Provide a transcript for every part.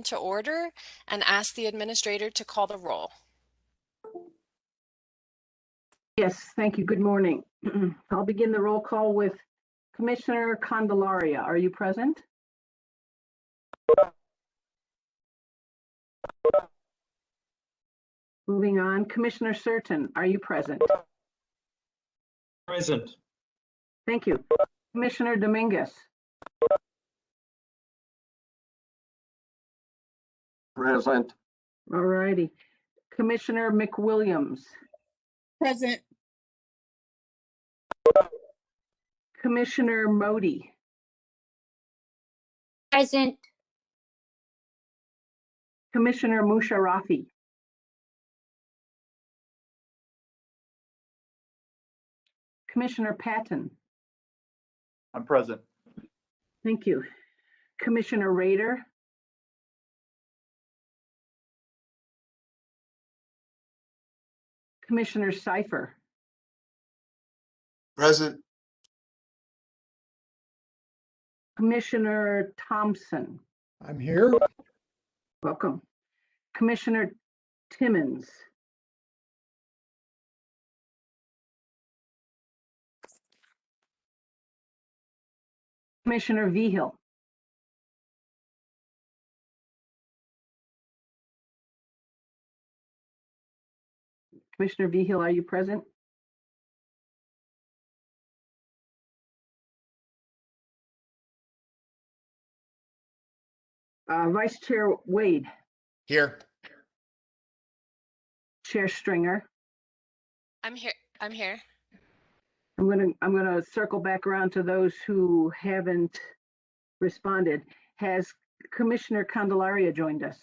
to order and ask the administrator to call the roll. Yes, thank you. Good morning. I'll begin the roll call with Commissioner Candelaria. Are you present? Moving on, Commissioner Certain, are you present? Present. Thank you. Commissioner Dominguez. Present. All righty. Commissioner McWilliams. Present. Commissioner Modi. Present. Commissioner Musharrafi. Commissioner Patton. I'm present. Thank you. Commissioner Rader. Commissioner Cipher. Present. Commissioner Thompson. I'm here. Welcome. Commissioner Timmons. Commissioner Vigil. Commissioner Vigil, are you present? Vice Chair Wade. Here. Chair Stringer. I'm here. I'm here. I'm gonna circle back around to those who haven't responded. Has Commissioner Candelaria joined us?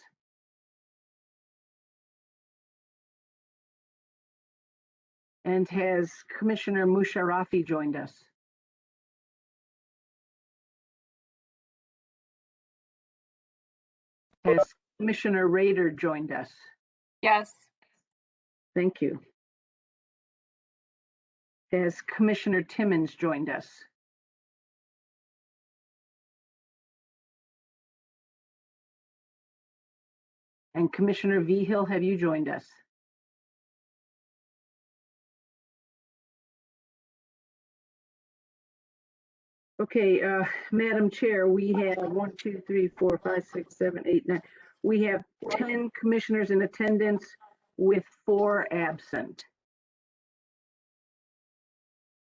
And has Commissioner Musharrafi joined us? Has Commissioner Rader joined us? Yes. Thank you. Has Commissioner Timmons joined us? And Commissioner Vigil, have you joined us? Okay, Madam Chair, we have 1, 2, 3, 4, 5, 6, 7, 8, 9. We have 10 commissioners in attendance with 4 absent.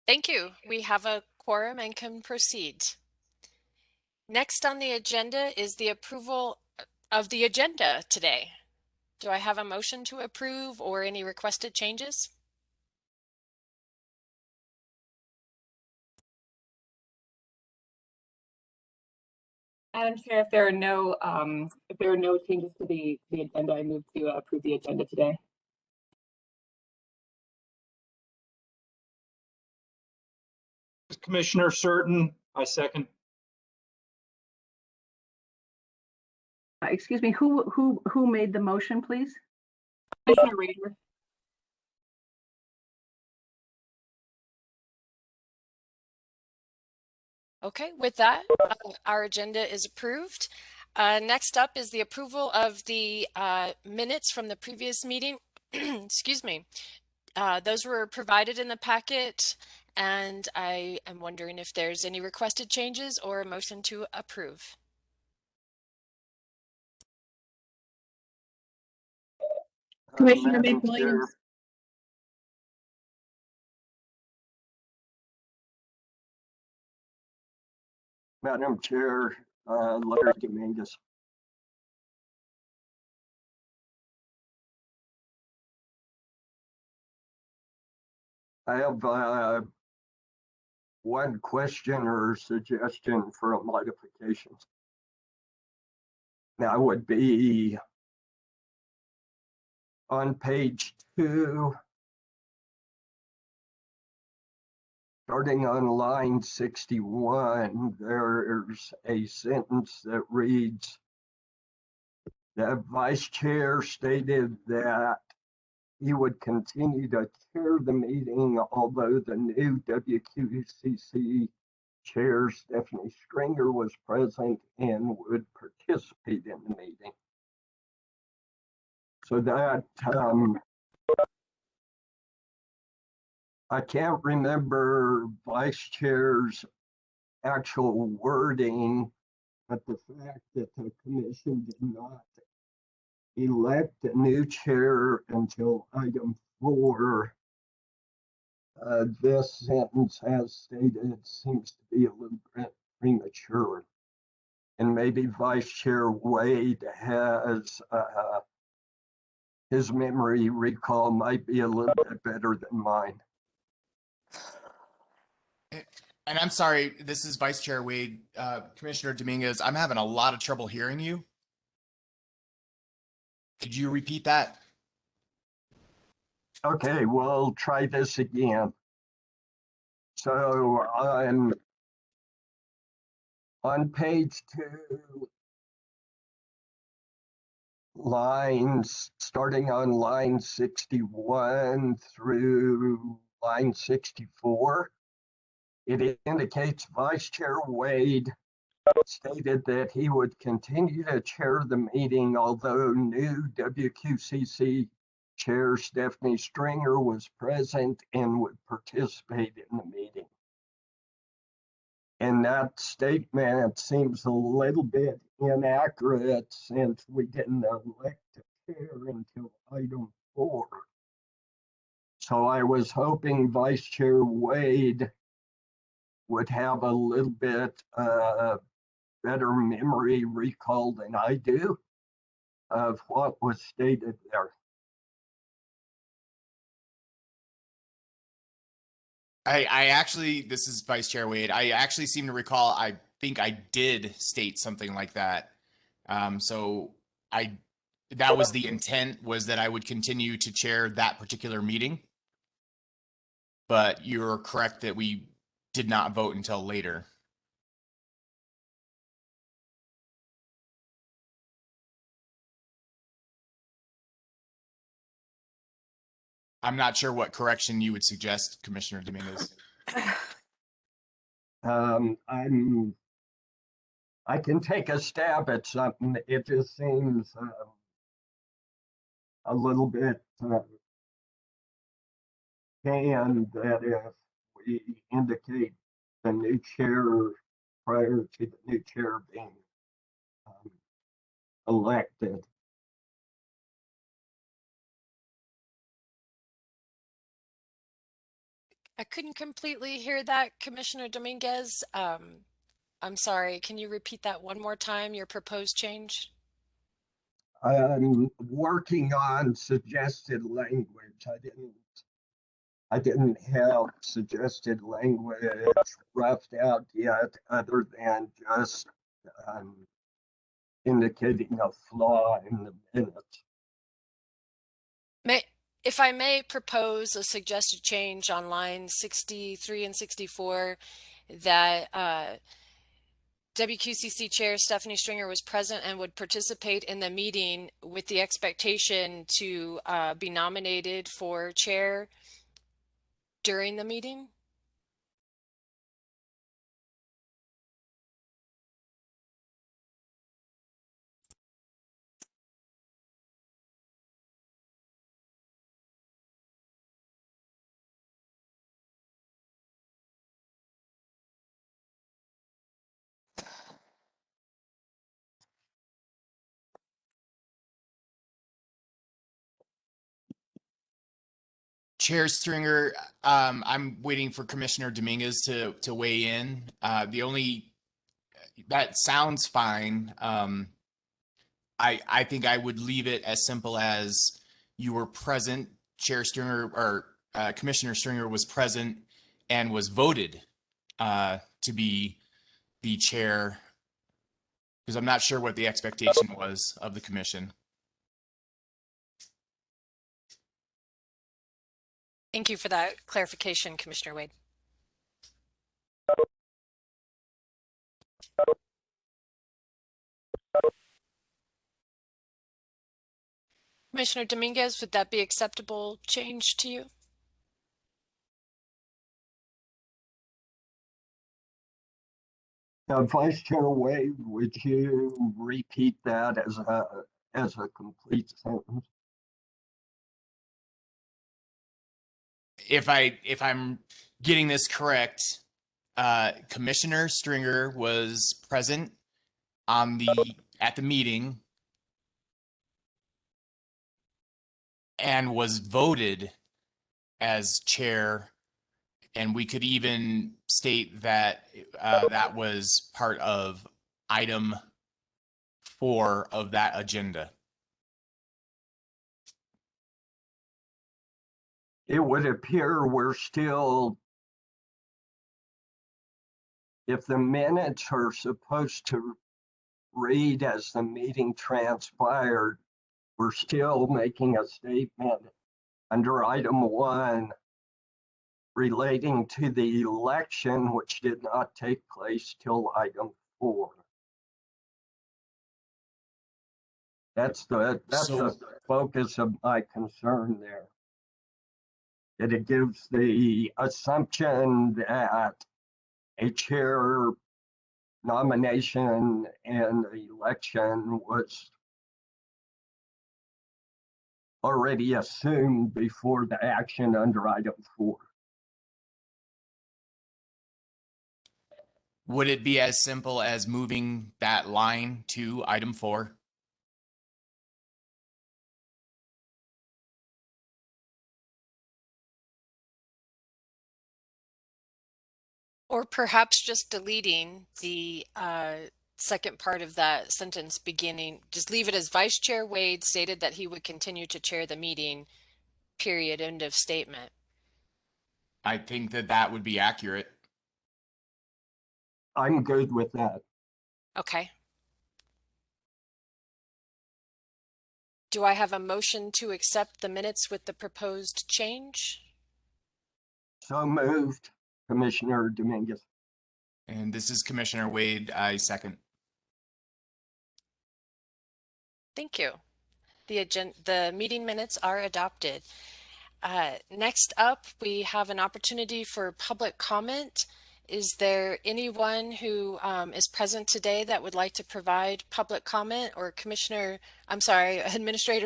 Thank you. We have a quorum and can proceed. Next on the agenda is the approval of the agenda today. Do I have a motion to approve or any requested changes? Madam Chair, if there are no changes to the agenda, I move to approve the agenda today. Commissioner Certain, I second. Excuse me, who made the motion, please? Commissioner Rader. Okay, with that, our agenda is approved. Next up is the approval of the minutes from the previous meeting. Excuse me. Those were provided in the packet, and I am wondering if there's any requested changes or a motion to approve. Commissioner Madam McWilliams. Chair, Madam Chair, Larry Dominguez. I have one question or suggestion for modifications. That would be on page 2, starting on line 61, there's a sentence that reads, the vice chair stated that he would continue to chair the meeting, although the new Wqcc Chair Stephanie Stringer was present and would participate in the meeting. So that, I can't remember Vice Chair's actual wording, but the fact that the commission did not elect a new chair until item 4, this sentence, as stated, seems to be a little bit premature. And maybe Vice Chair Wade has, his memory recall might be a little bit better than mine. And I'm sorry, this is Vice Chair Wade. Commissioner Dominguez, I'm having a lot of trouble hearing you. Could you repeat that? Okay, we'll try this again. So on page 2, lines starting on line 61 through line 64, it indicates Vice Chair Wade stated that he would continue to chair the meeting, although new WQCC Chair Stephanie Stringer was present and would participate in the meeting. And that statement seems a little bit inaccurate since we didn't elect a chair until item 4. So I was hoping Vice Chair Wade would have a little bit better memory recall than I do of what was stated there. I actually, this is Vice Chair Wade. I actually seem to recall, I think I did state something like that. So that was the intent, was that I would continue to chair that particular meeting. But you're correct that we did not vote until later. I'm not sure what correction you would suggest, Commissioner Dominguez. I can take a stab at something. It just seems a little bit canned that if we indicate the new chair prior to the new chair being elected. I couldn't completely hear that, Commissioner Dominguez. I'm sorry, can you repeat that one more time, your proposed change? I'm working on suggested language. I didn't have suggested language roughed out yet, other than just indicating a flaw in the minutes. If I may propose a suggested change on line 63 and 64, that WQCC Chair Stephanie Stringer was present and would participate in the meeting with the expectation to be nominated for chair during the meeting. Chair Stringer, I'm waiting for Commissioner Dominguez to weigh in. That sounds fine. I think I would leave it as simple as you were present, Chair Stringer, or Commissioner Stringer was present and was voted to be the chair, because I'm not sure what the expectation was of the commission. Thank you for that clarification, Commissioner Wade. Commissioner Dominguez, would that be acceptable change to you? Vice Chair Wade, would you repeat that as a complete sentence? If I'm getting this correct, Commissioner Stringer was present at the meeting and was voted as chair, and we could even state that that was part of item 4 of that agenda. It would appear we're still, if the minutes are supposed to read as the meeting transpired, we're still making a statement under item 1 relating to the election, which did not take place till item 4. That's the focus of my concern there. That it gives the assumption that a chair nomination and election was already assumed before the action under item 4. Would it be as simple as moving that line to item 4? Or perhaps just deleting the second part of that sentence beginning, just leave it as Vice Chair Wade stated that he would continue to chair the meeting, period, end of statement. I think that would be accurate. I'm good with that. Okay. Do I have a motion to accept the minutes with the proposed change? So moved, Commissioner Dominguez. And this is Commissioner Wade. I second. Thank you. The meeting minutes are adopted. Next up, we have an opportunity for public comment. Is there anyone who is present today that would like to provide public comment, or Administrator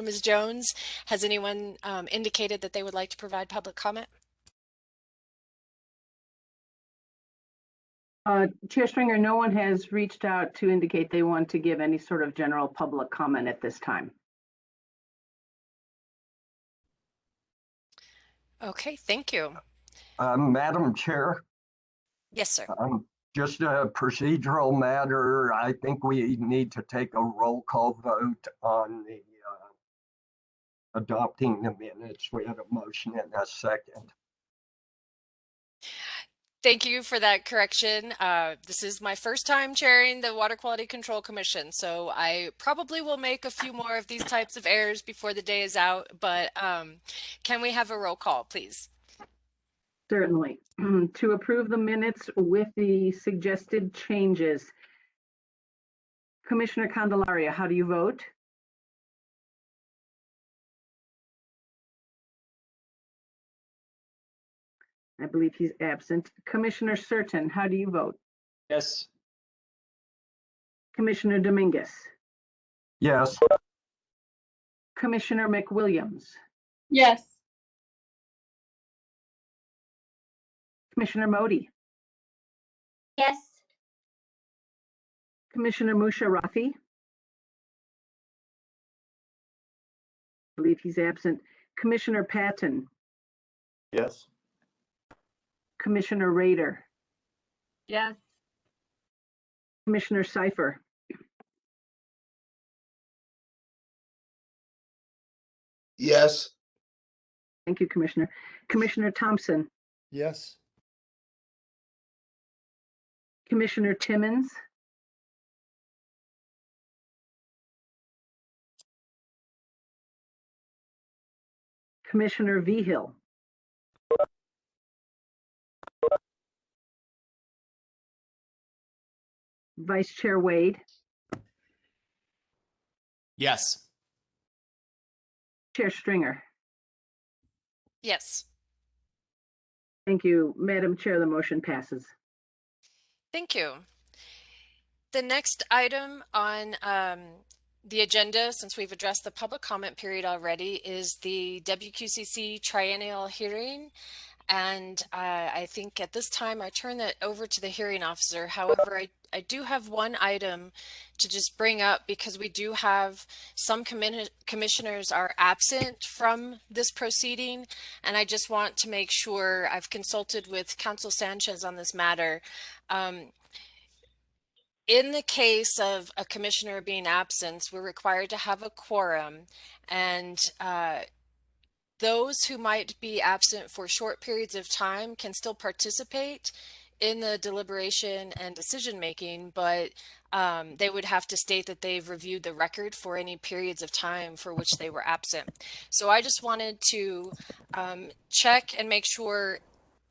Ms. Jones, has anyone indicated that they would like to provide public comment? Chair Stringer, no one has reached out to indicate they want to give any sort of general public comment at this time. Okay, thank you. Madam Chair, Yes, sir. just a procedural matter. I think we need to take a roll call vote on the adopting the minutes. We had a motion and a second. Thank you for that correction. This is my first time chairing the Water Quality Control Commission, so I probably will make a few more of these types of errors before the day is out, but can we have a roll call, please? Certainly. To approve the minutes with the suggested changes. Commissioner Candelaria, how do you vote? I believe he's absent. Commissioner Certain, how do you vote? Yes. Commissioner Dominguez. Yes. Commissioner McWilliams. Yes. Commissioner Modi. Yes. Commissioner Musharrafi. I believe he's absent. Commissioner Patton. Yes. Commissioner Rader. Yes. Commissioner Cipher. Yes. Thank you, Commissioner. Commissioner Thompson. Yes. Commissioner Timmons. Commissioner Vigil. Vice Chair Wade. Yes. Chair Stringer. Yes. Thank you, Madam Chair. The motion passes. Thank you. The next item on the agenda, since we've addressed the public comment period already, is the WQCC Triennial hearing. And I think at this time I turn that over to the hearing officer. However, I do have one item to just bring up because we do have some commissioners are absent from this proceeding. And I just want to make sure I've consulted with Council Sanchez on this matter. In the case of a commissioner being absent, we're required to have a quorum, and those who might be absent for short periods of time can still participate in the deliberation and decision making, but they would have to state that they've reviewed the record for any periods of time for which they were absent. So I just wanted to check and make sure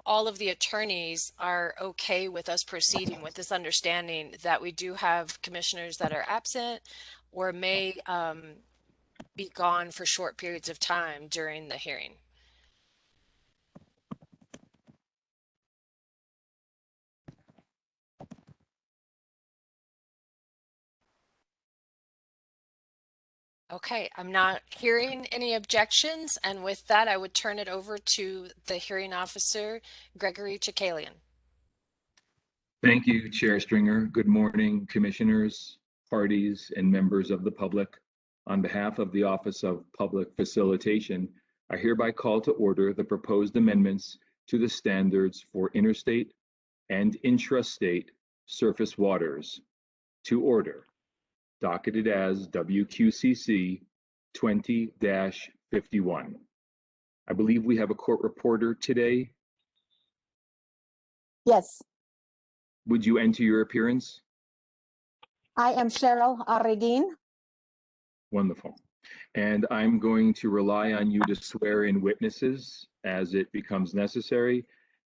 all of the attorneys are okay with us proceeding with this understanding that we do have commissioners that are absent or may be gone for short periods of time during the hearing. Okay, I'm not hearing any objections, and with that, I would turn it over to the hearing officer, Gregory Chakalian. Thank you, Chair Stringer. Good morning, commissioners, parties, and members of the public. On behalf of the Office of Public Facilitation, I hereby call to order the proposed amendments to the standards for interstate and intrastate surface waters. To order, docketed as WQCC 20-51. I believe we have a court reporter today. Yes, Would you enter your appearance? I am Cheryl Arreguin. Wonderful. And I'm going to rely on you to swear in witnesses as it becomes necessary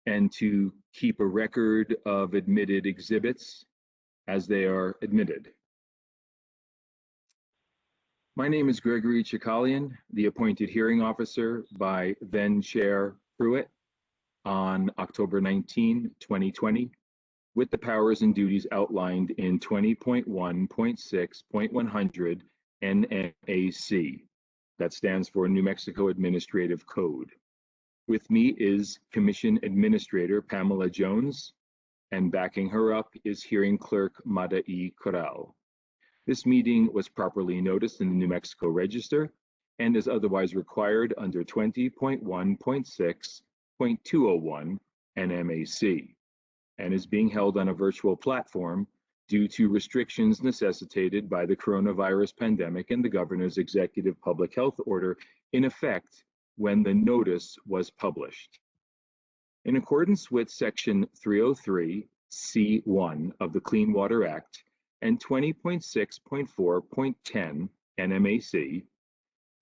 and to keep a record of admitted exhibits as they are admitted. My name is Gregory Chakalian, the appointed hearing officer by then Chair Pruitt on October 19, 2020, with the powers and duties outlined in 20.1.6.100 Nmac. That stands for New Mexico Administrative Code. With me is Commission Administrator Pamela Jones, and backing her up is Hearing Clerk Madai Corral. This meeting was properly noticed in the New Mexico Register and is otherwise required under 20.1.6.201 Nmac, and is being held on a virtual platform due to restrictions necessitated by the coronavirus pandemic and the governor's executive public health order in effect when the notice was published. In accordance with Section 303(c)(1) of the Clean Water Act and 20.6.4.10 Nmac,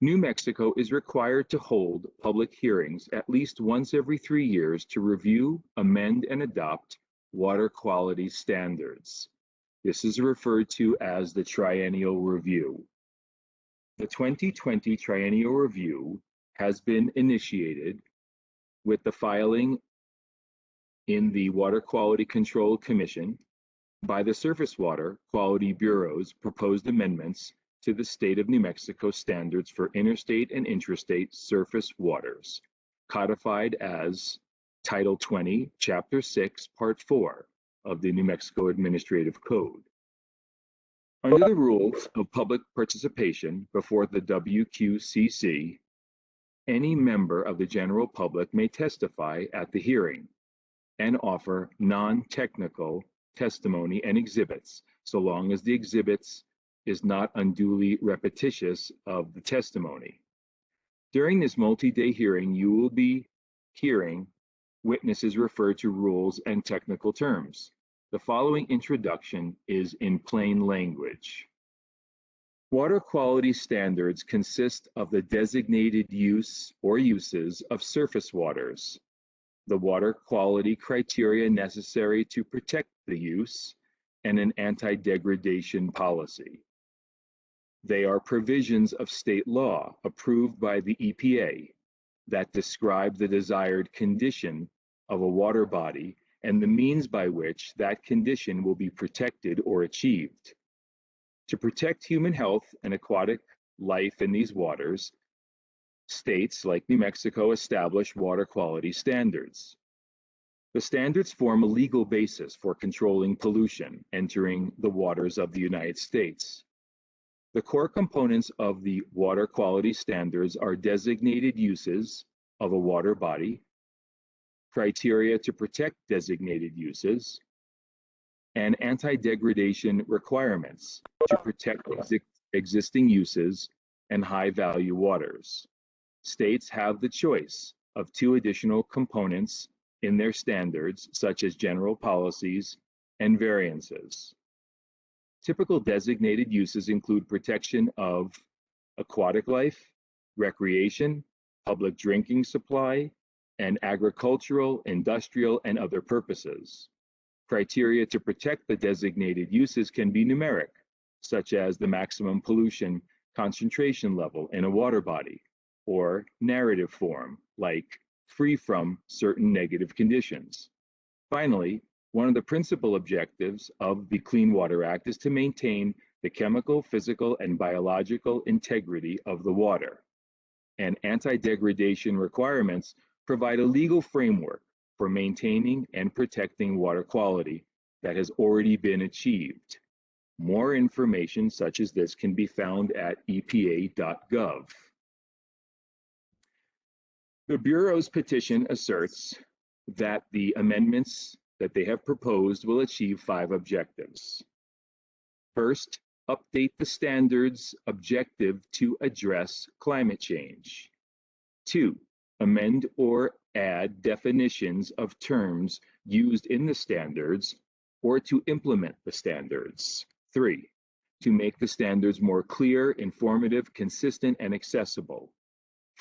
New Mexico is required to hold public hearings at least once every 3 years to review, amend, and adopt water quality standards. This is referred to as the Triennial Review. The 2020 Triennial Review has been initiated with the filing in the Water Quality Control Commission by the Surface Water Quality Bureau's proposed amendments to the State of New Mexico standards for interstate and intrastate surface waters, codified as Title 20, Chapter 6, Part 4 of the New Mexico Administrative Code. Under the rules of public participation before the WQCC, any member of the general public may testify at the hearing and offer non-technical testimony and exhibits, so long as the exhibits is not unduly repetitious of the testimony. During this multi-day hearing, you will be hearing witnesses refer to rules and technical terms. The following introduction is in plain language. Water quality standards consist of the designated use or uses of surface waters, the water quality criteria necessary to protect the use, and an anti-degradation policy. They are provisions of state law approved by the EPA that describe the desired condition of a water body and the means by which that condition will be protected or achieved. To protect human health and aquatic life in these waters, states like New Mexico establish water quality standards. The standards form a legal basis for controlling pollution entering the waters of the United States. The core components of the water quality standards are designated uses of a water body, criteria to protect designated uses, and anti-degradation requirements to protect existing uses and high-value waters. States have the choice of two additional components in their standards, such as general policies and variances. Typical designated uses include protection of aquatic life, recreation, public drinking supply, and agricultural, industrial, and other purposes. Criteria to protect the designated uses can be numeric, such as the maximum pollution concentration level in a water body, or narrative form, like free from certain negative conditions. Finally, one of the principal objectives of the Clean Water Act is to maintain the chemical, physical, and biological integrity of the water. And anti-degradation requirements provide a legal framework for maintaining and protecting water quality that has already been achieved. More information such as this can be found at epa.gov. The Bureau's petition asserts that the amendments that they have proposed will achieve 5 objectives. First, update the standards objective to address climate change. 2, amend or add definitions of terms used in the standards or to implement the standards. 3, to make the standards more clear, informative, consistent, and accessible.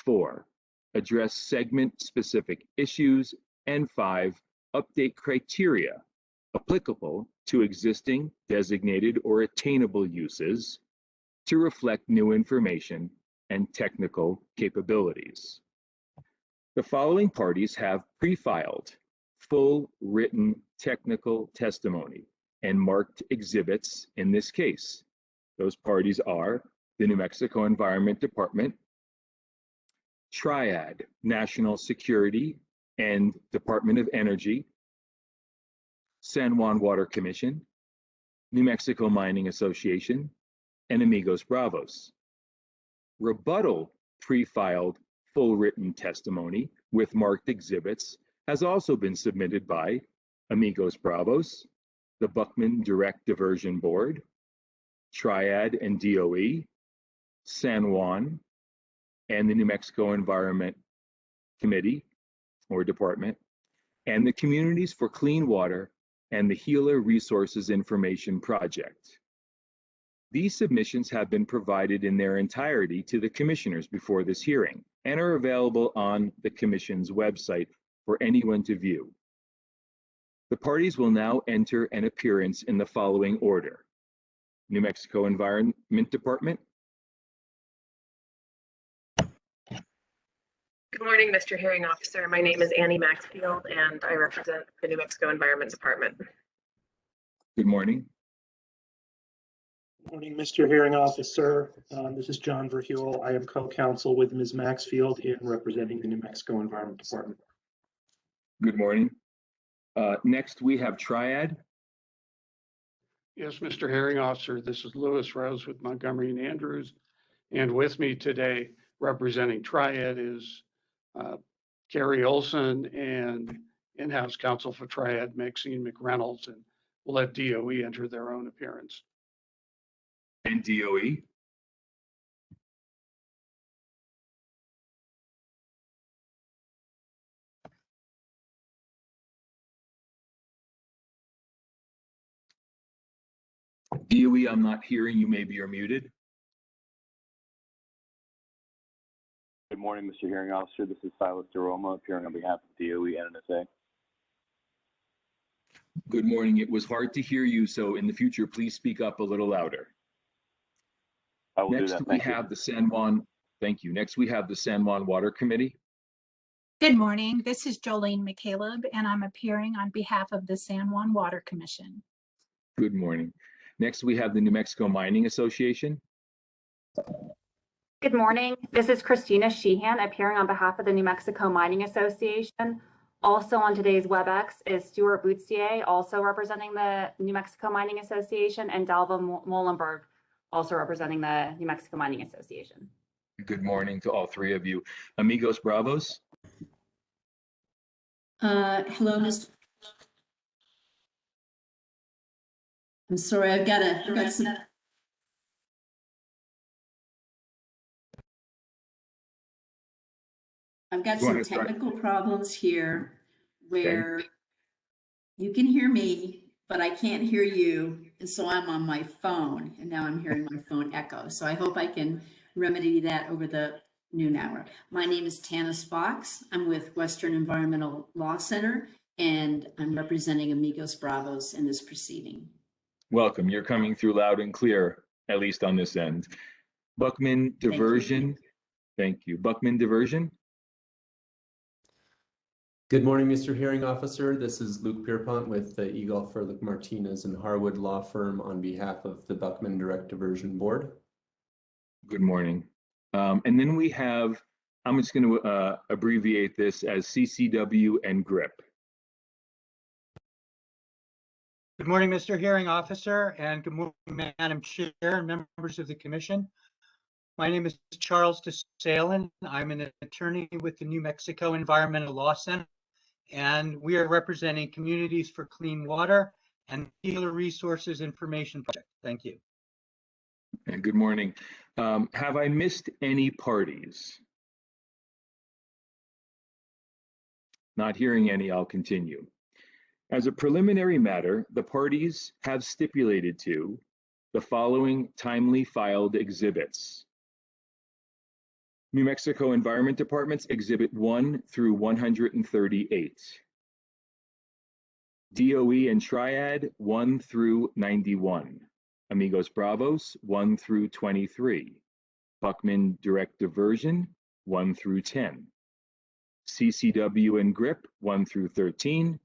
4, address segment-specific issues. And 5, update criteria applicable to existing, designated, or attainable uses to reflect new information and technical capabilities. The following parties have pre-filed full written technical testimony and marked exhibits in this case. Those parties are the New Mexico Environment Department, Triad, National Security and Department of Energy, San Juan Water Commission, New Mexico Mining Association, and Amigos Bravos. Rebuttal pre-filed full written testimony with marked exhibits has also been submitted by Amigos Bravos, the Buckman Direct Diversion Board, Triad and DOE, San Juan, and the New Mexico Environment Committee or Department, and the Communities for Clean Water and the Gila Resources Information Project. These submissions have been provided in their entirety to the commissioners before this hearing and are available on the Commission's website for anyone to view. The parties will now enter an appearance in the following order: New Mexico Environment Department. Good morning, Mr. Hearing Officer. My name is Annie Maxfield, and I represent the New Mexico Environment Department. Good morning. Good morning, Mr. Hearing Officer. This is John Verhule. I am co-counsel with Ms. Maxfield in representing the New Mexico Environment Department. Good morning. Next, we have Triad. Yes, Mr. Hearing Officer, this is Lewis Rose with Montgomery and Andrews. And with me today representing Triad is Gary Olson and in-house counsel for Triad, Maxine McReynolds, and we'll let DOE enter their own appearance. And DOE. DOE, I'm not hearing you. Maybe you're muted. Good morning, Mr. Hearing Officer. This is Silas DeRoma, appearing on behalf of DOE and NSA. Good morning. It was hard to hear you, so in the future, please speak up a little louder. I will do that. Next, we have the San Juan. Thank you. Next, we have the San Juan Water Committee. Good morning. This is Jolene McCaleb, and I'm appearing on behalf of the San Juan Water Commission. Good morning. Next, we have the New Mexico Mining Association. Good morning. This is Christina Sheehan appearing on behalf of the New Mexico Mining Association. Also on today's WebEx is Stuart Boutier, also representing the New Mexico Mining Association, and Dalva Molenberg, also representing the New Mexico Mining Association. Good morning to all three of you. Amigos Bravos. Hello, Mr. I'm sorry, I've got some technical problems here where you can hear me, but I can't hear you. And so I'm on my phone, and now I'm hearing my phone echo. So I hope I can remedy that over the noon hour. My name is Tanis Fox. I'm with Western Environmental Law Center, and I'm representing Amigos Bravos in this proceeding. Welcome. You're coming through loud and clear, at least on this end. Buckman Diversion. Thank you. Buckman Diversion. Good morning, Mr. Hearing Officer. This is Luke Pierpont with the Eagle Furlick Martinez and Harwood Law Firm on behalf of the Buckman Direct Diversion Board. Good morning. And then we have, I'm just going to abbreviate this as CCW and GRIP. Good morning, Mr. Hearing Officer, and good morning, Madam Chair and members of the Commission. My name is Charles DeSalen. I'm an attorney with the New Mexico Environmental Law Center, and we are representing Communities for Clean Water and Healer Resources Information Project. Thank you. And good morning. Have I missed any parties? Not hearing any, I'll continue. As a preliminary matter, the parties have stipulated to the following timely filed exhibits. New Mexico Environment Department's Exhibit 1 through 138. DOE and Triad 1 through 91. Amigos Bravos 1 through 23. Buckman Direct Diversion 1 through 10. CCW and GRIP 1 through 13.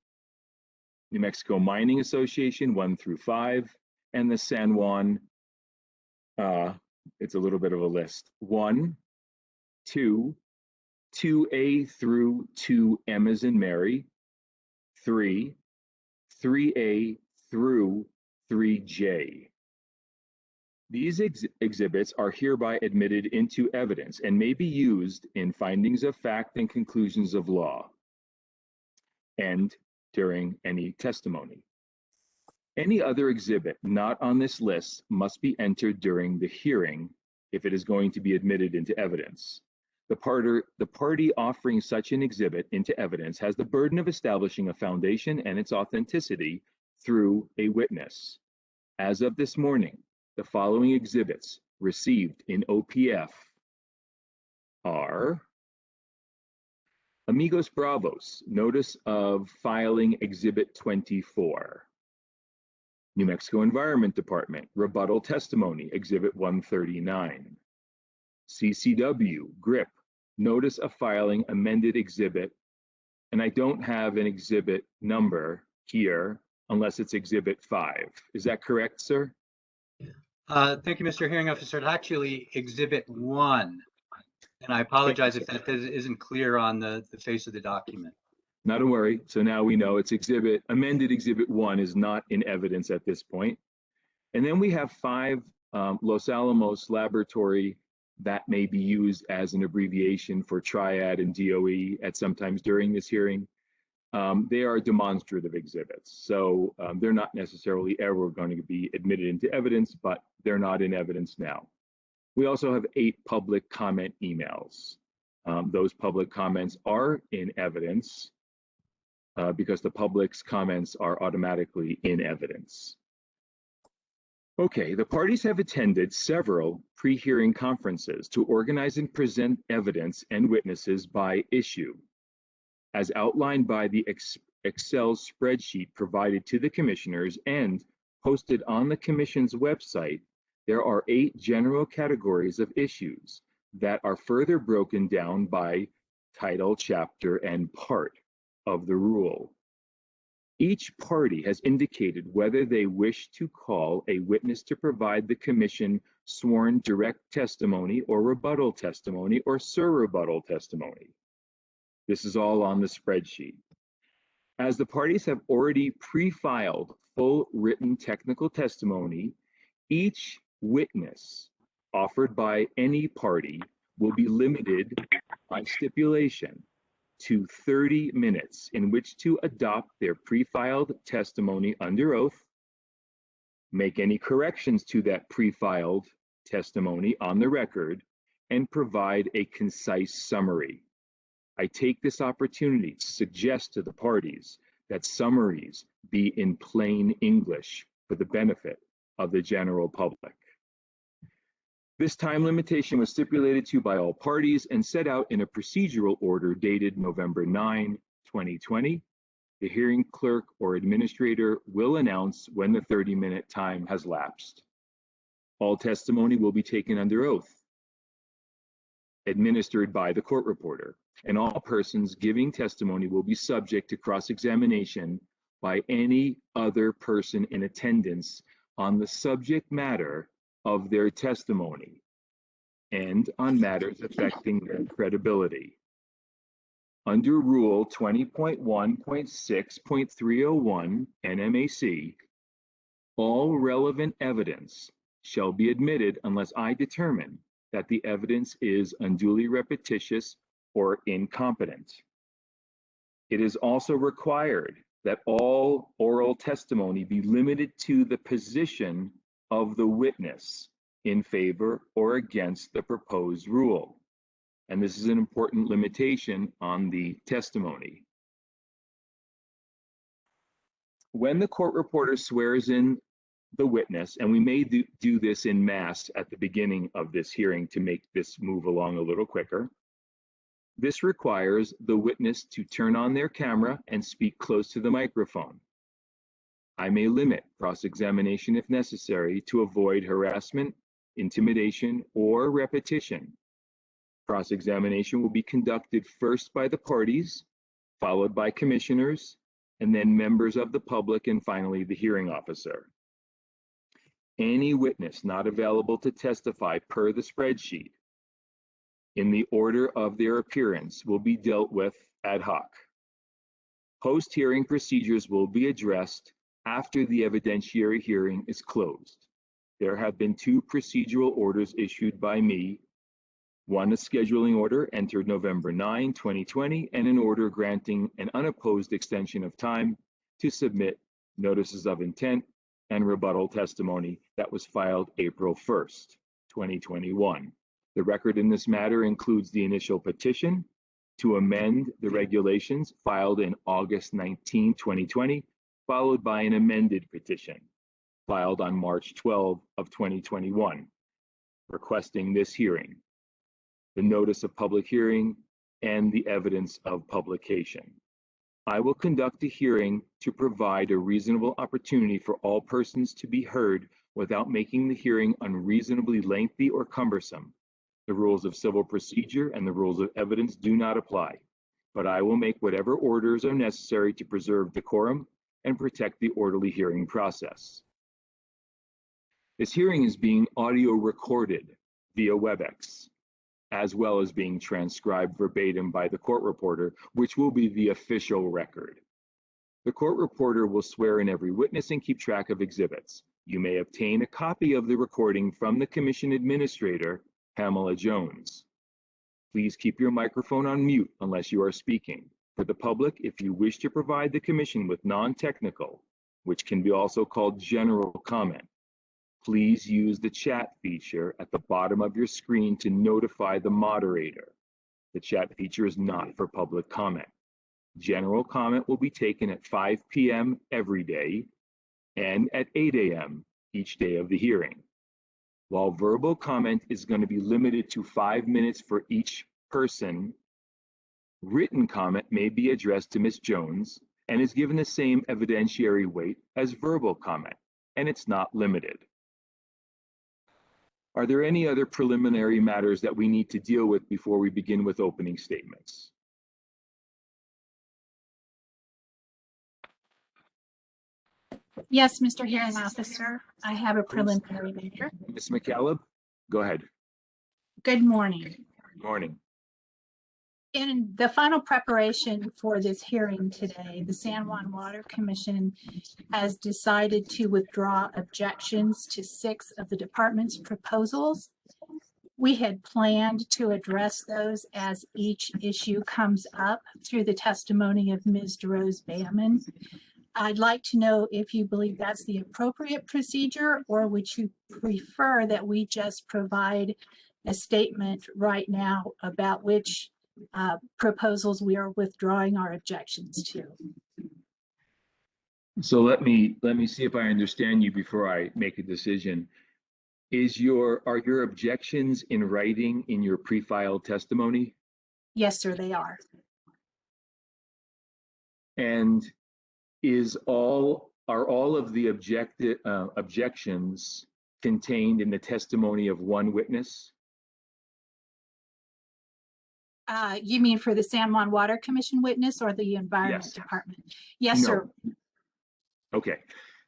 New Mexico Mining Association 1 through 5, and the San Juan, it's a little bit of a list. 1, 2, 2A through 2M as in Mary, 3, 3A through 3J. These exhibits are hereby admitted into evidence and may be used in findings of fact and conclusions of law, and during any testimony. Any other exhibit not on this list must be entered during the hearing if it is going to be admitted into evidence. The party offering such an exhibit into evidence has the burden of establishing a foundation and its authenticity through a witness. As of this morning, the following exhibits received in OPF are Amigos Bravos, Notice of Filing Exhibit 24. New Mexico Environment Department, Rebuttal Testimony, Exhibit 139. CCW, GRIP, Notice of Filing Amended Exhibit, and I don't have an exhibit number here unless it's Exhibit 5. Is that correct, sir? Thank you, Mr. Hearing Officer. It's actually Exhibit 1. And I apologize if that isn't clear on the face of the document. Not a worry. So now we know it's amended Exhibit 1 is not in evidence at this point. And then we have 5 Los Alamos Laboratory that may be used as an abbreviation for Triad and DOE at sometimes during this hearing. They are demonstrative exhibits. So they're not necessarily ever going to be admitted into evidence, but they're not in evidence now. We also have 8 public comment emails. Those public comments are in evidence because the public's comments are automatically in evidence. Okay, the parties have attended several pre-hearing conferences to organize and present evidence and witnesses by issue. As outlined by the Excel spreadsheet provided to the commissioners and posted on the commission's website, there are 8 general categories of issues that are further broken down by title, chapter, and part of the rule. Each party has indicated whether they wish to call a witness to provide the commission sworn direct testimony or rebuttal testimony or surrebuttal testimony. This is all on the spreadsheet. As the parties have already pre-filed full written technical testimony, each witness offered by any party will be limited by stipulation to 30 minutes in which to adopt their pre-filed testimony under oath, make any corrections to that pre-filed testimony on the record, and provide a concise summary. I take this opportunity to suggest to the parties that summaries be in plain English for the benefit of the general public. This time limitation was stipulated to by all parties and set out in a procedural order dated November 9, 2020. The hearing clerk or administrator will announce when the 30-minute time has lapsed. All testimony will be taken under oath, administered by the court reporter, and all persons giving testimony will be subject to cross-examination by any other person in attendance on the subject matter of their testimony and on matters affecting their credibility. Under Rule 20.1.6.301 NMAC, all relevant evidence shall be admitted unless I determine that the evidence is unduly repetitious or incompetent. It is also required that all oral testimony be limited to the position of the witness in favor or against the proposed rule. And this is an important limitation on the testimony. When the court reporter swears in the witness, and we may do this in mass at the beginning of this hearing to make this move along a little quicker, this requires the witness to turn on their camera and speak close to the microphone. I may limit cross-examination if necessary to avoid harassment, intimidation, or repetition. Cross-examination will be conducted first by the parties, followed by commissioners, and then members of the public, and finally the hearing officer. Any witness not available to testify per the spreadsheet in the order of their appearance will be dealt with ad hoc. Post-hearing procedures will be addressed after the evidentiary hearing is closed. There have been 2 procedural orders issued by me, one a scheduling order entered November 9, 2020, and an order granting an unopposed extension of time to submit notices of intent and rebuttal testimony that was filed April 1st, 2021. The record in this matter includes the initial petition to amend the regulations filed in August 19, 2020, followed by an amended petition filed on March 12 of 2021, requesting this hearing, the notice of public hearing, and the evidence of publication. I will conduct a hearing to provide a reasonable opportunity for all persons to be heard without making the hearing unreasonably lengthy or cumbersome. The rules of civil procedure and the rules of evidence do not apply, but I will make whatever orders are necessary to preserve decorum and protect the orderly hearing process. This hearing is being audio recorded via WebEx, as well as being transcribed verbatim by the court reporter, which will be the official record. The court reporter will swear in every witness and keep track of exhibits. You may obtain a copy of the recording from the commission administrator, Pamela Jones. Please keep your microphone on mute unless you are speaking. For the public, if you wish to provide the commission with non-technical, which can be also called general comment, please use the chat feature at the bottom of your screen to notify the moderator. The chat feature is not for public comment. General comment will be taken at 5 p.m. every day and at 8 a.m. each day of the hearing. While verbal comment is going to be limited to 5 minutes for each person, written comment may be addressed to Ms. Jones and is given the same evidentiary weight as verbal comment, and it's not limited. Are there any other preliminary matters that we need to deal with before we begin with opening statements? Yes, Mr. Hearing Officer, I have a preliminary matter. Ms. McCaleb, go ahead. Good morning. Morning. In the final preparation for this hearing today, the San Juan Water Commission has decided to withdraw objections to 6 of the department's proposals. We had planned to address those as each issue comes up through the testimony of Ms. DeRose Bayman. I'd like to know if you believe that's the appropriate procedure, or would you prefer that we just provide a statement right now about which proposals we are withdrawing our objections to? So let me see if I understand you before I make a decision. Are your objections in writing in your pre-filed testimony? Yes, sir, they are. And are all of the objections contained in the testimony of one witness? You mean for the San Juan Water Commission witness or the Environment Yes. Department? Yes, No. sir. Okay.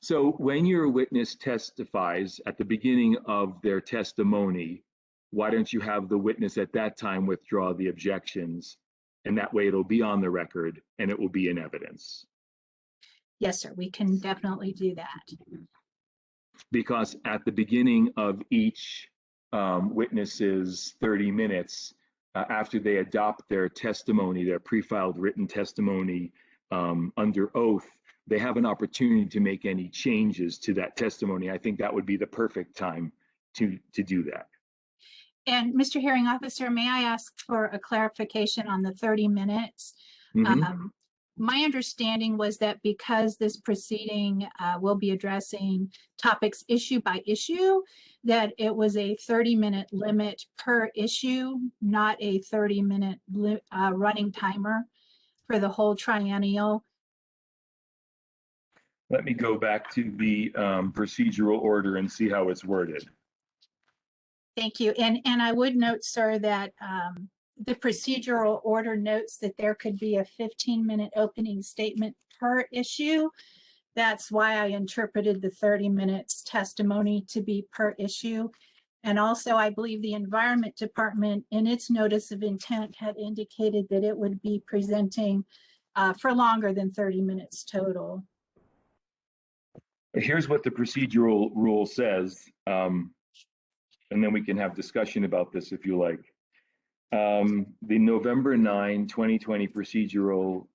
So when your witness testifies at the beginning of their testimony, why don't you have the witness at that time withdraw the objections? And that way it'll be on the record and it will be in evidence. Yes, sir, we can definitely do that. Because at the beginning of each witness's 30 minutes, after they adopt their testimony, their pre-filed written testimony under oath, they have an opportunity to make any changes to that testimony. I think that would be the perfect time to do that. And Mr. Hearing Officer, may I ask for a clarification on the 30 minutes? My understanding was that because this proceeding will be addressing topics issue by issue, that it was a 30-minute limit per issue, not a 30-minute running timer for the whole triennial. Let me go back to the procedural order and see how it's worded. Thank you. And I would note, sir, that the procedural order notes that there could be a 15-minute opening statement per issue. That's why I interpreted the 30 minutes testimony to be per issue. And also, I believe the Environment Department in its notice of intent had indicated that it would be presenting for longer than 30 minutes total. Here's what the procedural rule says, and then we can have discussion about this if you like. The November 9, 2020 procedural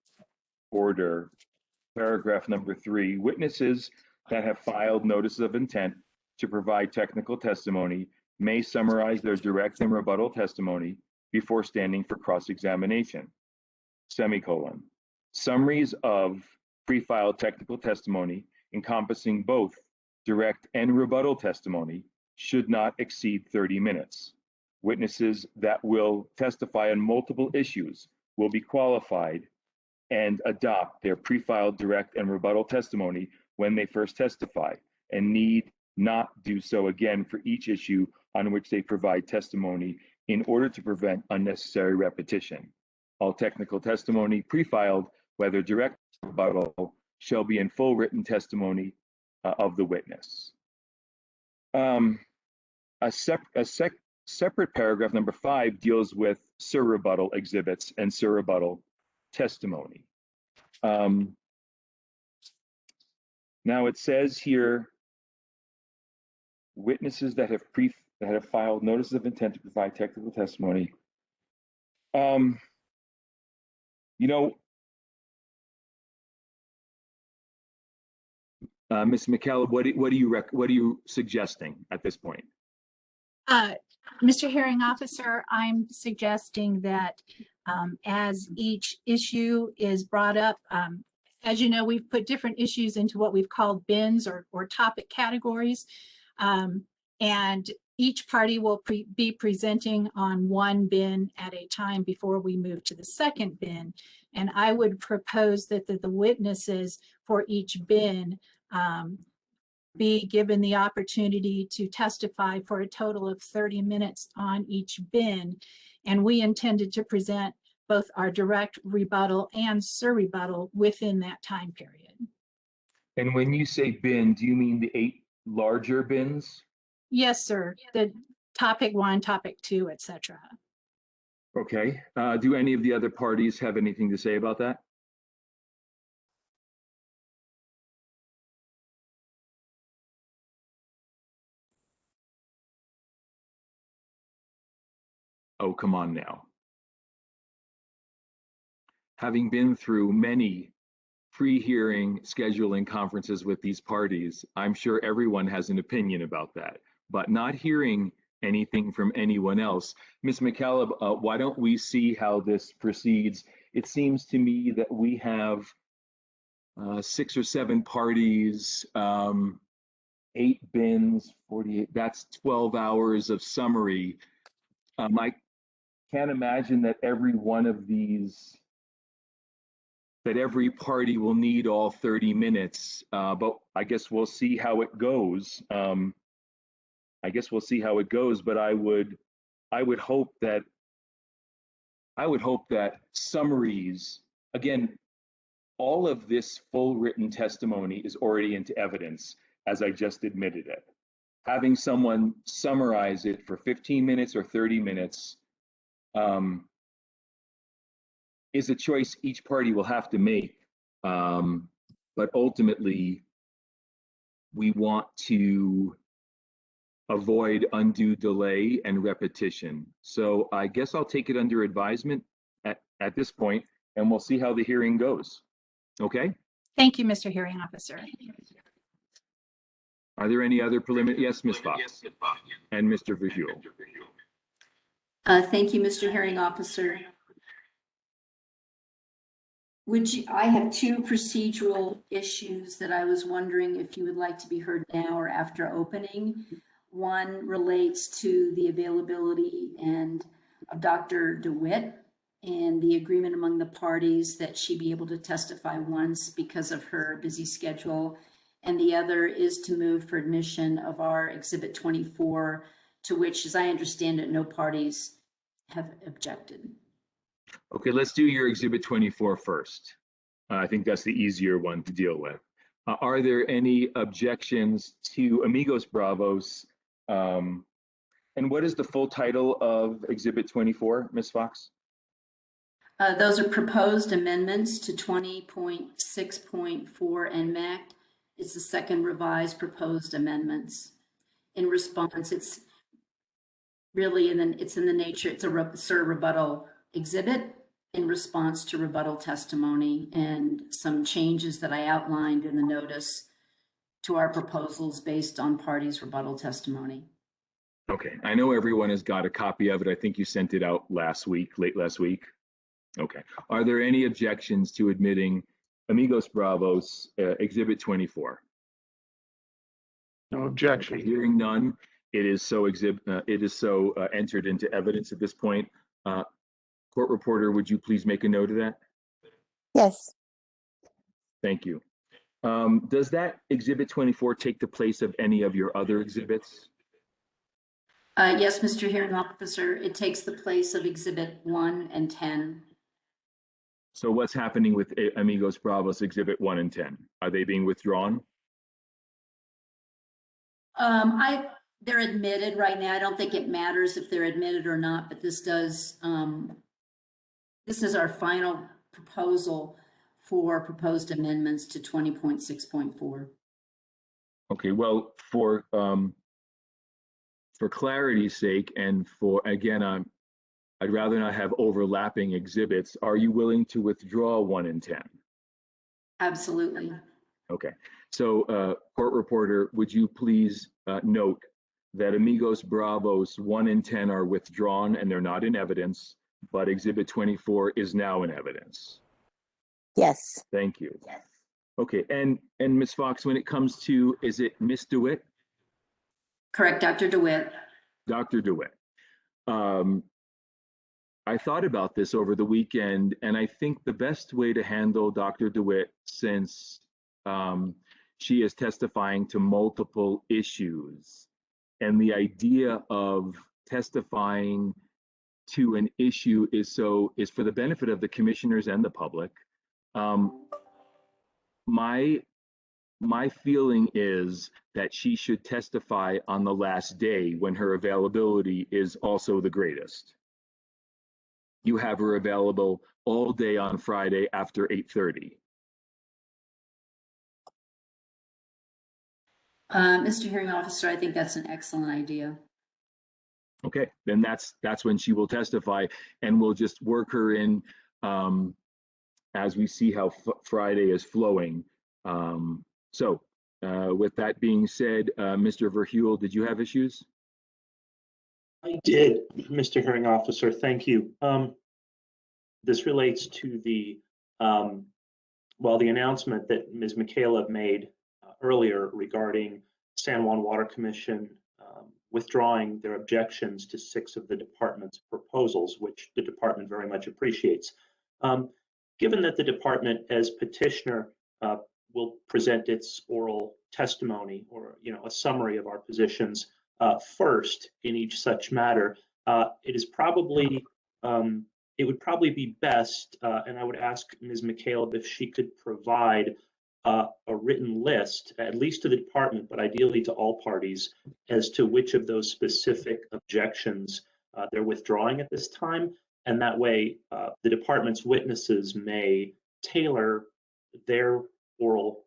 order, paragraph number 3, witnesses that have filed notices of intent to provide technical testimony may summarize their direct and rebuttal testimony before standing for cross-examination, semicolon. Summaries of pre-filed technical testimony encompassing both direct and rebuttal testimony should not exceed 30 minutes. Witnesses that will testify on multiple issues will be qualified and adopt their pre-filed direct and rebuttal testimony when they first testify, and need not do so again for each issue on which they provide testimony in order to prevent unnecessary repetition. All technical testimony pre-filed, whether direct or rebuttal, shall be in full written testimony of the witness. A separate paragraph number 5 deals with surrebuttal exhibits and surrebuttal testimony. Now it says here, witnesses that have filed notices of intent to provide technical testimony. Ms. McCaleb, what are you suggesting at this point? Mr. Hearing Officer, I'm suggesting that as each issue is brought up, as you know, we've put different issues into what we've called bins or topic categories, and each party will be presenting on one bin at a time before we move to the second bin. And I would propose that the witnesses for each bin be given the opportunity to testify for a total of 30 minutes on each bin. And we intended to present both our direct rebuttal and surrebuttal within that time period. And when you say bin, do you mean the 8 larger bins? Yes, sir. The topic 1, topic 2, etc. Okay. Do any of the other parties have anything to say about that? Oh, come on now. Having been through many pre-hearing scheduling conferences with these parties, I'm sure everyone has an opinion about that, but not hearing anything from anyone else. Ms. McCaleb, why don't we see how this proceeds? It seems to me that we have 6 or 7 parties, 8 bins, 48, that's 12 hours of summary. I can't imagine that every one of these, that every party will need all 30 minutes, but I guess we'll see how it goes. But I would hope that summaries, again, all of this full written testimony is already into evidence, as I just admitted it. Having someone summarize it for 15 minutes or 30 minutes is a choice each party will have to make. But ultimately, we want to avoid undue delay and repetition. So I guess I'll take it under advisement at this point, and we'll see how the hearing goes. Okay? Thank you, Mr. Hearing Officer. Are there any other preliminary? Yes, Ms. Fox and Mr. Visual. Thank you, Mr. Hearing Officer. I have 2 procedural issues that I was wondering if you would like to be heard now or after opening. One relates to the availability of Dr. DeWitt and the agreement among the parties that she be able to testify once because of her busy schedule. And the other is to move for admission of our Exhibit 24, to which, as I understand it, no parties have objected. Okay, let's do your Exhibit 24 first. I think that's the easier one to deal with. Are there any objections to Amigos Bravos? And what is the full title of Exhibit 24, Ms. Fox? Those are proposed amendments to 20.6.4 Nmac. It's the second revised proposed amendments. In response, it's really it's in the nature, it's a sort of rebuttal exhibit in response to rebuttal testimony and some changes that I outlined in the notice to our proposals based on parties' rebuttal testimony. Okay, I know everyone has got a copy of it. I think you sent it out late last week. Okay, are there any objections to admitting Amigos Bravos Exhibit 24? No objection. Okay, hearing none, it is so entered into evidence at this point. Court reporter, would you please make a note of that? Yes. Thank you. Does that Exhibit 24 take the place of any of your other exhibits? Yes, Mr. Hearing Officer, it takes the place of Exhibit 1 and 10. So what's happening with Amigos Bravos Exhibit 1 and 10? Are they being withdrawn? They're admitted right now. I don't think it matters if they're admitted or not, but this does, this is our final proposal for proposed amendments to 20.6.4. Okay, well, for clarity's sake and for, again, I'd rather not have overlapping exhibits. Are you willing to withdraw 1 and 10? Absolutely. Okay, so court reporter, would you please note that Amigos Bravos 1 and 10 are withdrawn and they're not in evidence, but Exhibit 24 is now in evidence? Yes. Thank you. Okay, and Ms. Fox, when it comes to, is it Ms. DeWitt? Correct, Dr. DeWitt. Dr. DeWitt. I thought about this over the weekend, and I think the best way to handle Dr. DeWitt, since she is testifying to multiple issues, and the idea of testifying to an issue is for the benefit of the commissioners and the public. My My feeling is that she should testify on the last day when her availability is also the greatest. You have her available all day on Friday after 8:30. Mr. Hearing Officer, I think that's an excellent idea. Okay, then that's when she will testify, and we'll just work her in as we see how Friday is flowing. With that being said, Mr. Verheuel, did you have issues? I did, Mr. Hearing Officer. Thank you. This relates to the the announcement that Ms. Michaela made earlier regarding San Juan Water Commission withdrawing their objections to 6 of the department's proposals, which the department very much appreciates. Given that the department, as petitioner, will present its oral testimony or a summary of our positions first in each such matter, it would probably be best, and I would ask Ms. McCaleb if she could provide a written list, at least to the department, but ideally to all parties, as to which of those specific objections they're withdrawing at this time. And that way, the department's witnesses may tailor their oral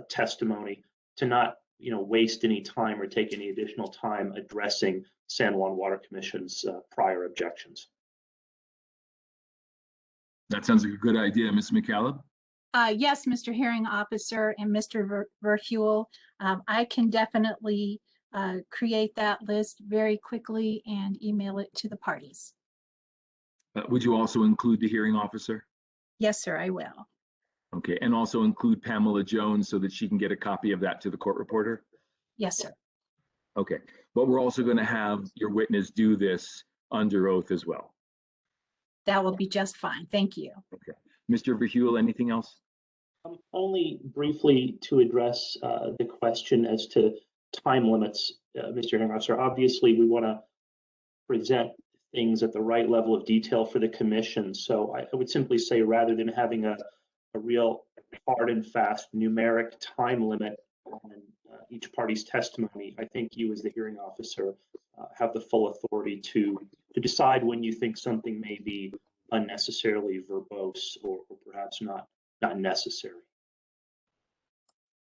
testimony to not waste any time or take any additional time addressing San Juan Water Commission's prior objections. That sounds like a good idea, Ms. McCaleb. Yes, Mr. Hearing Officer and Mr. Verheuel, I can definitely create that list very quickly and email it to the parties. Would you also include the hearing officer? Yes, sir, I will. Okay, and also include Pamela Jones so that she can get a copy of that to the court reporter? Yes, sir. Okay, but we're also going to have your witness do this under oath as well. That will be just fine. Thank you. Okay. Mr. Verheuel, anything else? Only briefly to address the question as to time limits, Mr. Hearing Officer. Obviously, we want to present things at the right level of detail for the commission. So I would simply say, rather than having a real hard and fast numeric time limit on each party's testimony, I think you as the hearing officer have the full authority to decide when you think something may be unnecessarily verbose or perhaps not necessary.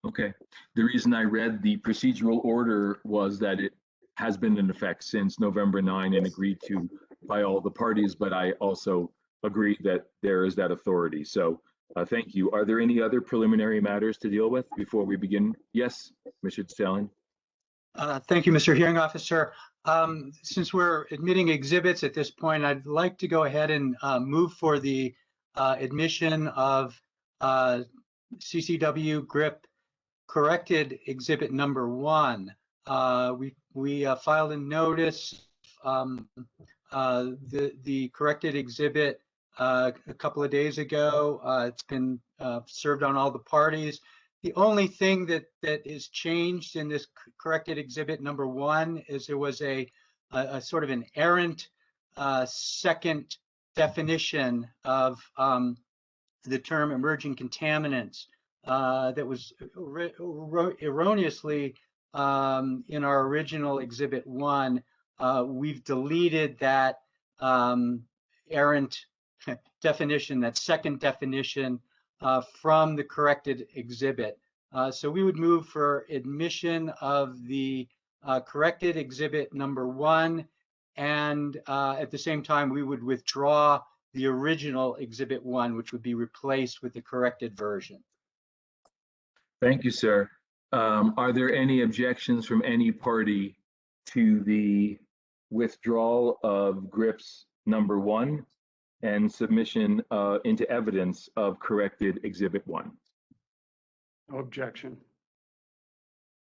Okay. The reason I read the procedural order was that it has been in effect since November 9 and agreed to by all the parties, but I also agree that there is that authority. So thank you. Are there any other preliminary matters to deal with before we begin? Yes, Mr. Stalin. Thank you, Mr. Hearing Officer. Since we're admitting exhibits at this point, I'd like to go ahead and move for the admission of CCW GRIP corrected exhibit number 1. We filed a notice, the corrected exhibit a couple of days ago. It's been served on all the parties. The only thing that is changed in this corrected exhibit number 1 is there was a sort of an errant second definition of the term emerging contaminants that was erroneously in our original exhibit 1. We've deleted that errant definition, that second definition from the corrected exhibit. So we would move for admission of the corrected exhibit number 1, and at the same time we would withdraw the original exhibit 1, which would be replaced with the corrected version. Thank you, sir. Are there any objections from any party to the withdrawal of GRIPS number 1 and submission into evidence of corrected exhibit 1? No objection.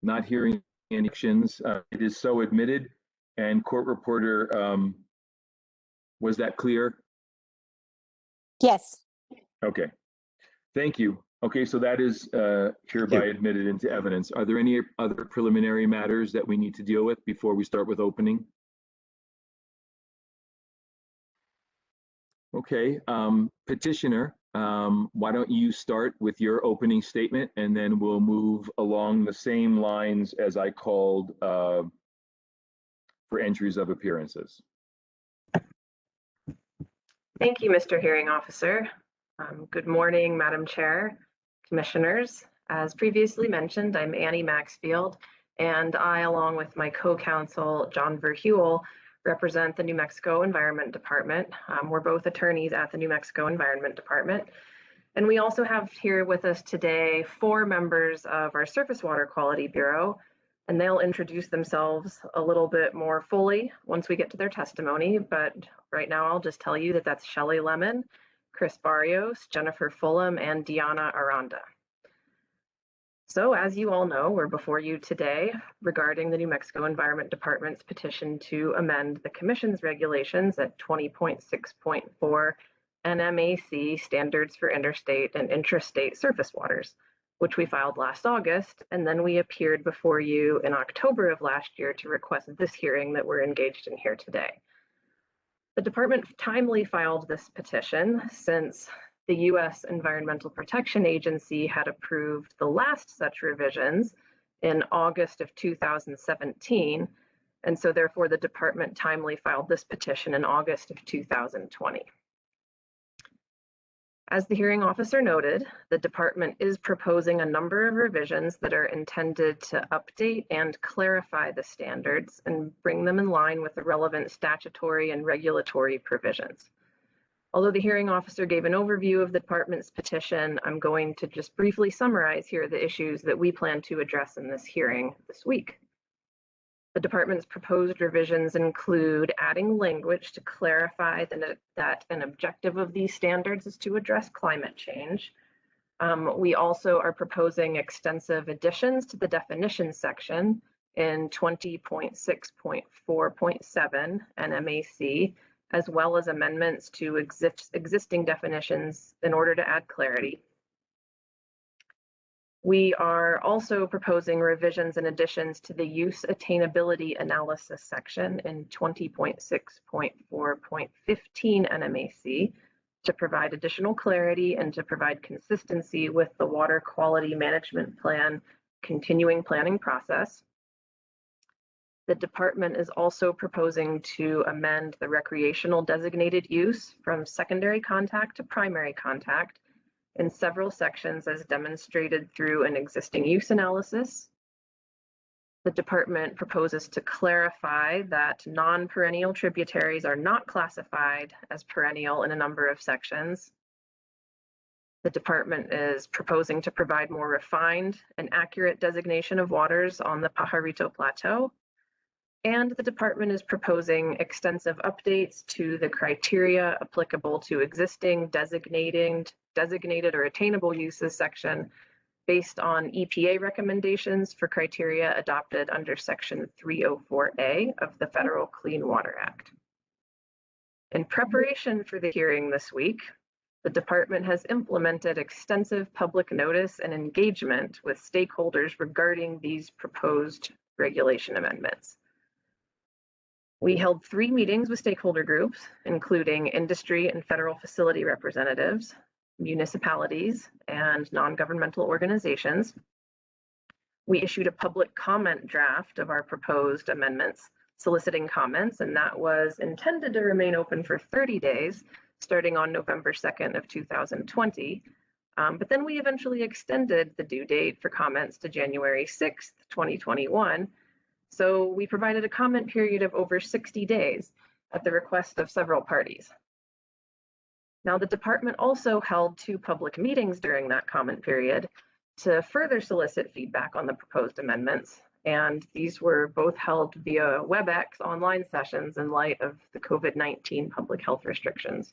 Not hearing any objections. It is so admitted. And court reporter, was that clear? Yes. Okay. Thank you. Okay, so that is hereby admitted into evidence. Are there any other preliminary matters that we need to deal with before we start with opening? Okay, petitioner, why don't you start with your opening statement, and then we'll move along the same lines as I called for entries of appearances. Thank you, Mr. Hearing Officer. Good morning, Madam Chair, Commissioners. As previously mentioned, I'm Annie Maxfield, and I, along with my co-counsel, John Verheuel, represent the New Mexico Environment Department. We're both attorneys at the New Mexico Environment Department. And we also have here with us today 4 members of our Surface Water Quality Bureau, and they'll introduce themselves a little bit more fully once we get to their testimony. But right now, I'll just tell you that that's Shelley Lemon, Chris Barrios, Jennifer Fulham, and Diana Aranda. So as you all know, we're before you today regarding the New Mexico Environment Department's petition to amend the Commission's regulations at 20.6.4 Nmac standards for interstate and intrastate surface waters, which we filed last August, and then we appeared before you in October of last year to request this hearing that we're engaged in here today. The department timely filed this petition since the U.S. Environmental Protection Agency had approved the last such revisions in August of 2017, and so therefore the department timely filed this petition in August of 2020. As the hearing officer noted, the department is proposing a number of revisions that are intended to update and clarify the standards and bring them in line with the relevant statutory and regulatory provisions. Although the hearing officer gave an overview of the department's petition, I'm going to just briefly summarize here the issues that we plan to address in this hearing this week. The department's proposed revisions include adding language to clarify that an objective of these standards is to address climate change. We also are proposing extensive additions to the definition section in 20.6.4.7 Nmac, as well as amendments to existing definitions in order to add clarity. We are also proposing revisions and additions to the use attainability analysis section in 20.6.4.15 Nmac to provide additional clarity and to provide consistency with the Water Quality Management Plan continuing planning process. The department is also proposing to amend the recreational designated use from secondary contact to primary contact in several sections as demonstrated through an existing use analysis. The department proposes to clarify that non-perennial tributaries are not classified as perennial in a number of sections. The department is proposing to provide more refined and accurate designation of waters on the Pajarito Plateau. And the department is proposing extensive updates to the criteria applicable to existing designated or attainable uses section based on EPA recommendations for criteria adopted under Section 304A of the Federal Clean Water Act. In preparation for the hearing this week, the department has implemented extensive public notice and engagement with stakeholders regarding these proposed regulation amendments. We held 3 meetings with stakeholder groups, including industry and federal facility representatives, municipalities, and non-governmental organizations. We issued a public comment draft of our proposed amendments, soliciting comments, and that was intended to remain open for 30 days, starting on November 2nd of 2020. But then we eventually extended the due date for comments to January 6th, 2021. So we provided a comment period of over 60 days at the request of several parties. Now, the department also held 2 public meetings during that comment period to further solicit feedback on the proposed amendments, and these were both held via WebEx online sessions in light of the COVID-19 public health restrictions.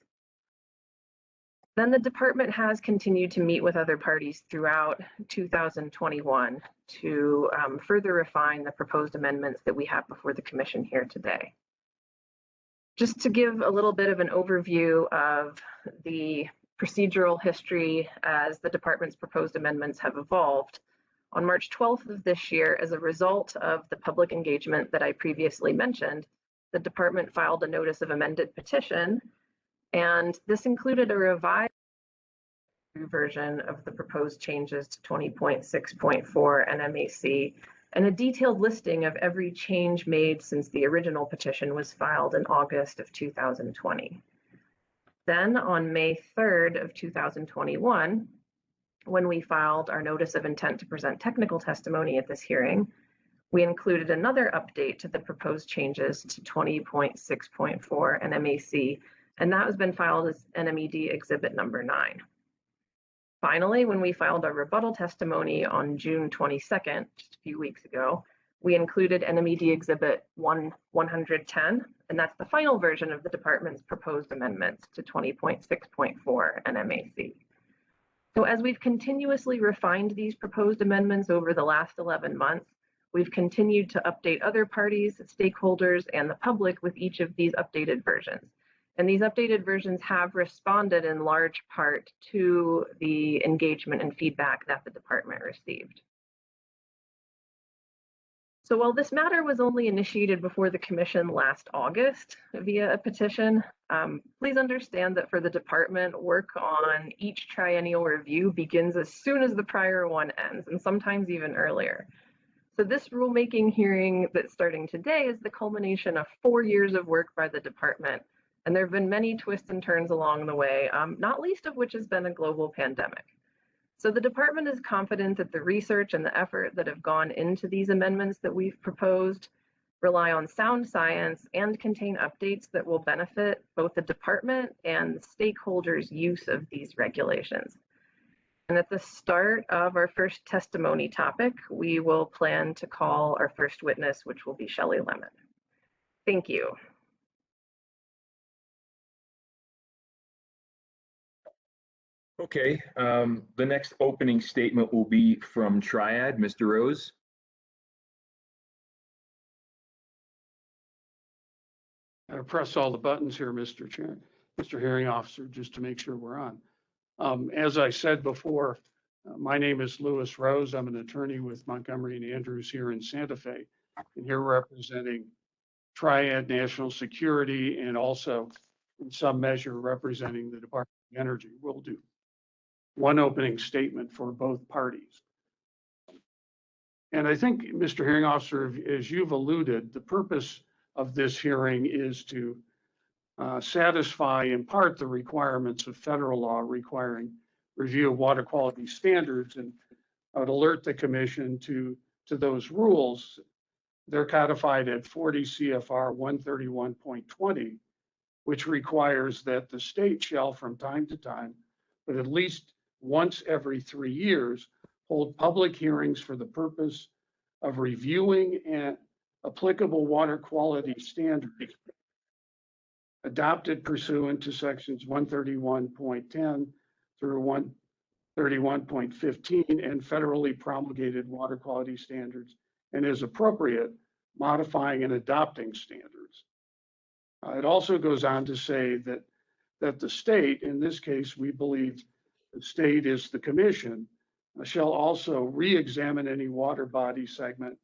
Then the department has continued to meet with other parties throughout 2021 to further refine the proposed amendments that we have before the commission here today. Just to give a little bit of an overview of the procedural history as the department's proposed amendments have evolved, on March 12th of this year, as a result of the public engagement that I previously mentioned, the department filed a notice of amended petition, and this included a revised version of the proposed changes to 20.6.4 NMAC and a detailed listing of every change made since the original petition was filed in August of 2020. Then on May 3rd of 2021, when we filed our notice of intent to present technical testimony at this hearing, we included another update to the proposed changes to 20.6.4 NMAC, and that has been filed as NMED Exhibit number 9. Finally, when we filed our rebuttal testimony on June 22nd, just a few weeks ago, we included NMED Exhibit 110, and that's the final version of the department's proposed amendments to 20.6.4 NMAC. So as we've continuously refined these proposed amendments over the last 11 months, we've continued to update other parties, stakeholders, and the public with each of these updated versions. And these updated versions have responded in large part to the engagement and feedback that the department received. So while this matter was only initiated before the commission last August via a petition, please understand that for the department, work on each triennial review begins as soon as the prior one ends, and sometimes even earlier. So this rulemaking hearing that's starting today is the culmination of 4 years of work by the department. And there have been many twists and turns along the way, not least of which has been a global pandemic. So the department is confident that the research and the effort that have gone into these amendments that we've proposed rely on sound science and contain updates that will benefit both the department and stakeholders' use of these regulations. And at the start of our first testimony topic, we will plan to call our first witness, which will be Shelley Lemon. Thank you. Okay, the next opening statement will be from Triad, Mr. Rose. I press all the buttons here, Mr. Chair, Mr. Hearing Officer, just to make sure we're on. As I said before, my name is Louis Rose. I'm an attorney with Montgomery and Andrews here in Santa Fe, and here representing Triad National Security and also in some measure representing the Department of Energy. We'll do one opening statement for both parties. And I think, Mr. Hearing Officer, as you've alluded, the purpose of this hearing is to satisfy in part the requirements of federal law requiring review of water quality standards, and I would alert the commission to those rules. They're codified at 40 CFR 131.20, which requires that the state shall from time to time, but at least once every 3 years, hold public hearings for the purpose of reviewing and applicable water quality standards adopted pursuant to sections 131.10 through 131.15 and federally promulgated water quality standards, and as appropriate, modifying and adopting standards. It also goes on to say that the state, in this case, we believe the state is the commission, shall also re-examine any water body segment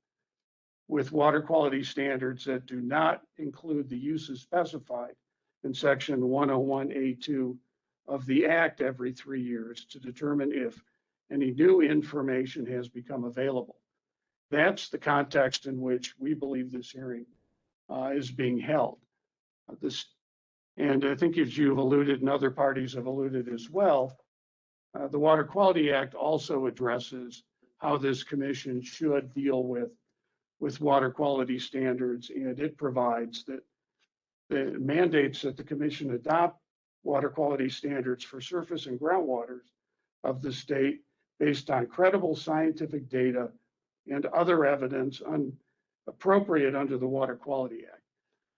with water quality standards that do not include the uses specified in section 101A2 of the Act every 3 years to determine if any new information has become available. That's the context in which we believe this hearing is being held. And I think as you've alluded and other parties have alluded as well, the Water Quality Act also addresses how this commission should deal with water quality standards, and it provides that the mandates that the commission adopt water quality standards for surface and groundwaters of the state based on credible scientific data and other evidence appropriate under the Water Quality Act.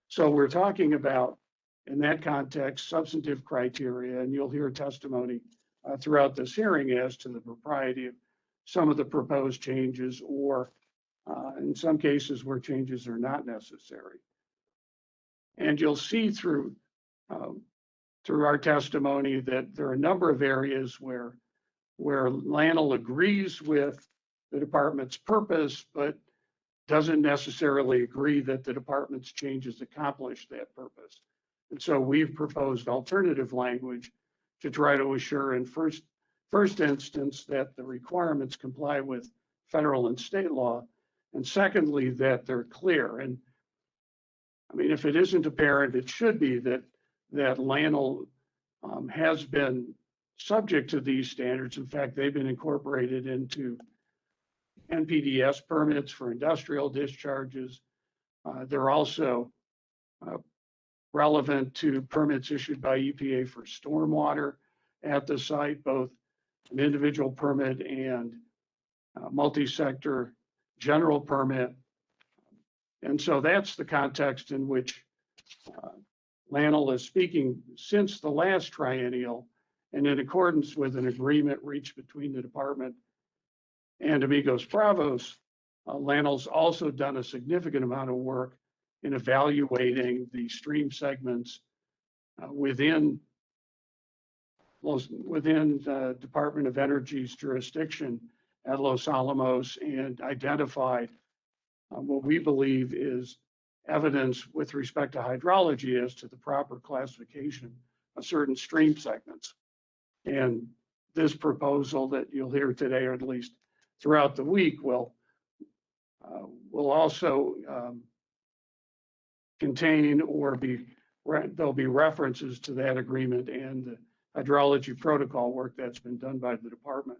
So we're talking about, in that context, substantive criteria, and you'll hear testimony throughout this hearing as to the propriety of some of the proposed changes, or in some cases where changes are not necessary. And you'll see through our testimony that there are a number of areas where LANL agrees with the department's purpose, but doesn't necessarily agree that the department's changes accomplish that purpose. And so we've proposed alternative language to try to assure, and first first instance, that the requirements comply with federal and state law, and secondly, that they're clear. And I mean, if it isn't apparent, it should be that LANL has been subject to these standards. In fact, they've been incorporated into NPDES permits for industrial discharges. They're also relevant to permits issued by EPA for stormwater at the site, both an individual permit and multi-sector general permit. And so that's the context in which LANL is speaking since the last triennial, and in accordance with an agreement reached between the department and Amigos Bravos, LANL's also done a significant amount of work in evaluating the stream segments within the Department of Energy's jurisdiction at Los Alamos, and identified what we believe is evidence with respect to hydrology as to the proper classification of certain stream segments. And this proposal that you'll hear today, or at least throughout the week, will also contain or there'll be references to that agreement and the hydrology protocol work that's been done by the department.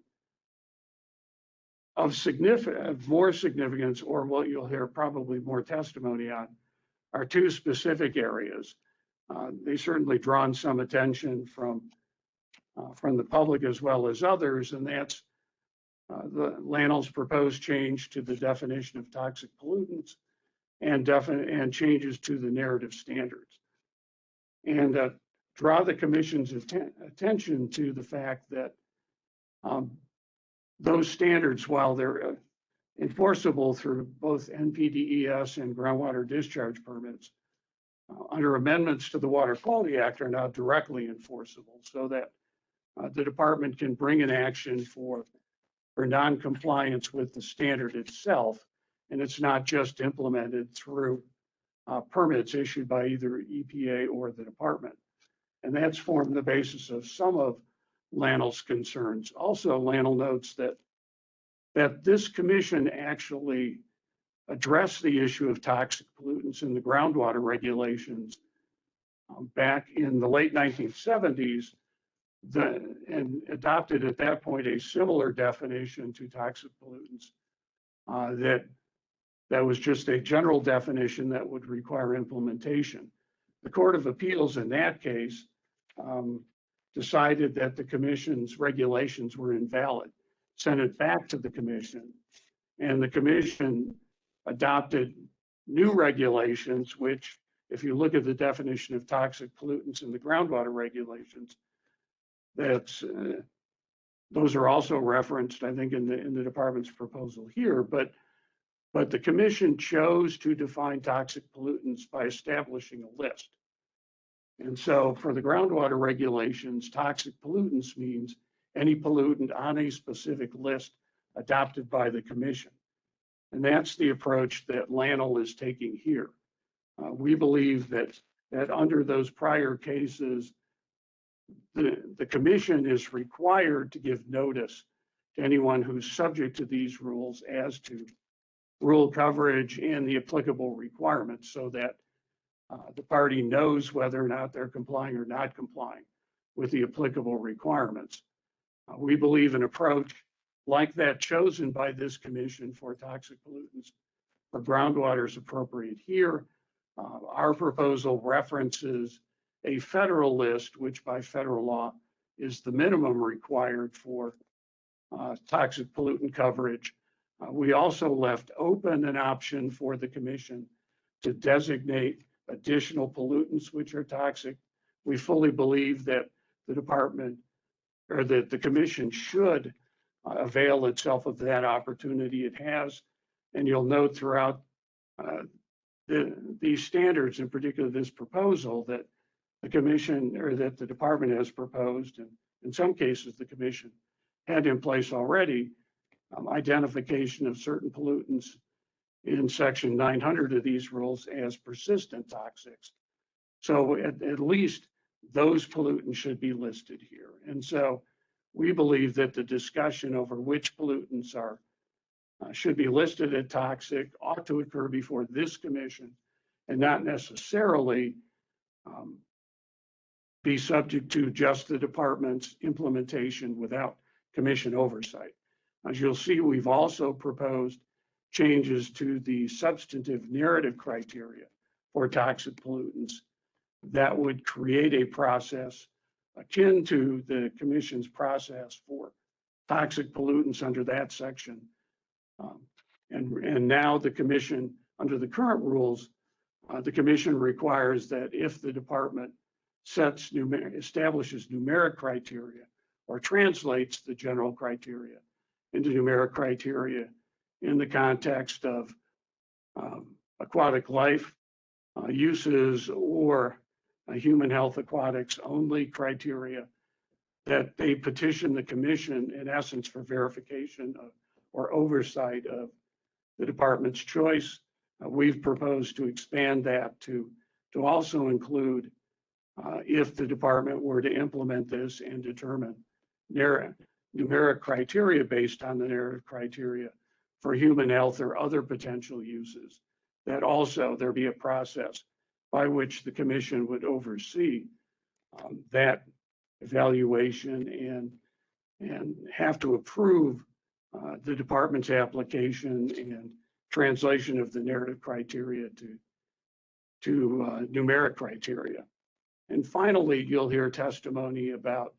Of more significance, or what you'll hear probably more testimony on, are two specific areas. They certainly drawn some attention from the public as well as others, and that's the LANL's proposed change to the definition of toxic pollutants and changes to the narrative standards. And draw the commission's attention to the fact that those standards, while they're enforceable through both NPDES and groundwater discharge permits, under amendments to the Water Quality Act, are now directly enforceable, so that the department can bring an action for non-compliance with the standard itself, and it's not just implemented through permits issued by either EPA or the department. And that's formed the basis of some of LANL's concerns. Also, LANL notes that this commission actually addressed the issue of toxic pollutants in the groundwater regulations back in the late 1970s, and adopted at that point a similar definition to toxic pollutants that was just a general definition that would require implementation. The Court of Appeals in that case decided that the commission's regulations were invalid, sent it back to the commission, and the commission adopted new regulations, which, if you look at the definition of toxic pollutants in the groundwater regulations, those are also referenced, I think, in the department's proposal here. But the commission chose to define toxic pollutants by establishing a list. And so for the groundwater regulations, toxic pollutants means any pollutant on a specific list adopted by the commission. And that's the approach that LANL is taking here. We believe that under those prior cases, the commission is required to give notice to anyone who's subject to these rules as to rule coverage and the applicable requirements, so that the party knows whether or not they're complying or not complying with the applicable requirements. We believe an approach like that chosen by this commission for toxic pollutants for groundwater is appropriate here. Our proposal references a federal list, which by federal law is the minimum required for toxic pollutant coverage. We also left open an option for the commission to designate additional pollutants which are toxic. We fully believe that the department, or that the commission, should avail itself of that opportunity it has. And you'll note throughout these standards, in particular this proposal, that the commission, or that the department has proposed, and in some cases the commission had in place already, identification of certain pollutants in section 900 of these rules as persistent toxics. So at least those pollutants should be listed here. And so we believe that the discussion over which pollutants are should be listed as toxic ought to occur before this commission and not necessarily be subject to just the department's implementation without commission oversight. As you'll see, we've also proposed changes to the substantive narrative criteria for toxic pollutants that would create a process akin to the commission's process for toxic pollutants under that section. And now the commission, under the current rules, the commission requires that if the department establishes numeric criteria or translates the general criteria into numeric criteria in the context of aquatic life uses or human health aquatics only criteria, that they petition the commission in essence for verification of, or oversight of the department's choice. We've proposed to expand that to also include if the department were to implement this and determine numeric criteria based on the narrative criteria for human health or other potential uses, that also there be a process by which the commission would oversee that evaluation and have to approve the department's application and translation of the narrative criteria to numeric criteria. And finally, you'll hear testimony about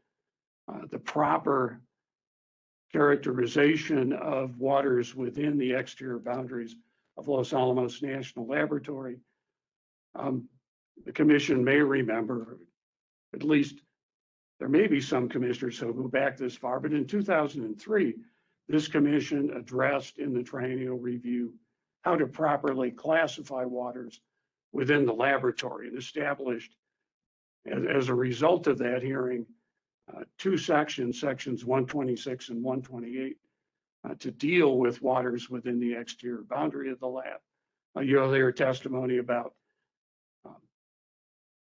the proper characterization of waters within the exterior boundaries of Los Alamos National Laboratory. The commission may remember, at least there may be some commissioners who go back this far, but in 2003, this commission addressed in the Triennial Review how to properly classify waters within the laboratory and established, as a result of that hearing, two sections, sections 126 and 128, to deal with waters within the exterior boundary of the lab. You'll hear testimony about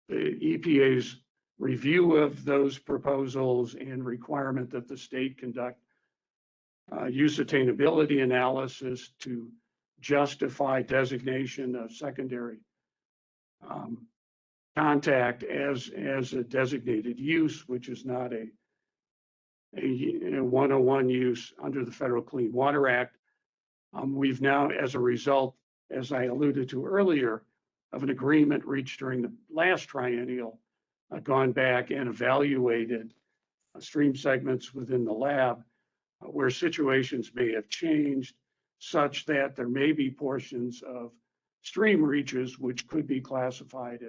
the EPA's review of those proposals and requirement that the state conduct use attainability analysis to justify designation of secondary contact as a designated use, which is not a 101 use under the Federal Clean Water Act. We've now, as a result, as I alluded to earlier, of an agreement reached during the last triennial, gone back and evaluated stream segments within the lab where situations may have changed such that there may be portions of stream reaches which could be classified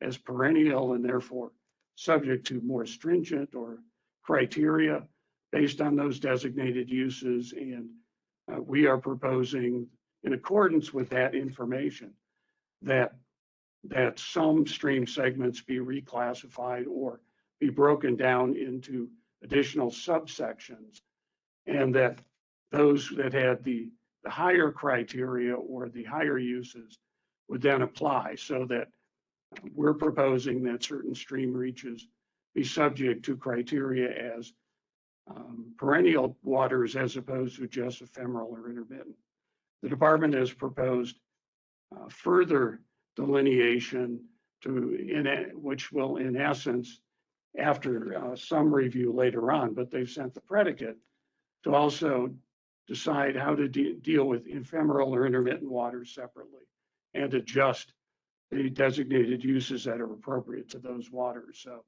as perennial and therefore subject to more stringent or criteria based on those designated uses. And we are proposing, in accordance with that information, that some stream segments be reclassified or be broken down into additional subsections, and that those that had the higher criteria or the higher uses would then apply, so that we're proposing that certain stream reaches be subject to criteria as perennial waters as opposed to just ephemeral or intermittent. The department has proposed further delineation which will, in essence, after some review later on, but they've sent the predicate to also decide how to deal with ephemeral or intermittent waters separately and adjust the designated uses that are appropriate to those waters. So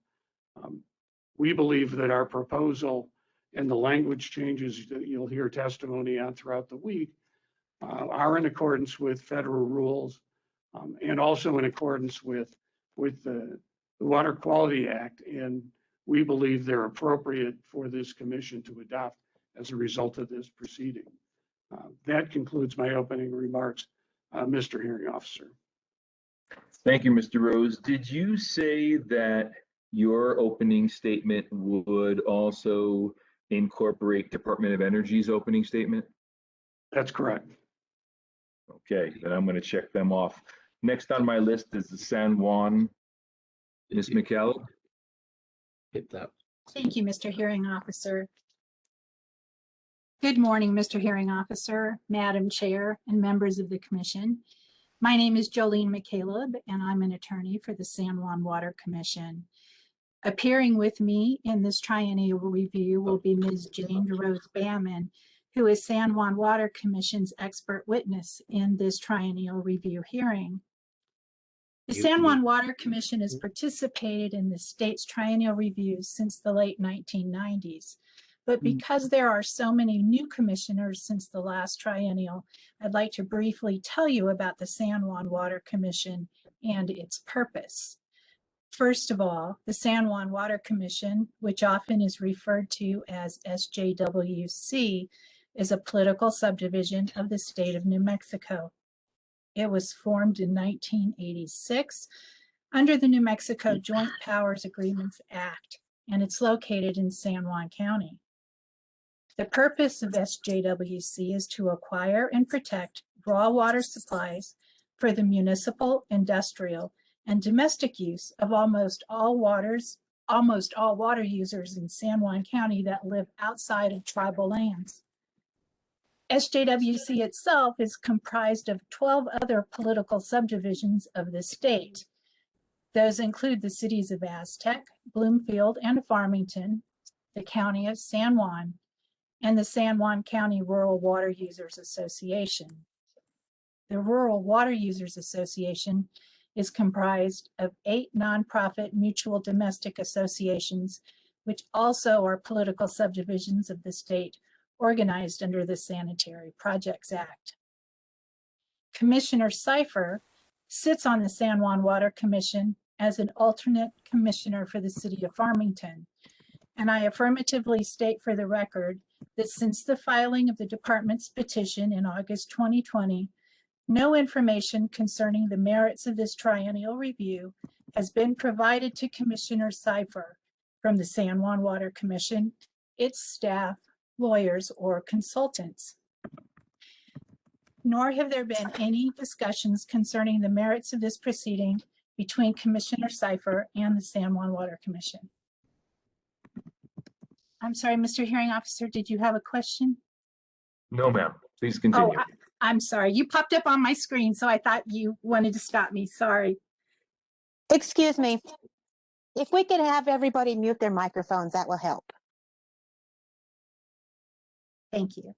we believe that our proposal and the language changes that you'll hear testimony on throughout the week are in accordance with federal rules and also in accordance with the Water Quality Act. And we believe they're appropriate for this commission to adopt as a result of this proceeding. That concludes my opening remarks, Mr. Hearing Officer. Thank you, Mr. Rose. Did you say that your opening statement would also incorporate Department of Energy's opening statement? That's correct. Okay, then I'm going to check them off. Next on my list is the San Juan. Ms. McCallum? Hit that. Thank you, Mr. Hearing Officer. Good morning, Mr. Hearing Officer, Madam Chair, and members of the Commission. My name is Jolene McCaleb, and I'm an attorney for the San Juan Water Commission. Appearing with me in this triennial review will be Ms. Jane Rose Bamman, who is San Juan Water Commission's expert witness in this triennial review hearing. The San Juan Water Commission has participated in the state's triennial reviews since the late 1990s. But because there are so many new commissioners since the last triennial, I'd like to briefly tell you about the San Juan Water Commission and its purpose. First of all, the San Juan Water Commission, which often is referred to as SJWC, is a political subdivision of the state of New Mexico. It was formed in 1986 under the New Mexico Joint Powers Agreements Act, and it's located in San Juan County. The purpose of SJWC is to acquire and protect raw water supplies for the municipal, industrial, and domestic use of almost all water users in San Juan County that live outside of tribal lands. SJWC itself is comprised of 12 other political subdivisions of the state. Those include the cities of Aztec, Bloomfield, and Farmington, the county of San Juan, and the San Juan County Rural Water Users Association. The Rural Water Users Association is comprised of 8 nonprofit mutual domestic associations, which also are political subdivisions of the state organized under the Sanitary Projects Act. Commissioner Cipher sits on the San Juan Water Commission as an alternate commissioner for the city of Farmington. And I affirmatively state for the record that since the filing of the department's petition in August 2020, no information concerning the merits of this triennial review has been provided to Commissioner Cipher from the San Juan Water Commission, its staff, lawyers, or consultants. Nor have there been any discussions concerning the merits of this proceeding between Commissioner Cipher and the San Juan Water Commission. I'm sorry, Mr. Hearing Officer, did you have a question? No, ma'am. Please continue. Oh, I'm sorry. You popped up on my screen, so I thought you wanted to stop me. Sorry. Excuse me. If we could have everybody mute their microphones, that will help. Thank you.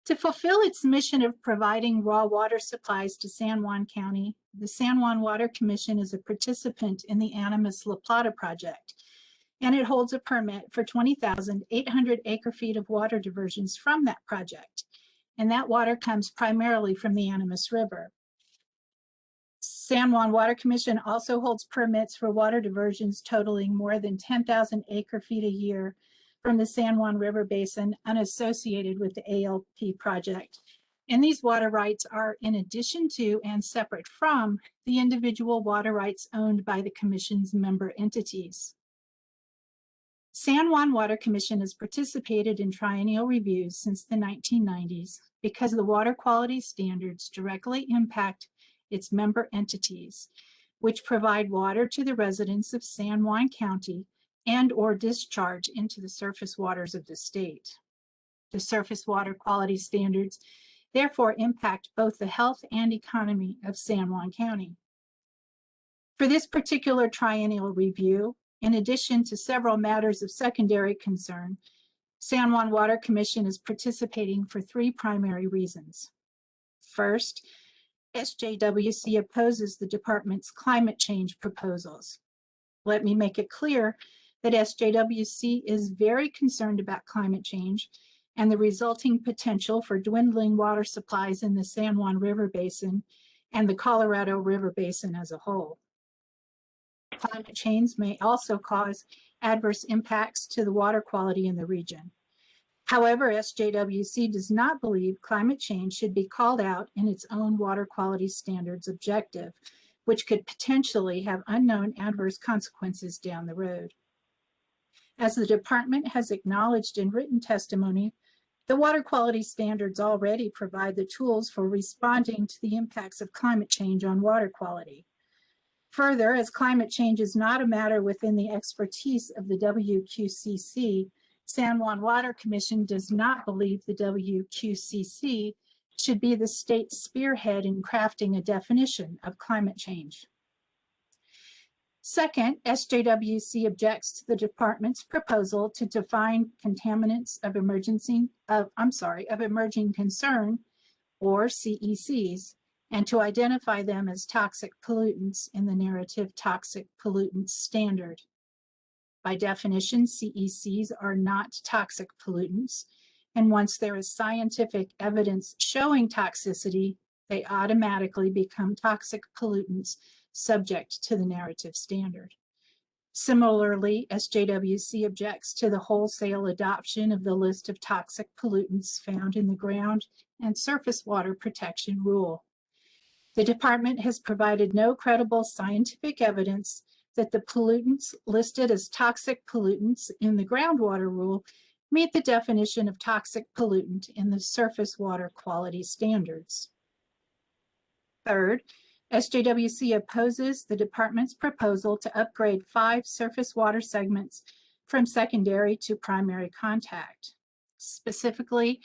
To fulfill its mission of providing raw water supplies to San Juan County, the San Juan Water Commission is a participant in the Animas La Plata project, and it holds a permit for 20,800 acre-feet of water diversions from that project. And that water comes primarily from the Animas River. San Juan Water Commission also holds permits for water diversions totaling more than 10,000 acre-feet a year from the San Juan River Basin unassociated with the ALP project. And these water rights are in addition to and separate from the individual water rights owned by the Commission's member entities. San Juan Water Commission has participated in triennial reviews since the 1990s because the water quality standards directly impact its member entities, which provide water to the residents of San Juan County and or discharge into the surface waters of the state. The surface water quality standards therefore impact both the health and economy of San Juan County. For this particular triennial review, in addition to several matters of secondary concern, San Juan Water Commission is participating for 3 primary reasons. First, SJWC opposes the department's climate change proposals. Let me make it clear that SJWC is very concerned about climate change and the resulting potential for dwindling water supplies in the San Juan River Basin and the Colorado River Basin as a whole. Climate change may also cause adverse impacts to the water quality in the region. However, SJWC does not believe climate change should be called out in its own water quality standards objective, which could potentially have unknown adverse consequences down the road. As the department has acknowledged in written testimony, the water quality standards already provide the tools for responding to the impacts of climate change on water quality. Further, as climate change is not a matter within the expertise of the Wqcc, San Juan Water Commission does not believe the Wqcc should be the state spearhead in crafting a definition of climate change. Second, SJWC objects to the department's proposal to define contaminants of emerging concern, or CECs, and to identify them as toxic pollutants in the narrative toxic pollutants standard. By definition, CECs are not toxic pollutants, and once there is scientific evidence showing toxicity, they automatically become toxic pollutants subject to the narrative standard. Similarly, SJWC objects to the wholesale adoption of the list of toxic pollutants found in the ground and surface water protection rule. The department has provided no credible scientific evidence that the pollutants listed as toxic pollutants in the groundwater rule meet the definition of toxic pollutant in the surface water quality standards. Third, SJWC opposes the department's proposal to upgrade 5 surface water segments from secondary to primary contact. Specifically,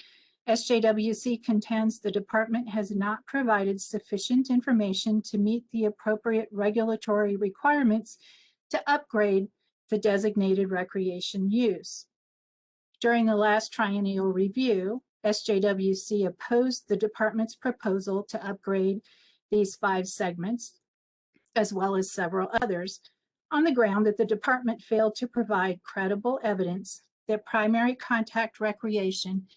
SJWC contends the department has not provided sufficient information to meet the appropriate regulatory requirements to upgrade the designated recreation use. During the last triennial review, SJWC opposed the department's proposal to upgrade these 5 segments, as well as several others, on the ground that the department failed to provide credible evidence that primary contact recreation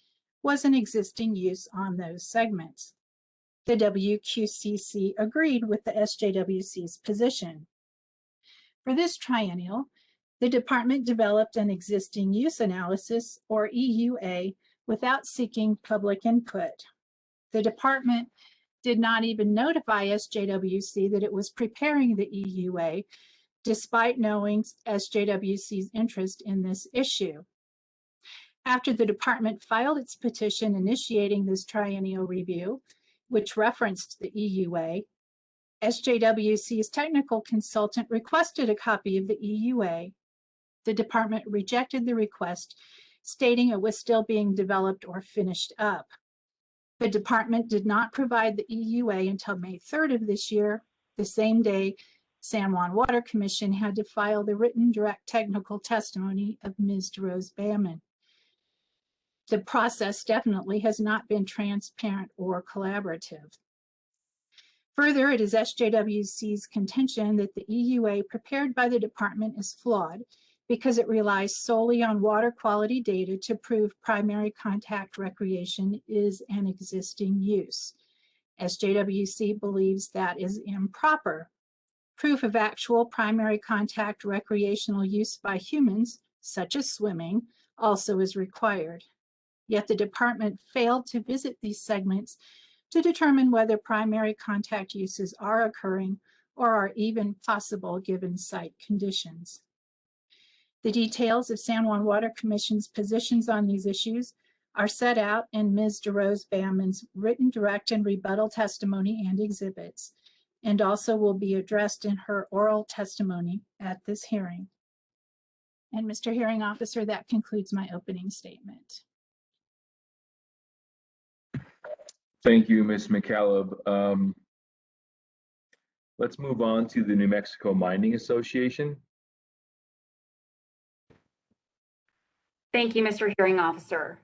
was an existing use on those segments. The Wqcc agreed with the SJWC's position. For this triennial, the department developed an existing use analysis, or EUA, without seeking public input. The department did not even notify SJWC that it was preparing the EUA, despite knowing SJWC's interest in this issue. After the department filed its petition initiating this triennial review, which referenced the EUA, SJWC's technical consultant requested a copy of the EUA. The department rejected the request, stating it was still being developed or finished up. The department did not provide the EUA until May 3rd of this year, the same day San Juan Water Commission had to file the written direct technical testimony of Ms. DeRose Bamman. The process definitely has not been transparent or collaborative. Further, it is SJWC's contention that the EUA prepared by the department is flawed because it relies solely on water quality data to prove primary contact recreation is an existing use. SJWC believes that is improper. Proof of actual primary contact recreational use by humans, such as swimming, also is required. Yet the department failed to visit these segments to determine whether primary contact uses are occurring or are even possible given site conditions. The details of San Juan Water Commission's positions on these issues are set out in Ms. DeRose Bamman's written direct and rebuttal testimony and exhibits, and also will be addressed in her oral testimony at this hearing. And Mr. Hearing Officer, that concludes my opening statement. Thank you, Ms. McCaleb. Let's move on to the New Mexico Mining Association. Thank you, Mr. Hearing Officer.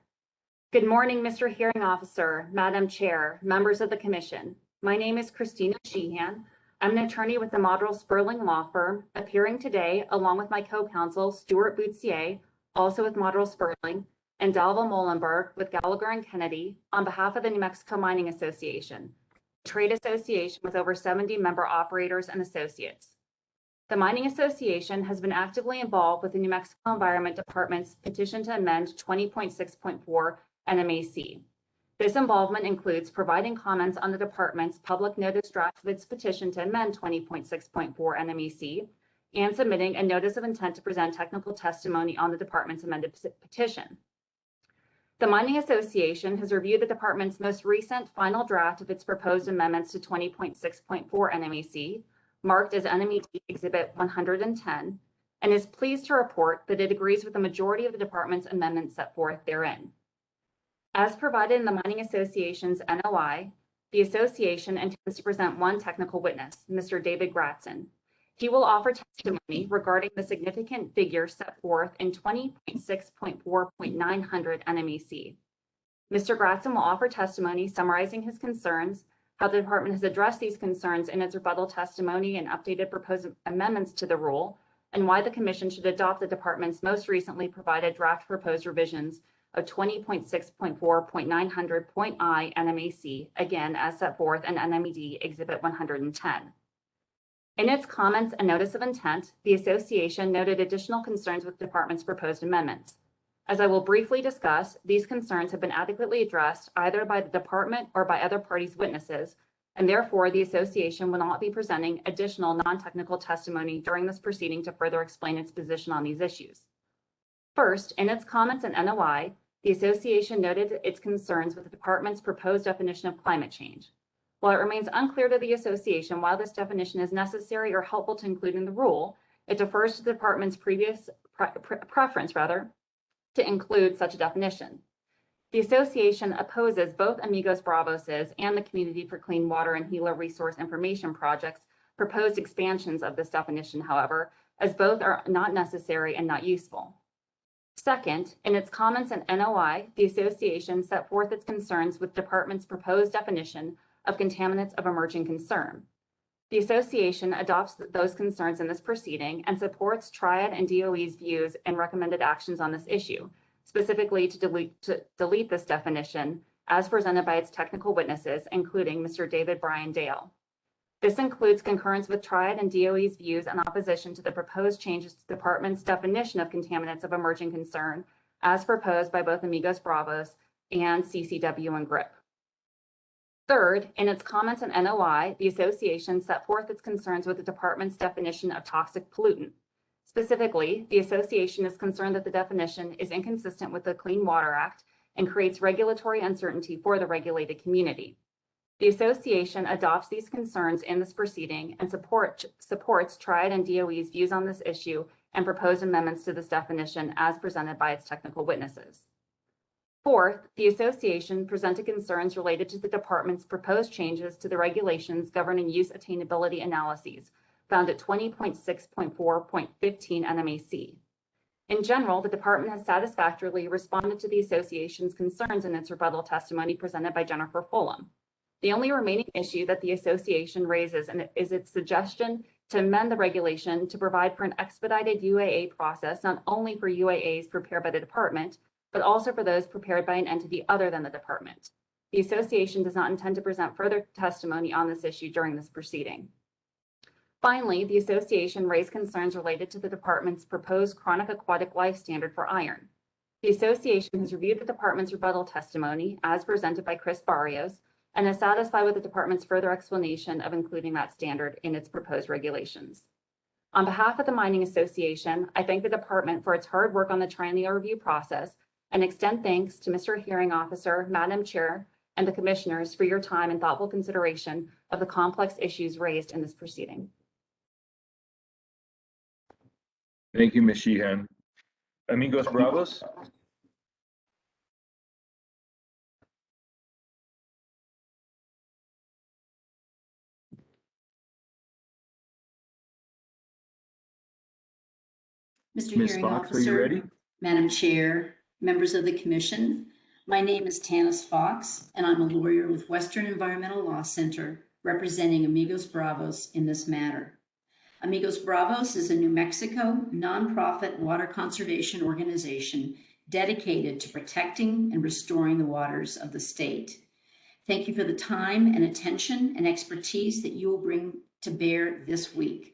Good morning, Mr. Hearing Officer, Madam Chair, members of the Commission. My name is Christina Sheehan. I'm an attorney with the Modrell Sperling Law Firm, appearing today along with my co-counsel, Stuart Boutier, also with Modrell Sperling, and Dalva Molenberg with Gallagher and Kennedy on behalf of the New Mexico Mining Association, a trade association with over 70 member operators and associates. The Mining Association has been actively involved with the New Mexico Environment Department's petition to amend 20.6.4 NMAC. This involvement includes providing comments on the department's public notice draft of its petition to amend 20.6.4 NMAC and submitting a notice of intent to present technical testimony on the department's amended petition. The Mining Association has reviewed the department's most recent final draft of its proposed amendments to 20.6.4 NMAC, marked as NMED Exhibit 110, and is pleased to report that it agrees with the majority of the department's amendments set forth therein. As provided in the Mining Association's NOI, the association intends to present one technical witness, Mr. David Gratson. He will offer testimony regarding the significant figures set forth in 20.6.4.900 NMEC. Mr. Gratson will offer testimony summarizing his concerns, how the department has addressed these concerns in its rebuttal testimony and updated proposed amendments to the rule, and why the Commission should adopt the department's most recently provided draft proposed revisions of 20.6.4.900.I NMAC, again as set forth in NMED Exhibit 110. In its comments and notice of intent, the association noted additional concerns with the department's proposed amendments. As I will briefly discuss, these concerns have been adequately addressed either by the department or by other parties' witnesses, and therefore the association will not be presenting additional non-technical testimony during this proceeding to further explain its position on these issues. First, in its comments and NOI, the association noted its concerns with the department's proposed definition of climate change. While it remains unclear to the association why this definition is necessary or helpful to include in the rule, it defers to the department's previous preference to include such a definition. The association opposes both Amigos Bravos's and the Community for Clean Water and Gila Resource Information Project's proposed expansions of this definition, however, as both are not necessary and not useful. Second, in its comments and NOI, the association set forth its concerns with the department's proposed definition of contaminants of emerging concern. The association adopts those concerns in this proceeding and supports Triad and DOE's views and recommended actions on this issue, specifically to delete this definition as presented by its technical witnesses, including Mr. David Brian Dale. This includes concurrence with Triad and DOE's views in opposition to the proposed changes to the department's definition of contaminants of emerging concern as proposed by both Amigos Bravos and CCW and GRIP. Third, in its comments and NOI, the association set forth its concerns with the department's definition of toxic pollutant. Specifically, the association is concerned that the definition is inconsistent with the Clean Water Act and creates regulatory uncertainty for the regulated community. The association adopts these concerns in this proceeding and supports Triad and DOE's views on this issue and proposed amendments to this definition as presented by its technical witnesses. Fourth, the association presented concerns related to the department's proposed changes to the regulations governing use attainability analyses found at 20.6.4.15 NMAC. In general, the department has satisfactorily responded to the association's concerns in its rebuttal testimony presented by Jennifer Fulham. The only remaining issue that the association raises is its suggestion to amend the regulation to provide for an expedited UAA process, not only for UAAs prepared by the department, but also for those prepared by an entity other than the department. The association does not intend to present further testimony on this issue during this proceeding. Finally, the association raised concerns related to the department's proposed chronic aquatic life standard for iron. The association has reviewed the department's rebuttal testimony as presented by Chris Barrios and is satisfied with the department's further explanation of including that standard in its proposed regulations. On behalf of the Mining Association, I thank the department for its hard work on the triennial review process and extend thanks to Mr. Hearing Officer, Madam Chair, and the commissioners for your time and thoughtful consideration of the complex issues raised in this proceeding. Thank you, Ms. Sheehan. Amigos Bravos? Mr. Ms. Hearing Fox, Officer, are you ready? Madam Chair, members of the Commission, my name is Tanis Fox, and I'm a lawyer with Western Environmental Law Center representing Amigos Bravos in this matter. Amigos Bravos is a New Mexico nonprofit water conservation organization dedicated to protecting and restoring the waters of the state. Thank you for the time and attention and expertise that you will bring to bear this week.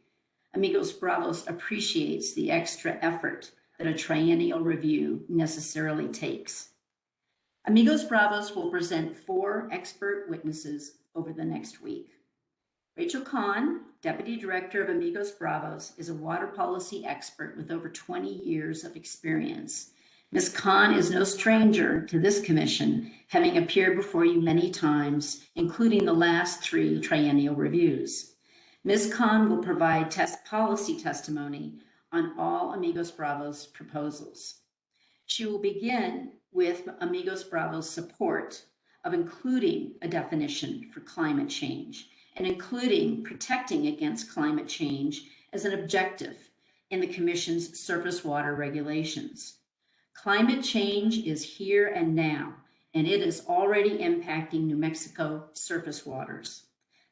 Amigos Bravos appreciates the extra effort that a triennial review necessarily takes. Amigos Bravos will present 4 expert witnesses over the next week. Rachel Kahn, Deputy Director of Amigos Bravos, is a water policy expert with over 20 years of experience. Ms. Kahn is no stranger to this commission, having appeared before you many times, including the last 3 triennial reviews. Ms. Khan will provide policy testimony on all Amigos Bravos proposals. She will begin with Amigos Bravos' support of including a definition for climate change and including protecting against climate change as an objective in the Commission's surface water regulations. Climate change is here and now, and it is already impacting New Mexico surface waters.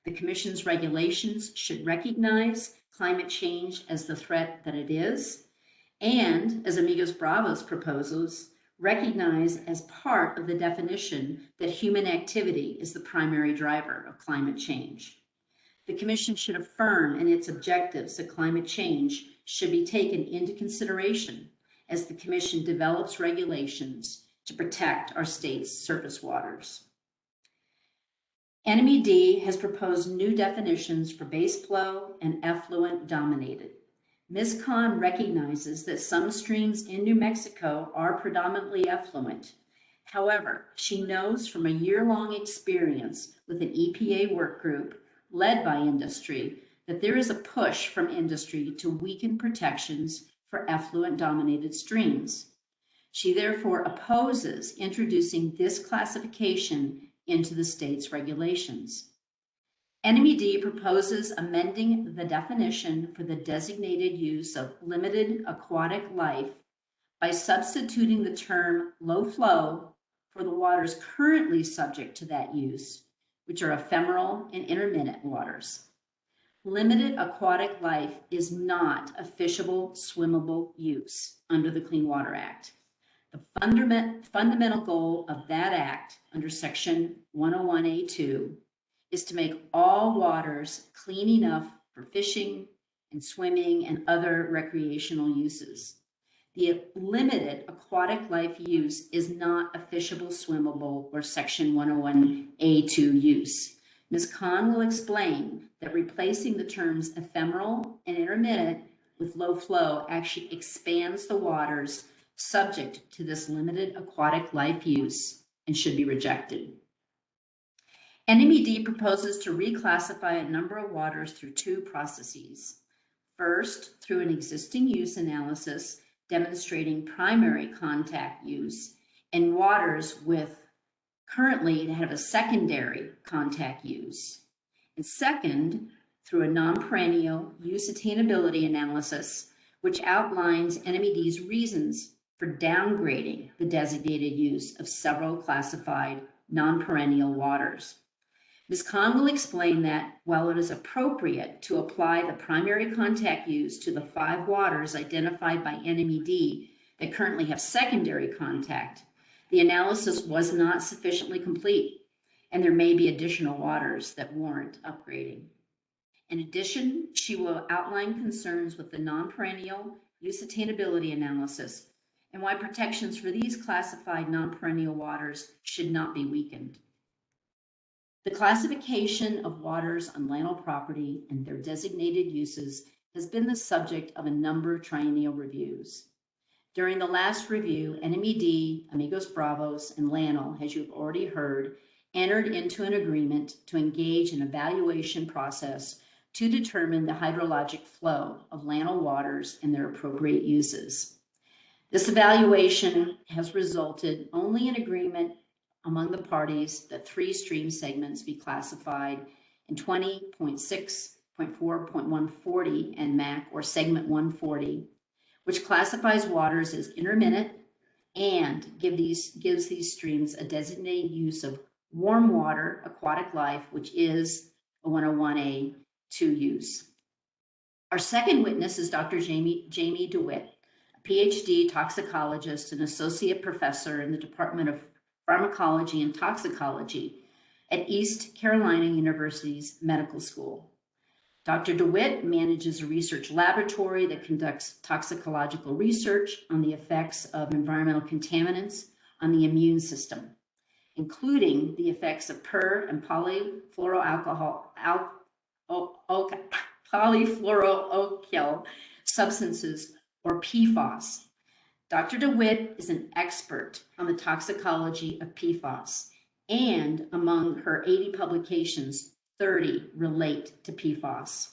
The Commission's regulations should recognize climate change as the threat that it is, and as Amigos Bravos proposes, recognize as part of the definition that human activity is the primary driver of climate change. The Commission should affirm in its objectives that climate change should be taken into consideration as the Commission develops regulations to protect our state's surface waters. NMED has proposed new definitions for base flow and effluent dominated. Ms. Khan recognizes that some streams in New Mexico are predominantly effluent. However, she knows from a year-long experience with an EPA work group led by industry that there is a push from industry to weaken protections for effluent-dominated streams. She therefore opposes introducing this classification into the state's regulations. NMED proposes amending the definition for the designated use of limited aquatic life by substituting the term low flow for the waters currently subject to that use, which are ephemeral and intermittent waters. Limited aquatic life is not a fishable, swimmable use under the Clean Water Act. The fundamental goal of that act under Section 101A2 is to make all waters clean enough for fishing and swimming and other recreational uses. The limited aquatic life use is not a fishable, swimmable, or Section 101A2 use. Ms. Khan will explain that replacing the terms ephemeral and intermittent with low flow actually expands the waters subject to this limited aquatic life use and should be rejected. NMED proposes to reclassify a number of waters through two processes. First, through an existing use analysis demonstrating primary contact use and waters with currently have a secondary contact use. And second, through a non-perennial use attainability analysis, which outlines NMED's reasons for downgrading the designated use of several classified non-perennial waters. Ms. Khan will explain that while it is appropriate to apply the primary contact use to the 5 waters identified by NMED that currently have secondary contact, the analysis was not sufficiently complete, and there may be additional waters that warrant upgrading. In addition, she will outline concerns with the non-perennial use attainability analysis and why protections for these classified non-perennial waters should not be weakened. The classification of waters on landfill property and their designated uses has been the subject of a number of triennial reviews. During the last review, NMED, Amigos Bravos, and LANL, as you've already heard, entered into an agreement to engage in an evaluation process to determine the hydrologic flow of landfill waters and their appropriate uses. This evaluation has resulted only in agreement among the parties that 3 stream segments be classified in 20.6.4.140 Nmac, or segment 140, which classifies waters as intermittent and gives these streams a designated use of warm water aquatic life, which is a 101A2 use. Our second witness is Dr. Jamie DeWitt, a PhD toxicologist and associate professor in the Department of Pharmacology and Toxicology at East Carolina University's Medical School. Dr. DeWitt manages a research laboratory that conducts toxicological research on the effects of environmental contaminants on the immune system, including the effects of per and polyfluoroalkyl substances, or PFAS. Dr. DeWitt is an expert on the toxicology of PFAS, and among her 80 publications, 30 relate to PFAS.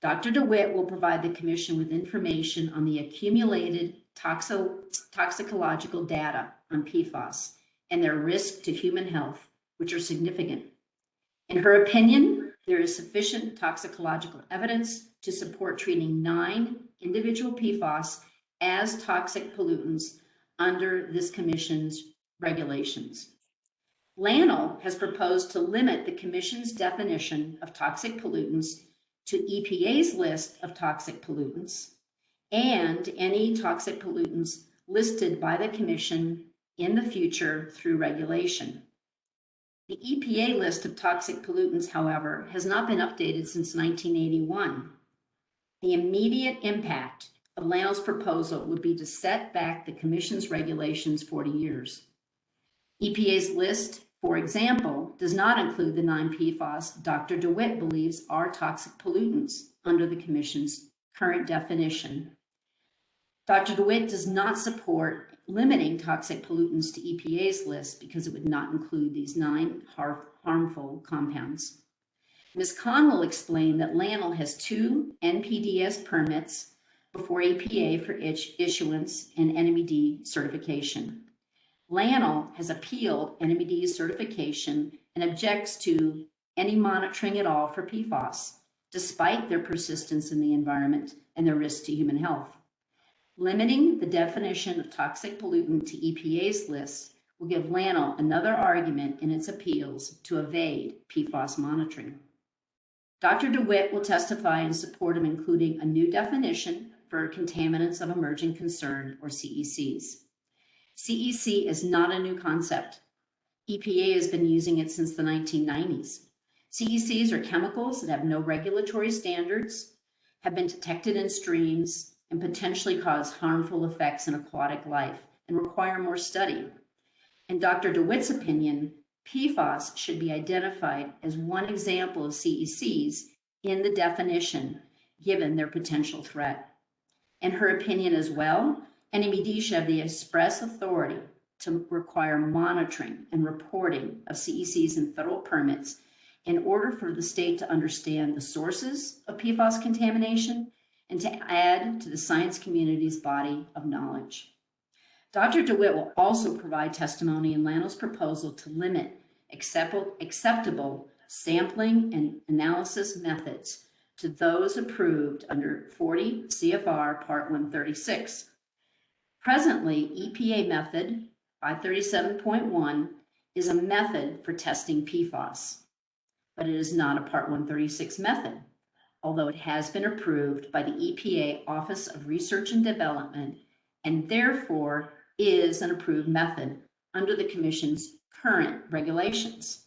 Dr. DeWitt will provide the Commission with information on the accumulated toxicological data on PFAS and their risk to human health, which are significant. In her opinion, there is sufficient toxicological evidence to support treating 9 individual PFAS as toxic pollutants under this Commission's regulations. LANL has proposed to limit the Commission's definition of toxic pollutants to EPA's list of toxic pollutants and any toxic pollutants listed by the Commission in the future through regulation. The EPA list of toxic pollutants, however, has not been updated since 1981. The immediate impact of LANL's proposal would be to set back the Commission's regulations 40 years. EPA's list, for example, does not include the 9 PFAS Dr. DeWitt believes are toxic pollutants under the Commission's current definition. Dr. DeWitt does not support limiting toxic pollutants to EPA's list because it would not include these 9 harmful compounds. Ms. Kahn will explain that LANL has 2 NPDES permits before EPA for issuance and NMED certification. LANL has appealed NMED certification and objects to any monitoring at all for PFAS, despite their persistence in the environment and their risk to human health. Limiting the definition of toxic pollutant to EPA's list will give LANL another argument in its appeals to evade PFAS monitoring. Dr. DeWitt will testify in support of including a new definition for contaminants of emerging concern, or CECs. CEC is not a new concept. EPA has been using it since the 1990s. CECs are chemicals that have no regulatory standards, have been detected in streams, and potentially cause harmful effects in aquatic life and require more study. In Dr. DeWitt's opinion, PFAS should be identified as one example of CECs in the definition, given their potential threat. In her opinion as well, NMED should have the express authority to require monitoring and reporting of CECs and federal permits in order for the state to understand the sources of PFAS contamination and to add to the science community's body of knowledge. Dr. DeWitt will also provide testimony in LANL's proposal to limit acceptable sampling and analysis methods to those approved under 40 CFR Part 136. Presently, EPA method 537.1 is a method for testing PFAS, but it is not a Part 136 method, although it has been approved by the EPA Office of Research and Development and therefore is an approved method under the Commission's current regulations.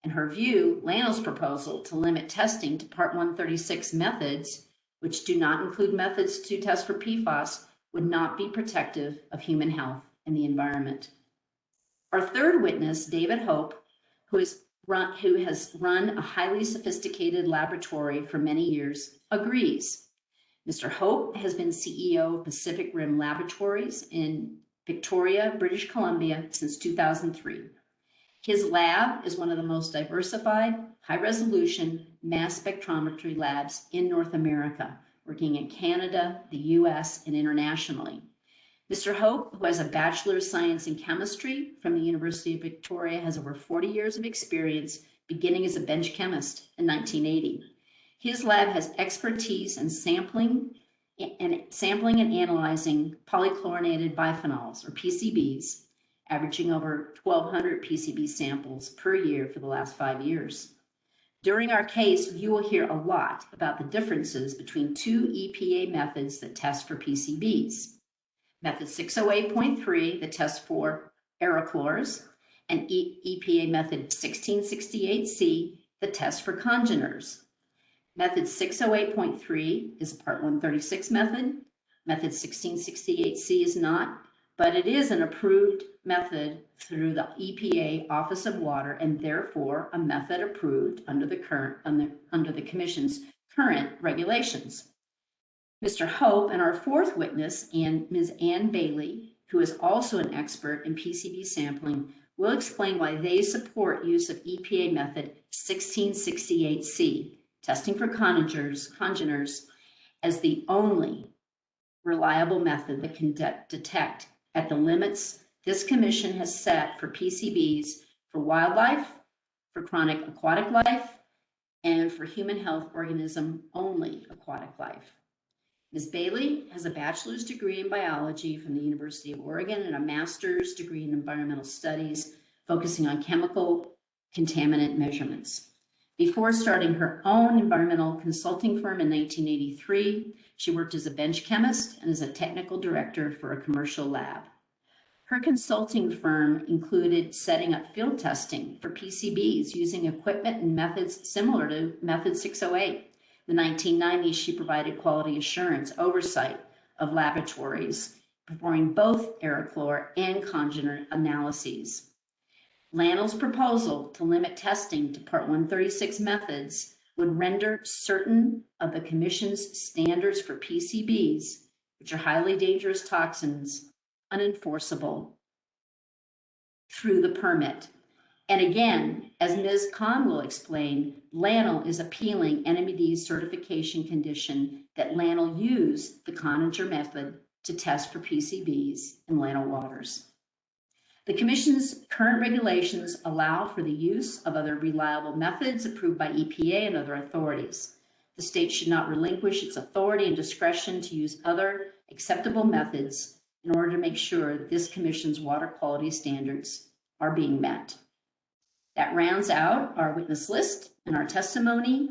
In her view, LANL's proposal to limit testing to Part 136 methods, which do not include methods to test for PFAS, would not be protective of human health and the environment. Our third witness, David Hope, who has run a highly sophisticated laboratory for many years, agrees. Mr. Hope has been CEO of Pacific Rim Laboratories in Victoria, British Columbia since 2003. His lab is one of the most diversified, high-resolution mass spectrometry labs in North America, working in Canada, the US, and internationally. Mr. Hope, who has a Bachelor of Science in Chemistry from the University of Victoria, has over 40 years of experience, beginning as a bench chemist in 1980. His lab has expertise in sampling and analyzing polychlorinated biphenyls, or PCBs, averaging over 1,200 PCB samples per year for the last 5 years. During our case, you will hear a lot about the differences between 2 EPA methods that test for PCBs. Method 608.3 that tests for aerochlors, and EPA method 1668C that tests for congeners. Method 608.3 is a Part 136 method. Method 1668C is not, but it is an approved method through the EPA Office of Water and therefore a method approved under the Commission's current regulations. Mr. Hope and our fourth witness, Ms. Ann Bailey, who is also an expert in PCB sampling, will explain why they support use of EPA method 1668C testing for congeners as the only reliable method that can detect at the limits this commission has set for PCBs for wildlife, for chronic aquatic life, and for human health organism only aquatic life. Ms. Bailey has a bachelor's degree in biology from the University of Oregon and a master's degree in environmental studies focusing on chemical contaminant measurements. Before starting her own environmental consulting firm in 1983, she worked as a bench chemist and as a technical director for a commercial lab. Her consulting firm included setting up field testing for PCBs using equipment and methods similar to Method 608. In the 1990s, she provided quality assurance oversight of laboratories, performing both aerochlor and congener analyses. LANL's proposal to limit testing to Part 136 methods would render certain of the Commission's standards for PCBs, which are highly dangerous toxins, unenforceable through the permit. And again, as Ms. Kahn will explain, LANL is appealing NMED's certification condition that LANL use the Coninger method to test for PCBs in LANL waters. The Commission's current regulations allow for the use of other reliable methods approved by EPA and other authorities. The state should not relinquish its authority and discretion to use other acceptable methods in order to make sure that this Commission's water quality standards are being met. That rounds out our witness list and our testimony.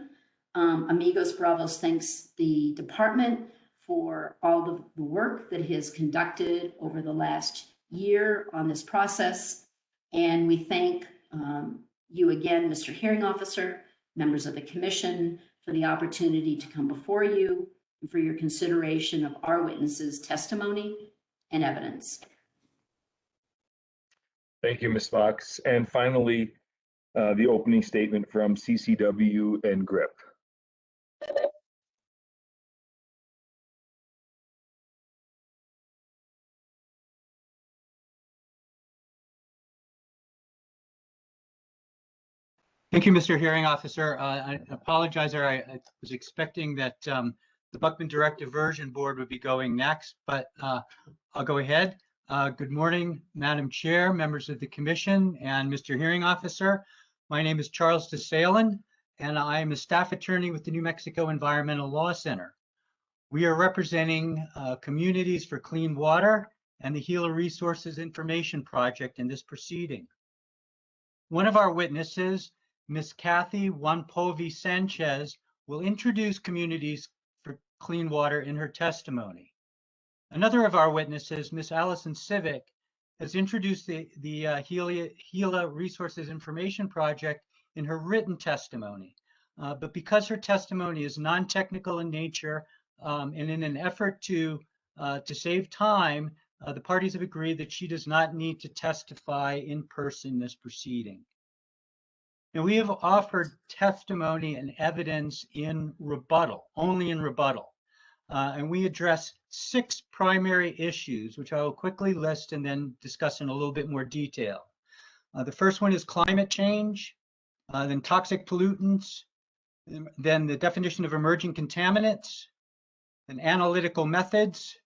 Amigos Bravos thanks the department for all the work that it has conducted over the last year on this process. And we thank you again, Mr. Hearing Officer, members of the Commission, for the opportunity to come before you and for your consideration of our witnesses' testimony and evidence. Thank you, Ms. Fox. And finally, the opening statement from CCW and GRIP. Thank you, Mr. Hearing Officer. I apologize there. I was expecting that the Buckman Direct Diversion Board would be going next, but I'll go ahead. Good morning, Madam Chair, members of the Commission, and Mr. Hearing Officer. My name is Charles DeSalen, and I am a staff attorney with the New Mexico Environmental Law Center. We are representing Communities for Clean Water and the Gila Resources Information Project in this proceeding. One of our witnesses, Ms. Kathy Wanpovi Sanchez, will introduce Communities for Clean Water in her testimony. Another of our witnesses, Ms. Allison Civic, has introduced the Gila Resources Information Project in her written testimony. But because her testimony is non-technical in nature, and in an effort to save time, the parties have agreed that she does not need to testify in person in this proceeding. Now, we have offered testimony and evidence in rebuttal, only in rebuttal. And we address 6 primary issues, which I will quickly list and then discuss in a little bit more detail. The first one is climate change, then toxic pollutants, then the definition of emerging contaminants, then analytical methods,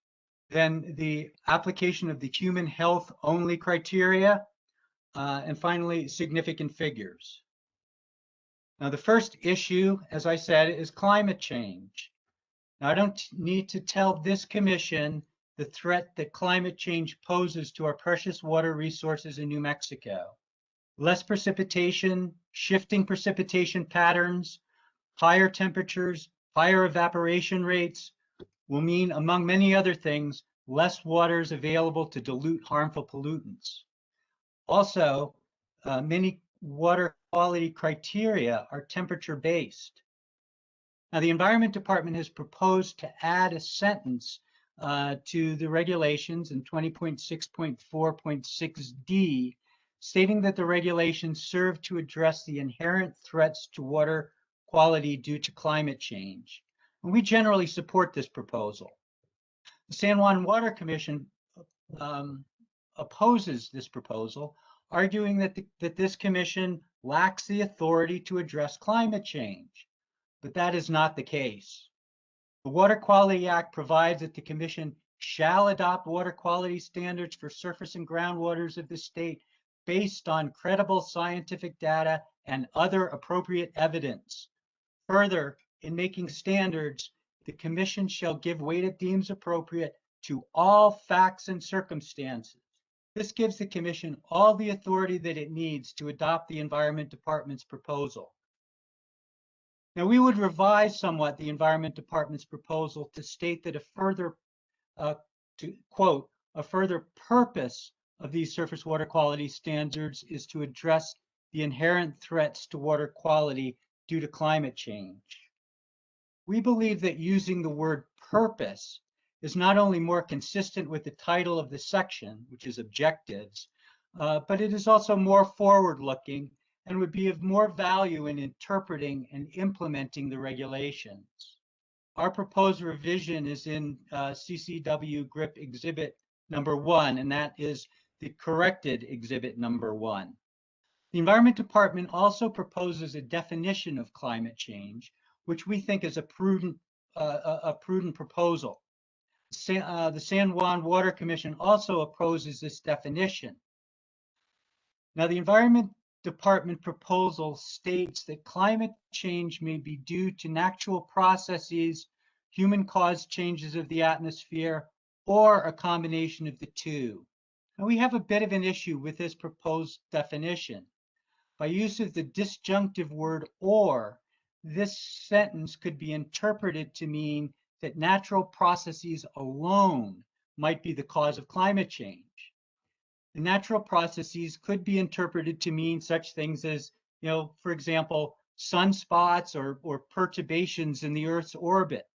then the application of the human health only criteria, and finally, significant figures. Now, the first issue, as I said, is climate change. Now, I don't need to tell this commission the threat that climate change poses to our precious water resources in New Mexico. Less precipitation, shifting precipitation patterns, higher temperatures, higher evaporation rates will mean, among many other things, less water is available to dilute harmful pollutants. Also, many water quality criteria are temperature-based. Now, the Environment Department has proposed to add a sentence to the regulations in 20.6.4.6D, stating that the regulations serve to address the inherent threats to water quality due to climate change. And we generally support this proposal. The San Juan Water Commission opposes this proposal, arguing that this commission lacks the authority to address climate change. but that is not the case. The Water Quality Act provides that the Commission shall adopt water quality standards for surface and groundwaters of the state based on credible scientific data and other appropriate evidence. Further, in making standards, the Commission shall give weight it deems appropriate to all facts and circumstances. This gives the Commission all the authority that it needs to adopt the Environment Department's proposal. Now, we would revise somewhat the Environment Department's proposal to state that a further, to quote, a further purpose of these surface water quality standards is to address the inherent threats to water quality due to climate change. We believe that using the word purpose is not only more consistent with the title of the section, which is objectives, but it is also more forward-looking and would be of more value in interpreting and implementing the regulations. Our proposed revision is in CCW GRIP Exhibit number 1, and that is the corrected Exhibit number 1. The Environment Department also proposes a definition of climate change, which we think is a prudent proposal. The San Juan Water Commission also opposes this definition. Now, the Environment Department proposal states that climate change may be due to natural processes, human-caused changes of the atmosphere, or a combination of the two. Now, we have a bit of an issue with this proposed definition. By use of the disjunctive word or, this sentence could be interpreted to mean that natural processes alone might be the cause of climate change. The natural processes could be interpreted to mean such things as, for example, sunspots or perturbations in the Earth's orbit.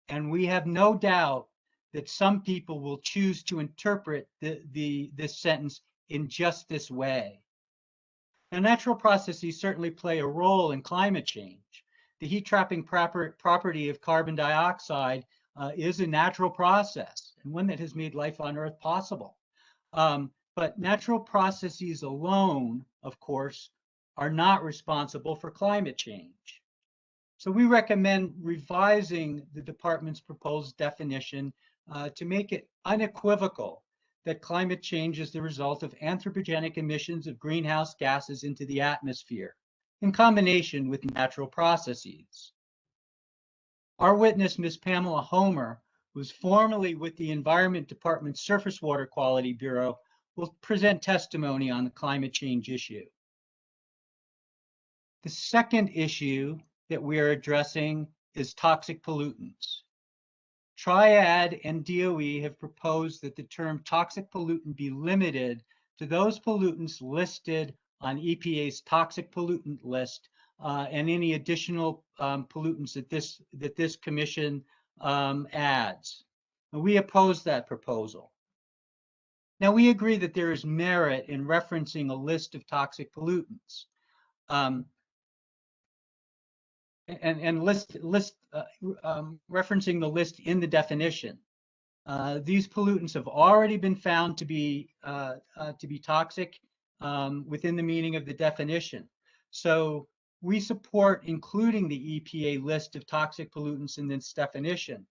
And we have no doubt that some people will choose to interpret this sentence in just this way. Now, natural processes certainly play a role in climate change. The heat-trapping property of carbon dioxide is a natural process and one that has made life on Earth possible. But natural processes alone, of course, are not responsible for climate change. So we recommend revising the department's proposed definition to make it unequivocal that climate change is the result of anthropogenic emissions of greenhouse gases into the atmosphere, in combination with natural processes. Our witness, Ms. Pamela Homer, who is formerly with the Environment Department's Surface Water Quality Bureau, will present testimony on the climate change issue. The second issue that we are addressing is toxic pollutants. Triad and DOE have proposed that the term toxic pollutant be limited to those pollutants listed on EPA's toxic pollutant list and any additional pollutants that this commission adds. And we oppose that proposal. Now, we agree that there is merit in referencing a list of toxic pollutants. Referencing the list in the definition. These pollutants have already been found to be toxic within the meaning of the definition. So we support including the EPA list of toxic pollutants in this definition.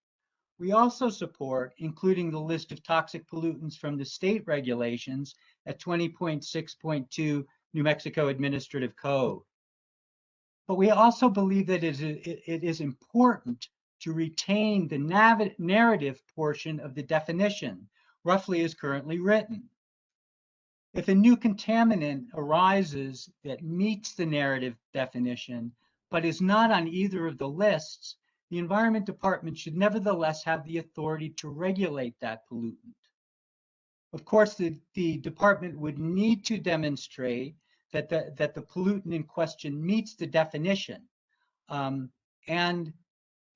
We also support including the list of toxic pollutants from the state regulations at 20.6.2 New Mexico Administrative Code. But we also believe that it is important to retain the narrative portion of the definition, roughly as currently written. If a new contaminant arises that meets the narrative definition, but is not on either of the lists, the Environment Department should nevertheless have the authority to regulate that pollutant. Of course, the department would need to demonstrate that the pollutant in question meets the definition, and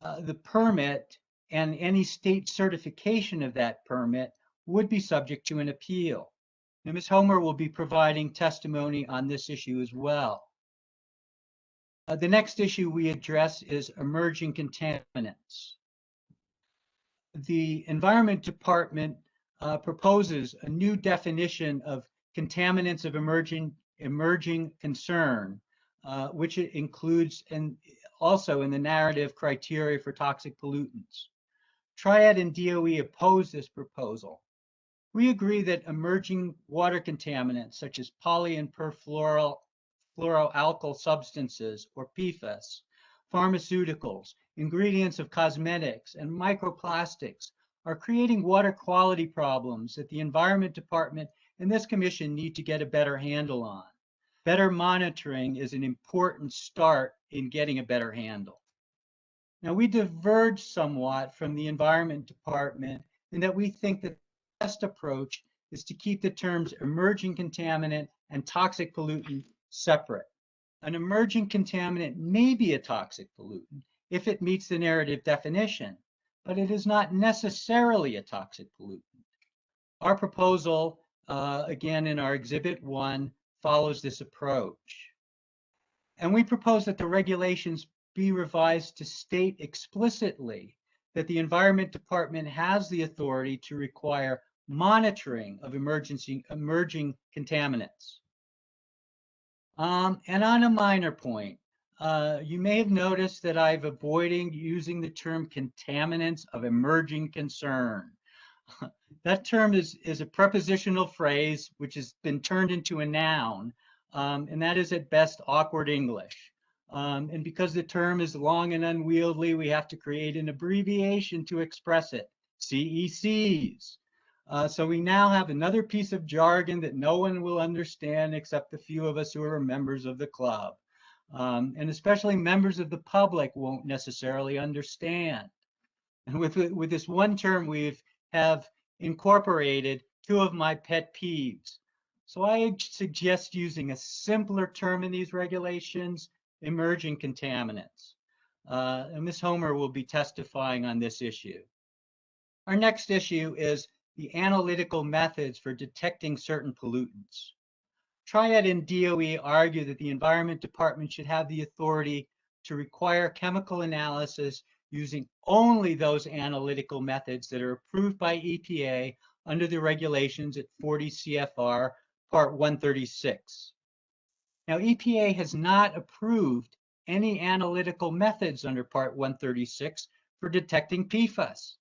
the permit and any state certification of that permit would be subject to an appeal. Now, Ms. Homer will be providing testimony on this issue as well. The next issue we address is emerging contaminants. The Environment Department proposes a new definition of contaminants of emerging concern, which includes also in the narrative criteria for toxic pollutants. Triad and DOE oppose this proposal. We agree that emerging water contaminants such as poly and perfluoroalkyl substances, or PFAS, pharmaceuticals, ingredients of cosmetics, and microplastics are creating water quality problems that the Environment Department and this commission need to get a better handle on. Better monitoring is an important start in getting a better handle. Now, we diverge somewhat from the Environment Department in that we think that the best approach is to keep the terms emerging contaminant and toxic pollutant separate. An emerging contaminant may be a toxic pollutant if it meets the narrative definition, but it is not necessarily a toxic pollutant. Our proposal, again in our Exhibit 1, follows this approach. And we propose that the regulations be revised to state explicitly that the Environment Department has the authority to require monitoring of emerging contaminants. And on a minor point, you may have noticed that I've avoided using the term contaminants of emerging concern. That term is a prepositional phrase which has been turned into a noun, and that is at best awkward English. And because the term is long and unwieldy, we have to create an abbreviation to express it, CECs. So we now have another piece of jargon that no one will understand except the few of us who are members of the club. And especially members of the public won't necessarily understand. And with this one term, we have incorporated two of my pet peeves. So I suggest using a simpler term in these regulations, emerging contaminants. And Ms. Homer will be testifying on this issue. Our next issue is the analytical methods for detecting certain pollutants. Triad and DOE argue that the Environment Department should have the authority to require chemical analysis using only those analytical methods that are approved by EPA under the regulations at 40 CFR Part 136. Now, EPA has not approved any analytical methods under Part 136 for detecting PFAS.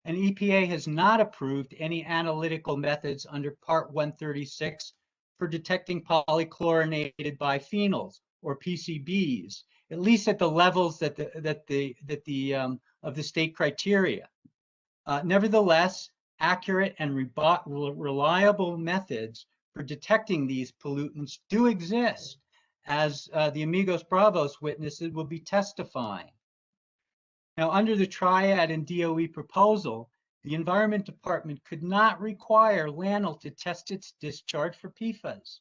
And EPA has not approved any analytical methods under Part 136 for detecting polychlorinated biphenyls, or PCBs, at least at the levels of the state criteria. Nevertheless, accurate and reliable methods for detecting these pollutants do exist, as the Amigos Bravos witnesses will be testifying. Now, under the Triad and DOE proposal, the Environment Department could not require LANL to test its discharge for PFAS.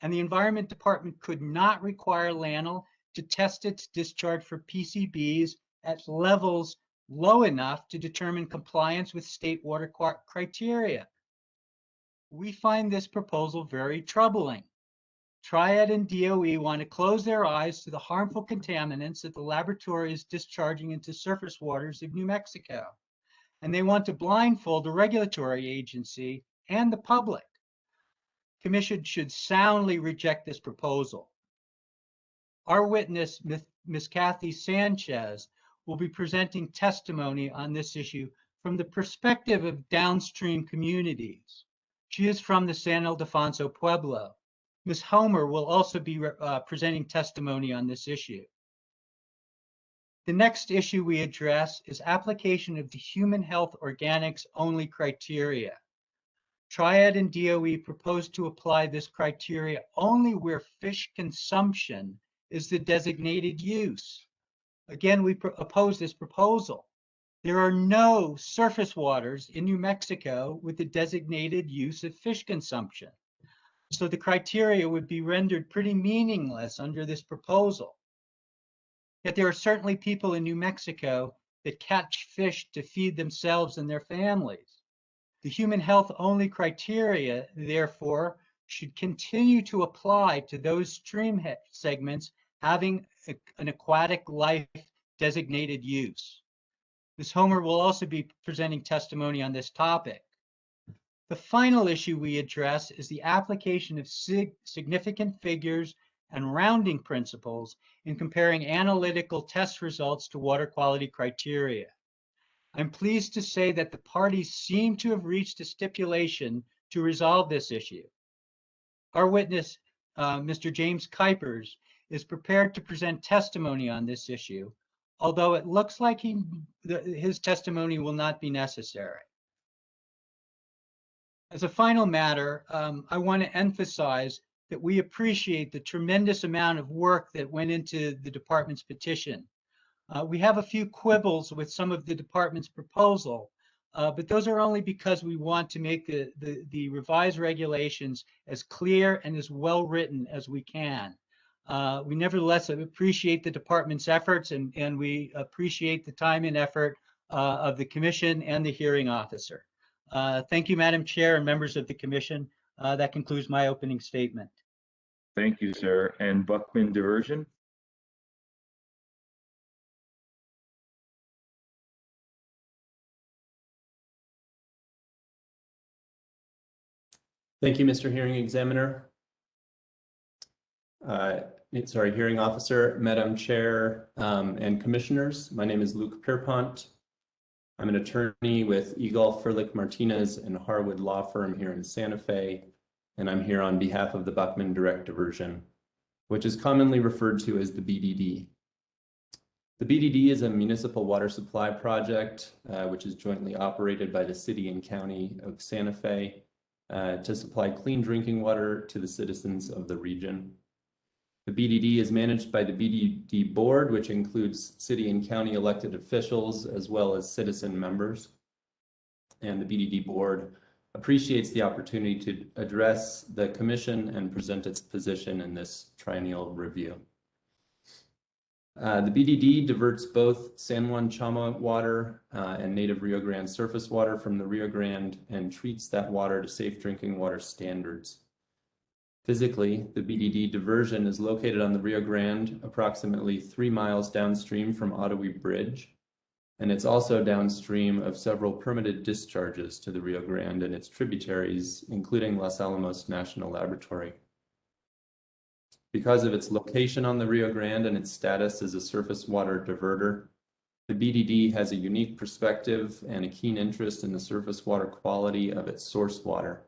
And the Environment Department could not require LANL to test its discharge for PCBs at levels low enough to determine compliance with state water criteria. We find this proposal very troubling. Triad and DOE want to close their eyes to the harmful contaminants that the laboratory is discharging into surface waters of New Mexico. And they want to blindfold the regulatory agency and the public. Commission should soundly reject this proposal. Our witness, Ms. Kathy Sanchez, will be presenting testimony on this issue from the perspective of downstream communities. She is from the San Ildefonso Pueblo. Ms. Homer will also be presenting testimony on this issue. The next issue we address is application of the human health organics only criteria. Triad and DOE propose to apply this criteria only where fish consumption is the designated use. Again, we oppose this proposal. There are no surface waters in New Mexico with the designated use of fish consumption. So the criteria would be rendered pretty meaningless under this proposal. Yet there are certainly people in New Mexico that catch fish to feed themselves and their families. The human health only criteria, therefore, should continue to apply to those stream segments having an aquatic life designated use. Ms. Homer will also be presenting testimony on this topic. The final issue we address is the application of significant figures and rounding principles in comparing analytical test results to water quality criteria. I'm pleased to say that the parties seem to have reached a stipulation to resolve this issue. Our witness, Mr. James Kuipers, is prepared to present testimony on this issue, although it looks like his testimony will not be necessary. As a final matter, I want to emphasize that we appreciate the tremendous amount of work that went into the department's petition. We have a few quibbles with some of the department's proposal, but those are only because we want to make the revised regulations as clear and as well written as we can. We nevertheless appreciate the department's efforts, and we appreciate the time and effort of the commission and the hearing officer. Thank you, Madam Chair and members of the commission. That concludes my opening statement. Thank you, sir. And Buckman diversion? Thank you, Mr. Hearing Examiner. Hearing Officer, Madam Chair, and Commissioners. My name is Luke Pierpont. I'm an attorney with Eagle, Furlick, Martinez, and Harwood Law Firm here in Santa Fe, and I'm here on behalf of the Buckman Direct Diversion, which is commonly referred to as the BDD. The BDD is a municipal water supply project, which is jointly operated by the City and County of Santa Fe to supply clean drinking water to the citizens of the region. The BDD is managed by the BDD board, which includes city and county elected officials as well as citizen members. And the BDD board appreciates the opportunity to address the commission and present its position in this triennial review. The BDD diverts both San Juan Chama water and native Rio Grande surface water from the Rio Grande and treats that water to safe drinking water standards. Physically, the BDD diversion is located on the Rio Grande, approximately 3 miles downstream from Ottawee Bridge, and it's also downstream of several permitted discharges to the Rio Grande and its tributaries, including Los Alamos National Laboratory. Because of its location on the Rio Grande and its status as a surface water diverter, the BDD has a unique perspective and a keen interest in the surface water quality of its source water.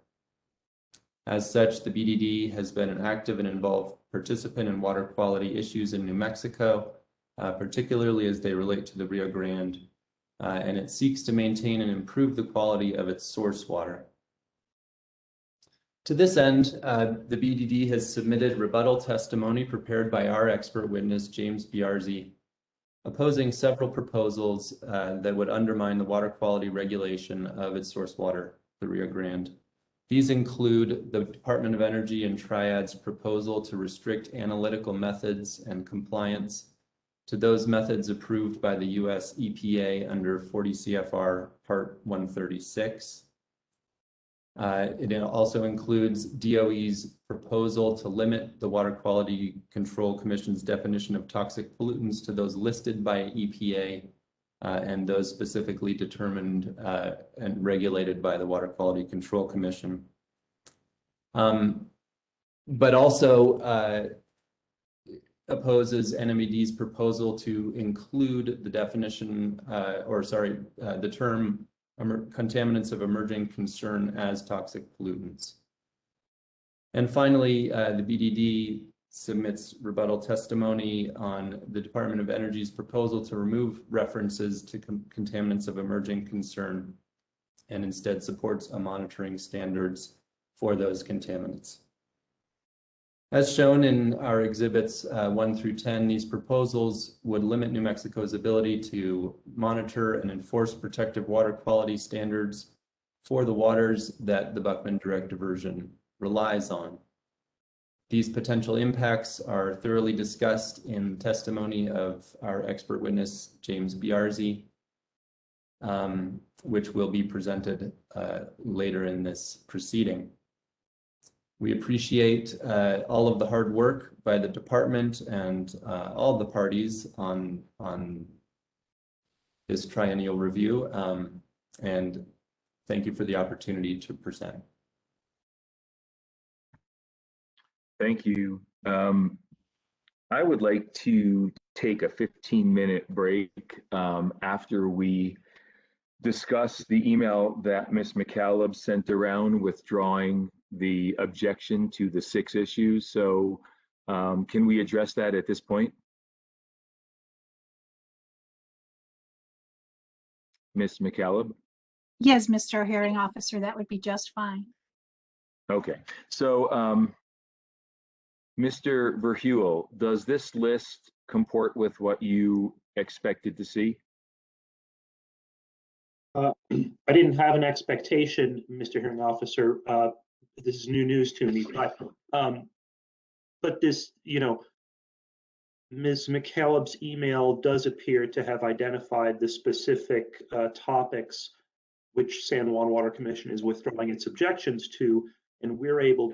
As such, the BDD has been an active and involved participant in water quality issues in New Mexico, particularly as they relate to the Rio Grande, and it seeks to maintain and improve the quality of its source water. To this end, the BDD has submitted rebuttal testimony prepared by our expert witness, James Biarzi, opposing several proposals that would undermine the water quality regulation of its source water, the Rio Grande. These include the Department of Energy and Triad's proposal to restrict analytical methods and compliance to those methods approved by the US EPA under 40 CFR Part 136. It also includes DOE's proposal to limit the Water Quality Control Commission's definition of toxic pollutants to those listed by EPA and those specifically determined and regulated by the Water Quality Control Commission. But also opposes NMED's proposal to include the definition, the term contaminants of emerging concern as toxic pollutants. And finally, the BDD submits rebuttal testimony on the Department of Energy's proposal to remove references to contaminants of emerging concern and instead supports a monitoring standards for those contaminants. As shown in our exhibits 1 through 10, these proposals would limit New Mexico's ability to monitor and enforce protective water quality standards for the waters that the Buckman Direct Diversion relies on. These potential impacts are thoroughly discussed in testimony of our expert witness, James Biarzi, which will be presented later in this proceeding. We appreciate all of the hard work by the department and all the parties on this triennial review, and thank you for the opportunity to present. Thank you. I would like to take a 15-minute break after we discuss the email that Ms. McCaleb sent around withdrawing the objection to the 6 issues. So can we address that at this point? Ms. McCaleb? Yes, Mr. Hearing Officer, that would be just fine. Okay, so Mr. Verheuel, does this list comport with what you expected to see? I didn't have an expectation, Mr. Hearing Officer. This is new news to me, but this, Ms. McCaleb's email does appear to have identified the specific topics which San Juan Water Commission is withdrawing its objections to, and we're able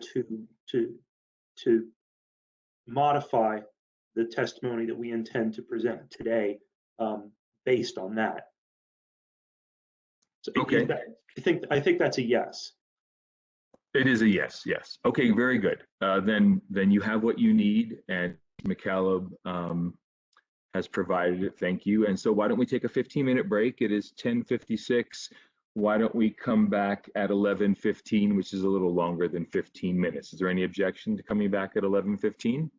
to modify the testimony that we intend to present today based on that. So okay. I think that's a yes. It is a yes, yes. Okay, very good. Then you have what you need, and McCaleb has provided it. Thank you. And so why don't we take a 15-minute break? It is 10:56. Why don't we come back at 11:15, which is a little longer than 15 minutes. Is there any objection to coming back at 11:15?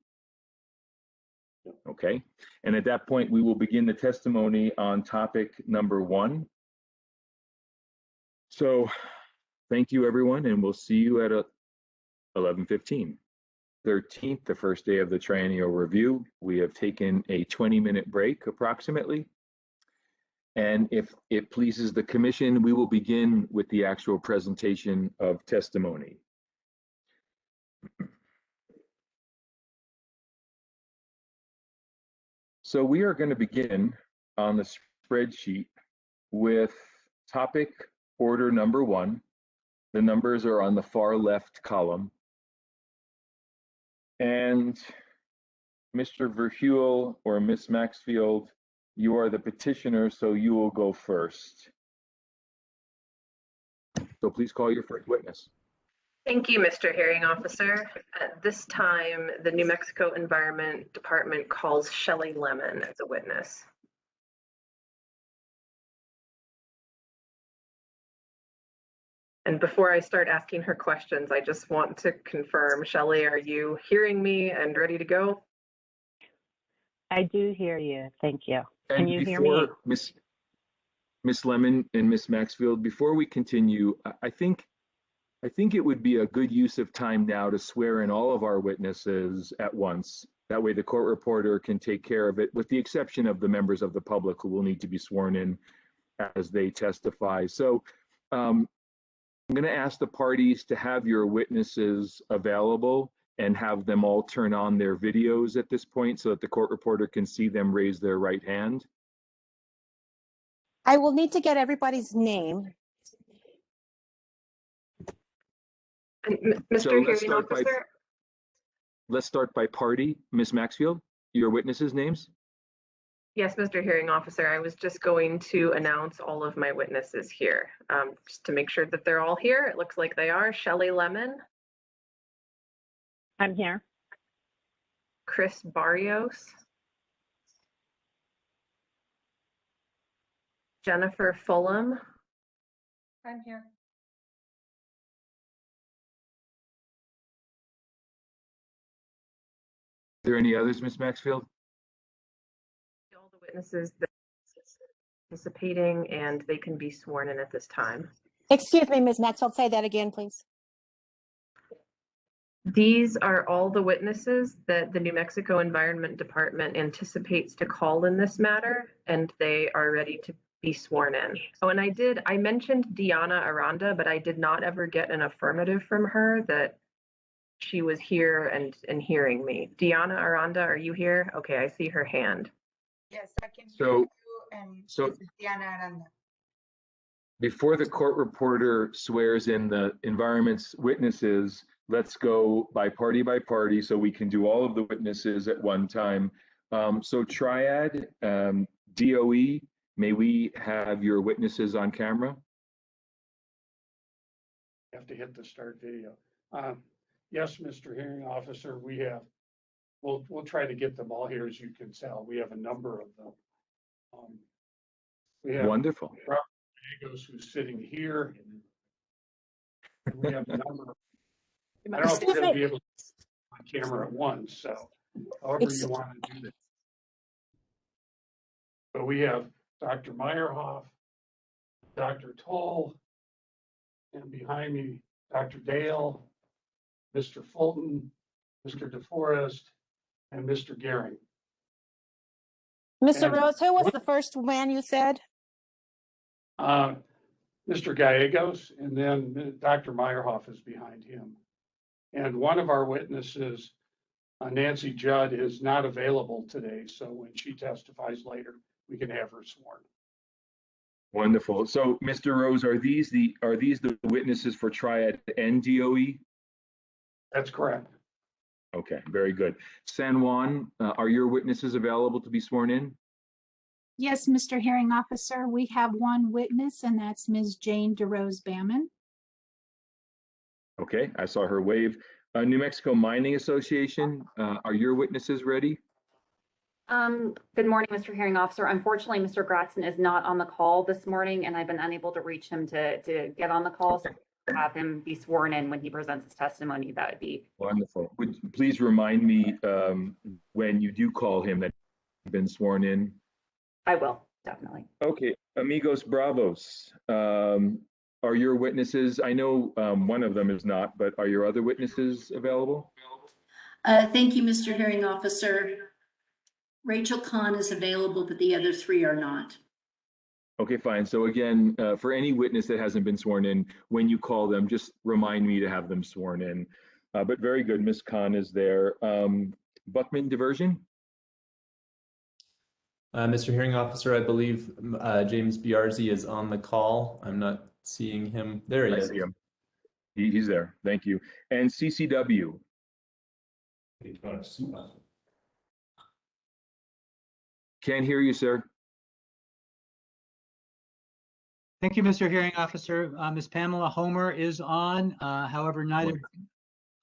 Okay. And at that point, we will begin the testimony on topic number 1. So thank you, everyone, and we'll see you at 11:15. 13th, the first day of the triennial review. We have taken a 20-minute break approximately. And if it pleases the commission, we will begin with the actual presentation of testimony. So we are going to begin on the spreadsheet with topic order number 1. The numbers are on the far left column. And Mr. Verheuel or Ms. Maxfield, you are the petitioner, so you will go first. So please call your first witness. Thank you, Mr. Hearing Officer. At this time, the New Mexico Environment Department calls Shelley Lemon as a witness. And before I start asking her questions, I just want to confirm, Shelley, are you hearing me and ready to go? I do hear you. Thank you. And can you hear me? Miss Lemon and Miss Maxfield, before we continue, I think it would be a good use of time now to swear in all of our witnesses at once. That way the court reporter can take care of it, with the exception of the members of the public who will need to be sworn in as they testify. So I'm going to ask the parties to have your witnesses available and have them all turn on their videos at this point so that the court reporter can see them raise their right hand. I will need to get everybody's name. And So Mr. Hearing Officer? Let's start by party. Ms. Maxfield, your witnesses' names? Yes, Mr. Hearing Officer, I was just going to announce all of my witnesses here, just to make sure that they're all here. It looks like they are. Shelley Lemon. I'm here. Chris Barrios. Jennifer Fulham. I'm here. Are there any others, Ms. Maxfield? All the witnesses that are participating, and they can be sworn in at this time. Excuse me, Ms. Maxfield, say that again, please. These are all the witnesses that the New Mexico Environment Department anticipates to call in this matter, and they are ready to be sworn in. Oh, and I mentioned Diana Aranda, but I did not ever get an affirmative from her that she was here and hearing me. Diana Aranda, are you here? Okay, I see her hand. Yes, I can hear So, you, and this is Diana Aranda. Before the court reporter swears in the environment's witnesses, let's go by party so we can do all of the witnesses at one time. So Triad, DOE, may we have your witnesses on camera? You have to hit the start video. Yes, Mr. Hearing Officer, we have we'll try to get them all here. As you can tell, we have a number of them. We have Wonderful. Robert Gallegos, who's sitting here. And we have a number of, I don't know if we're going to be able to on camera at once, so however you want to do that. But we have Dr. Meyerhoff, Dr. Toll, and behind me, Dr. Dale, Mr. Fulton, Mr. DeForest, and Mr. Gehring. Mr. And Rose, who was the first man you said? Mr. Gallegos, and then Dr. Meyerhoff is behind him. And one of our witnesses, Nancy Judd, is not available today, so when she testifies later, we can have her sworn. Wonderful. So, Mr. Rose, are these the witnesses for Triad and DOE? That's correct. Okay, very good. San Juan, are your witnesses available to be sworn in? Yes, Mr. Hearing Officer, we have one witness, and that's Ms. Jane DeRose Bamman. Okay, I saw her wave. New Mexico Mining Association, are your witnesses ready? Good morning, Mr. Hearing Officer. Unfortunately, Mr. Gratson is not on the call this morning, and I've been unable to reach him to get on the call. So have him be sworn in when he presents his testimony. That would be Wonderful. Would you please remind me when you do call him that he's been sworn in? I will, definitely. Okay, Amigos Bravos, are your witnesses, I know one of them is not, but are your other witnesses available? Thank you, Mr. Hearing Officer. Rachel Kahn is available, but the other three are not. Okay, fine. So again, for any witness that hasn't been sworn in, when you call them, just remind me to have them sworn in. But very good, Ms. Kahn is there. Buckman Diversion? Mr. Hearing Officer, I believe James Biarzi is on the call. I'm not seeing him. There he is. I see him. He's there. Thank you. And CCW? Can't hear you, sir. Thank you, Mr. Hearing Officer. Ms. Pamela Homer is on. However, neither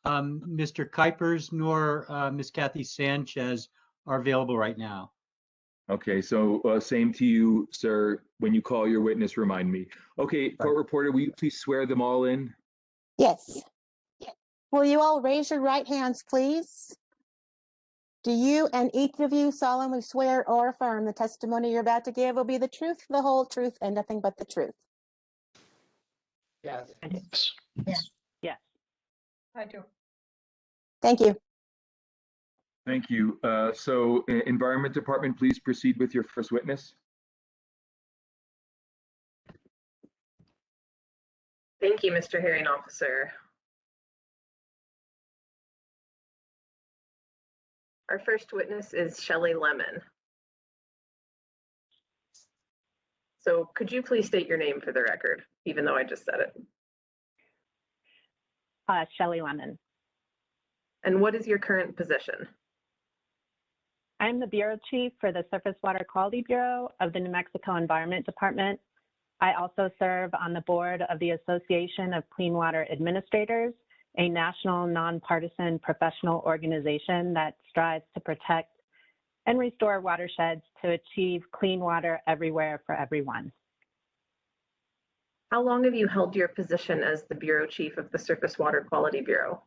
Mr. Kuipers nor Ms. Kathy Sanchez are available right now. Okay, so same to you, sir. When you call your witness, remind me. Okay, court reporter, will you please swear them all in? Yes. Will you all raise your right hands, please? Do you and each of you solemnly swear or affirm the testimony you're about to give will be the truth, the whole truth, and nothing but the truth? Yes. Yes. Yes. I do. Thank you. Thank you. So Environment Department, please proceed with your first witness. Thank you, Mr. Hearing Officer. Our first witness is Shelley Lemon. So could you please state your name for the record, even though I just said it? Shelley Lemon. And what is your current position? I'm the Bureau Chief for the Surface Water Quality Bureau of the New Mexico Environment Department. I also serve on the board of the Association of Clean Water Administrators, a national nonpartisan professional organization that strives to protect and restore watersheds to achieve clean water everywhere for everyone. How long have you held your position as the Bureau Chief of the Surface Water Quality Bureau?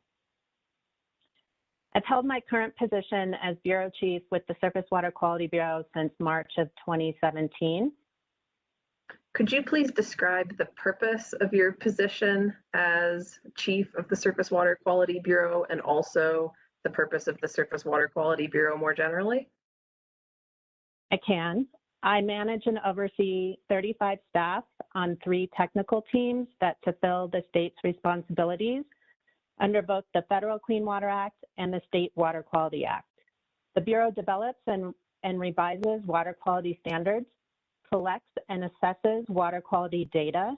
I've held my current position as Bureau Chief with the Surface Water Quality Bureau since March of 2017. Could you please describe the purpose of your position as Chief of the Surface Water Quality Bureau and also the purpose of the Surface Water Quality Bureau more generally? I can. I manage and oversee 35 staff on 3 technical teams that fulfill the state's responsibilities under both the Federal Clean Water Act and the State Water Quality Act. The Bureau develops and revises water quality standards, collects and assesses water quality data,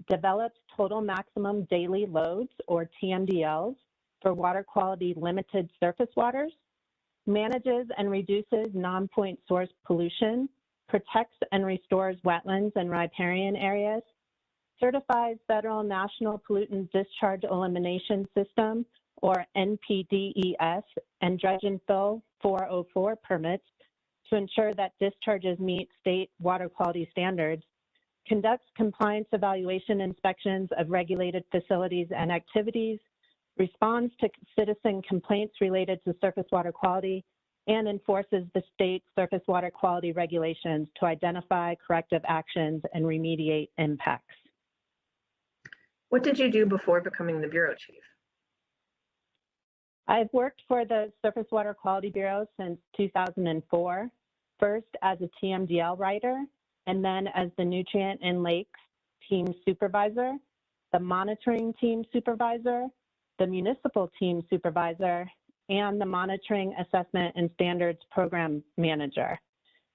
develops total maximum daily loads, or TMDLs, for water quality limited surface waters, manages and reduces non-point source pollution, protects and restores wetlands and riparian areas, certifies federal national pollutant discharge elimination system or NPDES, and dredge and fill 404 permits to ensure that discharges meet state water quality standards, conducts compliance evaluation inspections of regulated facilities and activities, responds to citizen complaints related to surface water quality, and enforces the state surface water quality regulations to identify corrective actions and remediate impacts. What did you do before becoming the Bureau Chief? I've worked for the Surface Water Quality Bureau since 2004, first as a TMDL writer, and then as the Nutrient and Lakes Team Supervisor, the Monitoring Team Supervisor, the Municipal Team Supervisor, and the Monitoring, Assessment, and Standards Program Manager.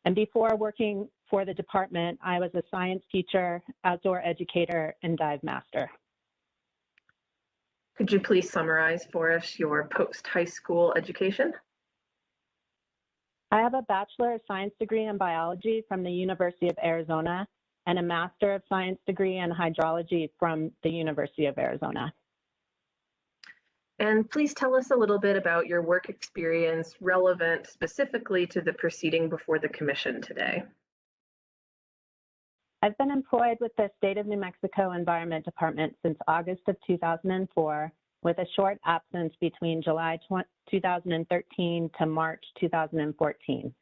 And before working for the department, I was a science teacher, outdoor educator, and dive master. Could you please summarize for us your post-high school education? I have a Bachelor of Science degree in biology from the University of Arizona and a Master of Science degree in hydrology from the University of Arizona. And please tell us a little bit about your work experience relevant specifically to the proceeding before the Commission today. I've been employed with the State of New Mexico Environment Department since August of 2004, with a short absence between July 2013 to March 2014.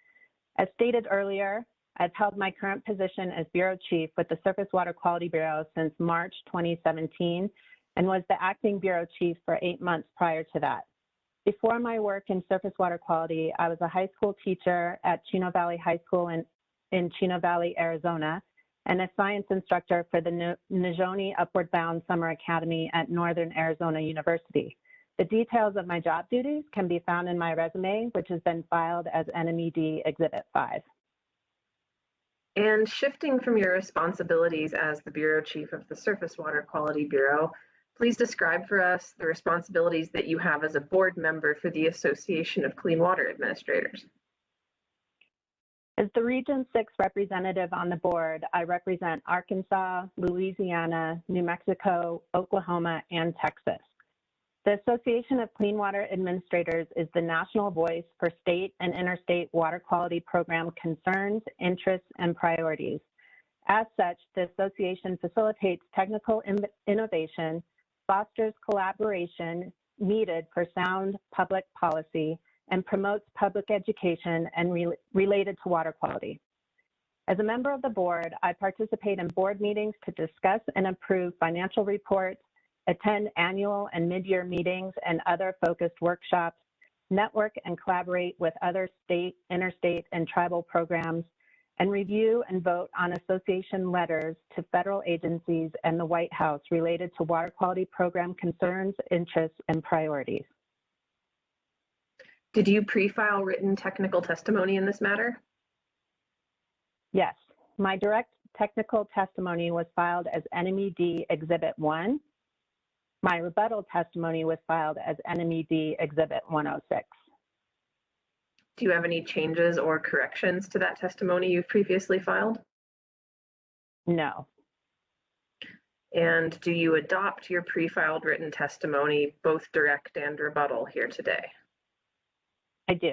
As stated earlier, I've held my current position as Bureau Chief with the Surface Water Quality Bureau since March 2017 and was the acting Bureau Chief for 8 months prior to that. Before my work in surface water quality, I was a high school teacher at Chino Valley High School in Chino Valley, Arizona, and a science instructor for the Nizhoni Upward Bound Summer Academy at Northern Arizona University. The details of my job duties can be found in my resume, which has been filed as NMED Exhibit 5. And shifting from your responsibilities as the Bureau Chief of the Surface Water Quality Bureau, please describe for us the responsibilities that you have as a board member for the Association of Clean Water Administrators. As the Region 6 representative on the board, I represent Arkansas, Louisiana, New Mexico, Oklahoma, and Texas. The Association of Clean Water Administrators is the national voice for state and interstate water quality program concerns, interests, and priorities. As such, the association facilitates technical innovation, fosters collaboration needed for sound public policy, and promotes public education and related to water quality. As a member of the board, I participate in board meetings to discuss and approve financial reports, attend annual and mid-year meetings and other focused workshops, network and collaborate with other state, interstate, and tribal programs, and review and vote on association letters to federal agencies and the White House related to water quality program concerns, interests, and priorities. Did you pre-file written technical testimony in this matter? Yes, my direct technical testimony was filed as NMED Exhibit 1. My rebuttal testimony was filed as NMED Exhibit 106. Do you have any changes or corrections to that testimony you've previously filed? No. And do you adopt your pre-filed written testimony, both direct and rebuttal, here today? I do.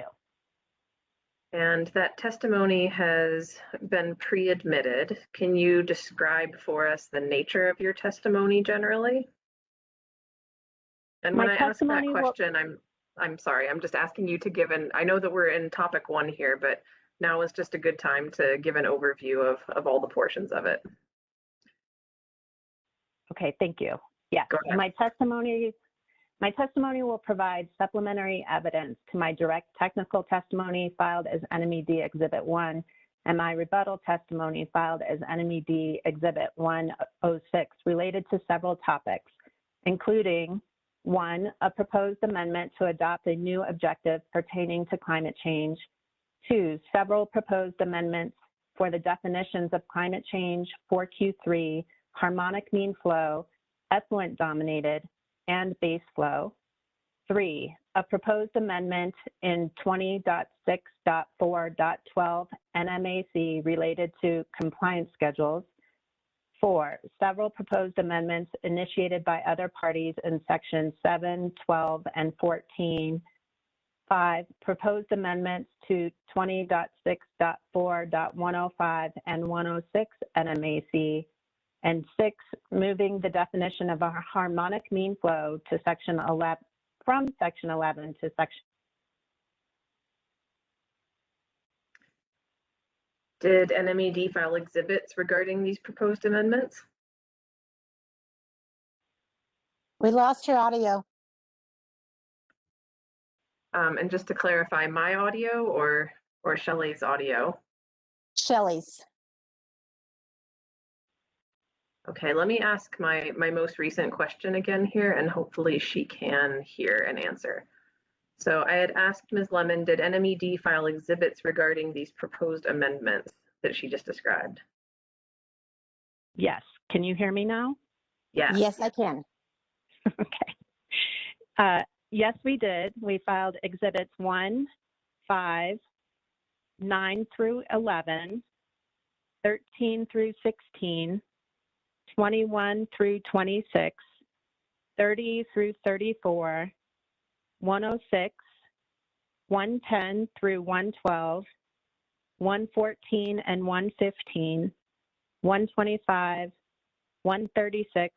And that testimony has been pre-admitted. Can you describe for us the nature of your testimony generally? And when I ask that question, I'm sorry, I'm just asking you to give I know that we're in topic 1 here, but now is just a good time to give an overview of all the portions of it. Okay, thank you. Yes, my testimony will provide supplementary evidence to my direct technical testimony filed as NMED Exhibit 1 and my rebuttal testimony filed as NMED Exhibit 106 related to several topics, including 1, a proposed amendment to adopt a new objective pertaining to climate change. 2, several proposed amendments for the definitions of climate change, 4Q3, harmonic mean flow, effluent dominated, and base flow. 3, a proposed amendment in 20.6.4.12 NMAC related to compliance schedules. 4, several proposed amendments initiated by other parties in sections 7, 12, and 14. 5, proposed amendments to 20.6.4.105 and 106 NMAC. And 6, moving the definition of a harmonic mean flow to section 11, from section 11 to section. Did NMED file exhibits regarding these proposed amendments? We lost your audio. And just to clarify, my audio or Shelley's audio? Shelley's. Okay, let me ask my most recent question again here, and hopefully she can hear and answer. So I had asked Ms. Lemon, did NMED file exhibits regarding these proposed amendments that she just described? Yes. Can you hear me now? Yes. Yes, I can. Okay. Yes, we did. We filed exhibits 1, 5, 9 through 11, 13 through 16, 21 through 26, 30 through 34, 106, 110 through 112, 114 and 115, 125, 136,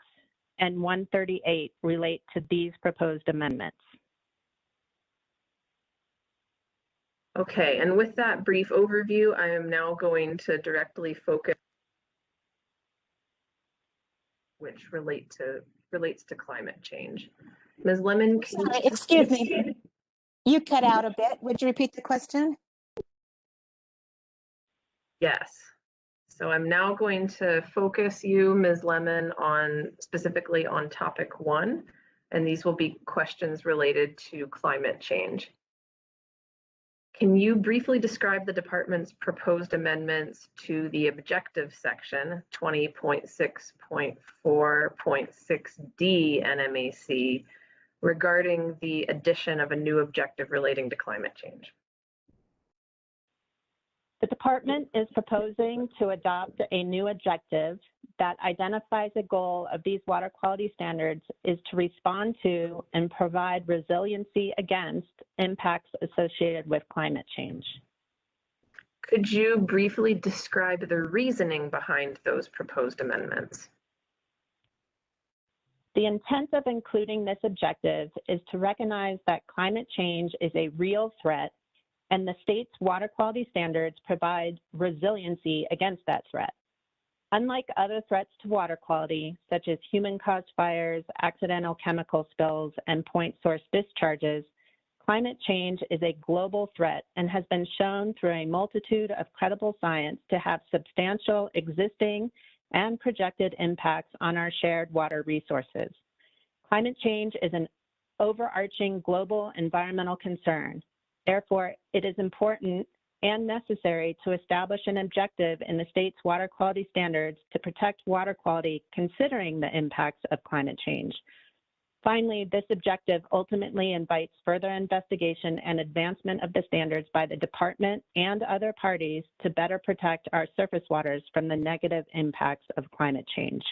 and 138 relate to these proposed amendments. Okay, and with that brief overview, I am now going to directly focus which relates to climate change. Ms. Lemon, can Sorry, excuse me. You cut out a bit. Would you repeat the question? Yes. So I'm now going to focus you, Ms. Lemon, specifically on topic 1, and these will be questions related to climate change. Can you briefly describe the department's proposed amendments to the objective section 20.6.4.6D NMAC regarding the addition of a new objective relating to climate change? The department is proposing to adopt a new objective that identifies a goal of these water quality standards is to respond to and provide resiliency against impacts associated with climate change. Could you briefly describe the reasoning behind those proposed amendments? The intent of including this objective is to recognize that climate change is a real threat, and the state's water quality standards provide resiliency against that threat. Unlike other threats to water quality, such as human-caused fires, accidental chemical spills, and point source discharges, climate change is a global threat and has been shown through a multitude of credible science to have substantial existing and projected impacts on our shared water resources. Climate change is an overarching global environmental concern. Therefore, it is important and necessary to establish an objective in the state's water quality standards to protect water quality considering the impacts of climate change. Finally, this objective ultimately invites further investigation and advancement of the standards by the department and other parties to better protect our surface waters from the negative impacts of climate change.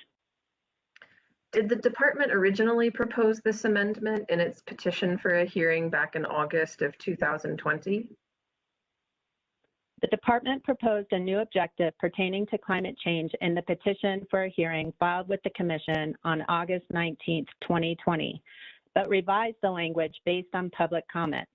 Did the department originally propose this amendment in its petition for a hearing back in August of 2020? The department proposed a new objective pertaining to climate change in the petition for a hearing filed with the Commission on August 19, 2020, but revised the language based on public comment.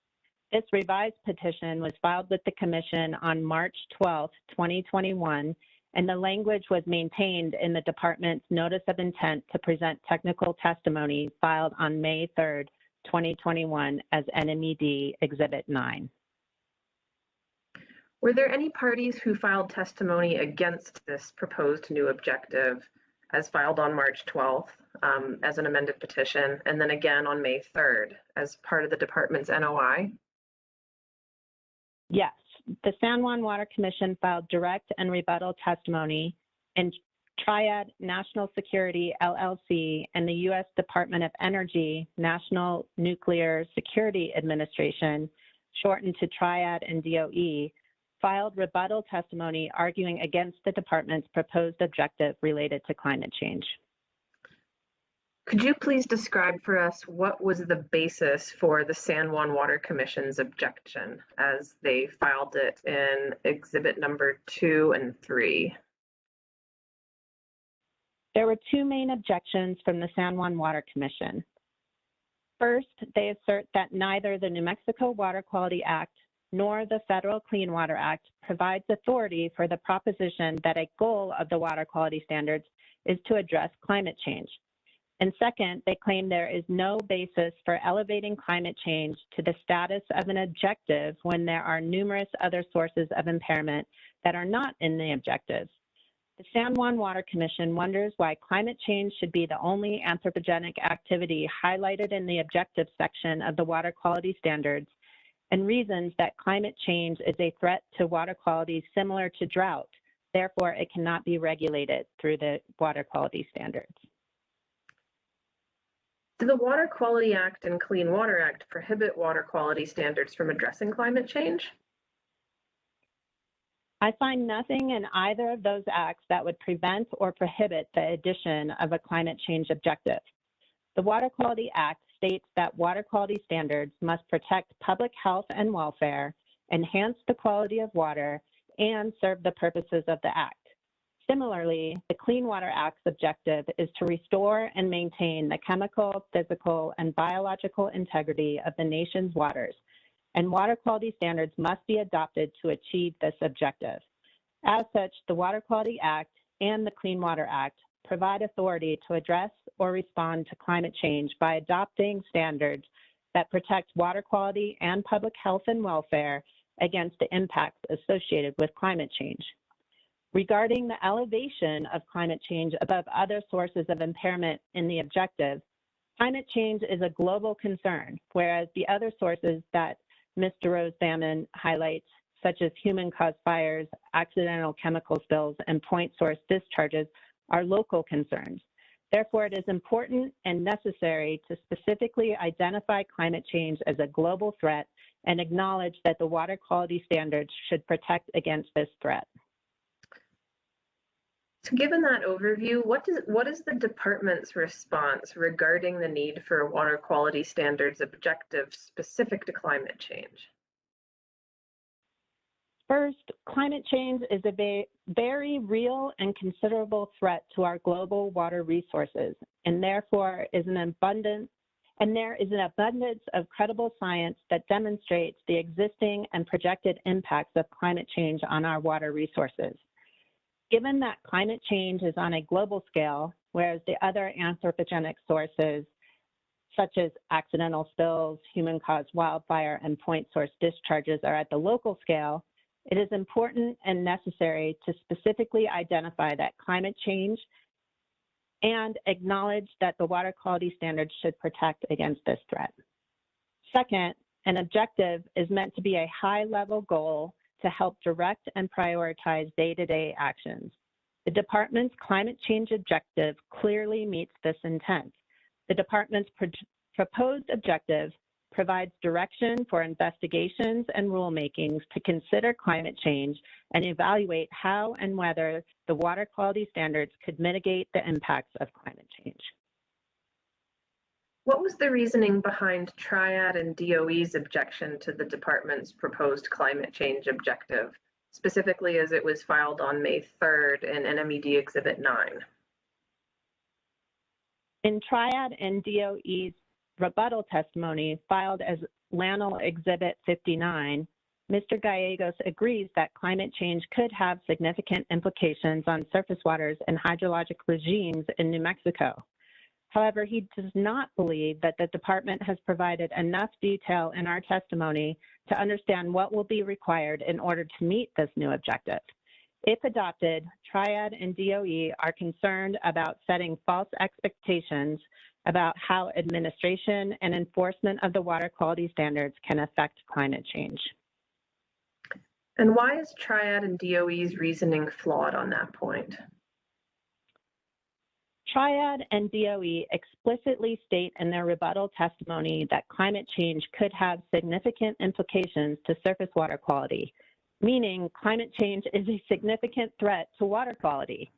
This revised petition was filed with the Commission on March 12, 2021, and the language was maintained in the department's notice of intent to present technical testimony filed on May 3, 2021 as NMED Exhibit 9. Were there any parties who filed testimony against this proposed new objective as filed on March 12th as an amended petition, and then again on May 3rd as part of the department's NOI? Yes, the San Juan Water Commission filed direct and rebuttal testimony, and Triad National Security LLC and the U.S. Department of Energy National Nuclear Security Administration, shortened to Triad and DOE, filed rebuttal testimony arguing against the department's proposed objective related to climate change. Could you please describe for us what was the basis for the San Juan Water Commission's objection as they filed it in exhibit number 2 and 3? There were two main objections from the San Juan Water Commission. First, they assert that neither the New Mexico Water Quality Act nor the Federal Clean Water Act provides authority for the proposition that a goal of the water quality standards is to address climate change. And second, they claim there is no basis for elevating climate change to the status of an objective when there are numerous other sources of impairment that are not in the objectives. The San Juan Water Commission wonders why climate change should be the only anthropogenic activity highlighted in the objective section of the water quality standards, and reasons that climate change is a threat to water quality similar to drought. Therefore, it cannot be regulated through the water quality standards. Do the Water Quality Act and Clean Water Act prohibit water quality standards from addressing climate change? I find nothing in either of those acts that would prevent or prohibit the addition of a climate change objective. The Water Quality Act states that water quality standards must protect public health and welfare, enhance the quality of water, and serve the purposes of the Act. Similarly, the Clean Water Act's objective is to restore and maintain the chemical, physical, and biological integrity of the nation's waters, and water quality standards must be adopted to achieve this objective. As such, the Water Quality Act and the Clean Water Act provide authority to address or respond to climate change by adopting standards that protect water quality and public health and welfare against the impacts associated with climate change. Regarding the elevation of climate change above other sources of impairment in the objective, climate change is a global concern, whereas the other sources that Mr. Rose-Salmon highlights, such as human-caused fires, accidental chemical spills, and point source discharges, are local concerns. Therefore, it is important and necessary to specifically identify climate change as a global threat and acknowledge that the water quality standards should protect against this threat. So given that overview, what is the department's response regarding the need for water quality standards objectives specific to climate change? First, climate change is a very real and considerable threat to our global water resources, and therefore there is an abundance of credible science that demonstrates the existing and projected impacts of climate change on our water resources. Given that climate change is on a global scale, whereas the other anthropogenic sources, such as accidental spills, human-caused wildfire, and point source discharges are at the local scale, it is important and necessary to specifically identify that climate change and acknowledge that the water quality standards should protect against this threat. Second, an objective is meant to be a high-level goal to help direct and prioritize day-to-day actions. The department's climate change objective clearly meets this intent. The department's proposed objective provides direction for investigations and rulemakings to consider climate change and evaluate how and whether the water quality standards could mitigate the impacts of climate change. What was the reasoning behind Triad and DOE's objection to the department's proposed climate change objective, specifically as it was filed on May 3rd in NMED Exhibit 9? In Triad and DOE's rebuttal testimony filed as LANL Exhibit 59, Mr. Gallegos agrees that climate change could have significant implications on surface waters and hydrologic regimes in New Mexico. However, he does not believe that the department has provided enough detail in our testimony to understand what will be required in order to meet this new objective. If adopted, Triad and DOE are concerned about setting false expectations about how administration and enforcement of the water quality standards can affect climate change. And why is Triad and DOE's reasoning flawed on that point? Triad and DOE explicitly state in their rebuttal testimony that climate change could have significant implications to surface water quality. meaning climate change is a significant threat to water quality.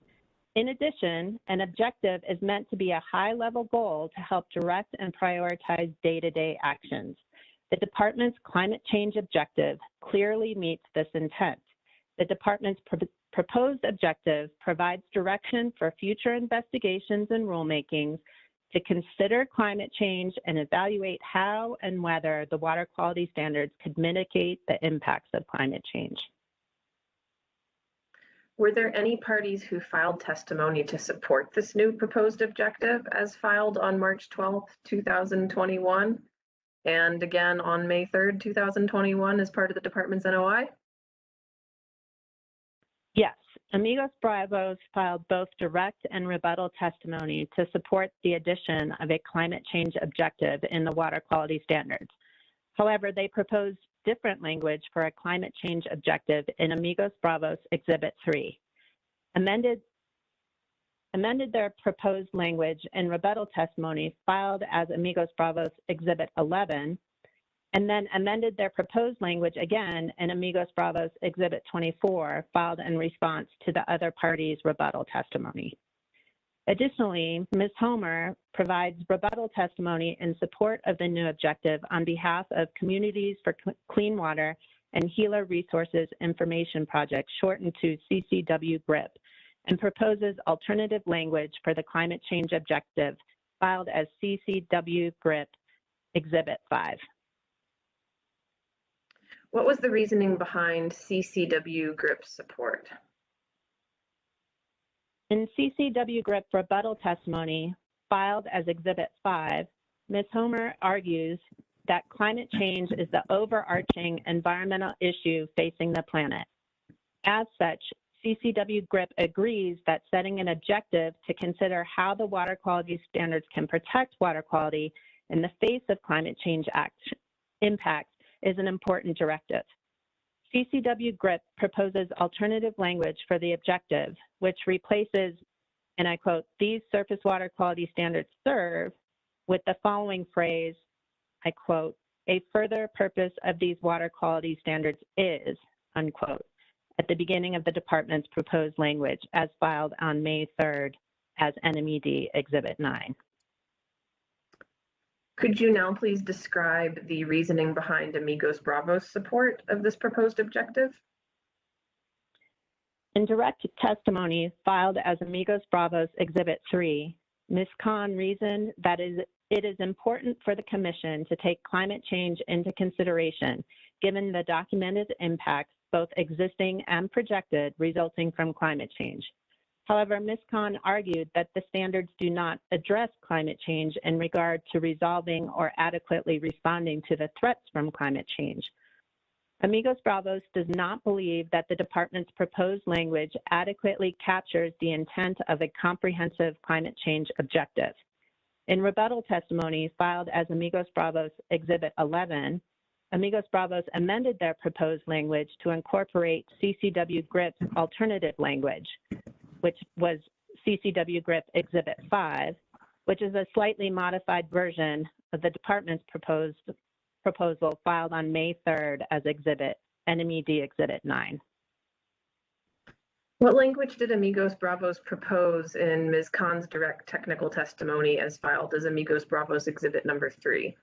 In addition, an objective is meant to be a high-level goal to help direct and prioritize day-to-day actions. The department's climate change objective clearly meets this intent. The department's proposed objective provides direction for future investigations and rulemakings to consider climate change and evaluate how and whether the water quality standards could mitigate the impacts of climate change. Were there any parties who filed testimony to support this new proposed objective as filed on March 12th, 2021, and again on May 3rd, 2021 as part of the department's NOI? Yes, Amigos Bravos filed both direct and rebuttal testimony to support the addition of a climate change objective in the water quality standards. However, they proposed different language for a climate change objective in Amigos Bravos Exhibit 3. Amended their proposed language in rebuttal testimony filed as Amigos Bravos Exhibit 11, and then amended their proposed language again in Amigos Bravos Exhibit 24, filed in response to the other party's rebuttal testimony. Additionally, Ms. Homer provides rebuttal testimony in support of the new objective on behalf of Communities for Clean Water and Gila Resources Information Project, shortened to CCW-GRIP, and proposes alternative language for the climate change objective filed as CCW-GRIP Exhibit 5. What was the reasoning behind CCW-GRIP support? In CCW-GRIP rebuttal testimony filed as Exhibit 5, Ms. Homer argues that climate change is the overarching environmental issue facing the planet. As such, CCW-GRIP agrees that setting an objective to consider how the water quality standards can protect water quality in the face of climate change impacts is an important directive. CCW-GRIP proposes alternative language for the objective, which replaces, and I quote, "these surface water quality standards serve," with the following phrase, I quote, "a further purpose of these water quality standards is," unquote, at the beginning of the department's proposed language as filed on May 3rd as NMED Exhibit 9. Could you now please describe the reasoning behind Amigos Bravos' support of this proposed objective? In direct testimony filed as Amigos Bravos Exhibit 3, Ms. Khan reasoned that it is important for the Commission to take climate change into consideration, given the documented impacts, both existing and projected, resulting from climate change. However, Ms. Khan argued that the standards do not address climate change in regard to resolving or adequately responding to the threats from climate change. Amigos Bravos does not believe that the department's proposed language adequately captures the intent of a comprehensive climate change objective. In rebuttal testimony filed as Amigos Bravos Exhibit 11, Amigos Bravos amended their proposed language to incorporate CCW-GRIP's alternative language, which was CCW-GRIP Exhibit 5, which is a slightly modified version of the department's proposal filed on May 3rd as NMED Exhibit 9. What language did Amigos Bravos propose in Ms. Khan's direct technical testimony as filed as Amigos Bravos Exhibit number 3?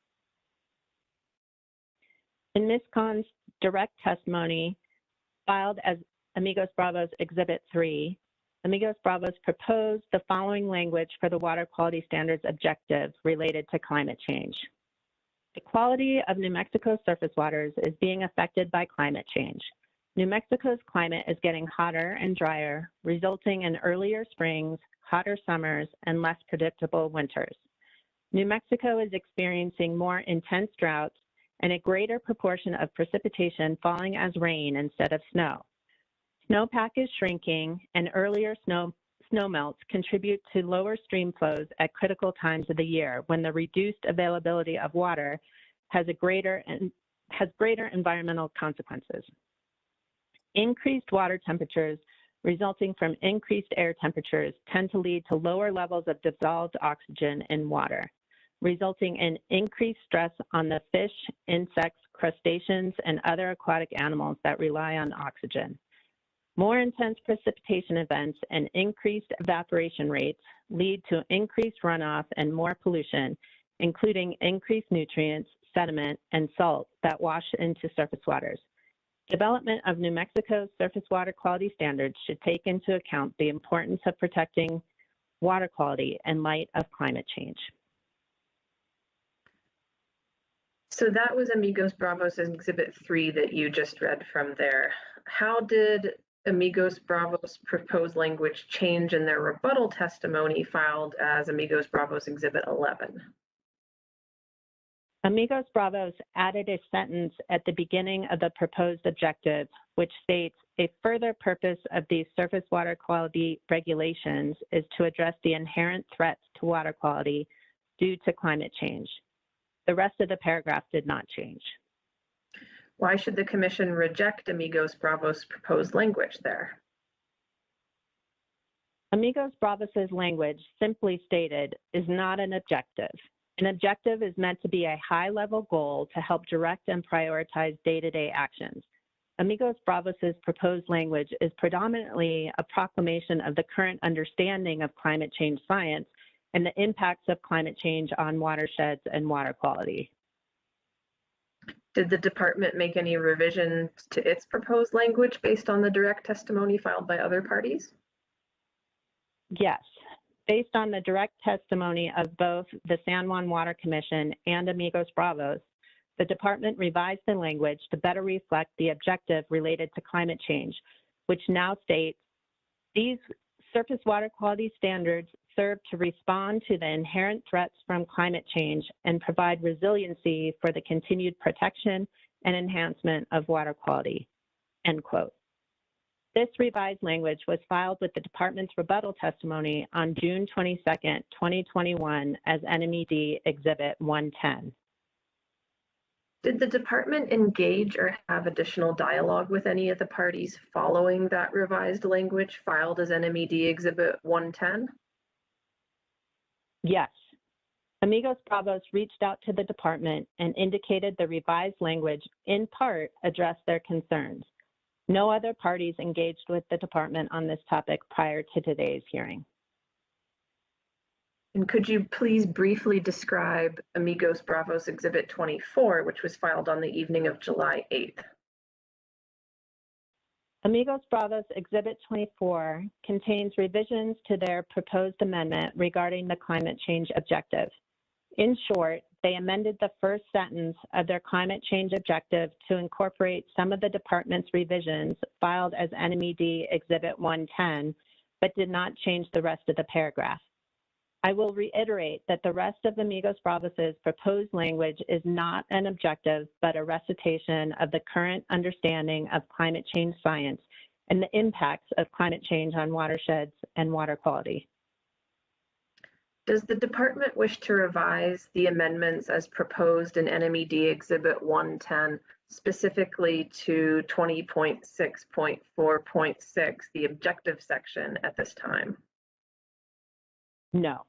In Ms. Khan's direct testimony filed as Amigos Bravos Exhibit 3, Amigos Bravos proposed the following language for the water quality standards objective related to climate change. The quality of New Mexico's surface waters is being affected by climate change. New Mexico's climate is getting hotter and drier, resulting in earlier springs, hotter summers, and less predictable winters. New Mexico is experiencing more intense droughts and a greater proportion of precipitation falling as rain instead of snow. Snowpack is shrinking, and earlier snowmelts contribute to lower stream flows at critical times of the year when the reduced availability of water has greater environmental consequences. Increased water temperatures resulting from increased air temperatures tend to lead to lower levels of dissolved oxygen in water. resulting in increased stress on the fish, insects, crustaceans, and other aquatic animals that rely on oxygen. More intense precipitation events and increased evaporation rates lead to increased runoff and more pollution, including increased nutrients, sediment, and salt that wash into surface waters. Development of New Mexico's surface water quality standards should take into account the importance of protecting water quality in light of climate change. So that was Amigos Bravos Exhibit 3 that you just read from there. How did Amigos Bravos proposed language change in their rebuttal testimony filed as Amigos Bravos Exhibit 11? Amigos Bravos added a sentence at the beginning of the proposed objective, which states, a further purpose of these surface water quality regulations is to address the inherent threats to water quality due to climate change. The rest of the paragraph did not change. Why should the Commission reject Amigos Bravos' proposed language there? Amigos Bravos' language, simply stated, is not an objective. An objective is meant to be a high-level goal to help direct and prioritize day-to-day actions. Amigos Bravos' proposed language is predominantly a proclamation of the current understanding of climate change science and the impacts of climate change on watersheds and water quality. Did the department make any revisions to its proposed language based on the direct testimony filed by other parties? Yes. Based on the direct testimony of both the San Juan Water Commission and Amigos Bravos, the department revised the language to better reflect the objective related to climate change, which now states, these surface water quality standards serve to respond to the inherent threats from climate change and provide resiliency for the continued protection and enhancement of water quality, end quote. This revised language was filed with the department's rebuttal testimony on June 22nd, 2021 as NMED Exhibit 110. Did the department engage or have additional dialogue with any of the parties following that revised language filed as NMED Exhibit 110? Yes. Amigos Bravos reached out to the department and indicated the revised language in part addressed their concerns. No other parties engaged with the department on this topic prior to today's hearing. And could you please briefly describe Amigos Bravos Exhibit 24, which was filed on the evening of July 8th? Amigos Bravos Exhibit 24 contains revisions to their proposed amendment regarding the climate change objective. In short, they amended the first sentence of their climate change objective to incorporate some of the department's revisions filed as NMED Exhibit 110, but did not change the rest of the paragraph. I will reiterate that the rest of Amigos Bravos' proposed language is not an objective, but a recitation of the current understanding of climate change science and the impacts of climate change on watersheds and water quality. Does the department wish to revise the amendments as proposed in NMED Exhibit 110, specifically to 20.6.4.6, the objective section at this time? No.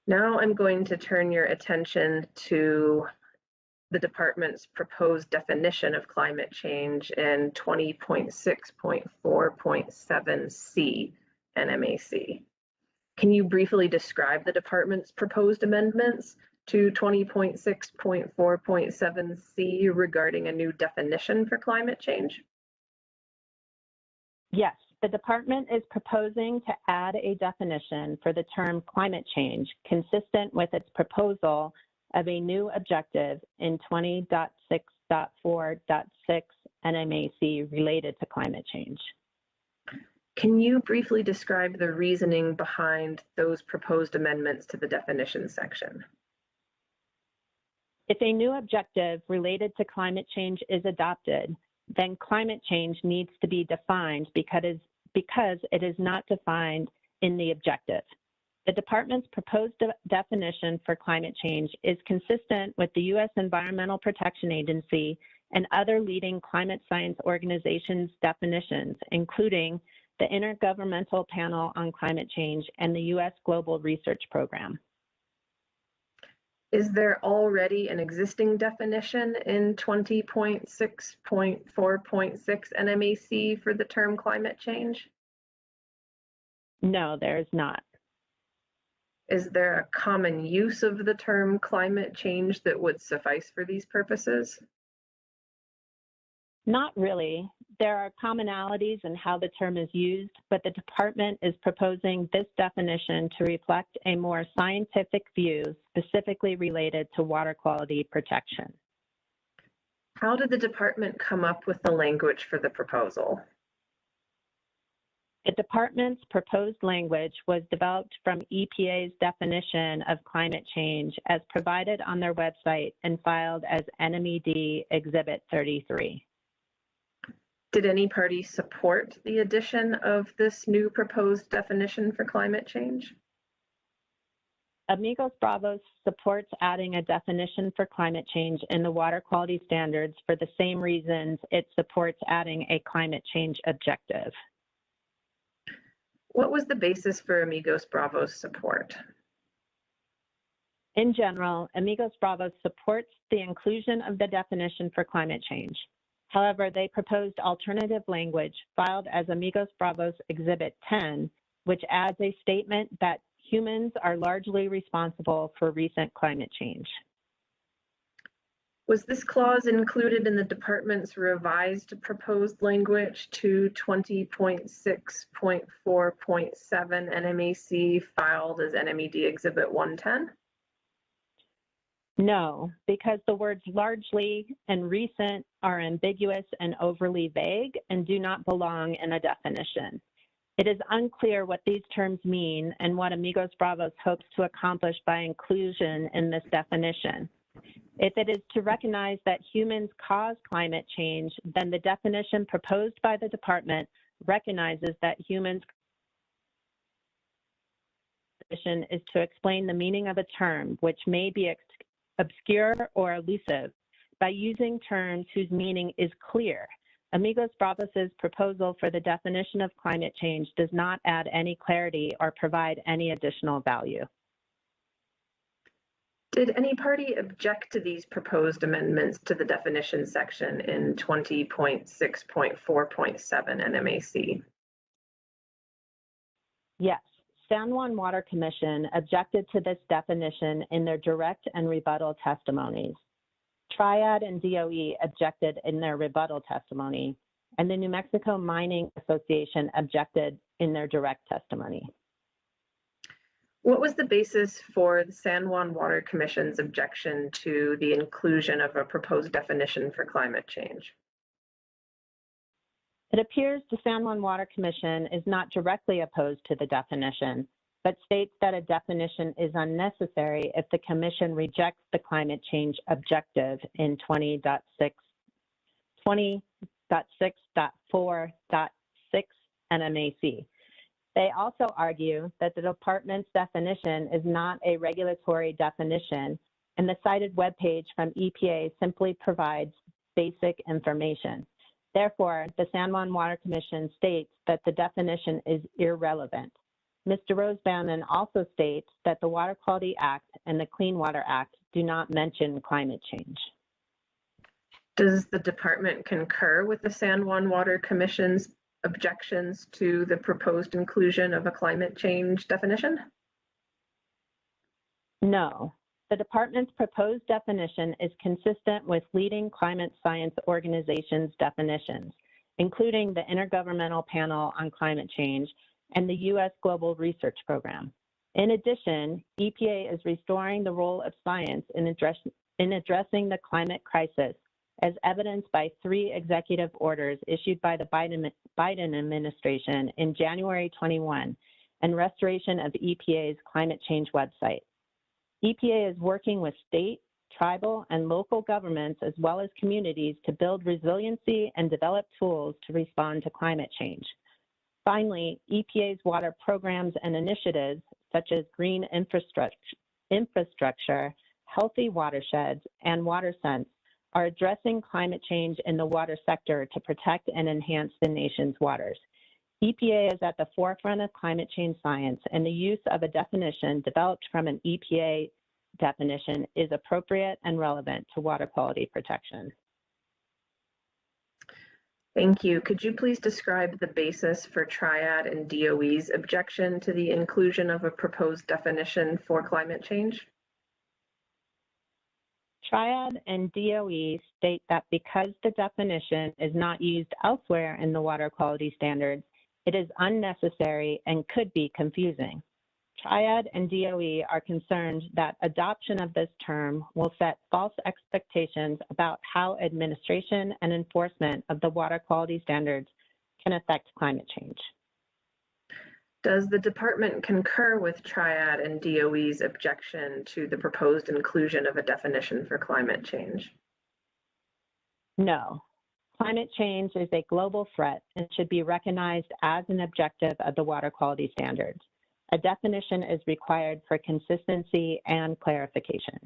Now I'm going to turn your attention to the department's proposed definition of climate change in 20.6.4.7C NMAC. Can you briefly describe the department's proposed amendments to 20.6.4.7C regarding a new definition for climate change? Yes, the department is proposing to add a definition for the term climate change consistent with its proposal of a new objective in 20.6.4.6 NMAC related to climate change. Can you briefly describe the reasoning behind those proposed amendments to the definition section? If a new objective related to climate change is adopted, then climate change needs to be defined because it is not defined in the objective. The department's proposed definition for climate change is consistent with the U.S. Environmental Protection Agency and other leading climate science organizations' definitions, including the Intergovernmental Panel on Climate Change and the U.S. Global Research Program. Is there already an existing definition in 20.6.4.6 NMAC for the term climate change? No, there is not. Is there a common use of the term climate change that would suffice for these purposes? Not really. There are commonalities in how the term is used, but the department is proposing this definition to reflect a more scientific view specifically related to water quality protection. How did the department come up with the language for the proposal? The department's proposed language was developed from EPA's definition of climate change as provided on their website and filed as NMED Exhibit 33. Did any party support the addition of this new proposed definition for climate change? Amigos Bravos supports adding a definition for climate change in the water quality standards for the same reasons it supports adding a climate change objective. What was the basis for Amigos Bravos support? In general, Amigos Bravos supports the inclusion of the definition for climate change. However, they proposed alternative language filed as Amigos Bravos Exhibit 10, which adds a statement that humans are largely responsible for recent climate change. Was this clause included in the department's revised proposed language to 20.6.4.7 NMAC filed as NMED Exhibit 110? No, because the words largely and recent are ambiguous and overly vague and do not belong in a definition. It is unclear what these terms mean and what Amigos Bravos hopes to accomplish by inclusion in this definition. If it is to recognize that humans cause climate change, then the definition proposed by the department recognizes that humans is to explain the meaning of a term, which may be obscure or elusive, by using terms whose meaning is clear. Amigos Bravos' proposal for the definition of climate change does not add any clarity or provide any additional value. Did any party object to these proposed amendments to the definition section in 20.6.4.7 NMAC? Yes. San Juan Water Commission objected to this definition in their direct and rebuttal testimonies. Triad and DOE objected in their rebuttal testimony, and the New Mexico Mining Association objected in their direct testimony. What was the basis for the San Juan Water Commission's objection to the inclusion of a proposed definition for climate change? It appears the San Juan Water Commission is not directly opposed to the definition, but states that a definition is unnecessary if the Commission rejects the climate change objective in 20.6.4.6 NMAC. They also argue that the department's definition is not a regulatory definition, and the cited webpage from EPA simply provides basic information. Therefore, the San Juan Water Commission states that the definition is irrelevant. Mr. Rosebannon also states that the Water Quality Act and the Clean Water Act do not mention climate change. Does the department concur with the San Juan Water Commission's objections to the proposed inclusion of a climate change definition? No. The department's proposed definition is consistent with leading climate science organizations' definitions, including the Intergovernmental Panel on Climate Change and the U.S. Global Research Program. In addition, EPA is restoring the role of science in addressing the climate crisis, as evidenced by 3 executive orders issued by the Biden administration in January 21 and restoration of EPA's climate change website. EPA is working with state, tribal, and local governments as well as communities to build resiliency and develop tools to respond to climate change. Finally, EPA's water programs and initiatives, such as green infrastructure, healthy watersheds, and WaterSense, are addressing climate change in the water sector to protect and enhance the nation's waters. EPA is at the forefront of climate change science, and the use of a definition developed from an EPA definition is appropriate and relevant to water quality protection. Thank you. Could you please describe the basis for Triad and DOE's objection to the inclusion of a proposed definition for climate change? Triad and DOE state that because the definition is not used elsewhere in the water quality standards, it is unnecessary and could be confusing. Triad and DOE are concerned that adoption of this term will set false expectations about how administration and enforcement of the water quality standards can affect climate change. Does the department concur with Triad and DOE's objection to the proposed inclusion of a definition for climate change? No. Climate change is a global threat and should be recognized as an objective of the water quality standards. A definition is required for consistency and clarification.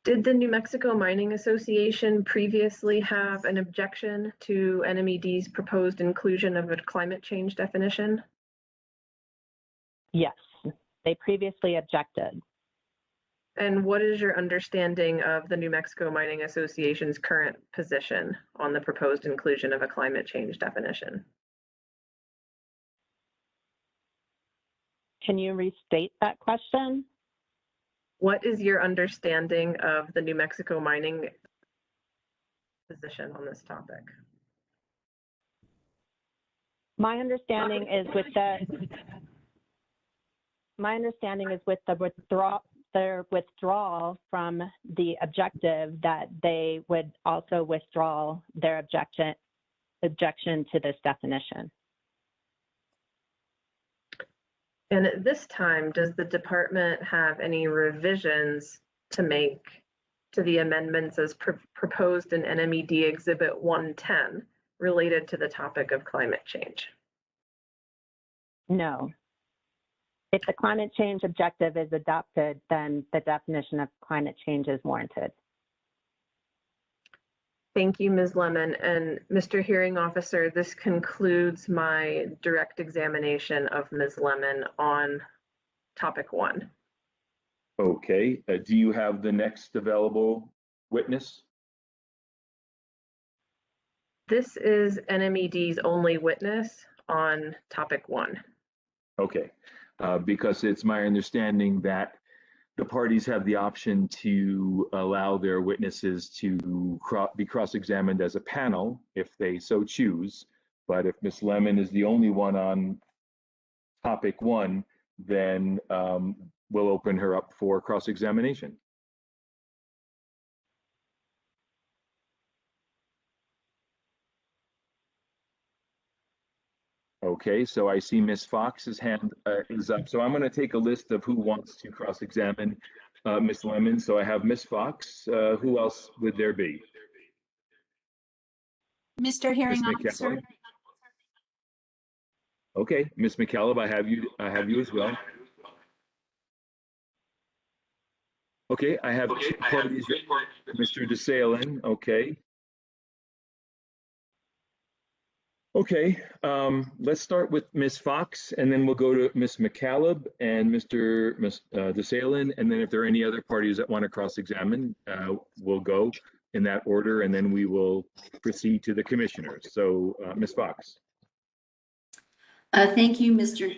Did the New Mexico Mining Association previously have an objection to NMED's proposed inclusion of a climate change definition? Yes, they previously objected. And what is your understanding of the New Mexico Mining Association's current position on the proposed inclusion of a climate change definition? Can you restate that question? What is your understanding of the New Mexico Mining position on this topic? My understanding is with their withdrawal from the objective that they would also withdraw their objection to this definition. And at this time, does the department have any revisions to make to the amendments as proposed in NMED Exhibit 110 related to the topic of climate change? No. If the climate change objective is adopted, then the definition of climate change is warranted. Thank you, Ms. Lemon. And Mr. Hearing Officer, this concludes my direct examination of Ms. Lemon on topic 1. Okay, do you have the next available witness? This is NMED's only witness on topic 1. Okay, because it's my understanding that the parties have the option to allow their witnesses to be cross-examined as a panel if they so choose. But if Ms. Lemon is the only one on topic 1, then we'll open her up for cross-examination. Okay, so I see Ms. Fox's hand is up. So I'm going to take a list of who wants to cross-examine Ms. Lemon. So I have Ms. Fox. Who else would there be? Mr. Hearing Ms. Officer. McCallum? Okay, Ms. McCallum, I have you as well. Okay, I have two parties. Mr. DeSalen, okay. Okay, let's start with Ms. Fox, and then we'll go to Ms. McCallum and Mr. DeSalen, and then if there are any other parties that want to cross-examine, we'll go in that order, and then we will proceed to the commissioners. So, Ms. Fox. Thank you, Mr.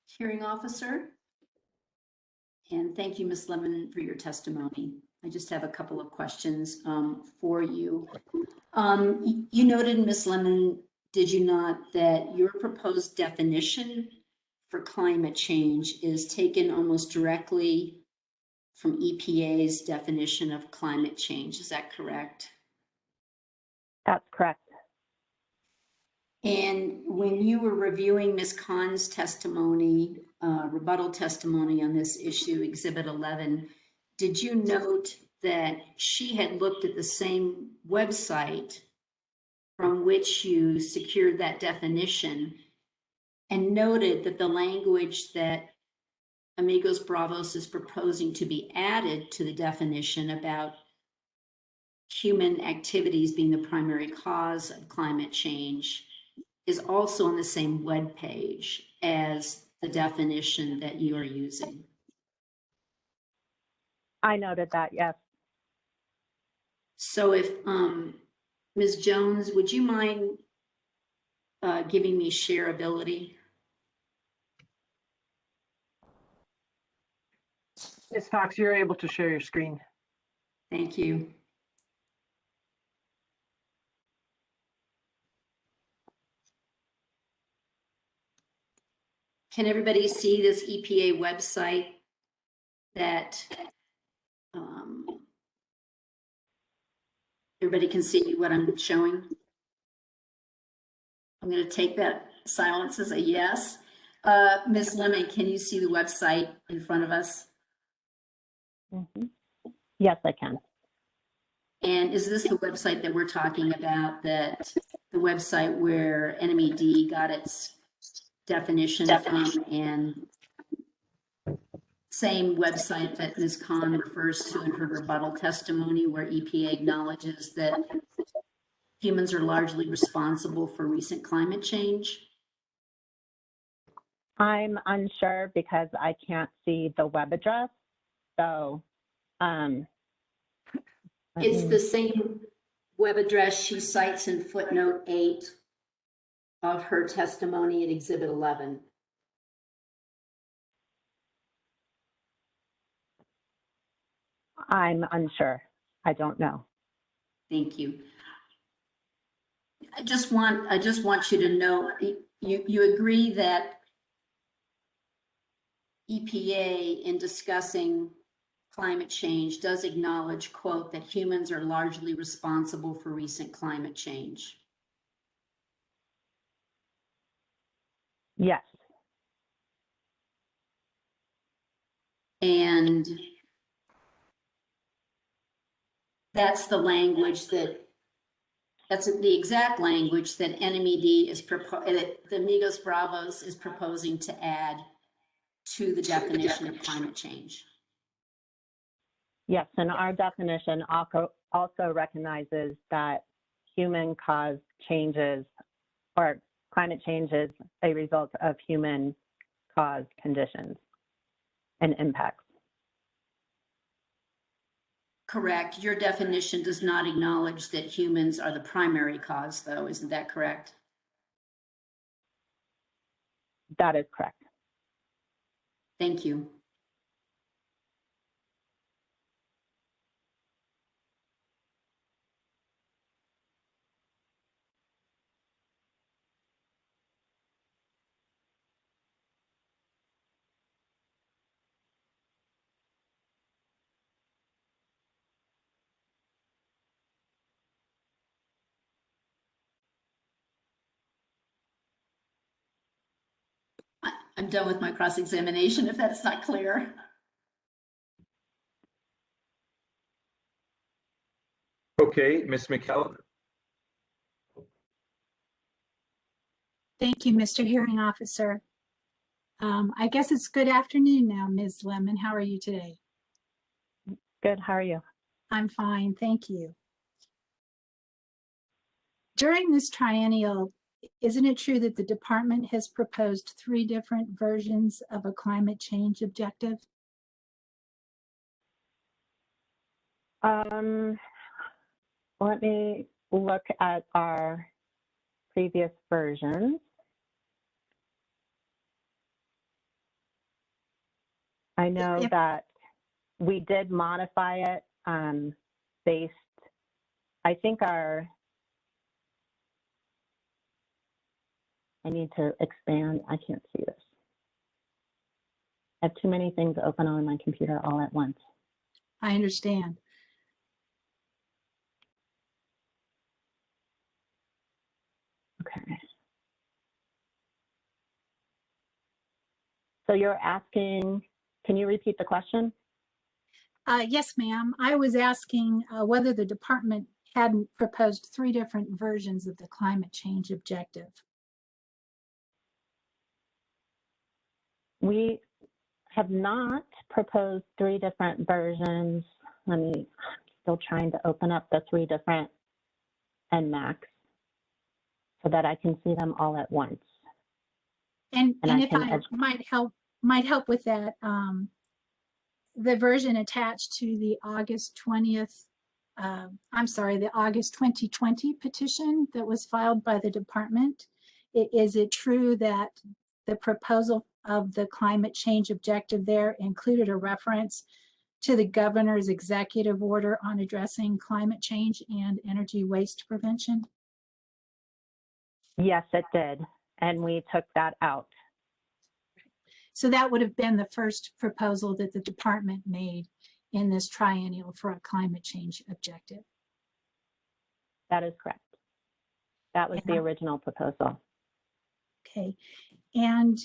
Hearing Officer. And thank you, Ms. Lemon, for your testimony. I just have a couple of questions for you. You noted, Ms. Lemon, did you not, that your proposed definition for climate change is taken almost directly from EPA's definition of climate change? Is that correct? That's correct. And when you were reviewing Ms. Khan's testimony, rebuttal testimony on this issue, Exhibit 11, did you note that she had looked at the same website from which you secured that definition and noted that the language that Amigos Bravos is proposing to be added to the definition about human activities being the primary cause of climate change is also on the same web page as the definition that you are using? I noted that, yes. So if, Ms. Jones, would you mind giving me shareability? Ms. Fox, you're able to share your screen. Thank you. Can everybody see this EPA website that everybody can see what I'm showing? I'm going to take that silence as a yes. Ms. Lemon, can you see the website in front of us? Yes, I can. And is this the website that we're talking about, that the website where NMED got its definition from, and same website that Ms. Khan refers to in her rebuttal testimony, where EPA acknowledges that humans are largely responsible for recent climate change? I'm unsure because I can't see the web address. So, It's the same web address she cites in footnote 8 of her testimony in Exhibit 11. I'm unsure. I don't know. Thank you. I just want you to know, you agree that EPA, in discussing climate change, does acknowledge, quote, that humans are largely responsible for recent climate change. Yes. And that's the language that's the exact language that NMED is that the Amigos Bravos is proposing to add to the definition of climate change. Yes, and our definition also recognizes that human-caused changes or climate change is a result of human-caused conditions and impacts. Correct. Your definition does not acknowledge that humans are the primary cause, though. Isn't that correct? That is correct. Thank you. I'm done with my cross-examination, if that's not clear. Okay, Ms. McKellar. Thank you, Mr. Hearing Officer. I guess it's good afternoon now, Ms. Lemon. How are you today? Good, how are you? I'm fine, thank you. During this triennial, isn't it true that the department has proposed 3 different versions of a climate change objective? Let me look at our previous versions. I know that we did modify it based, I think I need to expand. I can't see this. I have too many things open on my computer all at once. I understand. Okay. So you're asking, can you repeat the question? Yes, ma'am. I was asking whether the department hadn't proposed 3 different versions of the climate change objective. We have not proposed 3 different versions. I'm still trying to open up the 3 different Nmacs so that I can see them all at once. And if I might help with that, the version attached to the August 20th, the August 2020 petition that was filed by the department. Is it true that the proposal of the climate change objective there included a reference to the governor's executive order on addressing climate change and energy waste prevention? Yes, it did. And we took that out. So that would have been the first proposal that the department made in this triennial for a climate change objective. That is correct. That was the original proposal. Okay. And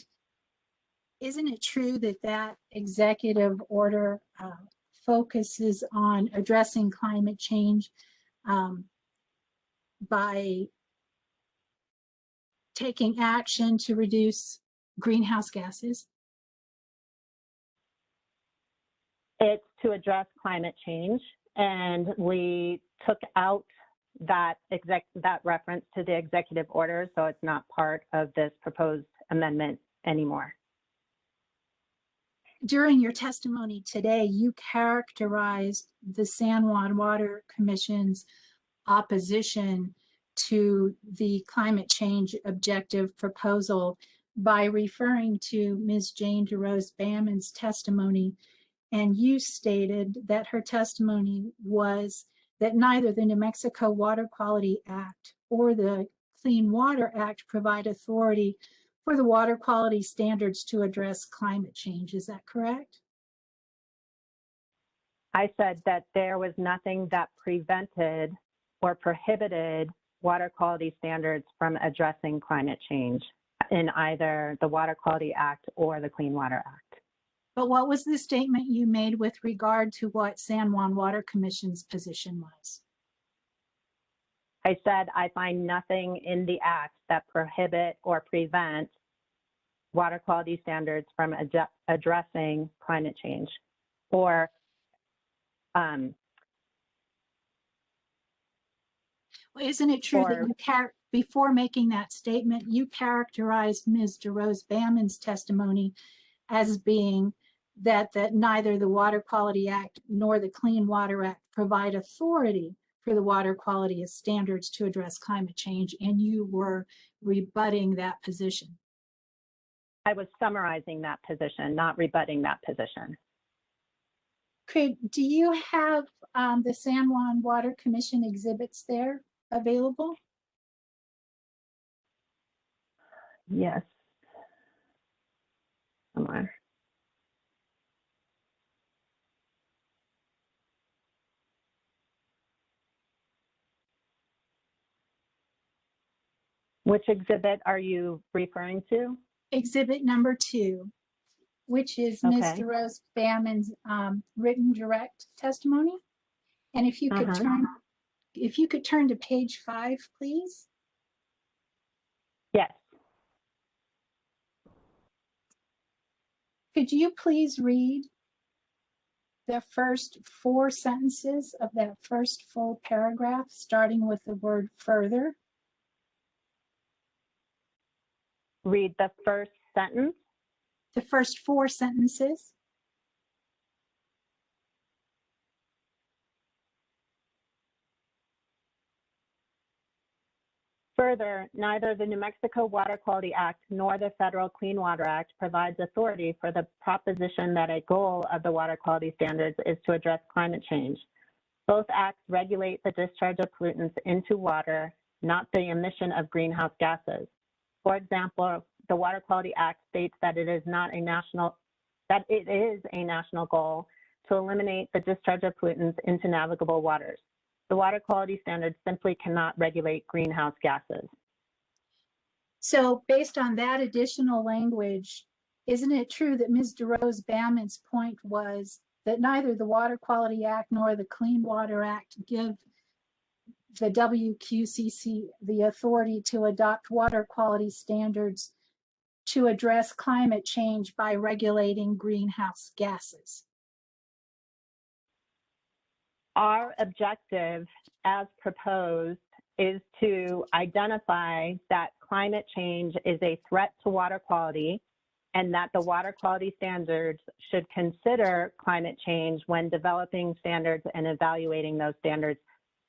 isn't it true that that executive order focuses on addressing climate change by taking action to reduce greenhouse gases? It's to address climate change, and we took out that reference to the executive order, so it's not part of this proposed amendment anymore. During your testimony today, you characterized the San Juan Water Commission's opposition to the climate change objective proposal by referring to Ms. Jane DeRose Bamman's testimony. And you stated that her testimony was that neither the New Mexico Water Quality Act or the Clean Water Act provide authority for the water quality standards to address climate change. Is that correct? I said that there was nothing that prevented or prohibited water quality standards from addressing climate change in either the Water Quality Act or the Clean Water Act. But what was the statement you made with regard to what San Juan Water Commission's position was? I said I find nothing in the act that prohibit or prevent water quality standards from addressing climate change. Or isn't it true that you before making that statement, you characterized Ms. DeRose Bamman's testimony as being that neither the Water Quality Act nor the Clean Water Act provide authority for the water quality standards to address climate change, and you were rebutting that position? I was summarizing that position, not rebutting that position. Do you have the San Juan Water Commission exhibits there available? Yes. Somewhere. Which exhibit are you referring to? Exhibit number 2, which is Ms. Okay. DeRose Bamman's written direct testimony. And if you could turn to page 5, please. Yes. Could you please read the first 4 sentences of that first full paragraph, starting with the word further? Read the first sentence? The first 4 sentences. Further, neither the New Mexico Water Quality Act nor the Federal Clean Water Act provides authority for the proposition that a goal of the water quality standards is to address climate change. Both acts regulate the discharge of pollutants into water, not the emission of greenhouse gases. For example, the Water Quality Act states that it is a national goal to eliminate the discharge of pollutants into navigable waters. The water quality standards simply cannot regulate greenhouse gases. So based on that additional language, isn't it true that Ms. DeRose Bamman's point was that neither the Water Quality Act nor the Clean Water Act give the Wqcc the authority to adopt water quality standards to address climate change by regulating greenhouse gases? Our objective, as proposed, is to identify that climate change is a threat to water quality and that the water quality standards should consider climate change when developing standards and evaluating those standards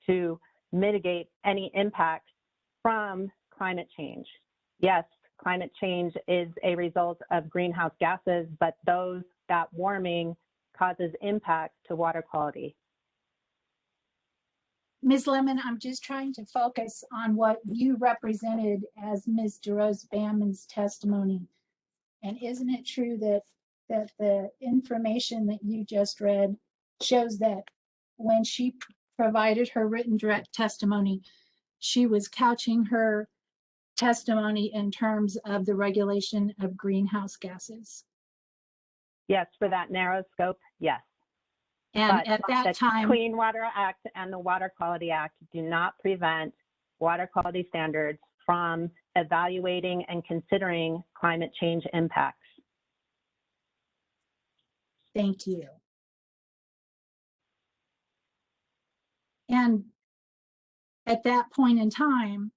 to mitigate any impacts from climate change. Yes, climate change is a result of greenhouse gases, but that warming causes impacts to water quality. Ms. Lemon, I'm just trying to focus on what you represented as Ms. DeRose Bamman's testimony. And isn't it true that the information that you just read shows that when she provided her written direct testimony, she was couching her testimony in terms of the regulation of greenhouse gases? Yes, for that narrow scope, yes. And but at that the time, Clean Water Act and the Water Quality Act do not prevent water quality standards from evaluating and considering climate change impacts. thank you. And at that point in time,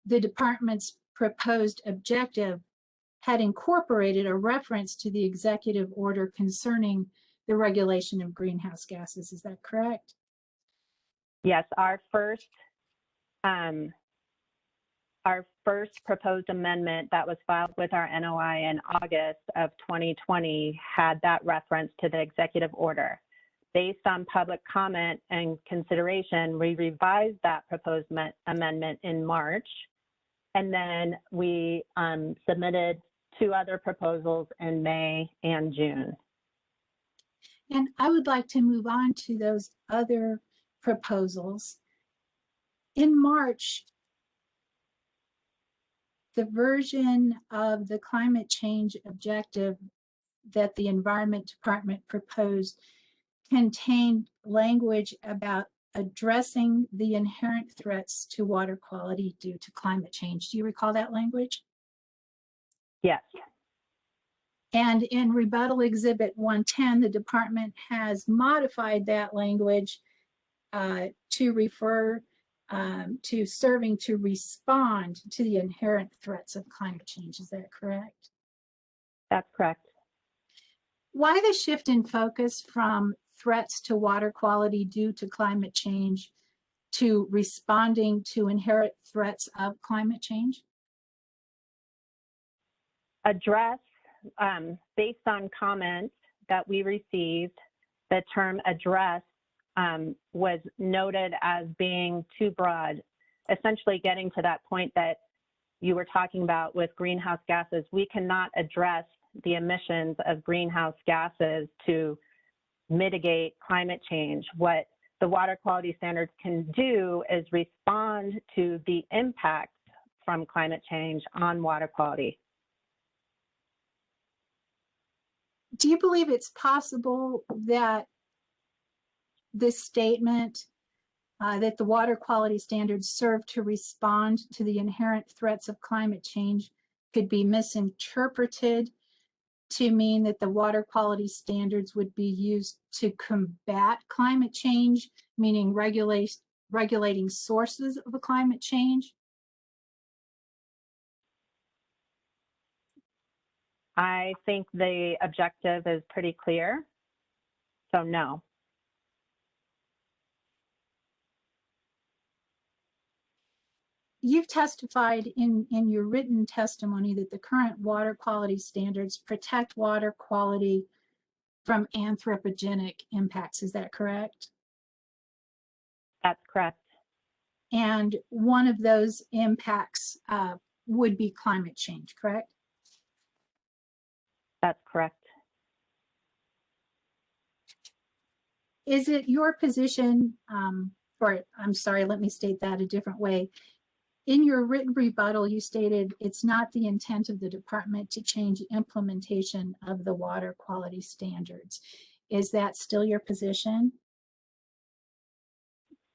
the department's proposed objective had incorporated a reference to the executive order concerning the regulation of greenhouse gases. Is that correct? Yes, our first proposed amendment that was filed with our NOI in August of 2020 had that reference to the executive order. Based on public comment and consideration, we revised that proposed amendment in March, and then we submitted 2 other proposals in May and June. And I would like to move on to those other proposals. In March, the version of the climate change objective that the Environment Department proposed contained language about addressing the inherent threats to water quality due to climate change. Do you recall that language? Yes. And in Rebuttal Exhibit 110, the department has modified that language to refer to serving to respond to the inherent threats of climate change. Is that correct? That's correct. Why the shift in focus from threats to water quality due to climate change to responding to inherent threats of climate change? Address, based on comments that we received, the term address was noted as being too broad, essentially getting to that point that you were talking about with greenhouse gases. We cannot address the emissions of greenhouse gases to mitigate climate change. What the water quality standards can do is respond to the impacts from climate change on water quality. Do you believe it's possible that this statement that the water quality standards serve to respond to the inherent threats of climate change could be misinterpreted to mean that the water quality standards would be used to combat climate change, meaning regulating sources of the climate change? I think the objective is pretty clear, so no. You've testified in your written testimony that the current water quality standards protect water quality from anthropogenic impacts. Is that correct? That's correct. And one of those impacts would be climate change, correct? That's correct. Is it your position, or I'm sorry, let me state that a different way. In your written rebuttal, you stated it's not the intent of the department to change implementation of the water quality standards. Is that still your position?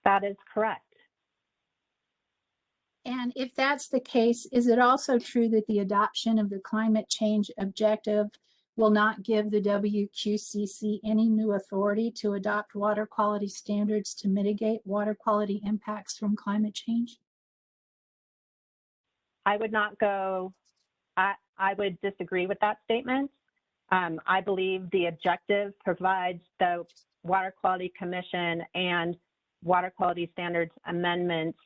That is correct. And if that's the case, is it also true that the adoption of the climate change objective will not give the Wqcc any new authority to adopt water quality standards to mitigate water quality impacts from climate change? I would not go, I would disagree with that statement. I believe the objective provides the Water Quality Commission and Water Quality Standards amendments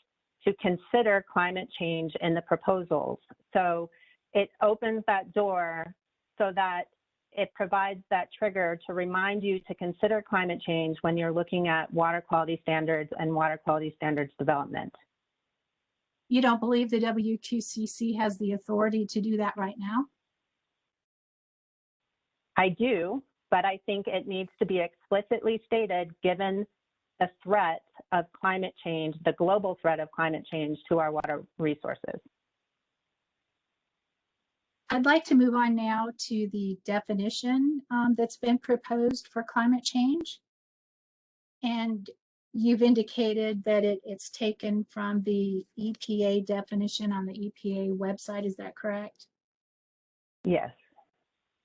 to consider climate change in the proposals. So it opens that door so that it provides that trigger to remind you to consider climate change when you're looking at water quality standards and water quality standards development. You don't believe the WQCC has the authority to do that right now? I do, but I think it needs to be explicitly stated given the threat of climate change, the global threat of climate change to our water resources. I'd like to move on now to the definition that's been proposed for climate change. And you've indicated that it's taken from the EPA definition on the EPA website. Is that correct? Yes.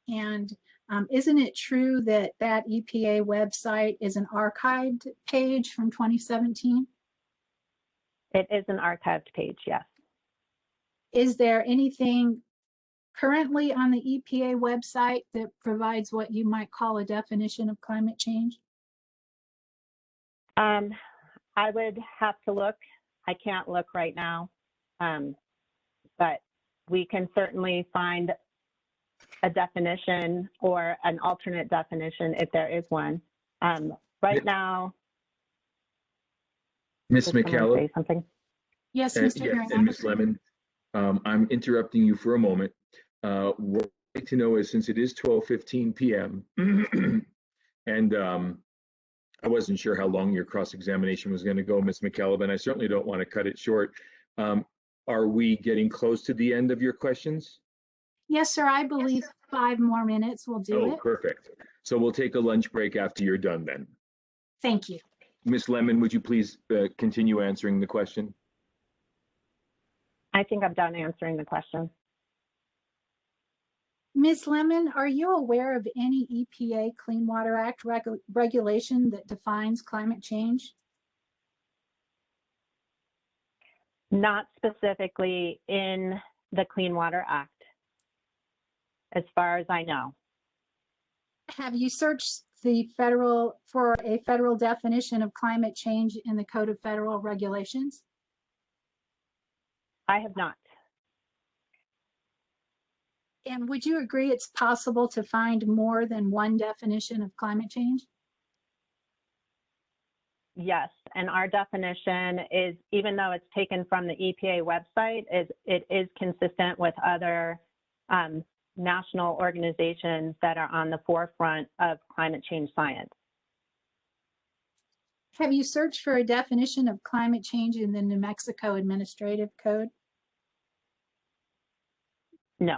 And isn't it true that that EPA website is an archived page from 2017? It is an archived page, yes. Is there anything currently on the EPA website that provides what you might call a definition of climate change? I would have to look. I can't look right now, but we can certainly find a definition or an alternate definition if there is one. Right now, Ms. McCallum. Say something. Yes, And, Mr. yes, Hearing and Ms. Officer. Lemon, I'm interrupting you for a moment. What I'd like to know is, since it is 12:15 p.m. and I wasn't sure how long your cross-examination was going to go, Ms. McCallum, and I certainly don't want to cut it short. Are we getting close to the end of your questions? Yes, sir. I believe 5 more minutes will do Oh, it. perfect. So we'll take a lunch break after you're done then. Thank you. Ms. Lemon, would you please continue answering the question? I think I'm done answering the question. Ms. Lemon, are you aware of any EPA Clean Water Act regulation that defines climate change? Not specifically in the Clean Water Act, as far as I know. Have you searched for a federal definition of climate change in the Code of Federal Regulations? I have not. And would you agree it's possible to find more than one definition of climate change? Yes, and our definition is, even though it's taken from the EPA website, it is consistent with other national organizations that are on the forefront of climate change science. Have you searched for a definition of climate change in the New Mexico Administrative Code? No.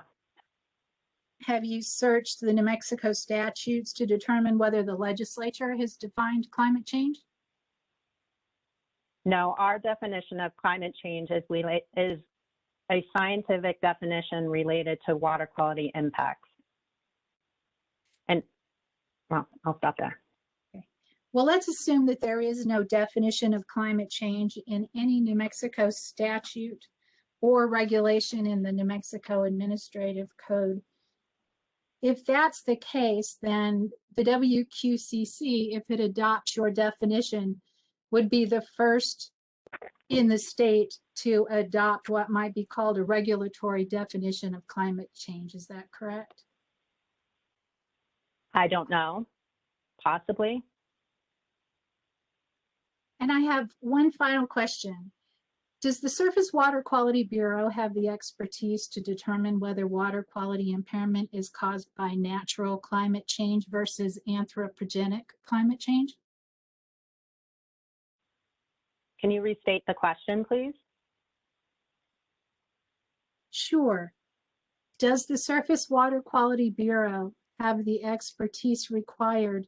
Have you searched the New Mexico statutes to determine whether the legislature has defined climate change? No, our definition of climate change is a scientific definition related to water quality impacts. And, well, I'll stop there. Okay. Well, let's assume that there is no definition of climate change in any New Mexico statute or regulation in the New Mexico Administrative Code. If that's the case, then the WQCC, if it adopts your definition, would be the first in the state to adopt what might be called a regulatory definition of climate change. Is that correct? I don't know, possibly. And I have one final question. Does the Surface Water Quality Bureau have the expertise to determine whether water quality impairment is caused by natural climate change versus anthropogenic climate change? Can you restate the question, please? Sure. Does the Surface Water Quality Bureau have the expertise required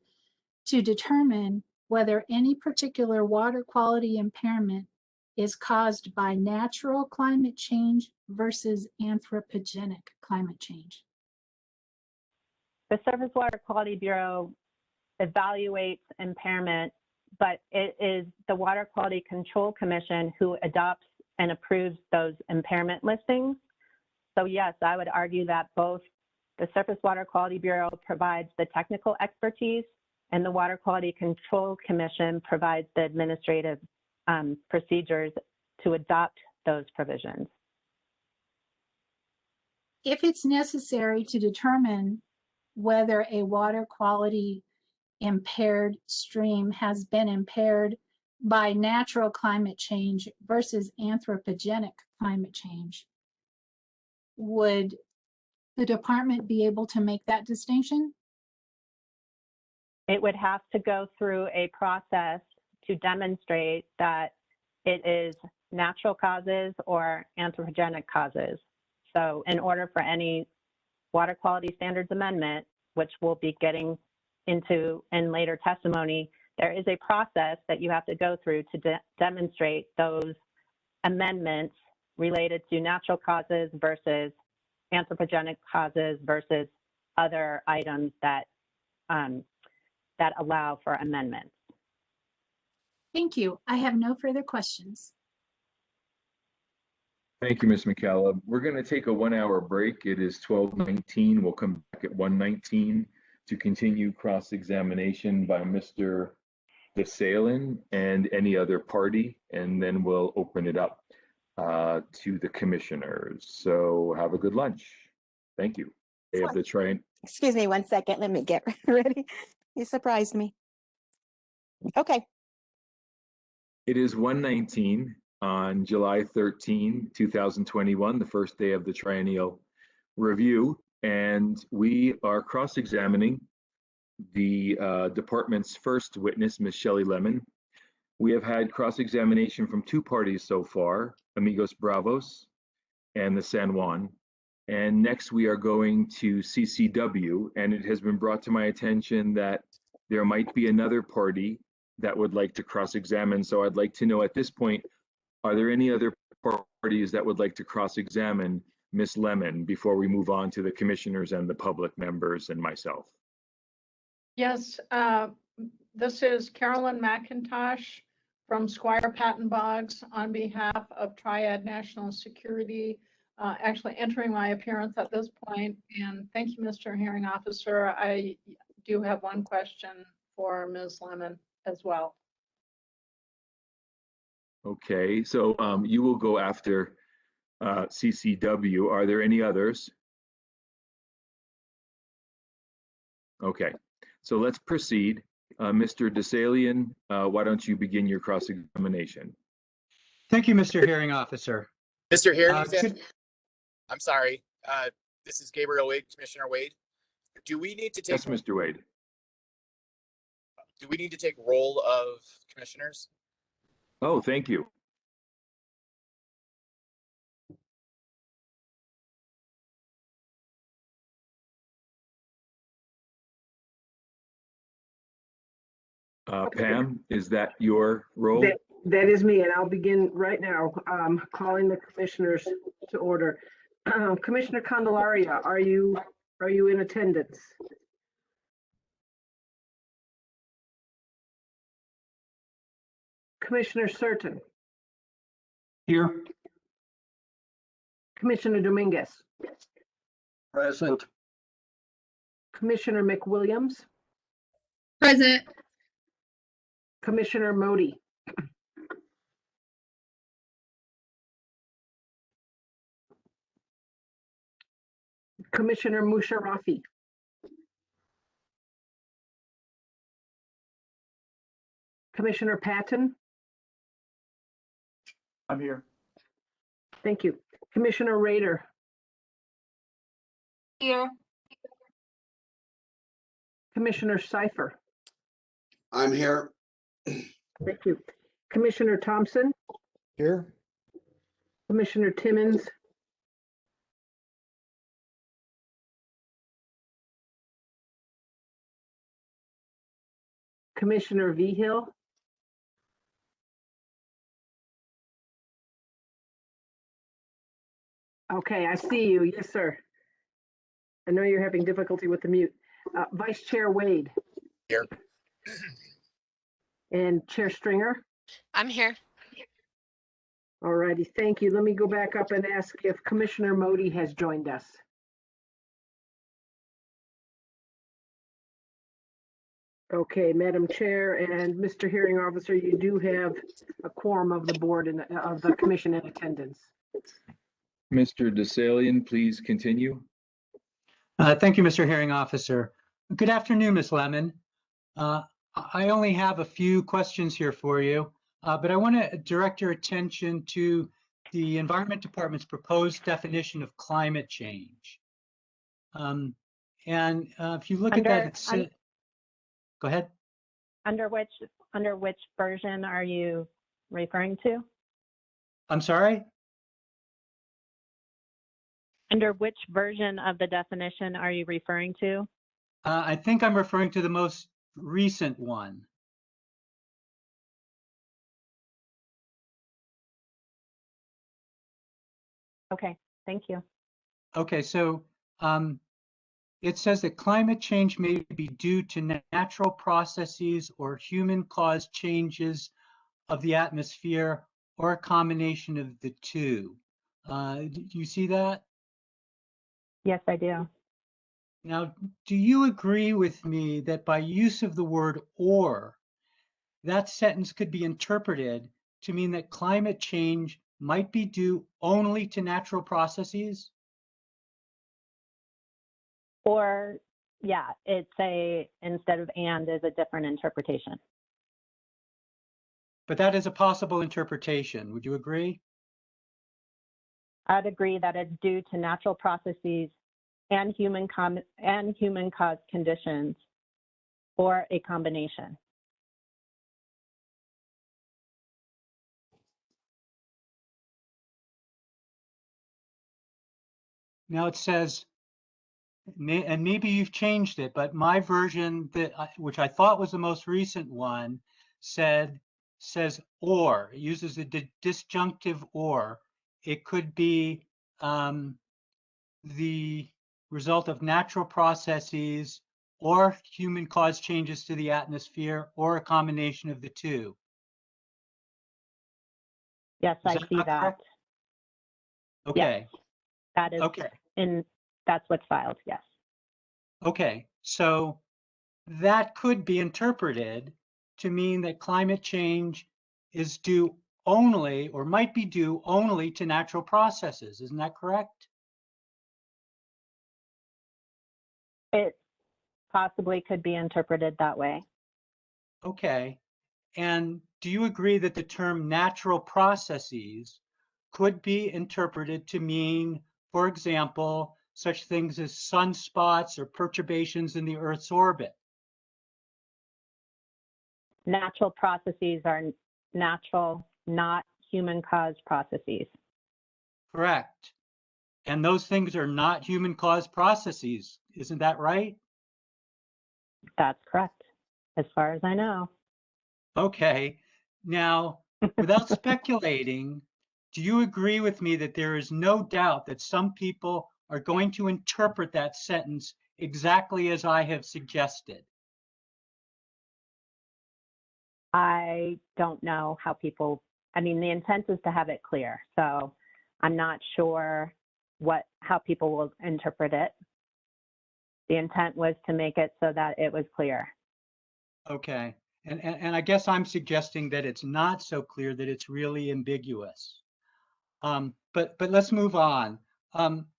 to determine whether any particular water quality impairment is caused by natural climate change versus anthropogenic climate change? The Surface Water Quality Bureau evaluates impairment, but it is the Water Quality Control Commission who adopts and approves those impairment listings. So yes, I would argue that both the Surface Water Quality Bureau provides the technical expertise and the Water Quality Control Commission provides the administrative procedures to adopt those provisions. If it's necessary to determine whether a water quality impaired stream has been impaired by natural climate change versus anthropogenic climate change, would the department be able to make that distinction? It would have to go through a process to demonstrate that it is natural causes or anthropogenic causes. So in order for any water quality standards amendment, which we'll be getting into in later testimony, there is a process that you have to go through to demonstrate those amendments related to natural causes versus anthropogenic causes versus other items that that allow for amendments. Thank you. I have no further questions. Thank you, Ms. McCallum. We're going to take a 1-hour break. It is 12:19. We'll come back at 1:19 to continue cross-examination by Mr. DeSalen and any other party, and then we'll open it up to the commissioners. So have a good lunch. Thank you. They have the train. Excuse me 1 second. Let me get ready. You surprised me. Okay. It is 1:19 on July 13, 2021, the first day of the Triennial review, and we are cross-examining the department's first witness, Ms. Shelley Lemon. We have had cross-examination from two parties so far, Amigos Bravos and the San Juan. And next we are going to CCW, and it has been brought to my attention that there might be another party that would like to cross-examine. So I'd like to know at this point, are there any other parties that would like to cross-examine Ms. Lemon before we move on to the commissioners and the public members and myself? Yes, this is Carolyn McIntosh from Squire Patton Boggs on behalf of Triad National Security, actually entering my appearance at this point. And thank you, Mr. Hearing Officer. I do have one question for Ms. Lemon as well. Okay, so you will go after CCW. Are there any others? Okay, so let's proceed. Mr. DeSalian, why don't you begin your cross-examination? Thank you, Mr. Hearing Officer. Mr. Hearing, could- I'm sorry. This is Gabriel Wade, Commissioner Wade. Do we need to take? Yes, Mr. Wade. Do we need to take roll of commissioners? Oh, thank you. Pam, is that your role? That is me, and I'll begin right now, calling the commissioners to order. Commissioner Candelaria, are you in attendance? Commissioner Surton? Here. Commissioner Dominguez? Present. Commissioner McWilliams? Present. Commissioner Modi? Commissioner Musharrafi? Commissioner Patton? I'm here. Thank you. Commissioner Rader? Here. Commissioner Cipher? I'm here. Thank you. Commissioner Thompson? Here. Commissioner Timmons? Commissioner Vigil? Okay, I see you. Yes, sir. I know you're having difficulty with the mute. Vice Chair Wade? Here. And Chair Stringer? I'm here. All righty, thank you. Let me go back up and ask if Commissioner Modi has joined us. Okay, Madam Chair and Mr. Hearing Officer, you do have a quorum of the board and of the commission in attendance. Mr. DeSalian, please continue. Thank you, Mr. Hearing Officer. Good afternoon, Ms. Lemon. I only have a few questions here for you, but I want to direct your attention to the Environment Department's proposed definition of climate change. If you look at that, it's go ahead. Under which version are you referring to? I'm sorry? Under which version of the definition are you referring to? I think I'm referring to the most recent one. Okay, thank you. Okay, so it says that climate change may be due to natural processes or human-caused changes of the atmosphere or a combination of the two. Do you see that? Yes, I do. Now, do you agree with me that by use of the word "or," that sentence could be interpreted to mean that climate change might be due only to natural processes? Or, yeah, instead of "and" is a different interpretation. But that is a possible interpretation. Would you agree? I'd agree that it's due to natural processes and human-caused conditions, or a combination. Now it says, and maybe you've changed it, but my version, which I thought was the most recent one, says "or." It uses the disjunctive "or." It could be the result of natural processes or human-caused changes to the atmosphere, or a combination of the two. Yes, I see that. Correct? Okay. Yes, that is okay. That's what's filed, yes. Okay, so that could be interpreted to mean that climate change is due only, or might be due only, to natural processes. Isn't that correct? It possibly could be interpreted that way. Okay, and do you agree that the term natural processes could be interpreted to mean, for example, such things as sunspots or perturbations in the Earth's orbit? Natural processes are natural, not human-caused processes. Correct. And those things are not human-caused processes. Isn't that right? That's correct, as far as I know. Okay. Now, without speculating, do you agree with me that there is no doubt that some people are going to interpret that sentence exactly as I have suggested? I don't know how people, I mean, the intent is to have it clear, so I'm not sure how people will interpret it. The intent was to make it so that it was clear. Okay. And I guess I'm suggesting that it's not so clear, that it's really ambiguous. But let's move on.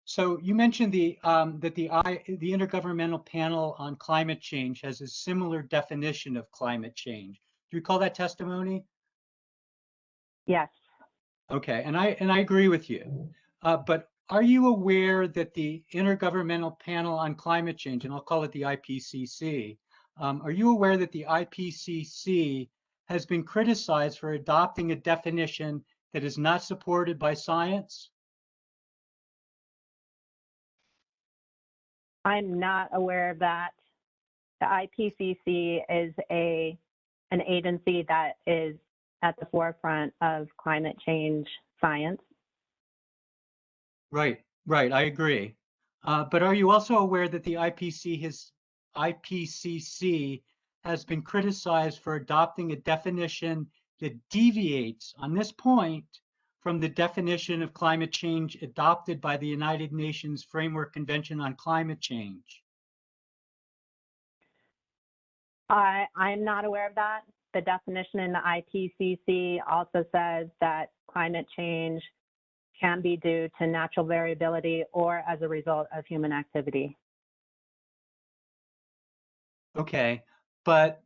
So you mentioned that the Intergovernmental Panel on Climate Change has a similar definition of climate change. Do you recall that testimony? Yes. Okay, and I agree with you. But are you aware that the Intergovernmental Panel on Climate Change, and I'll call it the IPCC, are you aware that the IPCC has been criticized for adopting a definition that is not supported by science? I'm not aware of that. The IPCC is an agency that is at the forefront of climate change science. Right, I agree. But are you also aware that the IPCC has been criticized for adopting a definition that deviates on this point from the definition of climate change adopted by the United Nations Framework Convention on Climate Change? I'm not aware of that. The definition in the IPCC also says that climate change can be due to natural variability or as a result of human activity. Okay, but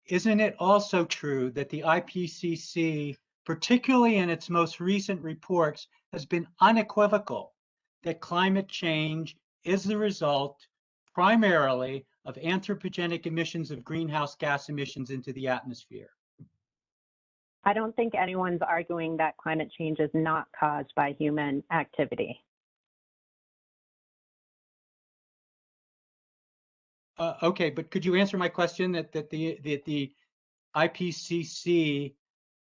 isn't it also true that the IPCC, particularly in its most recent reports, has been unequivocal that climate change is the result primarily of anthropogenic emissions of greenhouse gas emissions into the atmosphere? I don't think anyone's arguing that climate change is not caused by human activity. Okay, but could you answer my question that the IPCC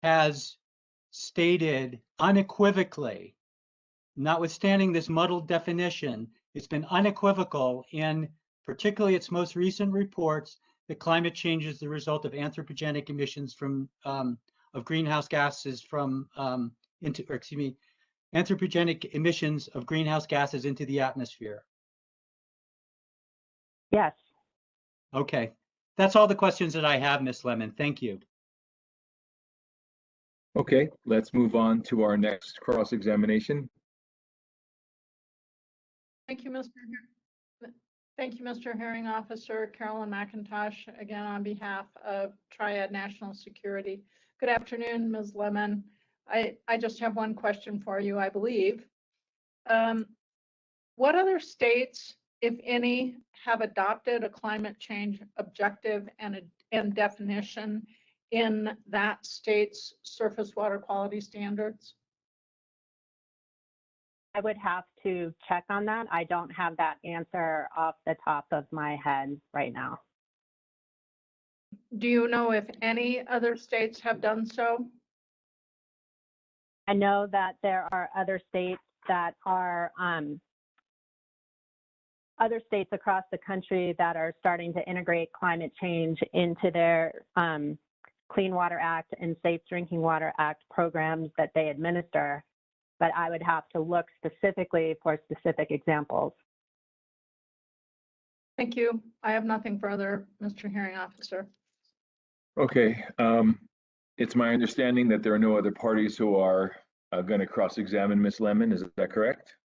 has stated unequivocally, notwithstanding this muddled definition, it's been unequivocal in particularly its most recent reports that climate change is the result of anthropogenic emissions from of greenhouse gases from anthropogenic emissions of greenhouse gases into the atmosphere? Yes. Okay, that's all the questions that I have, Ms. Lemon. Thank you. Okay, let's move on to our next cross-examination. Thank you, Mr. Hearing Officer. Carolyn McIntosh, again on behalf of Triad National Security. Good afternoon, Ms. Lemon. I just have one question for you, I believe. What other states, if any, have adopted a climate change objective and definition in that state's surface water quality standards? I would have to check on that. I don't have that answer off the top of my head right now. Do you know if any other states have done so? I know that there are other states that are other states across the country that are starting to integrate climate change into their Clean Water Act and Safe Drinking Water Act programs that they administer, but I would have to look specifically for specific examples. Thank you. I have nothing further, Mr. Hearing Officer. Okay, it's my understanding that there are no other parties who are going to cross-examine Ms. Lemon. Is that correct?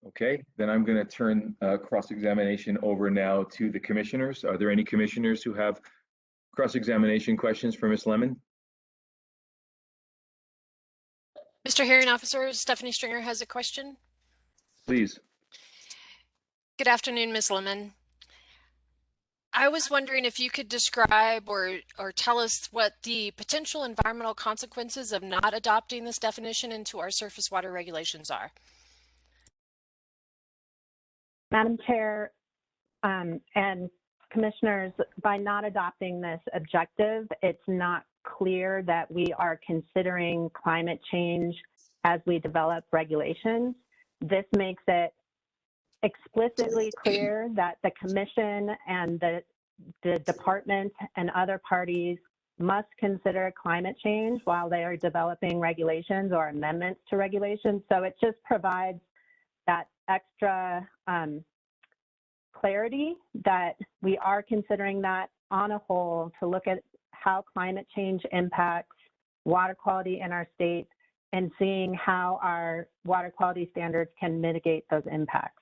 Okay, then I'm going to turn cross-examination over now to the commissioners. Are there any commissioners who have cross-examination questions for Ms. Lemon? Mr. Hearing Officer, Stephanie Stringer has a question. Please. Good afternoon, Ms. Lemon. I was wondering if you could describe or tell us what the potential environmental consequences of not adopting this definition into our surface water regulations are. Madam Chair and Commissioners, by not adopting this objective, it's not clear that we are considering climate change as we develop regulations. This makes it explicitly clear that the Commission and the Department and other parties must consider climate change while they are developing regulations or amendments to regulations. So it just provides that extra clarity that we are considering that on a whole to look at how climate change impacts water quality in our state and seeing how our water quality standards can mitigate those impacts.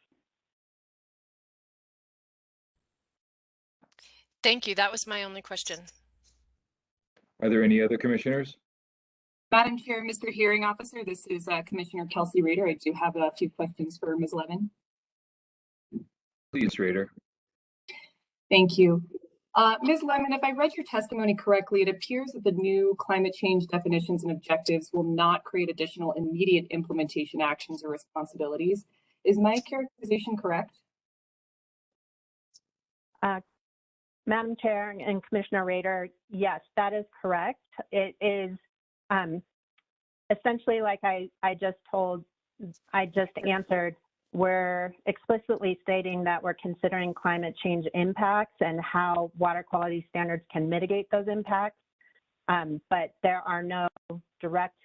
Thank you. That was my only question. Are there any other commissioners? Madam Chair, Mr. Hearing Officer, this is Commissioner Kelsey Rader. I do have a few questions for Ms. Lemon. Please, Rader. Thank you. Ms. Lemon, if I read your testimony correctly, it appears that the new climate change definitions and objectives will not create additional immediate implementation actions or responsibilities. Is my characterization correct? Madam Chair and Commissioner Rader, yes, that is correct. It is essentially like I just answered, we're explicitly stating that we're considering climate change impacts and how water quality standards can mitigate those impacts, but there are no direct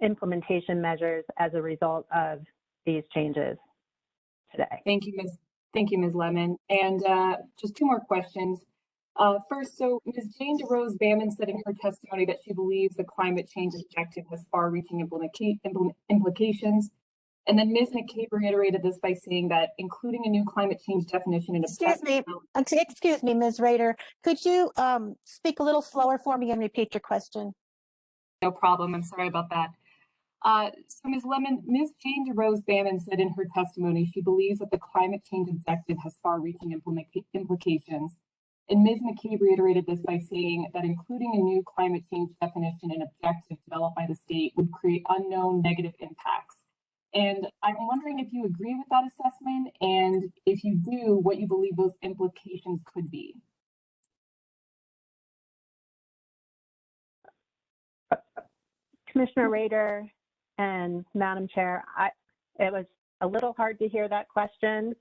implementation measures as a result of these changes today. Thank you, Ms. Lemon. And just two more questions. First, so Ms. Jane DeRose Bamman said in her testimony that she believes the climate change objective has far-reaching implications. And then Ms. McCabe reiterated this by saying that including a new climate change definition in Excuse me, Ms. Rader. Could you speak a little slower for me and repeat your question? No problem. I'm sorry about that. So Ms. Lemon, Ms. Jane DeRose Bamman said in her testimony she believes that the climate change objective has far-reaching implications. And Ms. McCabe reiterated this by saying that including a new climate change definition and objective developed by the state would create unknown negative impacts. And I'm wondering if you agree with that assessment, and if you do, what you believe those implications could be. Commissioner Rader and Madam Chair, it was a little hard to hear that question.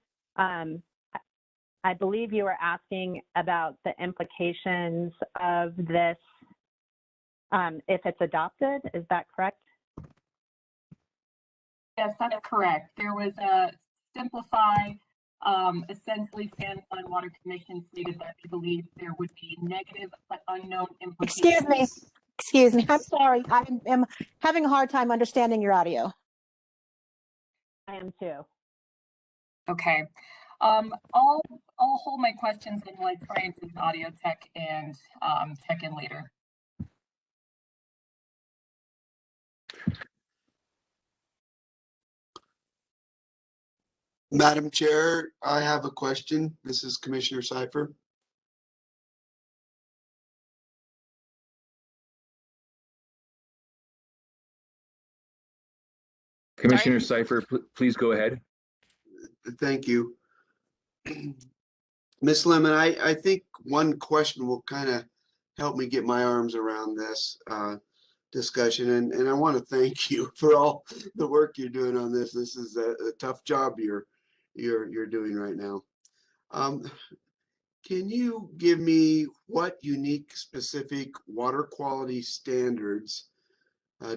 I believe you were asking about the implications of this if it's adopted. Is that correct? Yes, that's correct. There was a simplify, essentially San Juan Water Commission stated that they believe there would be negative but unknown implications. Excuse me, I'm sorry. I am having a hard time understanding your audio. I am too. Okay. I'll hold my questions until I try into the audio tech and check in later. Madam Chair, I have a question. This is Commissioner Cipher. Commissioner Cipher, please go ahead. Thank you. Ms. Lemon, I think one question will kind of help me get my arms around this discussion, and I want to thank you for all the work you're doing on this. This is a tough job you're doing right now. Can you give me what unique specific water quality standards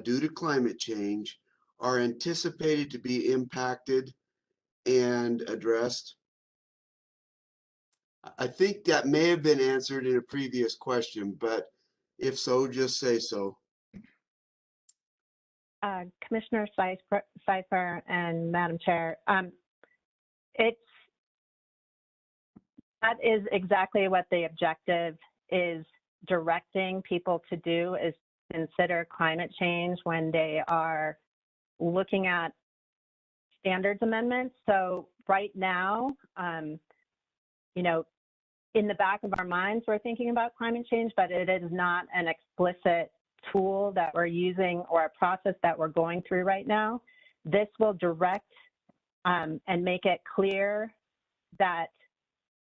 due to climate change are anticipated to be impacted and addressed? I think that may have been answered in a previous question, but if so, just say so. Commissioner Cipher and Madam Chair, that is exactly what the objective is directing people to do, is consider climate change when they are looking at standards amendments. So right now, you know, in the back of our minds, we're thinking about climate change, but it is not an explicit tool that we're using or a process that we're going through right now. This will direct and make it clear that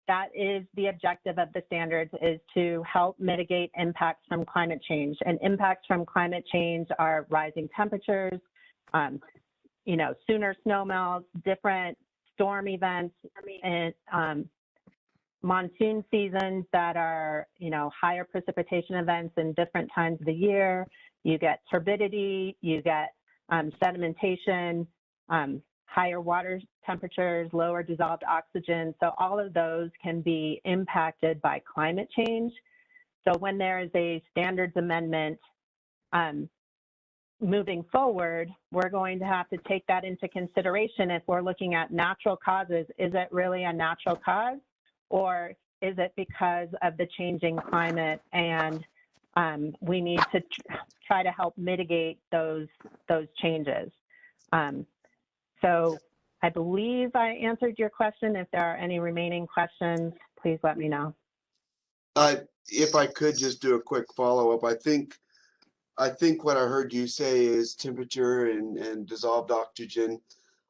that is the objective of the standards, is to help mitigate impacts from climate change. And impacts from climate change are rising temperatures, you know, sooner snowmelts, different storm events, and monsoon seasons that are, you know, higher precipitation events in different times of the year. You get turbidity, you get sedimentation, higher water temperatures, lower dissolved oxygen. So all of those can be impacted by climate change. So when there is a standards amendment moving forward, we're going to have to take that into consideration. If we're looking at natural causes, is it really a natural cause? Or is it because of the changing climate, and we need to try to help mitigate those changes? So I believe I answered your question. If there are any remaining questions, please let me know. If I could just do a quick follow-up, I think what I heard you say is temperature and dissolved oxygen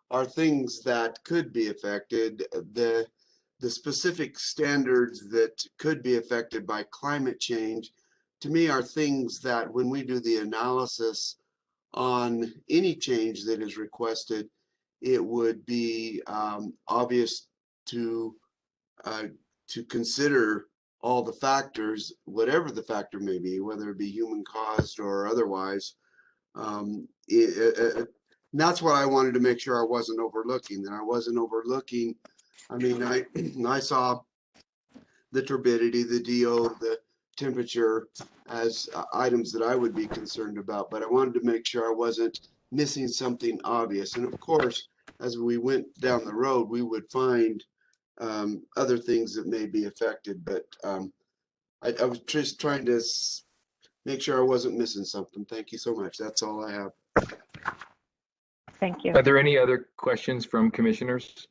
are things that could be affected. The specific standards that could be affected by climate change, to me, are things that when we do the analysis on any change that is requested, it would be obvious to consider all the factors, whatever the factor may be, whether it be human caused or otherwise, And that's what I wanted to make sure I wasn't overlooking, that I wasn't overlooking. I mean, I saw the turbidity, the DO, the temperature as items that I would be concerned about, but I wanted to make sure I wasn't missing something obvious. And of course, as we went down the road, we would find other things that may be affected, but I was just trying to make sure I wasn't missing something. Thank you so much. That's all I have. Thank you. Are there any other questions from commissioners?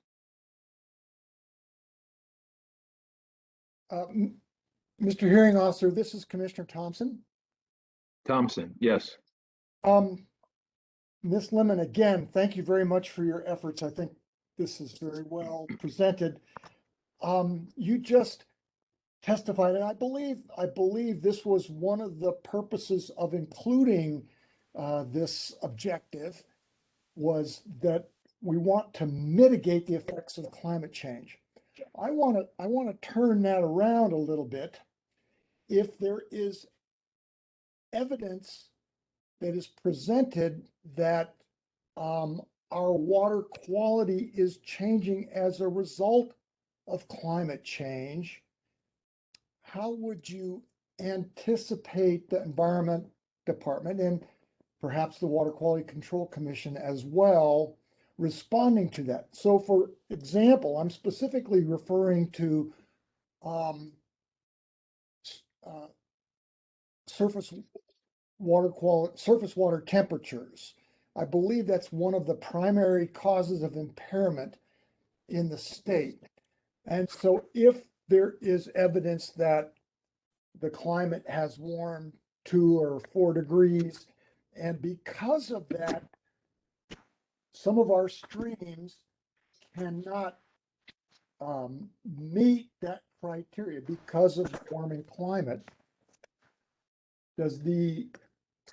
Mr. Hearing Officer, this is Commissioner Thompson. Thompson, yes. Ms. Lemon, again, thank you very much for your efforts. I think this is very well presented. You just testified, and I believe this was one of the purposes of including this objective, was that we want to mitigate the effects of climate change. I want to turn that around a little bit. If there is evidence that is presented that our water quality is changing as a result of climate change, how would you anticipate the Environment Department and perhaps the Water Quality Control Commission as well responding to that? So for example, I'm specifically referring to surface water temperatures. I believe that's one of the primary causes of impairment in the state. And so if there is evidence that the climate has warmed 2 or 4 degrees, and because of that, some of our streams cannot meet that criteria because of the warming climate,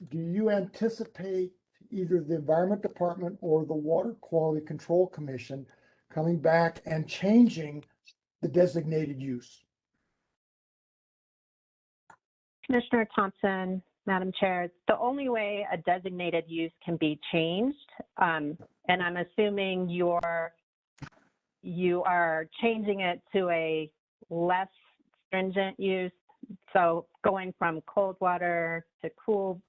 do you anticipate either the Environment Department or the Water Quality Control Commission coming back and changing the designated use? Commissioner Thompson, Madam Chair, the only way a designated use can be changed, and I'm assuming you are changing it to a less stringent use, so going from cold water to cool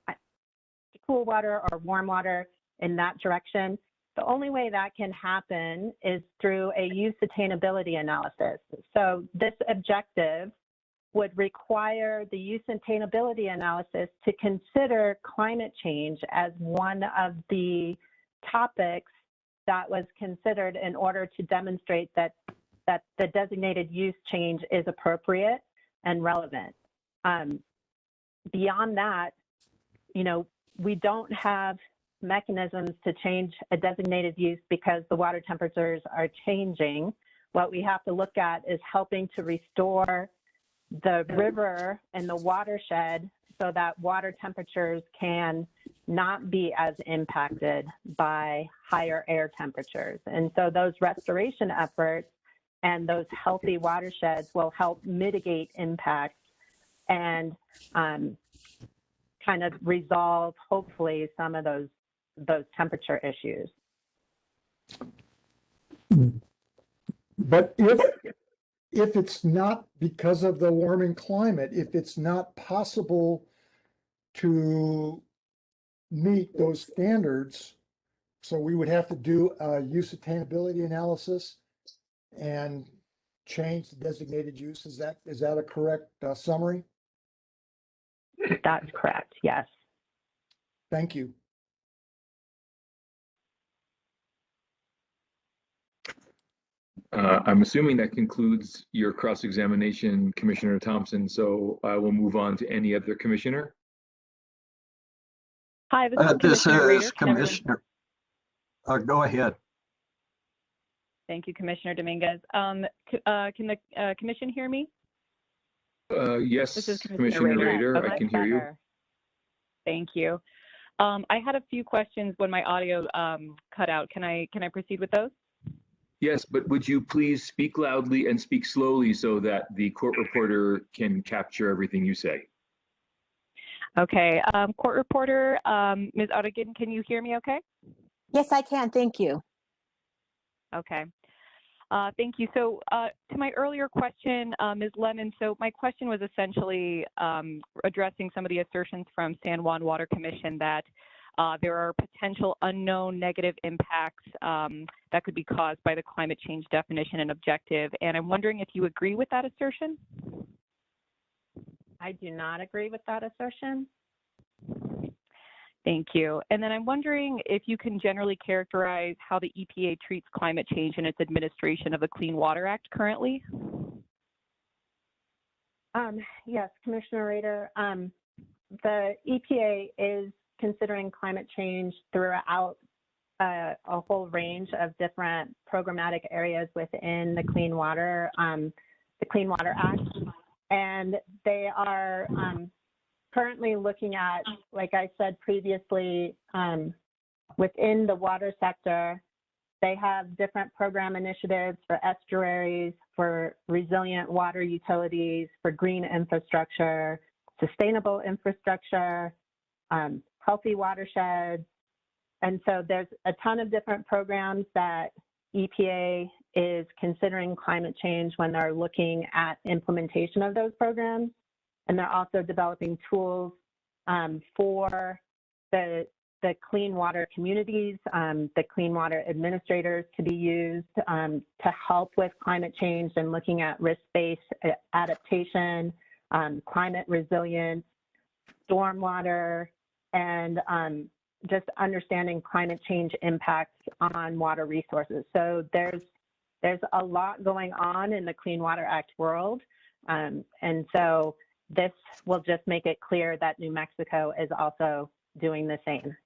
water or warm water in that direction. The only way that can happen is through a use attainability analysis. So this objective would require the use attainability analysis to consider climate change as one of the topics that was considered in order to demonstrate that the designated use change is appropriate and relevant. Beyond that, we don't have mechanisms to change a designated use because the water temperatures are changing. What we have to look at is helping to restore the river and the watershed so that water temperatures can not be as impacted by higher air temperatures. And so those restoration efforts and those healthy watersheds will help mitigate impacts and kind of resolve, hopefully, some of those temperature issues. But if it's not because of the warming climate, if it's not possible to meet those standards, so we would have to do a use attainability analysis and change the designated use. Is that a correct summary? That's correct, yes. Thank you. I'm assuming that concludes your cross-examination, Commissioner Thompson, so I will move on to any other commissioner. This Hi, is Commissioner. Go ahead. Thank you, Commissioner Dominguez. Can the commission hear me? Yes, This is Commissioner Rader, Okay, I can hear you. Thank you. I had a few questions when my audio cut out. Can I proceed with those? Yes, but would you please speak loudly and speak slowly so that the court reporter can capture everything you say? Okay, court reporter, Ms. Odegan, can you hear me okay? Yes, I can. Thank you. Okay. Thank you. So to my earlier question, Ms. Lemon, so my question was essentially addressing some of the assertions from San Juan Water Commission that there are potential unknown negative impacts that could be caused by the climate change definition and objective. And I'm wondering if you agree with that assertion? I do not agree with that assertion. Thank you. And then I'm wondering if you can generally characterize how the EPA treats climate change in its administration of the Clean Water Act currently? Yes, Commissioner Rader. The EPA is considering climate change throughout a whole range of different programmatic areas within the Clean Water Act. And they are currently looking at, like I said previously, within the water sector, they have different program initiatives for estuaries, for resilient water utilities, for green infrastructure, sustainable infrastructure, healthy watersheds. And so there's a ton of different programs that EPA is considering climate change when they're looking at implementation of those programs. And they're also developing tools for the clean water communities, the clean water administrators to be used to help with climate change and looking at risk-based adaptation, climate resilience, stormwater, and just understanding climate change impacts on water resources. So there's a lot going on in the Clean Water Act world. And so this will just make it clear that New Mexico is also doing the same.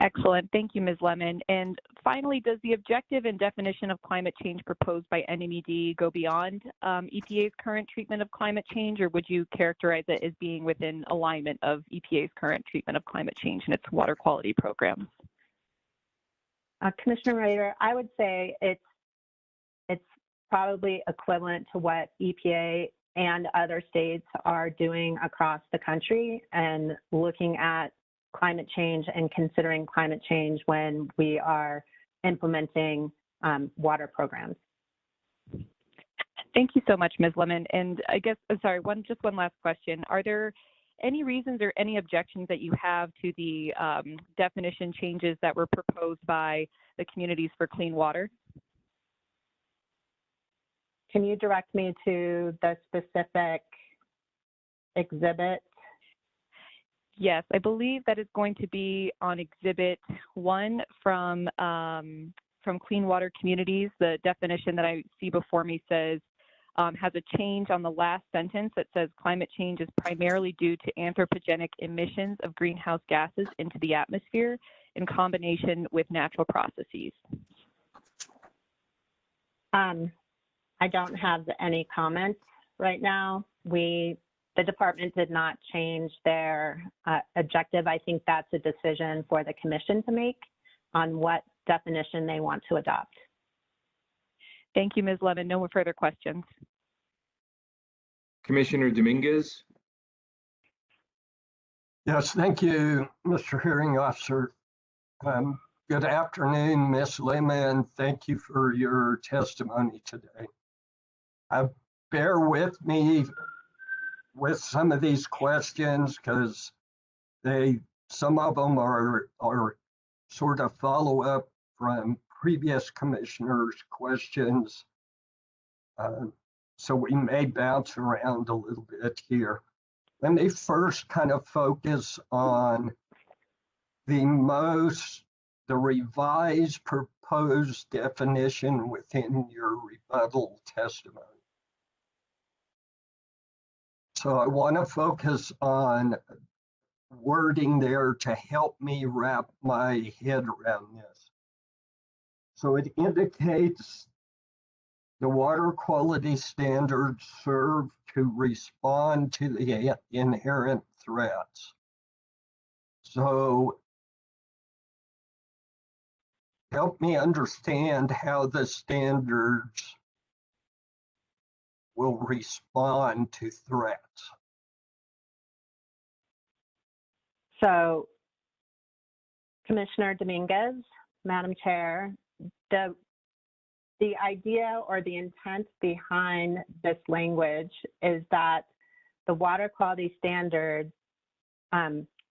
Excellent. Thank you, Ms. Lemon. And finally, does the objective and definition of climate change proposed by NMED go beyond EPA's current treatment of climate change, or would you characterize it as being within alignment of EPA's current treatment of climate change and its water quality programs? Commissioner Rader, I would say it's probably equivalent to what EPA and other states are doing across the country and looking at climate change and considering climate change when we are implementing water programs. Thank you so much, Ms. Lemon. And I guess, sorry, just one last question. Are there any reasons or any objections that you have to the definition changes that were proposed by the Communities for Clean Water? Can you direct me to the specific exhibit? Yes, I believe that is going to be on Exhibit 1 from Clean Water Communities. The definition that I see before me says, has a change on the last sentence that says climate change is primarily due to anthropogenic emissions of greenhouse gases into the atmosphere in combination with natural processes. I don't have any comments right now. The department did not change their objective. I think that's a decision for the commission to make on what definition they want to adopt. Thank you, Ms. Lemon. No further questions. Commissioner Dominguez. Yes, thank you, Mr. Hearing Officer. Good afternoon, Ms. Lemon. Thank you for your testimony today. Bear with me with some of these questions because some of them are sort of follow-up from previous commissioners' questions. So we may bounce around a little bit here. Let me first kind of focus on the revised proposed definition within your rebuttal testimony. So I want to focus on wording there to help me wrap my head around this. So it indicates the water quality standards serve to respond to the inherent threats. So help me understand how the standards will respond to threats. So, Commissioner Dominguez, Madam Chair, the idea or the intent behind this language is that the water quality standard,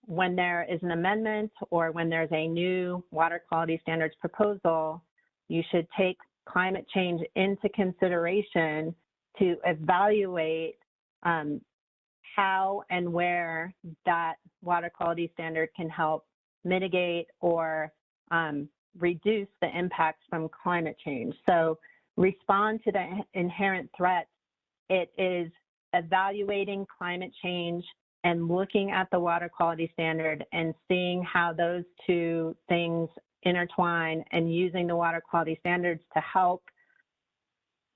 when there is an amendment or when there's a new water quality standards proposal, you should take climate change into consideration to evaluate how and where that water quality standard can help mitigate or reduce the impacts from climate change. So respond to the inherent threats. It is evaluating climate change and looking at the water quality standard and seeing how those two things intertwine and using the water quality standards to help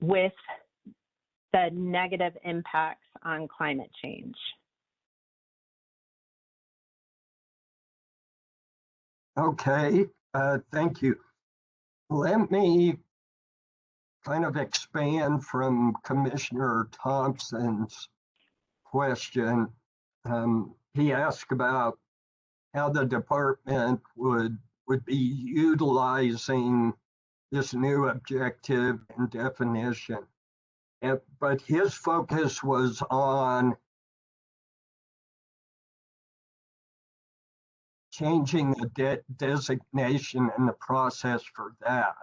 with the negative impacts on climate change. Okay, thank you. Let me kind of expand from Commissioner Thompson's question. He asked about how the department would be utilizing this new objective and definition. But his focus was on changing the designation and the process for that.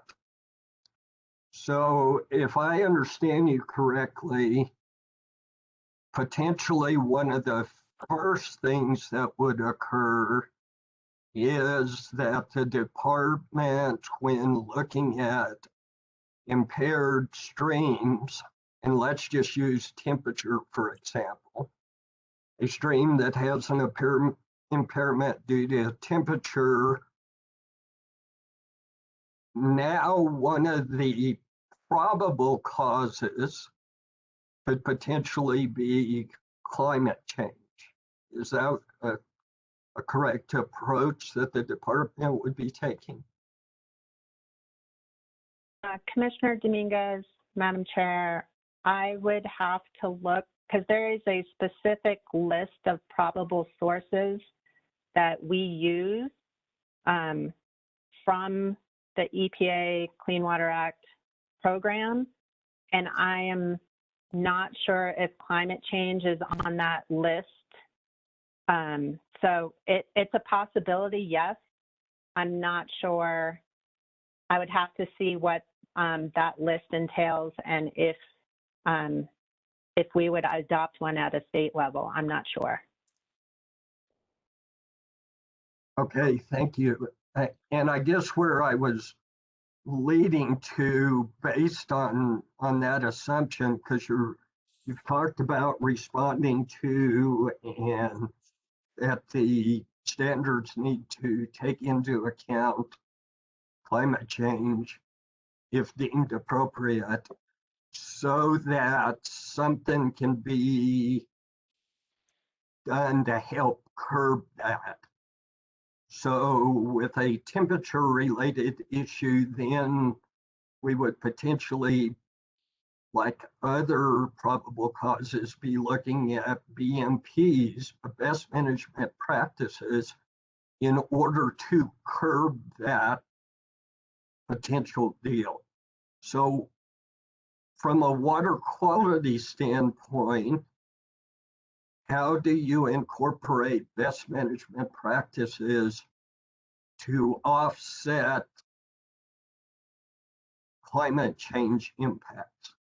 So if I understand you correctly, potentially one of the first things that would occur is that the department, when looking at impaired streams, and let's just use temperature, for example, a stream that has an impairment due to temperature, now one of the probable causes could potentially be climate change. Is that a correct approach that the department would be taking? Commissioner Dominguez, Madam Chair, I would have to look, because there is a specific list of probable sources that we use from the EPA Clean Water Act program, and I am not sure if climate change is on that list. So it's a possibility, yes. I'm not sure. I would have to see what that list entails and if we would adopt one at a state level. I'm not sure. Okay, thank you. And I guess where I was leading to, based on that assumption, because you've talked about responding to and that the standards need to take into account climate change if deemed appropriate, so that something can be done to help curb that. So with a temperature related issue, then we would potentially, like other probable causes, be looking at BMPs, best management practices, in order to curb that potential deal. So from a water quality standpoint, how do you incorporate best management practices to offset climate change impacts?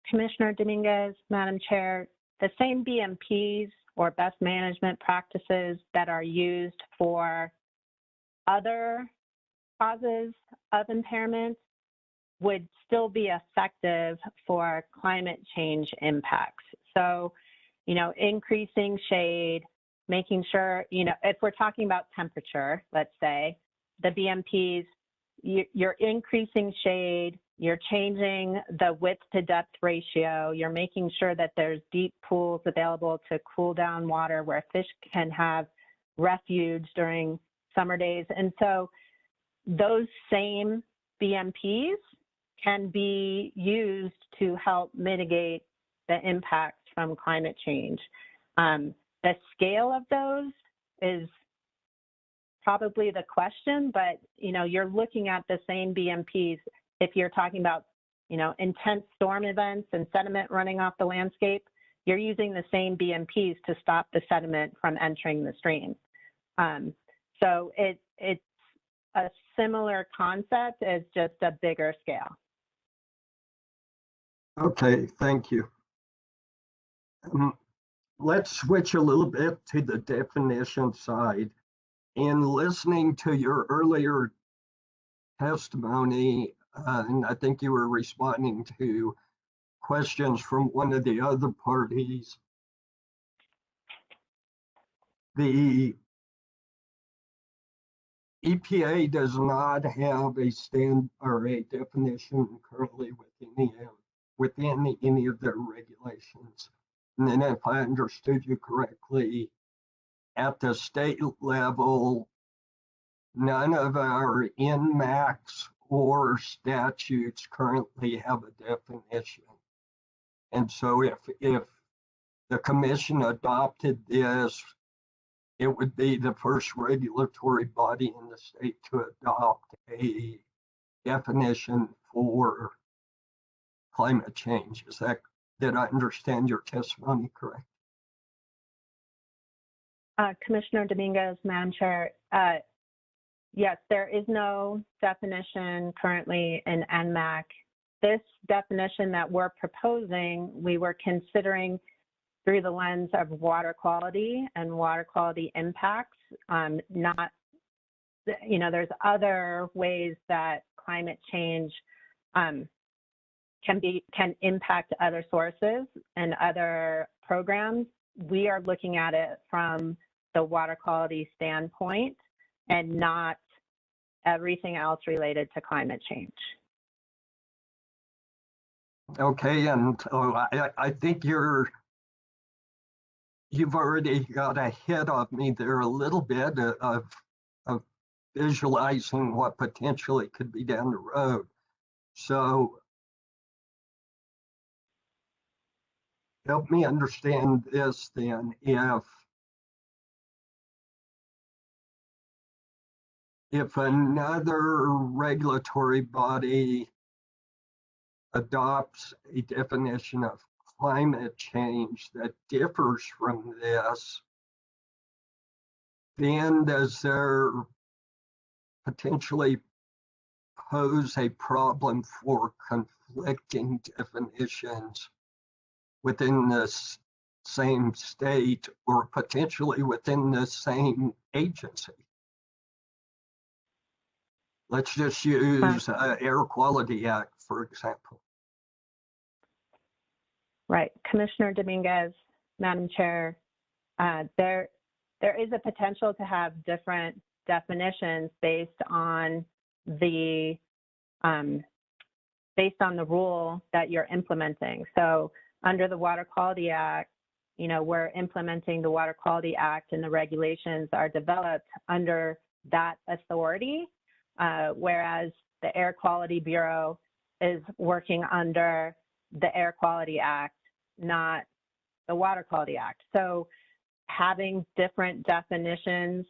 Commissioner Dominguez, Madam Chair, the same BMPs or best management practices that are used for other causes of impairment would still be effective for climate change impacts. So, increasing shade, making sure, if we're talking about temperature, let's say, the BMPs, you're increasing shade, you're changing the width to depth ratio, you're making sure that there's deep pools available to cool down water where fish can have refuge during summer days. And so those same BMPs can be used to help mitigate the impacts from climate change. The scale of those is probably the question, but you're looking at the same BMPs. If you're talking about, intense storm events and sediment running off the landscape, you're using the same BMPs to stop the sediment from entering the stream. So it's a similar concept, as just a bigger scale. Okay, thank you. Let's switch a little bit to the definition side. In listening to your earlier testimony, and I think you were responding to questions from one of the other parties, the EPA does not have a stand or a definition currently within any of their regulations. And then if I understood you correctly, at the state level, none of our Nmacs or statutes currently have a definition. And so if the commission adopted this, it would be the first regulatory body in the state to adopt a definition for climate change. Did I understand your testimony correct? Commissioner Dominguez, Madam Chair, yes, there is no definition currently in Nmac. This definition that we're proposing, we were considering through the lens of water quality and water quality impacts. Not, there's other ways that climate change can impact other sources and other programs. We are looking at it from the water quality standpoint and not everything else related to climate change. Okay, and I think you've already got ahead of me there a little bit of visualizing what potentially could be down the road. So help me understand this then. If another regulatory body adopts a definition of climate change that differs from this, then does there potentially pose a problem for conflicting definitions within the same state or potentially within the same agency? Let's just use Air Quality Act, for example. Right, Commissioner Dominguez, Madam Chair, there is a potential to have different definitions based on the rule that you're implementing. So under the Water Quality Act, we're implementing the Water Quality Act, and the regulations are developed under that authority, whereas the Air Quality Bureau is working under the Air Quality Act, not the Water Quality Act. So having different definitions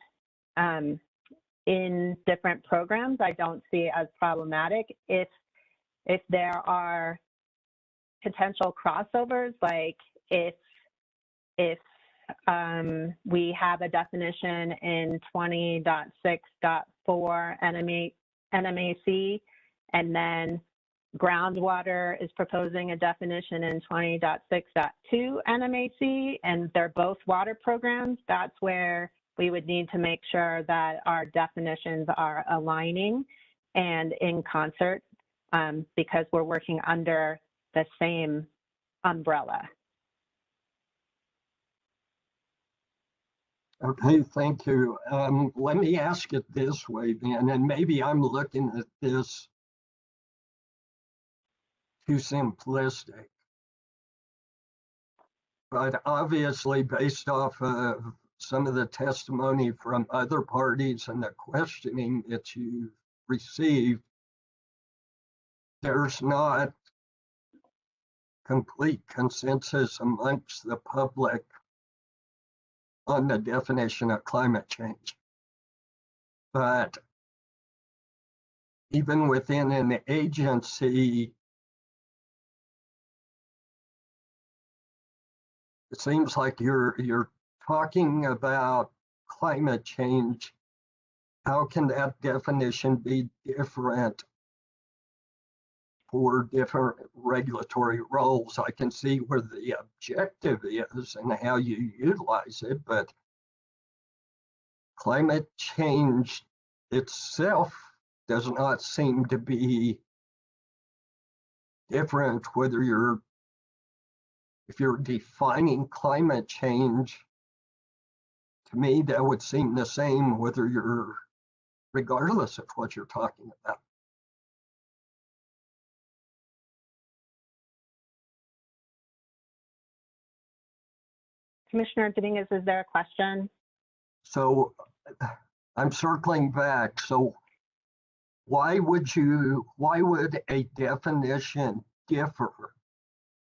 in different programs, I don't see as problematic. If there are potential crossovers, like if we have a definition in 20.6.4 NMAC, and then groundwater is proposing a definition in 20.6.2 NMAC, and they're both water programs, that's where we would need to make sure that our definitions are aligning and in concert, because we're working under the same umbrella. Okay, thank you. Let me ask it this way then, and maybe I'm looking at this too simplistic, but obviously based off of some of the testimony from other parties and the questioning that you received, there's not complete consensus amongst the public on the definition of climate change. But even within an agency, it seems like you're talking about climate change. How can that definition be different for different regulatory roles? I can see where the objective is and how you utilize it, but climate change itself does not seem to be different whether if you're defining climate change. To me, that would seem the same whether you're, regardless of what you're talking about. Commissioner Dominguez, is there a question? So I'm circling back. So why would a definition differ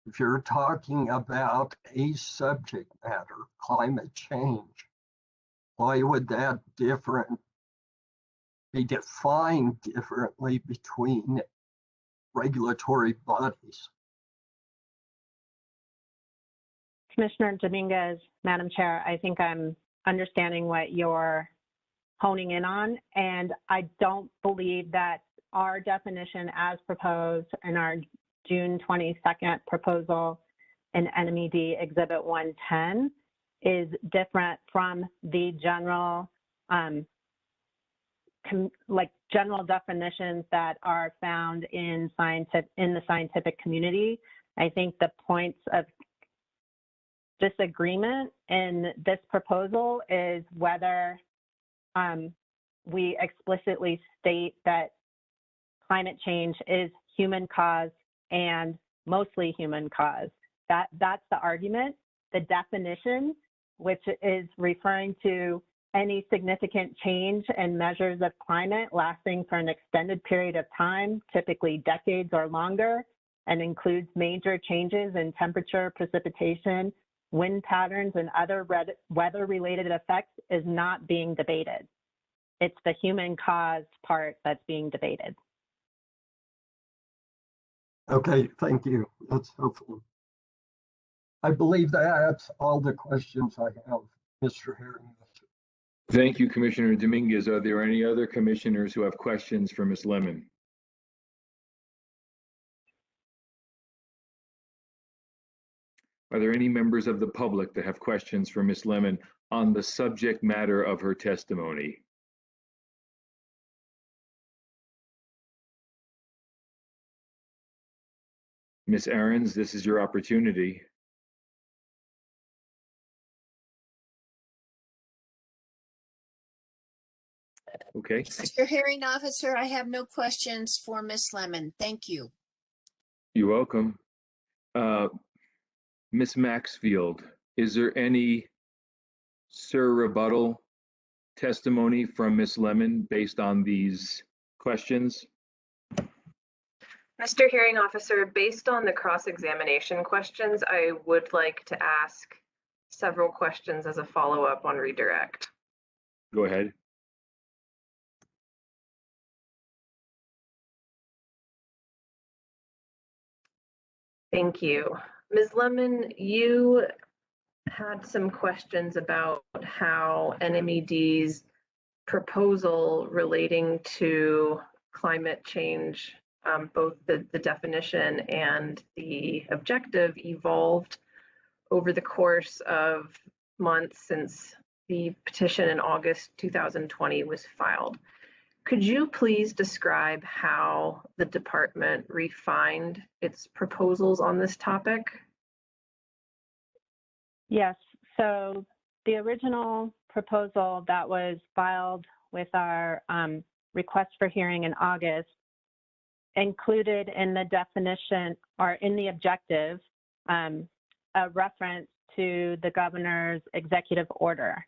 if you're talking about a subject matter, climate change? Why would that be defined differently between regulatory bodies? Commissioner Dominguez, Madam Chair, I think I'm understanding what you're honing in on, and I don't believe that our definition as proposed in our June 22nd proposal in NMED Exhibit 110 is different from the general general definitions that are found in the scientific community. I think the points of disagreement in this proposal is whether we explicitly state that climate change is human caused and mostly human caused. That's the argument. The definition, which is referring to any significant change in measures of climate lasting for an extended period of time, typically decades or longer, and includes major changes in temperature, precipitation, wind patterns, and other weather-related effects, is not being debated. It's the human-caused part that's being debated. Okay, thank you. That's helpful. I believe that's all the questions I have, Mr. Herring. Thank you, Commissioner Dominguez. Are there any other commissioners who have questions for Ms. Lemon? Are there any members of the public that have questions for Ms. Lemon on the subject matter of her testimony? Ms. Ahrens, this is your opportunity. Okay. Mr. Hearing Officer, I have no questions for Ms. Lemon. Thank you. You're welcome. Ms. Maxfield, is there any rebuttal testimony from Ms. Lemon based on these questions? Mr. Hearing Officer, based on the cross-examination questions, I would like to ask several questions as a follow-up on redirect. Go ahead. Thank you. Ms. Lemon, you had some questions about how NMED's proposal relating to climate change, both the definition and the objective, evolved over the course of months since the petition in August 2020 was filed. Could you please describe how the department refined its proposals on this topic? Yes, so the original proposal that was filed with our request for hearing in August included in the definition or in the objective a reference to the governor's executive order.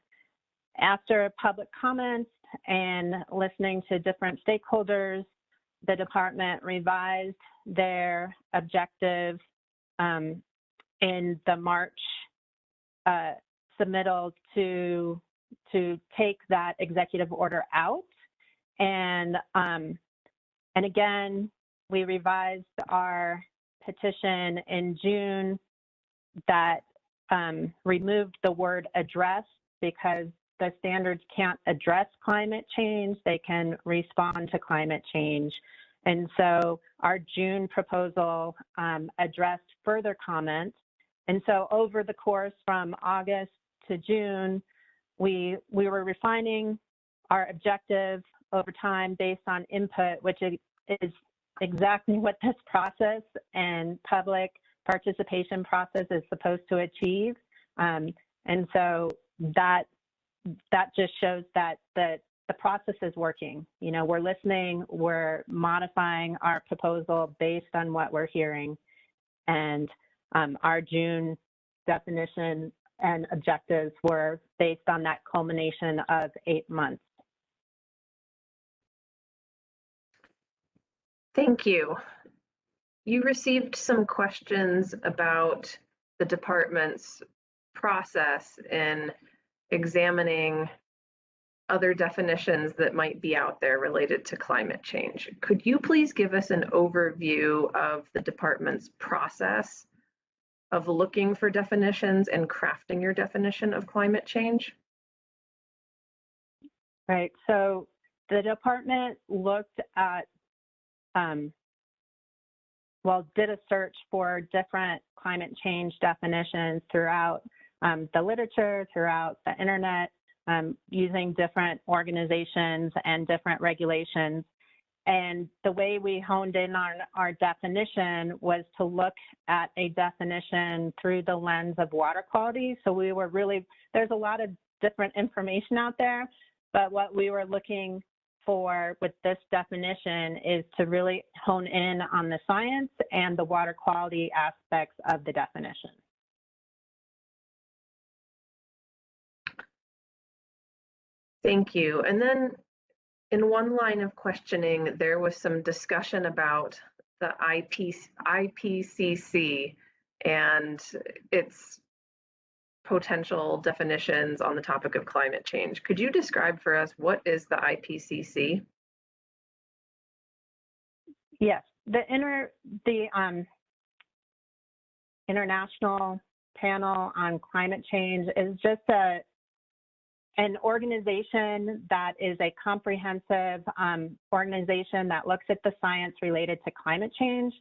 After public comments and listening to different stakeholders, the department revised their objective in the March submittals to take that executive order out. And again, we revised our petition in June that removed the word address, because the standards can't address climate change, they can respond to climate change. And so our June proposal addressed further comments. And so over the course from August to June, we were refining our objective over time based on input, which is exactly what this process and public participation process is supposed to achieve. And so that just shows that the process is working. You know, we're listening, we're modifying our proposal based on what we're hearing. And our June definition and objectives were based on that culmination of 8 months. Thank you. You received some questions about the department's process in examining other definitions that might be out there related to climate change. Could you please give us an overview of the department's process of looking for definitions and crafting your definition of climate change? Right, so the department looked at, did a search for different climate change definitions throughout the literature, throughout the internet, using different organizations and different regulations. And the way we honed in on our definition was to look at a definition through the lens of water quality. So we were really, there's a lot of different information out there, but what we were looking for with this definition is to really hone in on the science and the water quality aspects of the definition. Thank you. And then in one line of questioning, there was some discussion about the IPCC and its potential definitions on the topic of climate change. Could you describe for us what is the IPCC? Yes, the International Panel on Climate Change is just an organization that is a comprehensive organization that looks at the science related to climate change.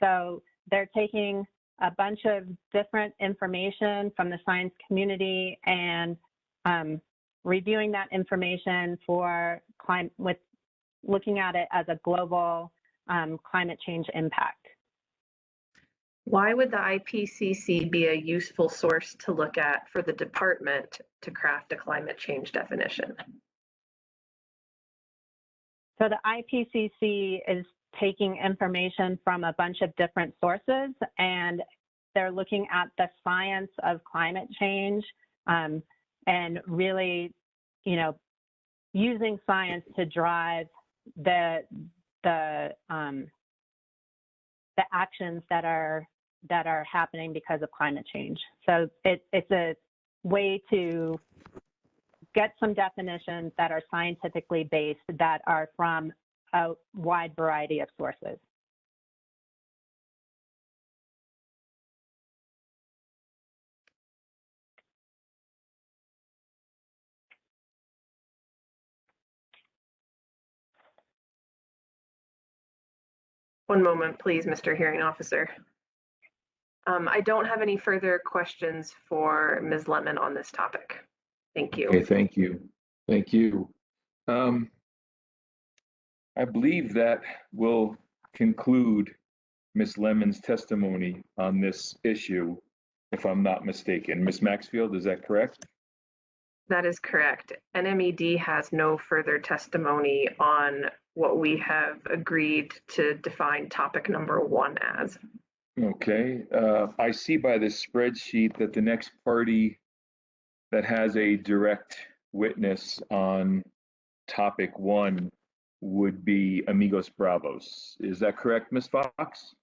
So they're taking a bunch of different information from the science community and reviewing that information for looking at it as a global climate change impact. Why would the IPCC be a useful source to look at for the department to craft a climate change definition? So the IPCC is taking information from a bunch of different sources, and they're looking at the science of climate change and really, you know, using science to drive the actions that are happening because of climate change. So it's a way to get some definitions that are scientifically based, that are from a wide variety of sources. One moment, please, Mr. Hearing Officer. I don't have any further questions for Ms. Lemon on this topic. Thank you. Okay, thank you. Thank you. I believe that will conclude Ms. Lemon's testimony on this issue, if I'm not mistaken. Ms. Maxfield, is that correct? That is correct. NMED has no further testimony on what we have agreed to define topic number 1 as. Okay, I see by this spreadsheet that the next party that has a direct witness on topic 1 would be Amigos Bravos. Is that correct, Ms. Fox?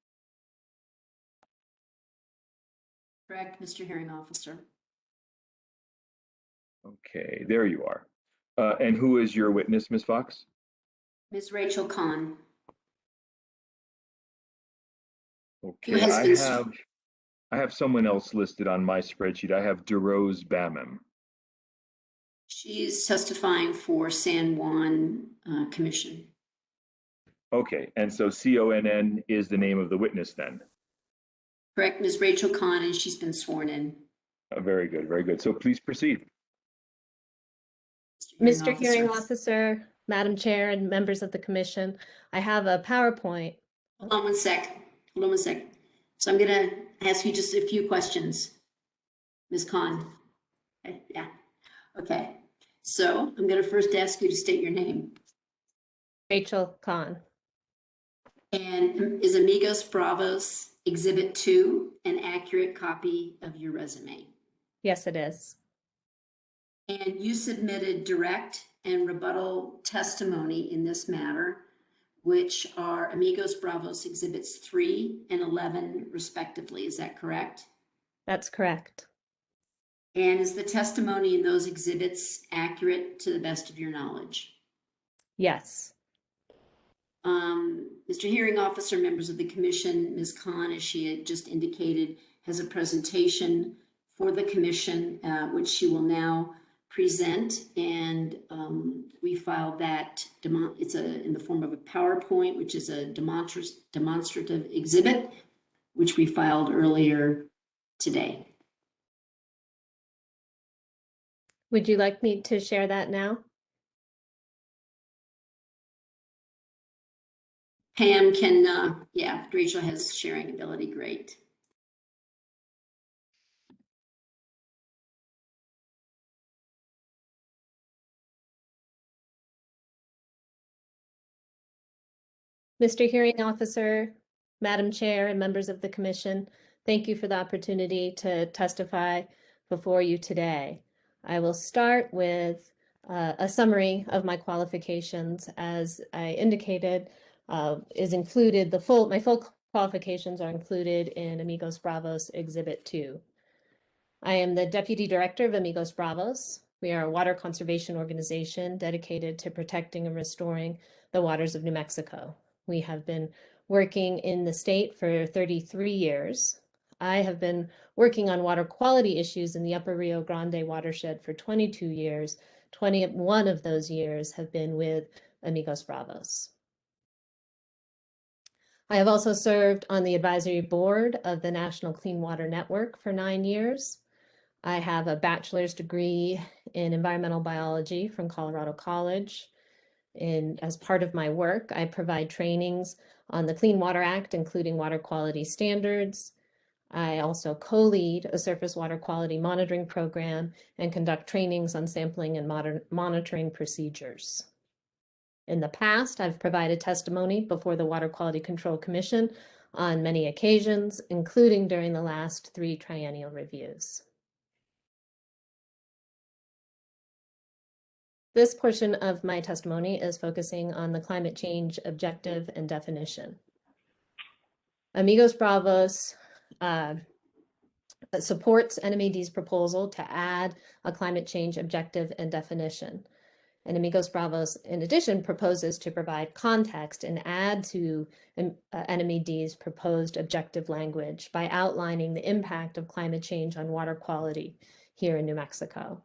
Correct, Mr. Hearing Officer. Okay, there you are. And who is your witness, Ms. Fox? Ms. Rachel Kahn. Okay, I have someone else listed on my spreadsheet. I have DeRose Bamam. She's testifying for San Juan Commission. Okay, and so CONN is the name of the witness then? Correct, Ms. Rachel Kahn, and she's been sworn in. Very good, very good. So please proceed. Mr. Hearing Officer, Madam Chair, and members of the Commission, I have a PowerPoint. Hold on one sec. Hold on one sec. So I'm going to ask you just a few questions, Ms. Kahn. Okay, yeah. Okay. So I'm going to first ask you to state your name. Rachel Kahn. And is Amigos Bravos Exhibit 2 an accurate copy of your resume? Yes, it is. And you submitted direct and rebuttal testimony in this matter, which are Amigos Bravos Exhibits 3 and 11, respectively. Is that correct? That's correct. And is the testimony in those exhibits accurate to the best of your knowledge? Yes. Mr. Hearing Officer, members of the Commission, Ms. Kahn, as she had just indicated, has a presentation for the Commission, which she will now present. And we filed that, it's in the form of a PowerPoint, which is a demonstrative exhibit, which we filed earlier today. Would you like me to share that now? Pam can, yeah, Rachel has sharing ability, great. Mr. Hearing Officer, Madam Chair, and members of the Commission, thank you for the opportunity to testify before you today. I will start with a summary of my qualifications. As I indicated, is included, my full qualifications are included in Amigos Bravos Exhibit 2. I am the Deputy Director of Amigos Bravos. We are a water conservation organization dedicated to protecting and restoring the waters of New Mexico. We have been working in the state for 33 years. I have been working on water quality issues in the Upper Rio Grande watershed for 22 years. 21 of those years have been with Amigos Bravos. I have also served on the advisory board of the National Clean Water Network for 9 years. I have a bachelor's degree in environmental biology from Colorado College. As part of my work, I provide trainings on the Clean Water Act, including water quality standards. I also co-lead a surface water quality monitoring program and conduct trainings on sampling and monitoring procedures. In the past, I've provided testimony before the Water Quality Control Commission on many occasions, including during the last 3 triennial reviews. This portion of my testimony is focusing on the climate change objective and definition. Amigos Bravos supports NMED's proposal to add a climate change objective and definition. And Amigos Bravos, in addition, proposes to provide context and add to NMED's proposed objective language by outlining the impact of climate change on water quality here in New Mexico.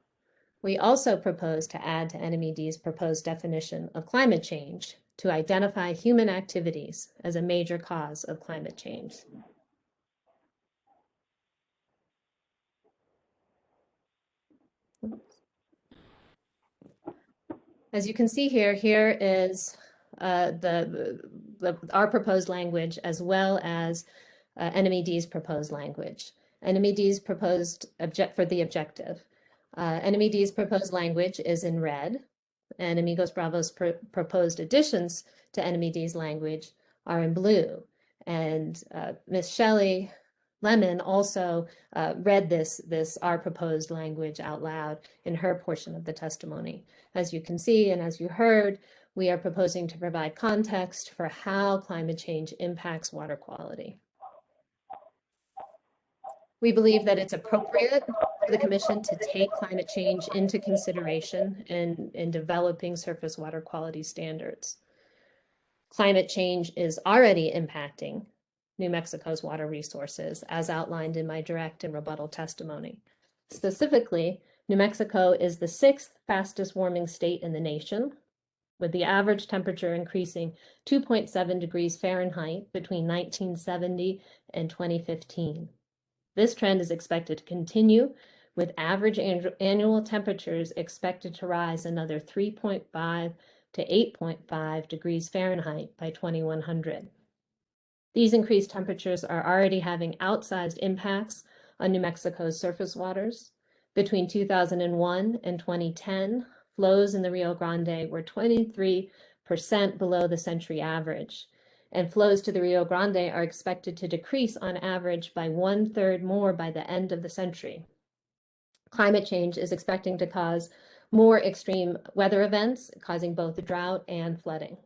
We also propose to add to NMED's proposed definition of climate change to identify human activities as a major cause of climate change. As you can see here, here is our proposed language as well as NMED's proposed language. NMED's proposed for the objective. NMED's proposed language is in red, and Amigos Bravos proposed additions to NMED's language are in blue. And Ms. Shelley Lemon also read our proposed language out loud in her portion of the testimony. As you can see, and as you heard, we are proposing to provide context for how climate change impacts water quality. We believe that it's appropriate for the Commission to take climate change into consideration in developing surface water quality standards. Climate change is already impacting New Mexico's water resources, as outlined in my direct and rebuttal testimony. Specifically, New Mexico is the 6th fastest warming state in the nation, with the average temperature increasing 2.7 degrees Fahrenheit between 1970 and 2015. This trend is expected to continue, with average annual temperatures expected to rise another 3.5 to 8.5 degrees Fahrenheit by 2100. These increased temperatures are already having outsized impacts on New Mexico's surface waters. Between 2001 and 2010, flows in the Rio Grande were 23% below the century average, and flows to the Rio Grande are expected to decrease on average by 1/3 more by the end of the century. Climate change is expecting to cause more extreme weather events, causing both drought and flooding.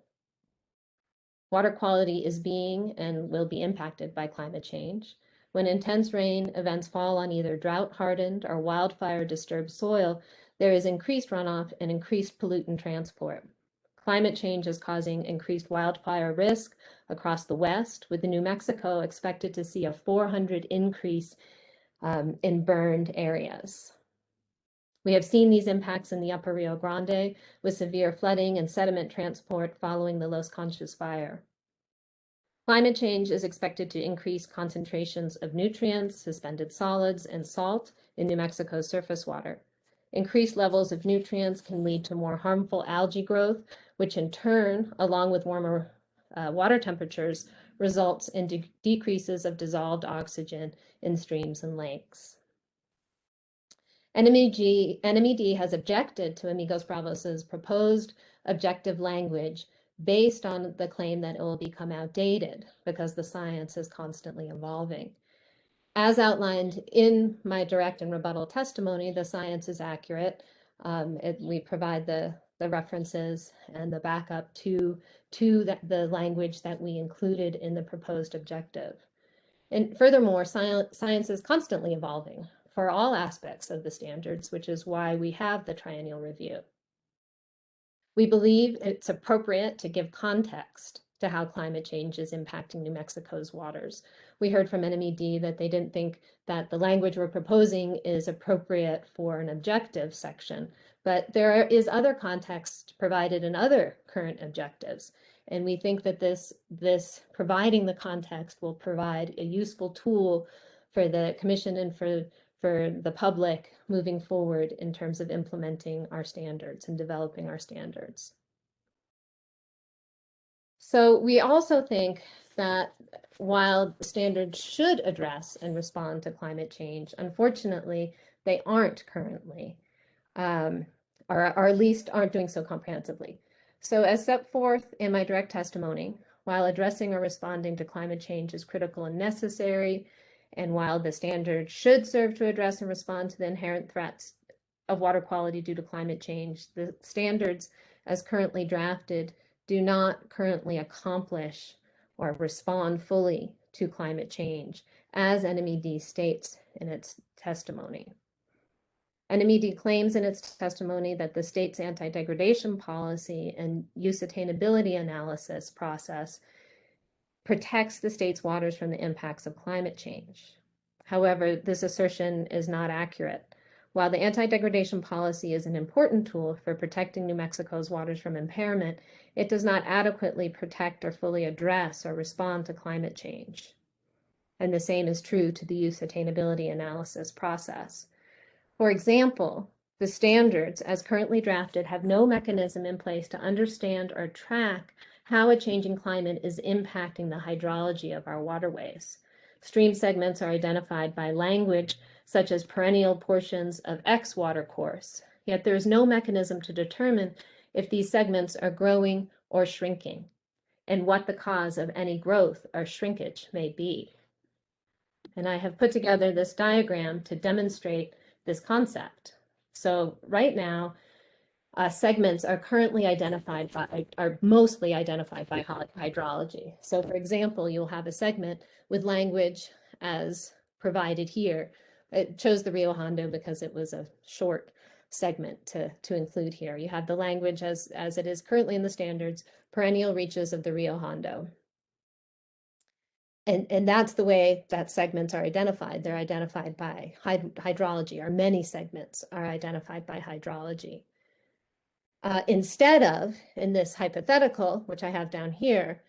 Water quality is being and will be impacted by climate change. When intense rain events fall on either drought-hardened or wildfire-disturbed soil, there is increased runoff and increased pollutant transport. Climate change is causing increased wildfire risk across the West, with New Mexico expected to see a 400 increase in burned areas. We have seen these impacts in the upper Rio Grande with severe flooding and sediment transport following the Los Conchos fire. Climate change is expected to increase concentrations of nutrients, suspended solids, and salt in New Mexico's surface water. Increased levels of nutrients can lead to more harmful algae growth, which in turn, along with warmer water temperatures, results in decreases of dissolved oxygen in streams and lakes. NMED has objected to Amigos Bravos's proposed objective language based on the claim that it will become outdated because the science is constantly evolving. As outlined in my direct and rebuttal testimony, the science is accurate. We provide the references and the backup to the language that we included in the proposed objective. And furthermore, science is constantly evolving for all aspects of the standards, which is why we have the triennial review. We believe it's appropriate to give context to how climate change is impacting New Mexico's waters. We heard from NMED that they didn't think that the language we're proposing is appropriate for an objective section, but there is other context provided in other current objectives. And we think that this providing the context will provide a useful tool for the Commission and for the public moving forward in terms of implementing our standards and developing our standards. So we also think that while standards should address and respond to climate change, unfortunately, they aren't currently, or at least aren't doing so comprehensively. So as set forth in my direct testimony, while addressing or responding to climate change is critical and necessary, and while the standards should serve to address and respond to the inherent threats of water quality due to climate change, the standards as currently drafted do not currently accomplish or respond fully to climate change, as NMED states in its testimony. NMED claims in its testimony that the state's anti-degradation policy and use attainability analysis process protects the state's waters from the impacts of climate change. However, this assertion is not accurate. While the anti-degradation policy is an important tool for protecting New Mexico's waters from impairment, it does not adequately protect or fully address or respond to climate change. And the same is true to the use attainability analysis process. For example, the standards as currently drafted have no mechanism in place to understand or track how a changing climate is impacting the hydrology of our waterways. Stream segments are identified by language such as perennial portions of X water course, yet there is no mechanism to determine if these segments are growing or shrinking, and what the cause of any growth or shrinkage may be. And I have put together this diagram to demonstrate this concept. So right now, segments are currently identified by, are mostly identified by hydrology. So for example, you'll have a segment with language as provided here. It chose the Rio Hondo because it was a short segment to include here. You have the language as it is currently in the standards, perennial reaches of the Rio Hondo. And that's the way that segments are identified. They're identified by hydrology, or many segments are identified by hydrology. Instead of, in this hypothetical, which I have down here,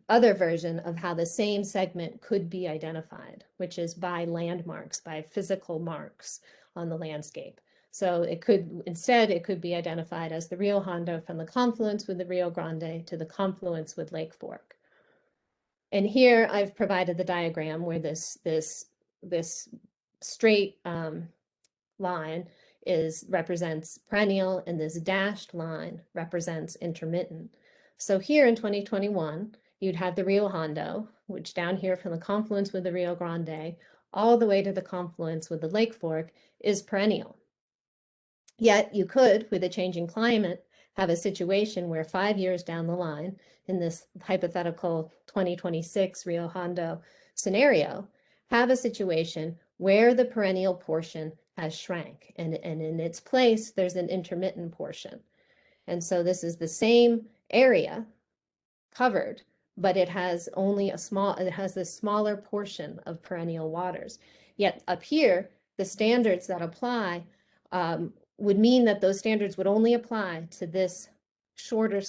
other version of how the same segment could be identified, which is by landmarks, by physical marks on the landscape. So it could be identified as the Rio Hondo from the confluence with the Rio Grande to the confluence with Lake Fork. And here I've provided the diagram where this straight line represents perennial, and this dashed line represents intermittent. So here in 2021, you'd have the Rio Hondo, which down here from the confluence with the Rio Grande, all the way to the confluence with the Lake Fork is perennial. Yet you could, with a changing climate, have a situation where 5 years down the line, in this hypothetical 2026 Rio Hondo scenario, have a situation where the perennial portion has shrank, and in its place, there's an intermittent portion. And so this is the same area covered, but it has only it has this smaller portion of perennial waters. Yet up here, the standards that apply would mean that those standards would only apply to this shorter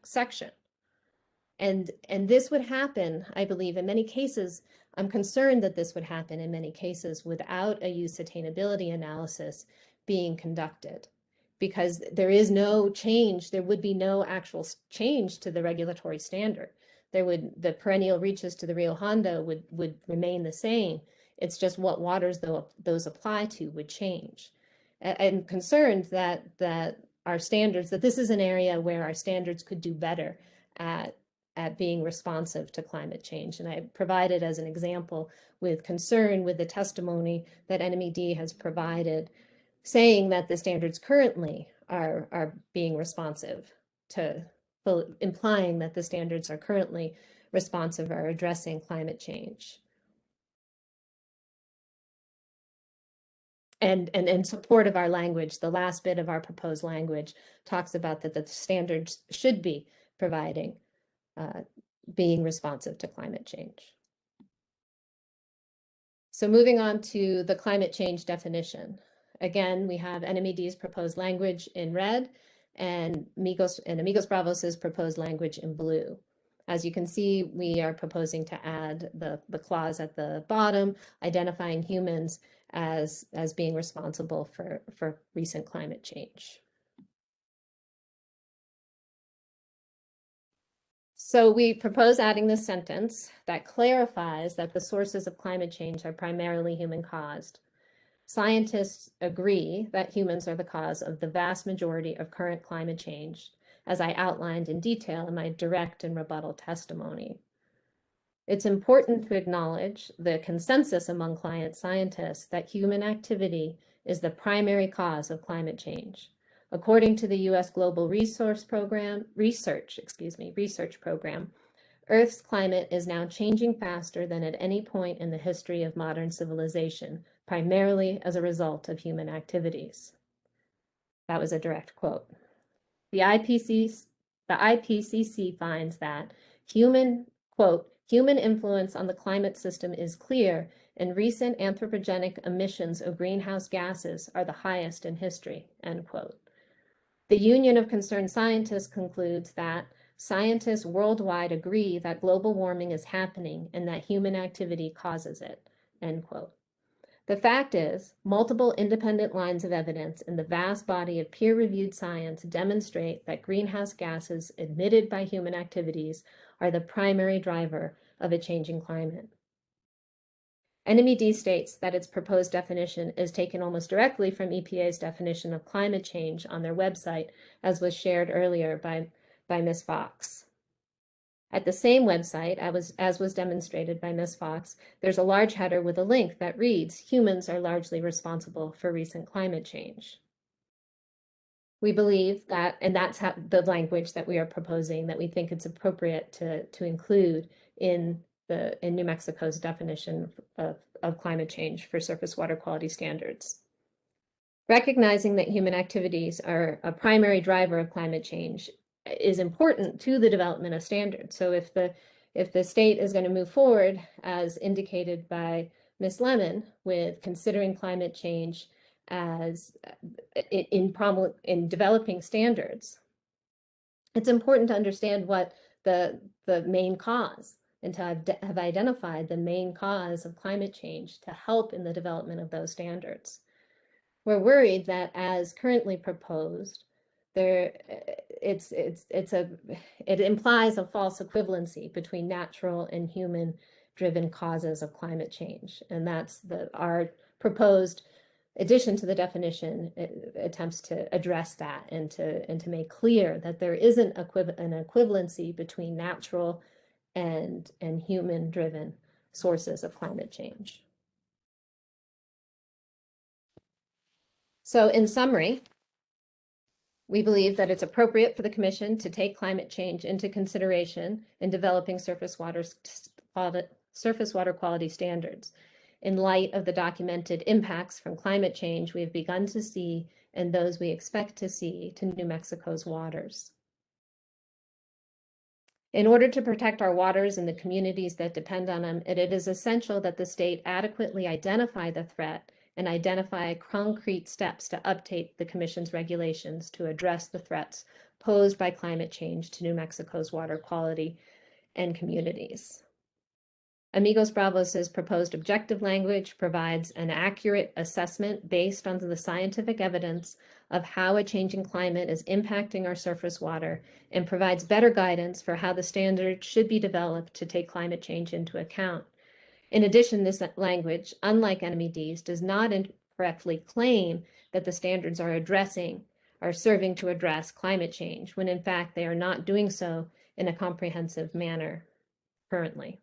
section. And this would happen, I believe, in many cases. I'm concerned that this would happen in many cases without a use attainability analysis being conducted, because there is no change. There would be no actual change to the regulatory standard. The perennial reaches to the Rio Hondo would remain the same. It's just what waters those apply to would change. I'm concerned that our standards, that this is an area where our standards could do better at being responsive to climate change. And I provided as an example with concern with the testimony that NMED has provided, saying that the standards currently are being responsive to, implying that the standards are currently responsive or addressing climate change. And in support of our language, the last bit of our proposed language talks about that the standards should be providing, being responsive to climate change. So moving on to the climate change definition. Again, we have NMED's proposed language in red and Amigos Bravos' proposed language in blue. As you can see, we are proposing to add the clause at the bottom, identifying humans as being responsible for recent climate change. So we propose adding this sentence that clarifies that the sources of climate change are primarily human-caused. Scientists agree that humans are the cause of the vast majority of current climate change, as I outlined in detail in my direct and rebuttal testimony. It's important to acknowledge the consensus among climate scientists that human activity is the primary cause of climate change. According to the U.S. Global Research Program, Earth's climate is now changing faster than at any point in the history of modern civilization, primarily as a result of human activities. That was a direct quote. The IPCC finds that human influence on the climate system is clear, and recent anthropogenic emissions of greenhouse gases are the highest in history, end quote. The Union of Concerned Scientists concludes that scientists worldwide agree that global warming is happening and that human activity causes it, end quote. The fact is, multiple independent lines of evidence in the vast body of peer-reviewed science demonstrate that greenhouse gases emitted by human activities are the primary driver of a changing climate. NMED states that its proposed definition is taken almost directly from EPA's definition of climate change on their website, as was shared earlier by Ms. Fox. At the same website, as was demonstrated by Ms. Fox, there's a large header with a link that reads, "Humans are largely responsible for recent climate change." We believe that, and that's how the language that we are proposing, that we think it's appropriate to include in New Mexico's definition of of climate change for surface water quality standards. Recognizing that human activities are a primary driver of climate change is important to the development of standards. So if the state is going to move forward, as indicated by Ms. Lemon, with considering climate change as in developing standards, it's important to understand what the main cause and to have identified the main cause of climate change to help in the development of those standards. We're worried that as currently proposed, it implies a false equivalency between natural and human driven causes of climate change. And that's our proposed addition to the definition attempts to address that and to make clear that there isn't an equivalency between natural and human driven sources of climate change. So in summary, we believe that it's appropriate for the Commission to take climate change into consideration in developing surface water quality standards. In light of the documented impacts from climate change we have begun to see and those we expect to see to New Mexico's waters. In order to protect our waters and the communities that depend on them, it is essential that the state adequately identify the threat and identify concrete steps to update the Commission's regulations to address the threats posed by climate change to New Mexico's water quality and communities. Amigos Bravos' proposed objective language provides an accurate assessment based on the scientific evidence of how a changing climate is impacting our surface water and provides better guidance for how the standards should be developed to take climate change into account. In addition, this language, unlike NMEDs, does not incorrectly claim that the standards are serving to address climate change, when in fact they are not doing so in a comprehensive manner currently.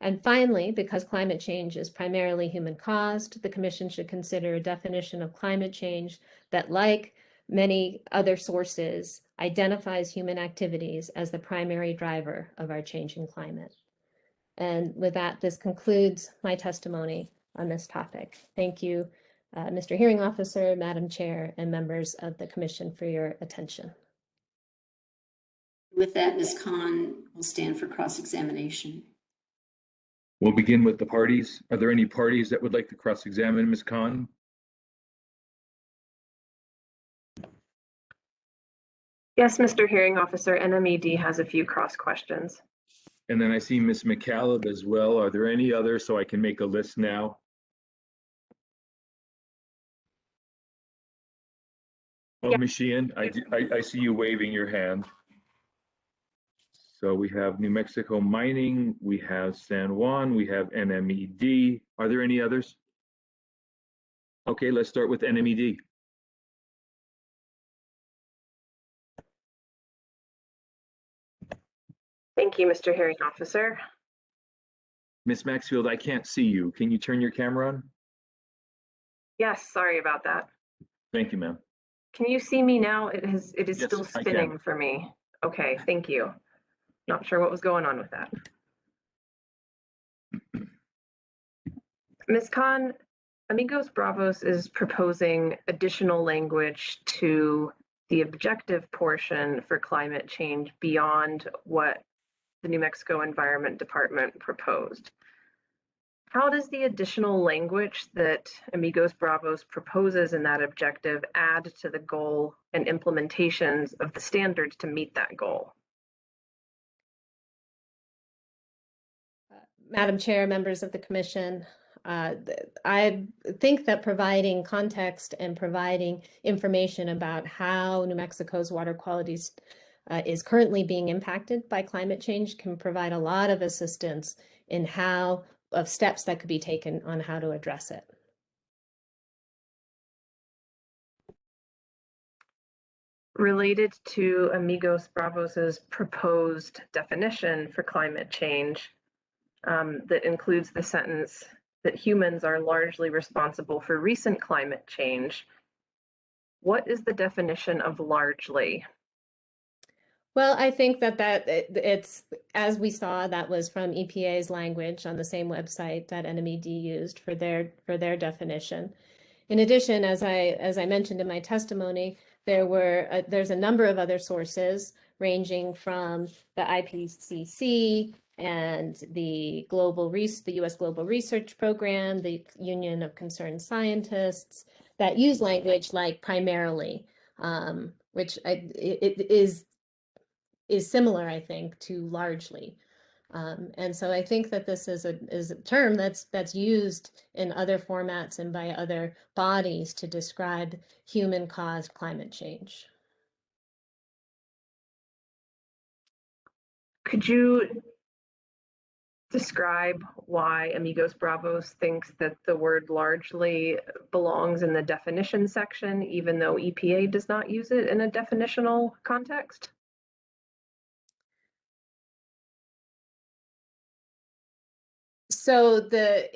And finally, because climate change is primarily human-caused, the Commission should consider a definition of climate change that, like many other sources, identifies human activities as the primary driver of our changing climate. And with that, this concludes my testimony on this topic. Thank you, Mr. Hearing Officer, Madam Chair, and members of the Commission for your attention. With that, Ms. Khan will stand for cross-examination. We'll begin with the parties. Are there any parties that would like to cross-examine Ms. Khan? Yes, Mr. Hearing Officer, NMED has a few cross questions. And then I see Ms. McCaleb as well. Are there any others so I can make a list now? Oh, Yeah. Ms. Sheehan, I see you waving your hand. So we have New Mexico Mining, we have San Juan, we have NMED. Are there any others? Okay, let's start with NMED. Thank you, Mr. Hearing Officer. Ms. Maxfield, I can't see you. Can you turn your camera on? Yes, sorry about that. Thank you, ma'am. Can you see me now? It is Yes, still I spinning can. for me. Okay, thank you. Not sure what was going on with that. Ms. Khan, Amigos Bravos is proposing additional language to the objective portion for climate change beyond what the New Mexico Environment Department proposed. How does the additional language that Amigos Bravos proposes in that objective add to the goal and implementations of the standards to meet that goal? Madam Chair, members of the Commission, I think that providing context and providing information about how New Mexico's water quality is currently being impacted by climate change can provide a lot of assistance in of steps that could be taken on how to address it. Related to Amigos Bravos's proposed definition for climate change, that includes the sentence that humans are largely responsible for recent climate change. What is the definition of largely? Well, I think it's, as we saw, that was from EPA's language on the same website that NMED used for their definition. In addition, as I mentioned in my testimony, there's a number of other sources ranging from the IPCC and the U.S. Global Research Program, the Union of Concerned Scientists, that use language like primarily, which is similar, I think, to largely. And so I think that this is a term that's used in other formats and by other bodies to describe human-caused climate change. Could you describe why Amigos Bravos thinks that the word largely belongs in the definition section, even though EPA does not use it in a definitional context? So the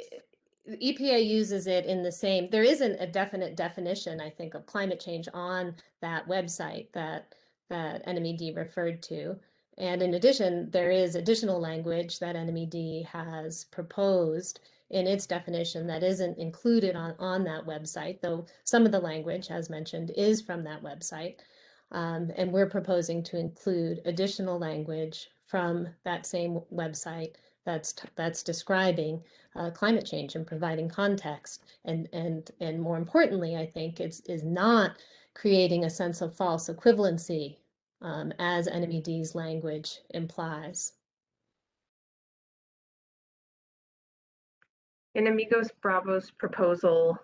EPA uses it in the same, there isn't a definite definition, I think, of climate change on that website that NMED referred to. And in addition, there is additional language that NMED has proposed in its definition that isn't included on that website, though some of the language, as mentioned, is from that website. And we're proposing to include additional language from that same website that's describing climate change and providing context, and more importantly, I think is not creating a sense of false equivalency, as NMED's language implies. In Amigos Bravos proposal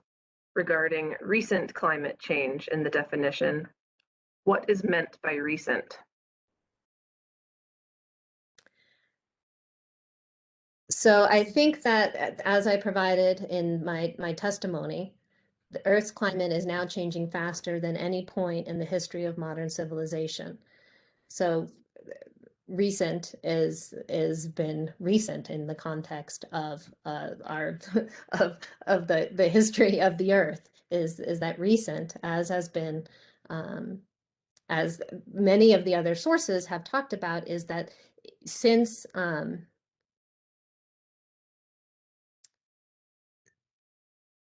regarding recent climate change in the definition, what is meant by recent? So I think that, as I provided in my testimony, the Earth's climate is now changing faster than any point in the history of modern civilization. So recent is been recent in the context of our of the history of the Earth is that recent, as has been, as many of the other sources have talked about, is that since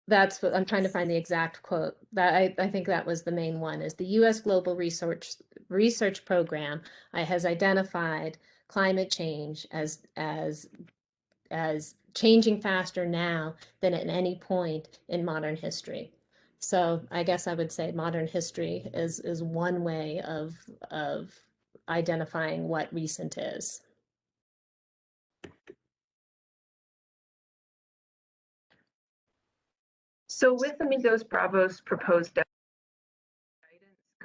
that's what I'm trying to find the exact quote. That I think that was the main one, is the U.S. Global Research Program has identified climate change as changing faster now than at any point in modern history. So I guess I would say modern history is one way of identifying what recent is. So with Amigos Bravos proposed guidance,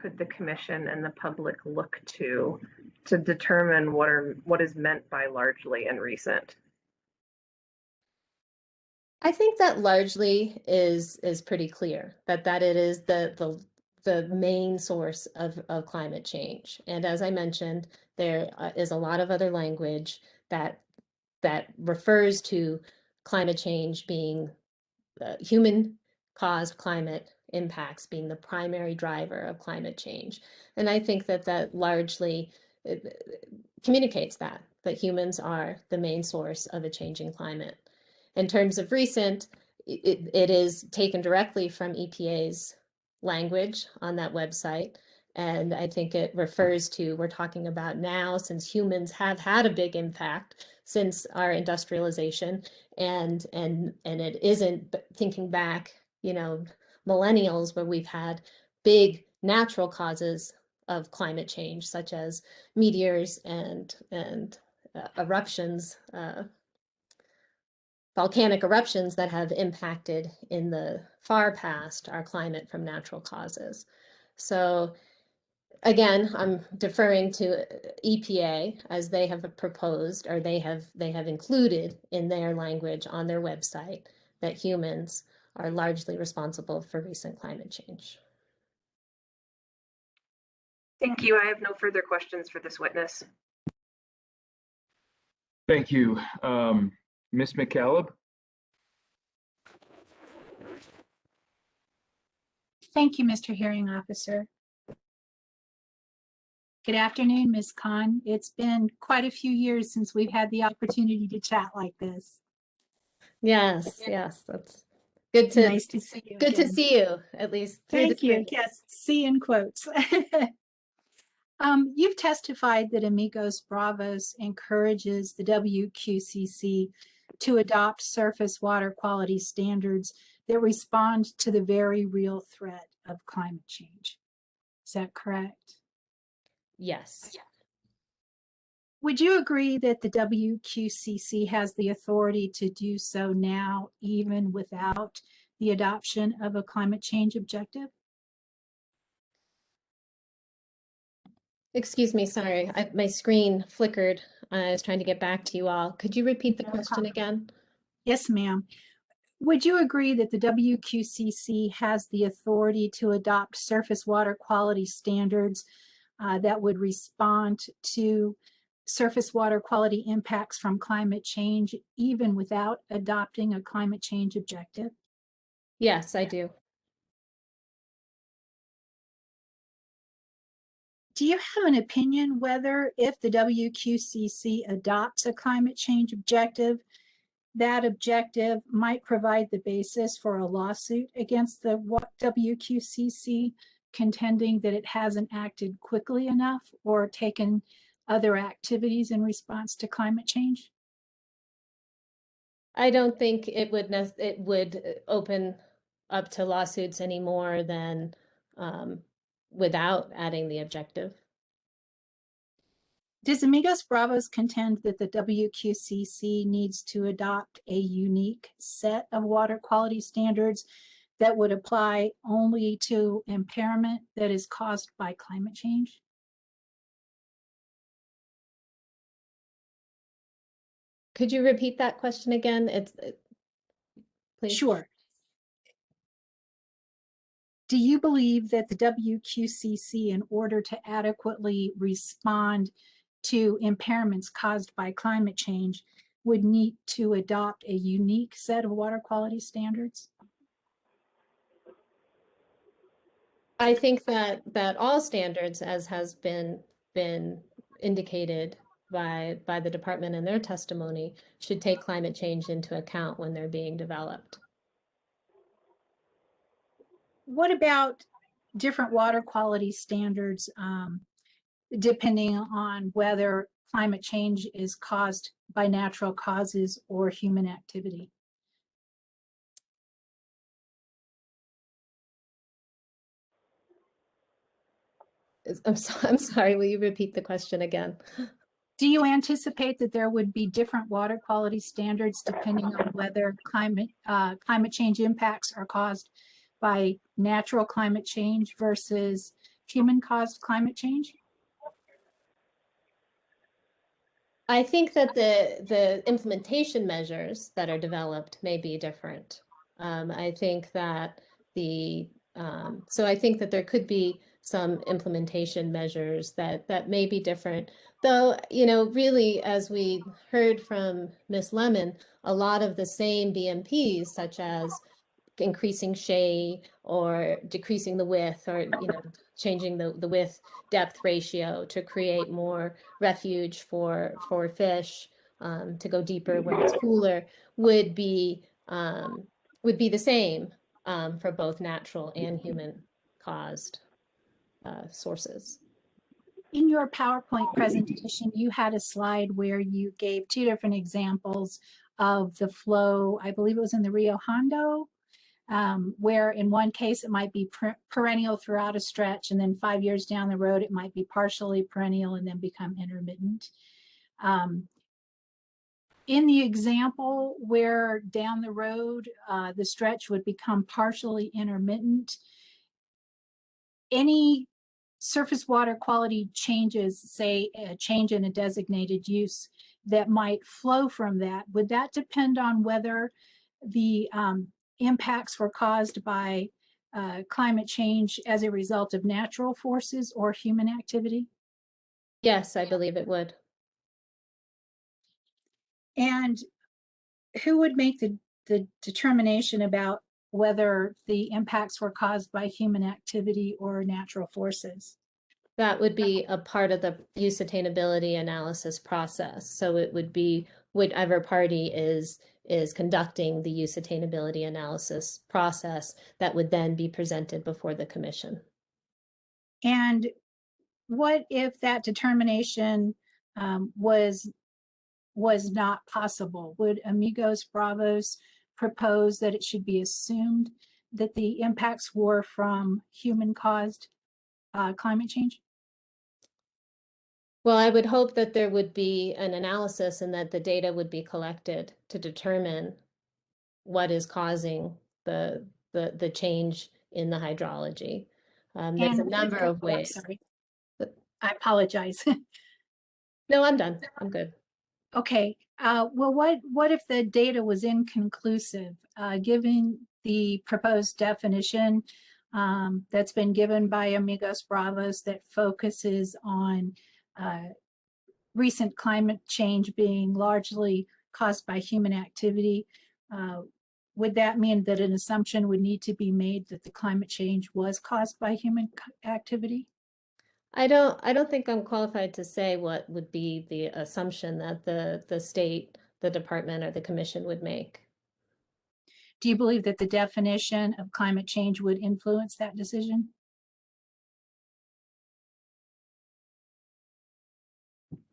could the Commission and the public look to determine what is meant by largely and recent? I think that largely is pretty clear, that it is the main source of climate change. And as I mentioned, there is a lot of other language that refers to climate change being human-caused climate impacts being the primary driver of climate change. And I think that largely communicates that humans are the main source of a changing climate. In terms of recent, it is taken directly from EPA's language on that website. And I think it refers to, we're talking about now, since humans have had a big impact since our industrialization, and it isn't thinking back, millennials, where we've had big natural causes of climate change, such as meteors and eruptions, volcanic eruptions that have impacted in the far past our climate from natural causes. So again, I'm deferring to EPA, as they have proposed, or they have included in their language on their website, that humans are largely responsible for recent climate change. Thank you. I have no further questions for this witness. Thank you. Ms. McCaleb? Thank you, Mr. Hearing Officer. Good afternoon, Ms. Khan. It's been quite a few years since we've had the opportunity to chat like this. Yes, yes, that's good to Nice to see you good to again. see you, at least through the Thank you. screen. Yes, see in quotes. You've testified that Amigos Bravos encourages the WQCC to adopt surface water quality standards that respond to the very real threat of climate change. Is that correct? Yes. Would you agree that the WQCC has the authority to do so now, even without the adoption of a climate change objective? Excuse me, sorry, my screen flickered. I was trying to get back to you all. Could you repeat the question again? Yes, ma'am. Would you agree that the WQCC has the authority to adopt surface water quality standards that would respond to surface water quality impacts from climate change, even without adopting a climate change objective? Yes, I do. Do you have an opinion whether, if the WQCC adopts a climate change objective, that objective might provide the basis for a lawsuit against the WQCC, contending that it hasn't acted quickly enough or taken other activities in response to climate change? I don't think it would open up to lawsuits any more than without adding the objective. Does Amigos Bravos contend that the WQCC needs to adopt a unique set of water quality standards that would apply only to impairment that is caused by climate change? Could you repeat that question again? Please. Sure. Do you believe that the WQCC, in order to adequately respond to impairments caused by climate change, would need to adopt a unique set of water quality standards? I think that all standards, as has been indicated by the department in their testimony, should take climate change into account when they're being developed. What about different water quality standards, depending on whether climate change is caused by natural causes or human activity? I'm sorry, will you repeat the question again? Do you anticipate that there would be different water quality standards depending on whether climate change impacts are caused by natural climate change versus human-caused climate change? I think that the implementation measures that are developed may be different. I think that so I think that there could be some implementation measures that may be different. Though, really, as we heard from Ms. Lemon, a lot of the same BMPs, such as increasing shade or decreasing the width, or changing the width depth ratio to create more refuge for fish, to go deeper when it's cooler, would be the same for both natural and human caused sources. In your PowerPoint presentation, you had a slide where you gave two different examples of the flow. I believe it was in the Rio Hondo, where in one case it might be perennial throughout a stretch, and then 5 years down the road it might be partially perennial and then become intermittent. In the example where down the road the stretch would become partially intermittent, any surface water quality changes, say a change in a designated use that might flow from that, would that depend on whether the impacts were caused by climate change as a result of natural forces or human activity? Yes, I believe it would. And who would make the determination about whether the impacts were caused by human activity or natural forces? That would be a part of the use attainability analysis process. So it would be whichever party is conducting the use attainability analysis process that would then be presented before the commission. And what if that determination was not possible? Would Amigos Bravos propose that it should be assumed that the impacts were from human-caused climate change? Well, I would hope that there would be an analysis and that the data would be collected to determine what is causing the change in the hydrology. There's a number of ways. Sorry. I apologize. No, I'm done. I'm good. Okay. Well, what if the data was inconclusive, given the proposed definition that's been given by Amigos Bravos that focuses on recent climate change being largely caused by human activity? Would that mean that an assumption would need to be made that the climate change was caused by human activity? I don't think I'm qualified to say what would be the assumption that the state, the department, or the commission would make. Do you believe that the definition of climate change would influence that decision?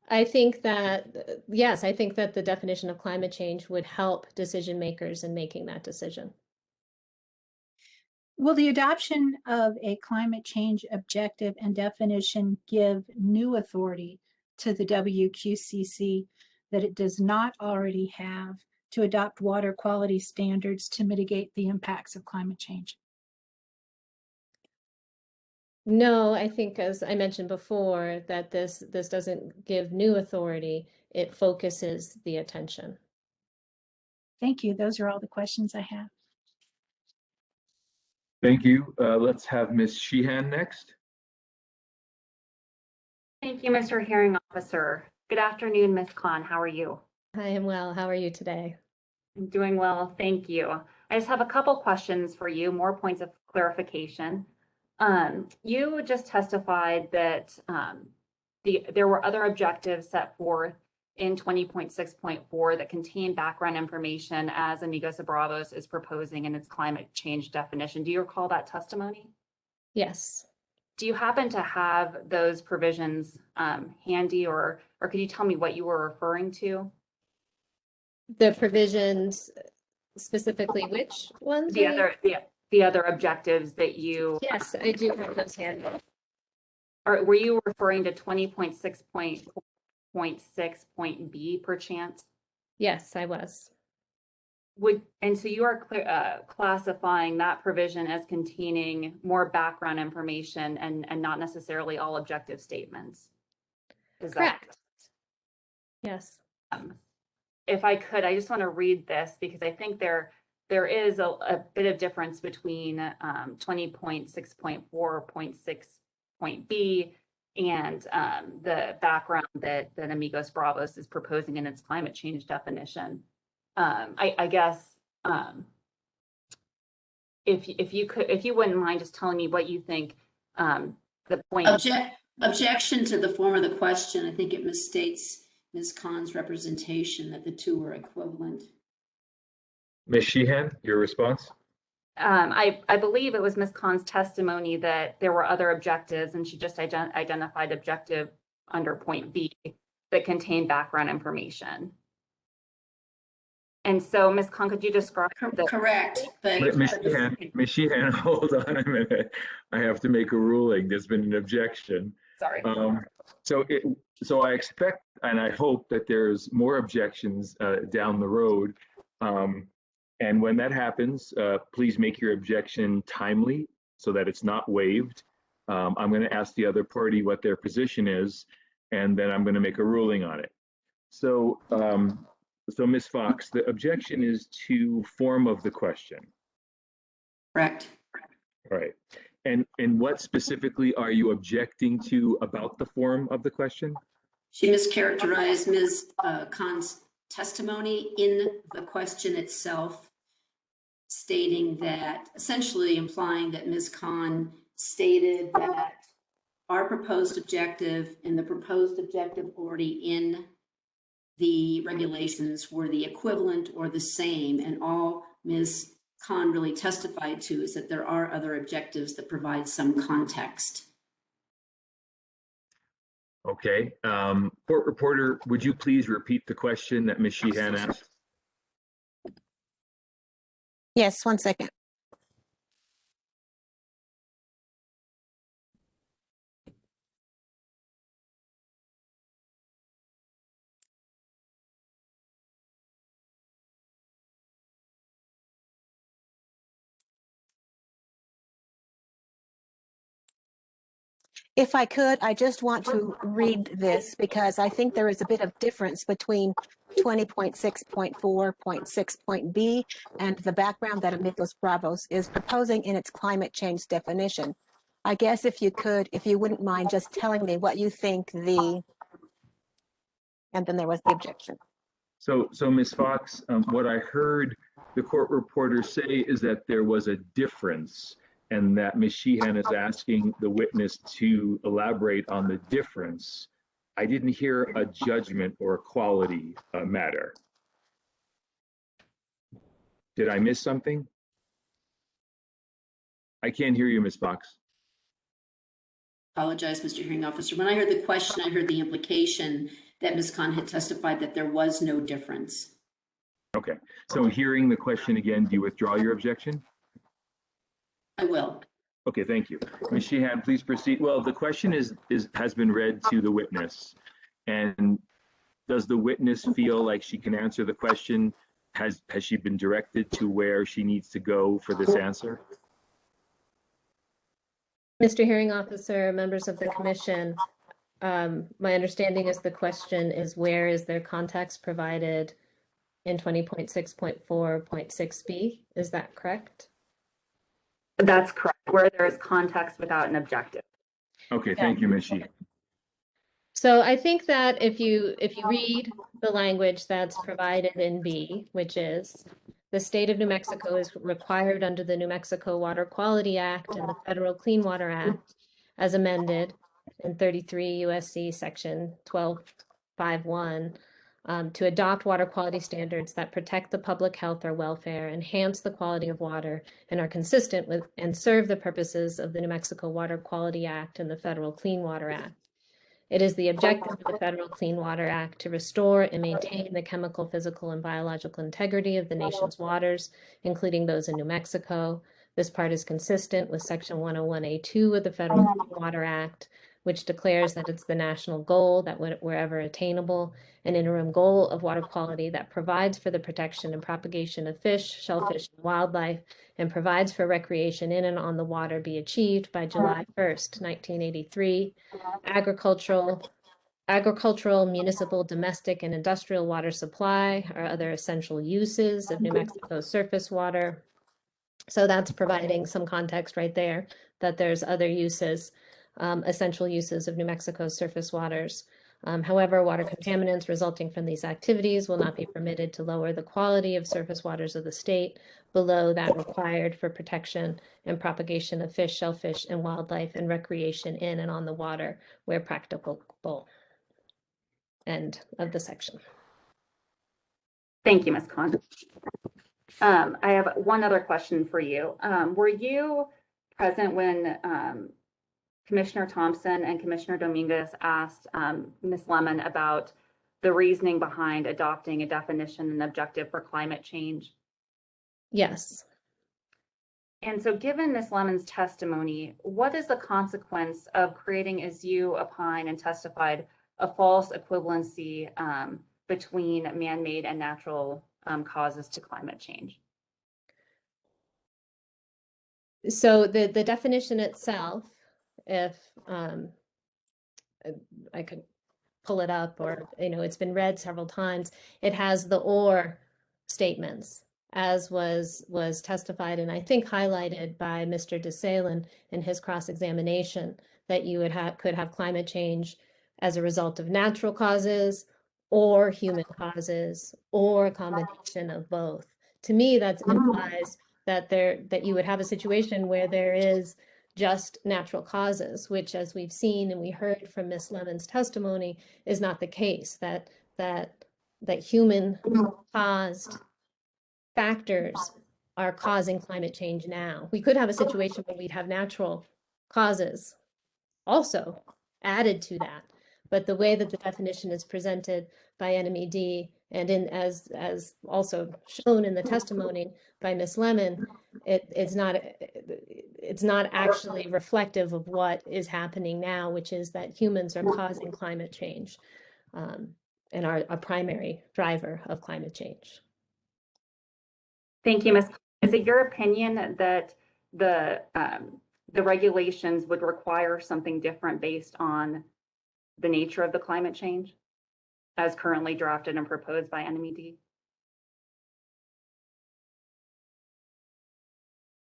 I think that, yes, I think that the definition of climate change would help decision makers in making that decision. Will the adoption of a climate change objective and definition give new authority to the Wqcc that it does not already have to adopt water quality standards to mitigate the impacts of climate change? No, I think, as I mentioned before, that this doesn't give new authority. It focuses the attention. Thank you. Those are all the questions I have. Thank you. Let's have Ms. Sheehan next. Thank you, Mr. Hearing Officer. Good afternoon, Ms. Khan. How are you? I am well. How are you today? I'm doing well, thank you. I just have a couple questions for you, more points of clarification. You just testified that there were other objectives set forth in 20.6.4 that contain background information as Amigos Bravos is proposing in its climate change definition. Do you recall that testimony? Yes. Do you happen to have those provisions handy, or could you tell me what you were referring to? The provisions, specifically which ones? The other objectives that you. Yes, I do have those handy. Or were you referring to 20.6.6.B perchance? Yes, I was. And so you are classifying that provision as containing more background information and not necessarily all objective statements. Is correct? That yes. If I could, I just want to read this because I think there is a bit of difference between 20.6.4.6.B and the background that Amigos Bravos is proposing in its climate change definition. I guess if you wouldn't mind just telling me what you think the point. Objection to the form of the question. I think it misstates Ms. Khan's representation that the two were equivalent. Ms. Sheehan, your response? I believe it was Ms. Khan's testimony that there were other objectives, and she just identified objective under point B that contained background information. And so, Ms. Khan, could you describe the correct? But Ms. Sheehan, hold on a minute. I have to make a ruling. There's been an objection. Sorry. So I expect and I hope that there's more objections down the road. And when that happens, please make your objection timely so that it's not waived. I'm going to ask the other party what their position is, and then I'm going to make a ruling on it. So, Ms. Fox, the objection is to form of the question. Correct. All right. And what specifically are you objecting to about the form of the question? She mischaracterized Ms. Khan's testimony in the question itself, stating that, essentially implying that Ms. Khan stated that our proposed objective and the proposed objective already in the regulations were the equivalent or the same, and all Ms. Khan really testified to is that there are other objectives that provide some context. Okay. Court reporter, would you please repeat the question that Ms. Sheehan asked? Yes, 1 second. If I could, I just want to read this because I think there is a bit of difference between 20.6.4.6.b and the background that Amigos Bravos is proposing in its climate change definition. I guess if you could, if you wouldn't mind just telling me what you think and then there was the objection. So Ms. Fox, what I heard the court reporter say is that there was a difference, and that Ms. Sheehan is asking the witness to elaborate on the difference. I didn't hear a judgment or a quality matter. Did I miss something? I can't hear you, Ms. Fox. Apologize, Mr. Hearing Officer. When I heard the question, I heard the implication that Ms. Khan had testified that there was no difference. Okay, so hearing the question again, do you withdraw your objection? I will. Okay, thank you. Ms. Sheehan, please proceed. Well, the question has been read to the witness. And does the witness feel like she can answer the question? Has she been directed to where she needs to go for this answer? Mr. Hearing Officer, members of the commission, my understanding is the question is where is there context provided in 20.6.4.6b? Is that correct? That's correct, where there is context without an objective. Okay, thank you, Ms. Sheehan. So I think that if you read the language that's provided in B, which is the state of New Mexico is required under the New Mexico Water Quality Act and the Federal Clean Water Act as amended in 33 USC section 1251 to adopt water quality standards that protect the public health or welfare, enhance the quality of water, and are consistent with and serve the purposes of the New Mexico Water Quality Act and the Federal Clean Water Act. It is the objective of the Federal Clean Water Act to restore and maintain the chemical, physical, and biological integrity of the nation's waters, including those in New Mexico. This part is consistent with Section 101A2 of the Federal Clean Water Act, which declares that it's the national goal that wherever attainable, an interim goal of water quality that provides for the protection and propagation of fish, shellfish, and wildlife, and provides for recreation in and on the water be achieved by July 1st, 1983. Agricultural, municipal, domestic, and industrial water supply are other essential uses of New Mexico's surface water. So that's providing some context right there that there's other uses, essential uses of New Mexico's surface waters. However, water contaminants resulting from these activities will not be permitted to lower the quality of surface waters of the state below that required for protection and propagation of fish, shellfish, and wildlife and recreation in and on the water where practicable. End of the section. Thank you, Ms. Khan. I have one other question for you. Were you present when Commissioner Thompson and Commissioner Dominguez asked Ms. Lemon about the reasoning behind adopting a definition and objective for climate change? Yes. And so given Ms. Lemon's testimony, what is the consequence of creating, as you opine and testified, a false equivalency between man-made and natural causes to climate change? So the definition itself, if I could pull it up, or it's been read several times, it has the or statements, as was testified and I think highlighted by Mr. DeSalen in his cross-examination, that you could have climate change as a result of natural causes or human causes or a combination of both. To me, that implies that you would have a situation where there is just natural causes, which, as we've seen and we heard from Ms. Lemon's testimony, is not the case, that human caused factors are causing climate change now. We could have a situation where we'd have natural causes also added to that. But the way that the definition is presented by NMED and as also shown in the testimony by Ms. Lemon, it's not actually reflective of what is happening now, which is that humans are causing climate change and are a primary driver of climate change. Thank you, Ms. Is it your opinion that the regulations would require something different based on the nature of the climate change as currently drafted and proposed by NMED?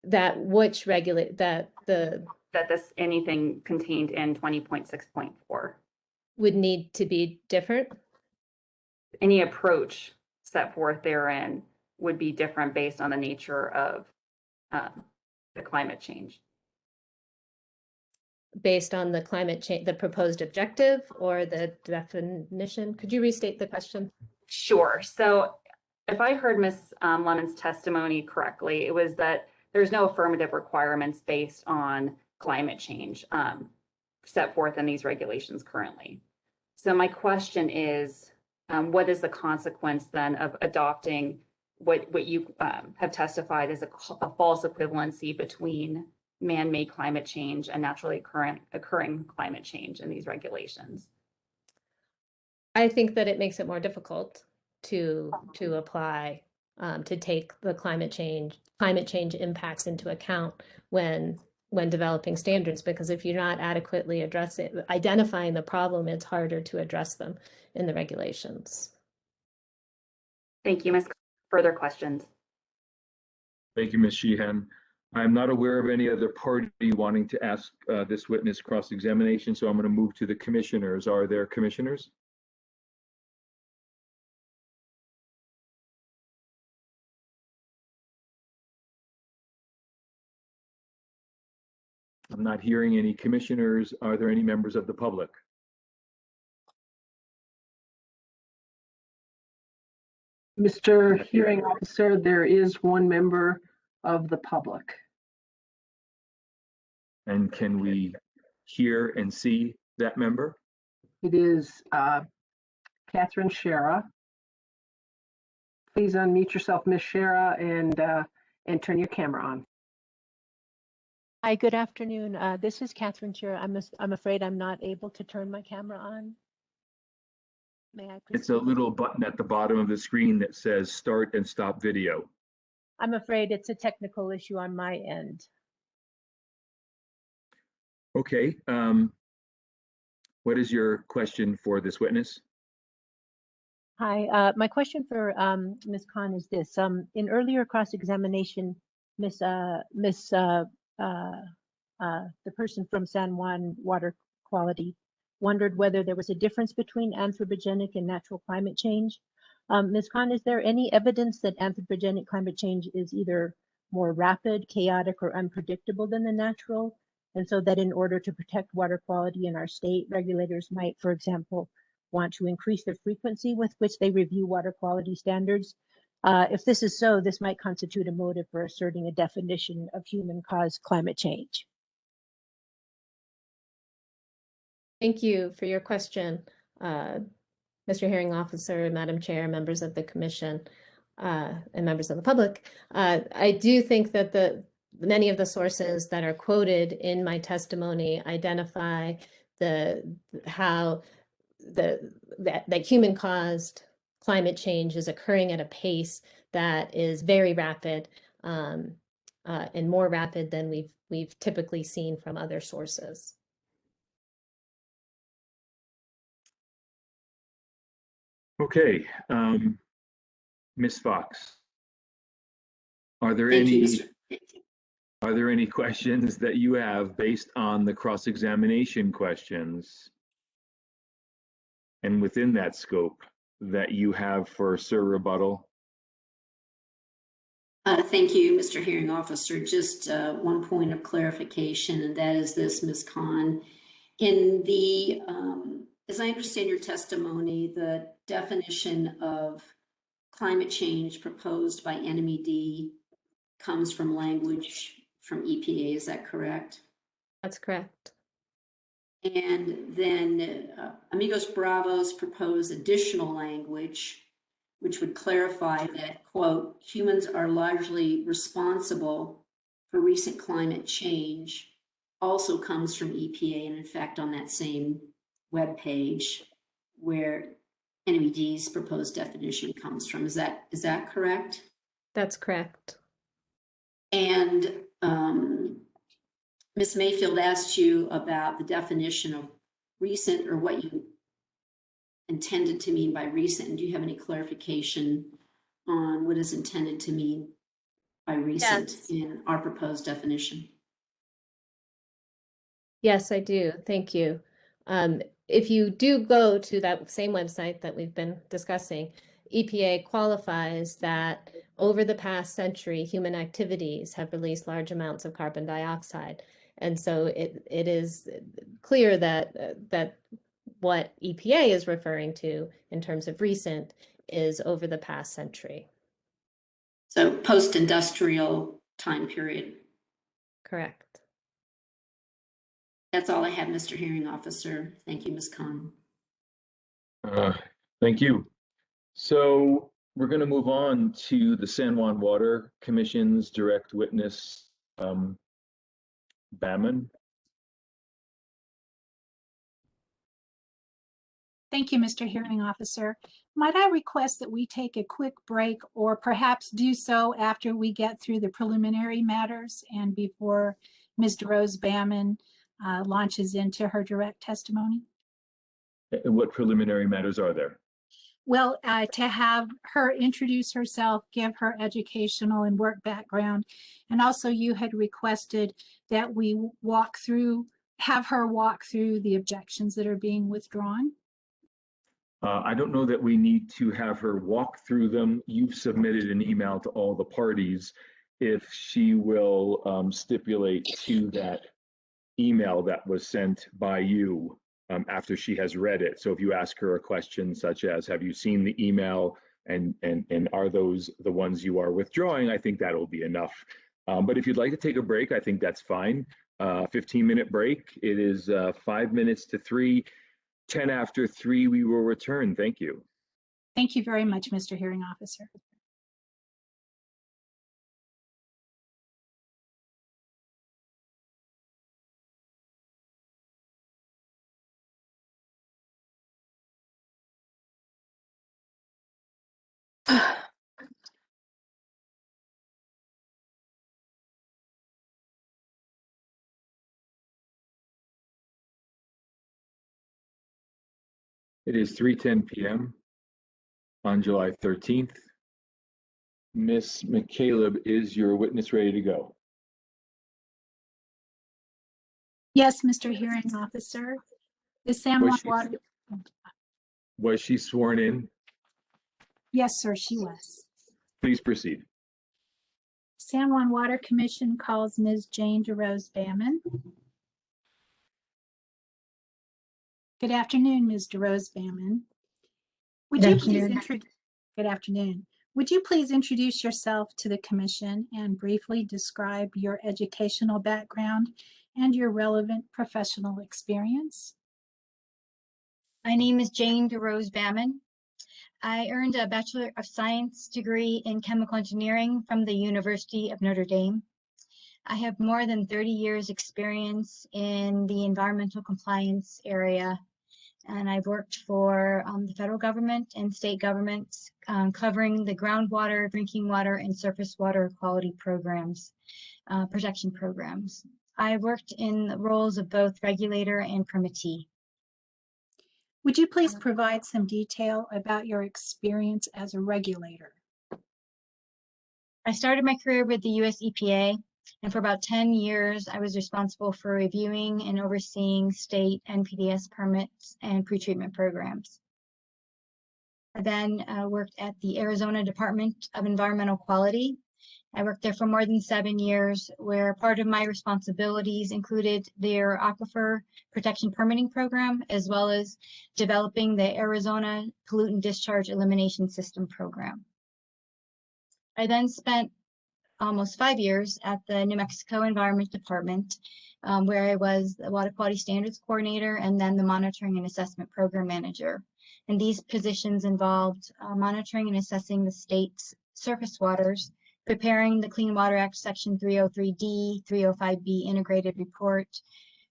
That which regulate that this anything contained in 20.6.4 would need to be different? Any approach set forth therein would be different based on the nature of the climate change. Based on the climate change, the proposed objective or the definition? Could you restate the question? Sure. So if I heard Ms. Lemon's testimony correctly, it was that there's no affirmative requirements based on climate change set forth in these regulations currently. So my question is, what is the consequence then of adopting what you have testified as a false equivalency between man-made climate change and naturally occurring climate change in these regulations? I think that it makes it more difficult to apply, to take the climate change impacts into account when developing standards, because if you're not adequately identifying the problem, it's harder to address them in the regulations. Thank you, Ms. Further questions? Thank you, Ms. Sheehan. I'm not aware of any other party wanting to ask this witness cross-examination, so I'm going to move to the commissioners. Are there commissioners? I'm not hearing any commissioners. Are there any members of the public? Mr. Hearing Officer, there is one member of the public. And can we hear and see that member? It is Catherine Shera. Please unmute yourself, Ms. Shera, and turn your camera on. Hi, good afternoon. This is Catherine Shera. I'm afraid I'm not able to turn my camera on. May I proceed? It's a little button at the bottom of the screen that says start and stop video. I'm afraid it's a technical issue on my end. Okay. What is your question for this witness? Hi, my question for Ms. Khan is this. In earlier cross-examination, the person from San Juan Water Quality wondered whether there was a difference between anthropogenic and natural climate change. Ms. Khan, is there any evidence that anthropogenic climate change is either more rapid, chaotic, or unpredictable than the natural? And so that in order to protect water quality in our state, regulators might, for example, want to increase the frequency with which they review water quality standards. If this is so, this might constitute a motive for asserting a definition of human-caused climate change. Thank you for your question, Mr. Hearing Officer, Madam Chair, members of the Commission, and members of the public. I do think that many of the sources that are quoted in my testimony identify how that human-caused climate change is occurring at a pace that is very rapid and more rapid than we've typically seen from other sources. Okay, Ms. Fox, are there any questions that you have based on the cross-examination questions and within that scope that you have for Sir rebuttal? Thank you, Mr. Hearing Officer. Just one point of clarification, and that is this, Ms. Khan. In the, as I understand your testimony, the definition of climate change proposed by NMED comes from language from EPA, is that correct? That's correct. And then Amigos Bravos propose additional language which would clarify that, quote, humans are largely responsible for recent climate change, also comes from EPA, and in fact on that same webpage where NMED's proposed definition comes from. Is that correct? That's correct. And Ms. Mayfield asked you about the definition of recent, or what you intended to mean by recent. And do you have any clarification on what is intended to mean by recent in our proposed definition? Yes, I do. Thank you. If you do go to that same website that we've been discussing, EPA qualifies that over the past century, human activities have released large amounts of carbon dioxide. And so it is clear that what EPA is referring to in terms of recent is over the past century. So post-industrial time period. Correct. That's all I have, Mr. Hearing Officer. Thank you, Ms. Khan. Thank you. So we're going to move on to the San Juan Water Commission's direct witness, Bamman. Thank you, Mr. Hearing Officer. Might I request that we take a quick break, or perhaps do so after we get through the preliminary matters and before Ms. DeRose Bamman launches into her direct testimony? And what preliminary matters are there? Well, to have her introduce herself, give her educational and work background, and also you had requested that we have her walk through the objections that are being withdrawn. I don't know that we need to have her walk through them. You've submitted an email to all the parties. If she will stipulate to that email that was sent by you after she has read it. So if you ask her a question such as, have you seen the email, and are those the ones you are withdrawing, I think that'll be enough. But if you'd like to take a break, I think that's fine. 15-minute break. It is 5 minutes to 3. 10 after 3, we will return. Thank you. Thank you very much, Mr. Hearing Officer. It is 3:10 p.m. on July 13th. Ms. McCaleb, is your witness ready to go? Yes, Mr. Hearing Officer. The San Juan Water. Was she sworn in? Yes, sir, she was. Please proceed. San Juan Water Commission calls Ms. Jane DeRose Bamman. Good afternoon, Ms. DeRose Bamman. Good afternoon. Would you please introduce yourself to the Commission and briefly describe your educational background and your relevant professional experience? My name is Jane DeRose Bamman. I earned a Bachelor of Science degree in Chemical Engineering from the University of Notre Dame. I have more than 30 years experience in the environmental compliance area, and I've worked for the federal government and state governments covering the groundwater, drinking water, and surface water quality programs, protection programs. I've worked in the roles of both regulator and permittee. Would you please provide some detail about your experience as a regulator? I started my career with the US EPA, and for about 10 years, I was responsible for reviewing and overseeing state NPDES permits and pretreatment programs. I then worked at the Arizona Department of Environmental Quality I worked there for more than 7 years, where part of my responsibilities included their aquifer protection permitting program, as well as developing the Arizona Pollutant Discharge Elimination System program. I then spent almost 5 years at the New Mexico Environment Department, where I was the Water Quality Standards Coordinator and then the Monitoring and Assessment Program Manager. And these positions involved monitoring and assessing the state's surface waters, preparing the Clean Water Act Section 303D, 305B integrated report,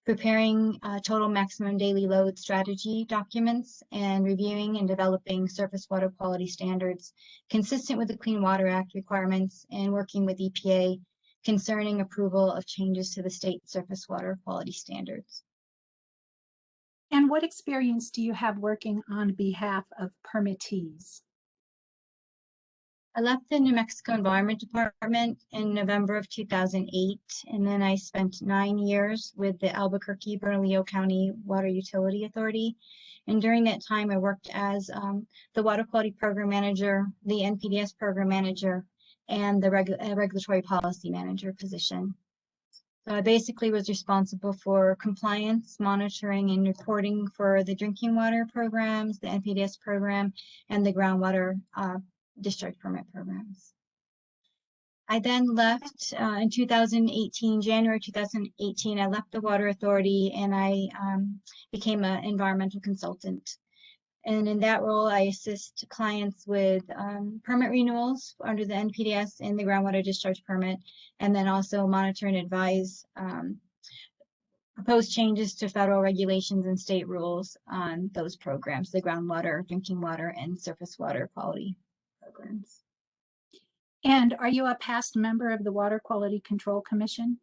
preparing total maximum daily load strategy documents, and reviewing and developing surface water quality standards consistent with the Clean Water Act requirements, and working with EPA concerning approval of changes to the state surface water quality standards. And what experience do you have working on behalf of permittees? I left the New Mexico Environment Department in November of 2008, and then I spent 9 years with the Albuquerque-Bernalillo County Water Utility Authority. And during that time, I worked as the Water Quality Program Manager, the NPDES Program Manager, and the Regulatory Policy Manager position. So I basically was responsible for compliance, monitoring, and reporting for the drinking water programs, the NPDES program, and the groundwater discharge permit programs. I then left in 2018, January 2018, I left the Water Authority and I became an environmental consultant. And in that role, I assist clients with permit renewals under the NPDES and the groundwater discharge permit, and then also monitor and advise proposed changes to federal regulations and state rules on those programs, the groundwater, drinking water, and surface water quality programs. And are you a past member of the Water Quality Control Commission?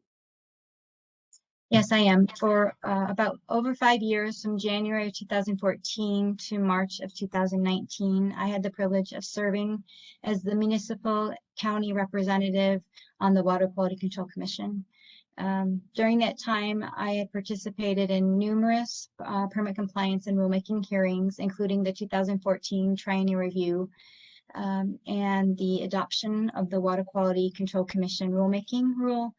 Yes, I am. For about over 5 years, from January of 2014 to March of 2019, I had the privilege of serving as the municipal county representative on the Water Quality Control Commission. During that time, I had participated in numerous permit compliance and rulemaking hearings, including the 2014 Triennial Review and the adoption of the Water Quality Control Commission rulemaking rule,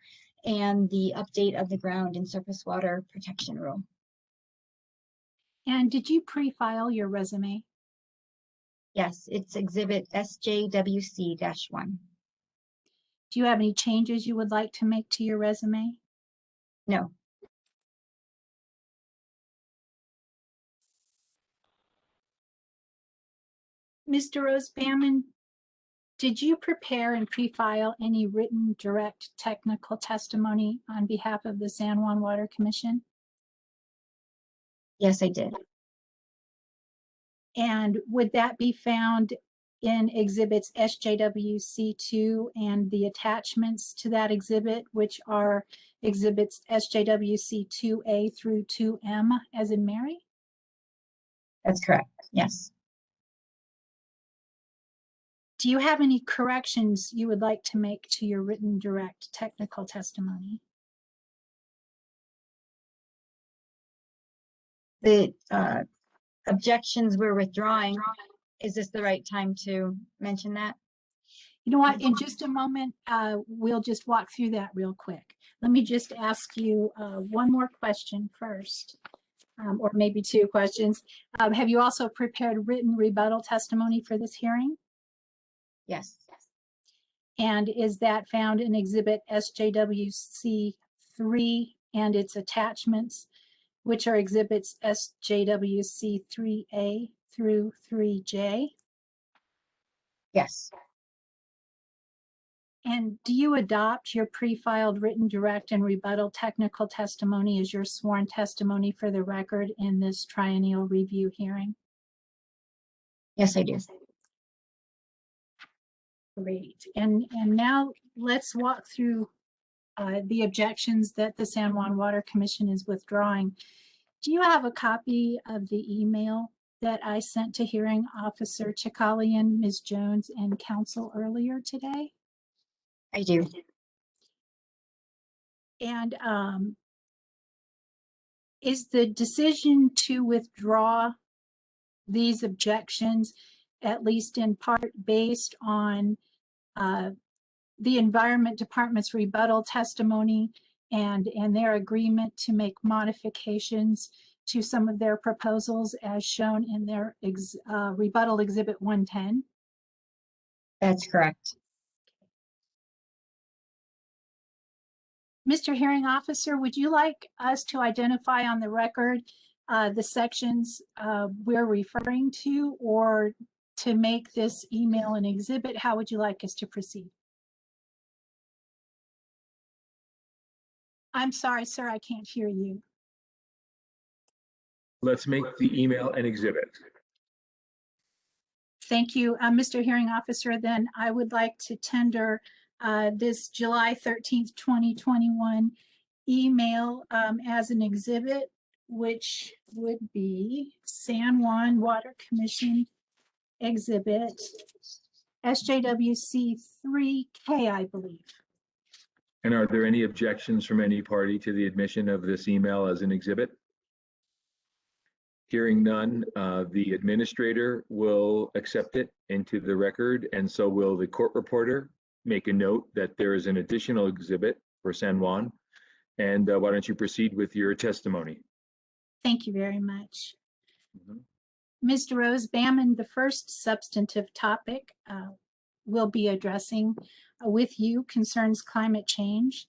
and the update of the ground and surface water protection rule. And did you pre-file your resume? Yes, it's exhibit SJWC-1. Do you have any changes you would like to make to your resume? No. Mr. Rose-Bamman, did you prepare and pre-file any written direct technical testimony on behalf of the San Juan Water Commission? Yes, I did. And would that be found in exhibits SJWC2 and the attachments to that exhibit, which are exhibits SJWC2A through 2M, as in Mary? That's correct, yes. Do you have any corrections you would like to make to your written direct technical testimony? The objections we're withdrawing. Is this the right time to mention that? You know what, in just a moment, we'll just walk through that real quick. Let me just ask you one more question first, or maybe two questions. Have you also prepared written rebuttal testimony for this hearing? Yes. And is that found in exhibit SJWC3 and its attachments, which are exhibits SJWC3A through 3J? Yes. And do you adopt your pre-filed written direct and rebuttal technical testimony as your sworn testimony for the record in this triennial review hearing? Yes, I do. Great. And now let's walk through the objections that the San Juan Water Commission is withdrawing. Do you have a copy of the email that I sent to Hearing Officer Chikalian, Ms. Jones, and Council earlier today? I do. And is the decision to withdraw these objections, at least in part, based on the Environment Department's rebuttal testimony and their agreement to make modifications to some of their proposals as shown in their rebuttal exhibit 110? That's correct. Mr. Hearing Officer, would you like us to identify on the record the sections we're referring to, or to make this email an exhibit? How would you like us to proceed? I'm sorry, sir, I can't hear you. Let's make the email an exhibit. Thank you, Mr. Hearing Officer. Then I would like to tender this July 13th, 2021 email as an exhibit, which would be San Juan Water Commission exhibit SJWC 3K, I believe. And are there any objections from any party to the admission of this email as an exhibit? Hearing none, the administrator will accept it into the record, and so will the court reporter make a note that there is an additional exhibit for San Juan. And why don't you proceed with your testimony? Thank you very much. Ms. DeRose Bammon, the first substantive topic we'll be addressing with you concerns climate change.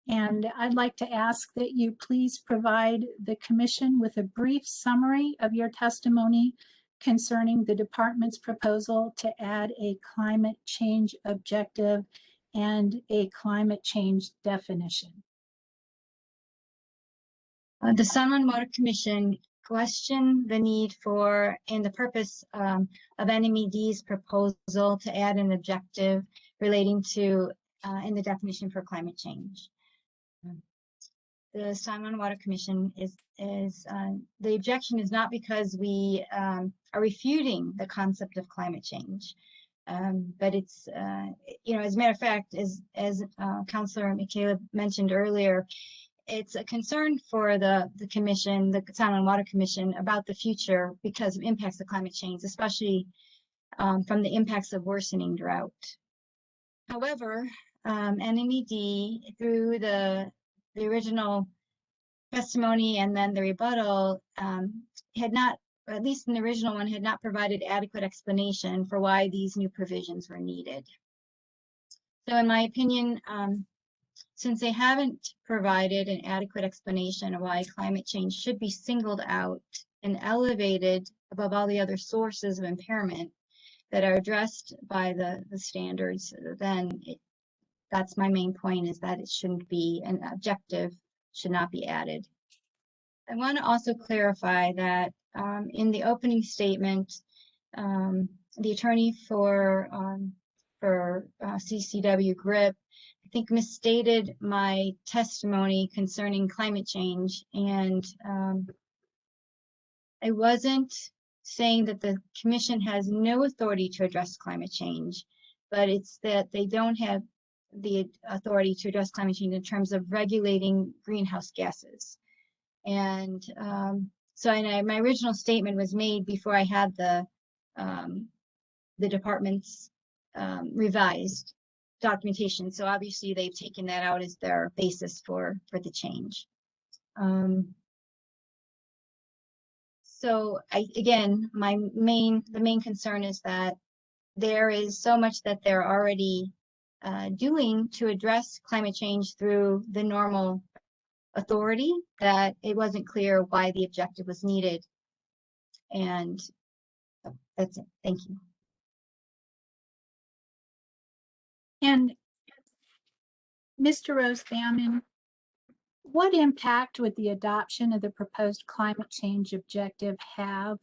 And I'd like to ask that you please provide the commission with a brief summary of your testimony concerning the department's proposal to add a climate change objective and a climate change definition. The San Juan Water Commission questioned the need for and the purpose of NMED's proposal to add an objective relating to in the definition for climate change. The San Juan Water Commission the objection is not because we are refuting the concept of climate change, but it's as a matter of fact, as Councilor Michaela mentioned earlier, it's a concern for the commission, the San Juan Water Commission, about the future because of impacts of climate change, especially from the impacts of worsening drought. However, NMED, through the original testimony and then the rebuttal, had not, or at least in the original one, had not provided adequate explanation for why these new provisions were needed. So in my opinion, since they haven't provided an adequate explanation of why climate change should be singled out and elevated above all the other sources of impairment that are addressed by the standards, then that's my main point, is that it shouldn't be an objective, should not be added. I want to also clarify that in the opening statement, the attorney for CCW GRIP, I think, misstated my testimony concerning climate change, and I wasn't saying that the commission has no authority to address climate change, but it's that they don't have the authority to address climate change in terms of regulating greenhouse gases. And my original statement was made before I had the department's revised documentation. So obviously they've taken that out as their basis for the change. So again, the main concern is that there is so much that they're already doing to address climate change through the normal authority that it wasn't clear why the objective was needed. And that's it. Thank you. And Mr. Rose Bammon, what impact would the adoption of the proposed climate change objective have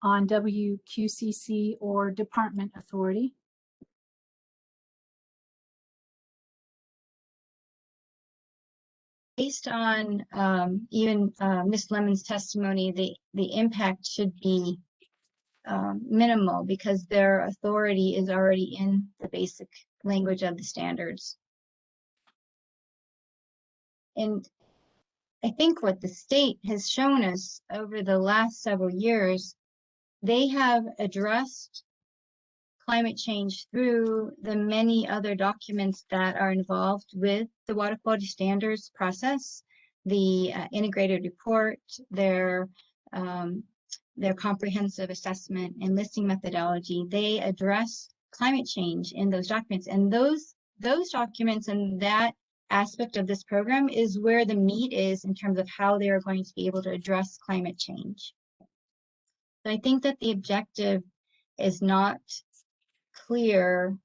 on Wqcc or department authority? Based on even Ms. Lemon's testimony, the impact should be minimal because their authority is already in the basic language of the standards. And I think what the state has shown us over the last several years, they have addressed climate change through the many other documents that are involved with the water quality standards process, the integrated report, their comprehensive assessment and listing methodology. They address climate change in those documents, and those documents and that aspect of this program is where the meat is in terms of how they are going to be able to address climate change. So I think that the objective is not clear,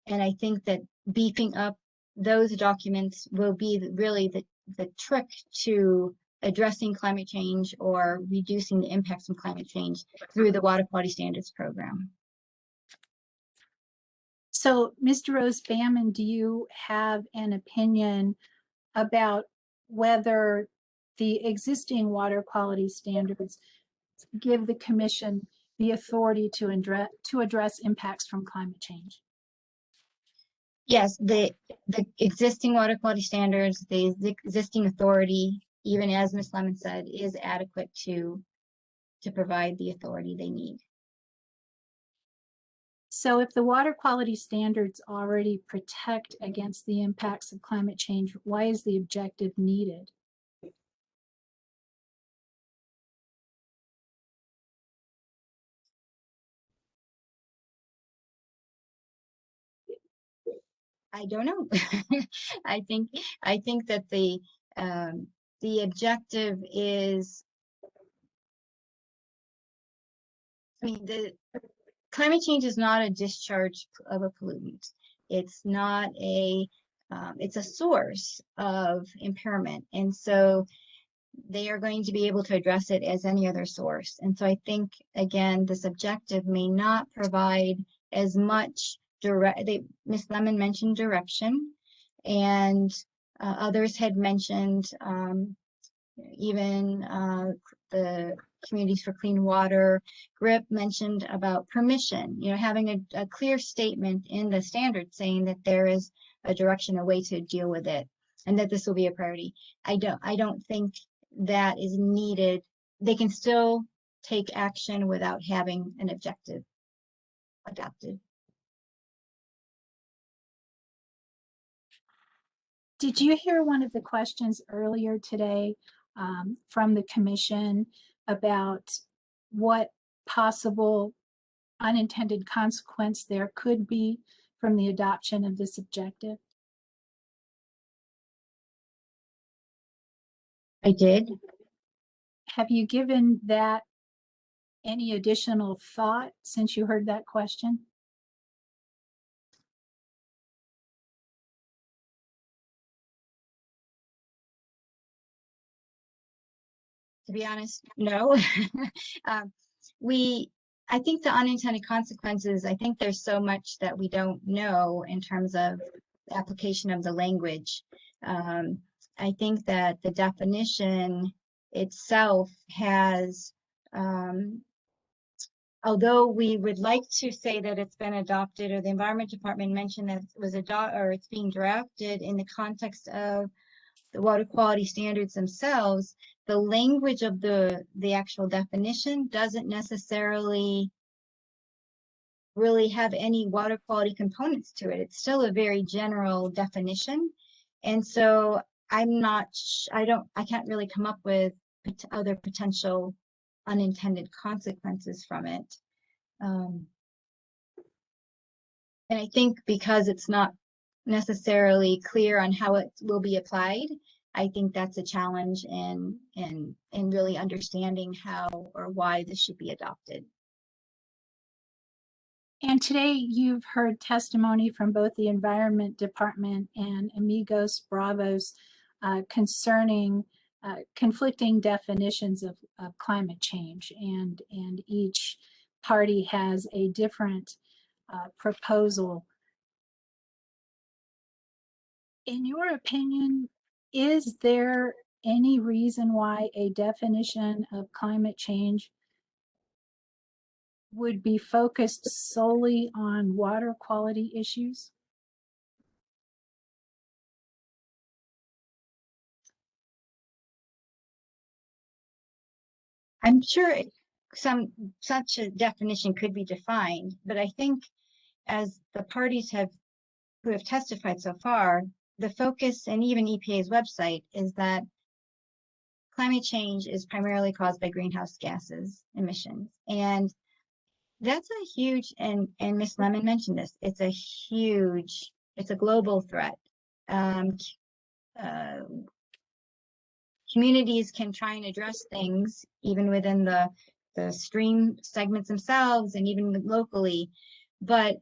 and I think that beefing up those documents will be really the trick to addressing climate change or reducing the impacts of climate change through the water quality standards program. So, Mr. Rose-Bammon, do you have an opinion about whether the existing water quality standards give the Commission the authority to address impacts from climate change? Yes, the existing water quality standards, the existing authority, even as Ms. Lemon said, is adequate to provide the authority they need. So if the water quality standards already protect against the impacts of climate change, why is the objective needed? I don't know. I think that the objective is, I mean, the climate change is not a discharge of a pollutant. It's not a, it's a source of impairment. And so they are going to be able to address it as any other source. And so I think, again, this objective may not provide as much Ms. Lemon mentioned direction, and others had mentioned even the Communities for Clean Water, GRIP mentioned about permission, having a clear statement in the standard saying that there is a direction, a way to deal with it, and that this will be a priority. I don't think that is needed. They can still take action without having an objective adopted. Did you hear one of the questions earlier today from the Commission about what possible unintended consequence there could be from the adoption of this objective? I did. Have you given that any additional thought since you heard that question? To be honest, no. I think the unintended consequences, I think there's so much that we don't know in terms of the application of the language. I think that the definition itself has, although we would like to say that it's been adopted, or the Environment Department mentioned that it was adopted or it's being drafted in the context of the water quality standards themselves, the language of the actual definition doesn't necessarily really have any water quality components to it. It's still a very general definition. And so I can't really come up with other potential unintended consequences from it. And I think because it's not necessarily clear on how it will be applied, I think that's a challenge in really understanding how or why this should be adopted. And today you've heard testimony from both the Environment Department and Amigos Bravos concerning conflicting definitions of climate change, and each party has a different proposal. In your opinion, is there any reason why a definition of climate change would be focused solely on water quality issues? I'm sure such a definition could be defined, but I think as the parties who have testified so far, the focus, and even EPA's website, is that climate change is primarily caused by greenhouse gases emissions. And that's a huge, and Ms. Lemon mentioned this, it's a global threat. Communities can try and address things even within the stream segments themselves and even locally, but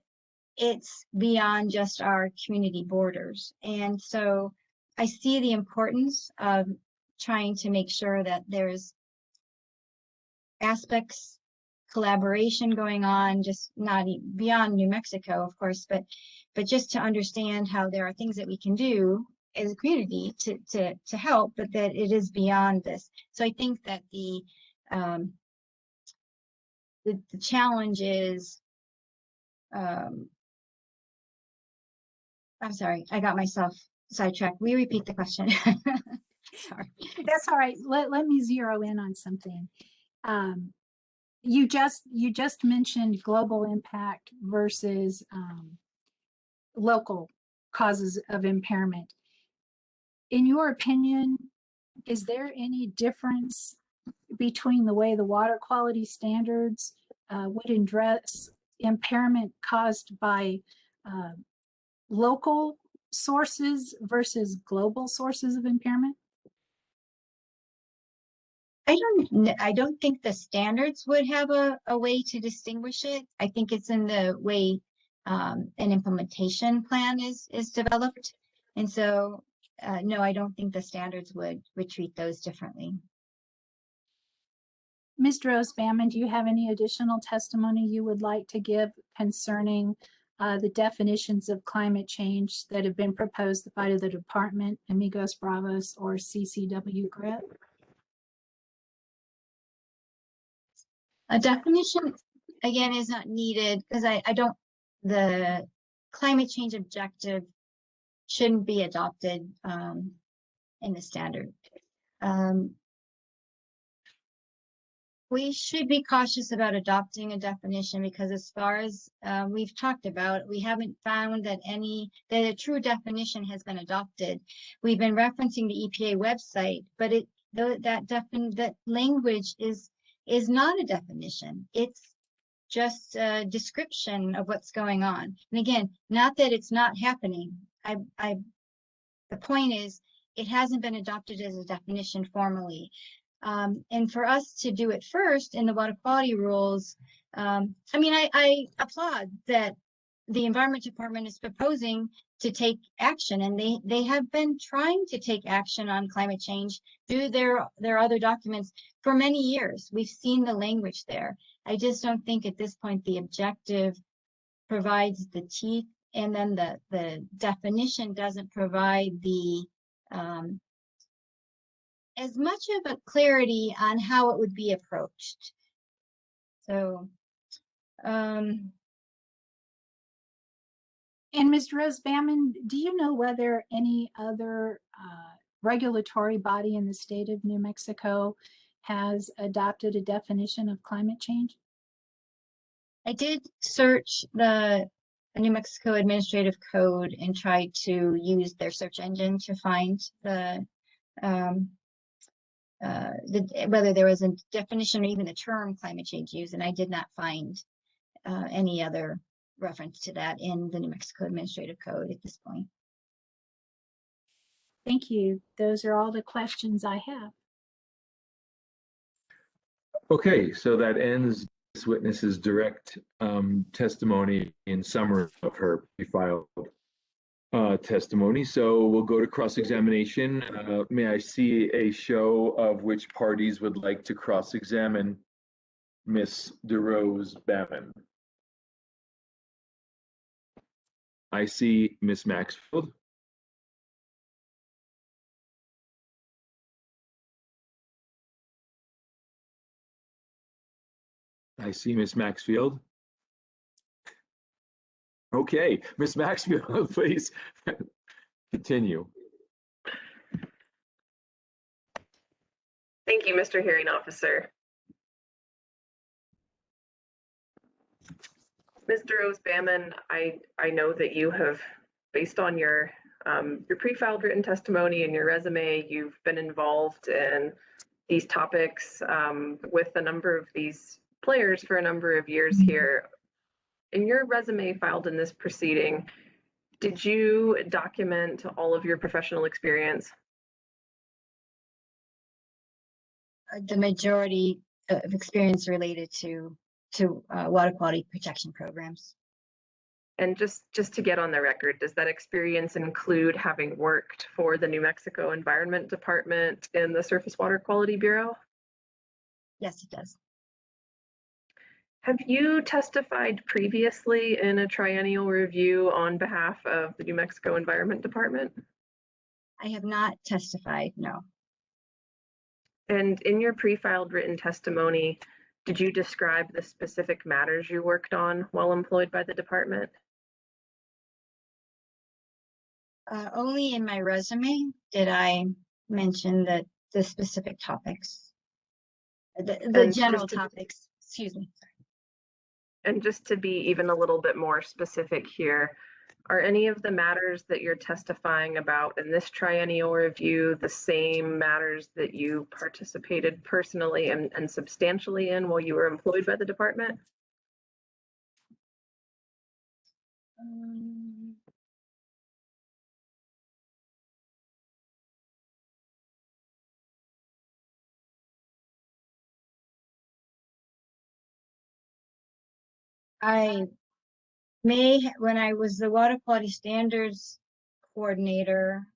it's beyond just our community borders. And so I see the importance of trying to make sure that there's aspects, collaboration going on, just not beyond New Mexico, of course, but just to understand how there are things that we can do as a community to help, but that it is beyond this. So I think that the challenge is, I'm sorry, I got myself sidetracked. Will you repeat the question? Sorry. That's all right. Let me zero in on something. You just mentioned global impact versus local causes of impairment. In your opinion, is there any difference between the way the water quality standards would address impairment caused by local sources versus global sources of impairment? I don't think the standards would have a way to distinguish it. I think it's in the way an implementation plan is developed. And so, no, I don't think the standards would treat those differently. Ms. Rose-Bamman, do you have any additional testimony you would like to give concerning the definitions of climate change that have been proposed by the department, Amigos Bravos, or CCW GRIP? A definition, again, is not needed because the climate change objective shouldn't be adopted in the standard. We should be cautious about adopting a definition because as far as we've talked about, we haven't found that a true definition has been adopted. We've been referencing the EPA website, but that language is not a definition. It's just a description of what's going on. And again, not that it's not happening. The point is, it hasn't been adopted as a definition formally. And for us to do it first in the water quality rules, I applaud that the Environment Department is proposing to take action, and they have been trying to take action on climate change through their other documents for many years. We've seen the language there. I just don't think at this point the objective provides the teeth, and then the definition doesn't provide the as much of a clarity on how it would be approached. So, and Ms. Rose-Bamman, do you know whether any other regulatory body in the state of New Mexico has adopted a definition of climate change? I did search the New Mexico Administrative Code and tried to use their search engine to find whether there was a definition or even the term climate change used, and I did not find any other reference to that in the New Mexico Administrative Code at this point. Thank you. Those are all the questions I have. Okay, so that ends this witness's direct testimony in summary of her pre-filed testimony. So we'll go to cross-examination. May I see a show of which parties would like to cross-examine Ms. DeRose-Bamman? I see Ms. Maxfield. I see Ms. Maxfield. Okay, Ms. Maxfield, please continue. Thank you, Mr. Hearing Officer. Mr. Osbaman, I know that you have, based on your pre-filed written testimony and your resume, you've been involved in these topics with a number of these players for a number of years here. In your resume filed in this proceeding, did you document all of your professional experience? The majority of experience related to water quality protection programs. And just to get on the record, does that experience include having worked for the New Mexico Environment Department in the Surface Water Quality Bureau? Yes, it does. Have you testified previously in a triennial review on behalf of the New Mexico Environment Department? I have not testified, no. And in your pre-filed written testimony, did you describe the specific matters you worked on while employed by the department? Only in my resume did I mention that the specific topics, the general topics, excuse me. And just to be even a little bit more specific here, are any of the matters that you're testifying about in this triennial review the same matters that you participated personally and substantially in while you were employed by the department? I when I was the water quality standards coordinator,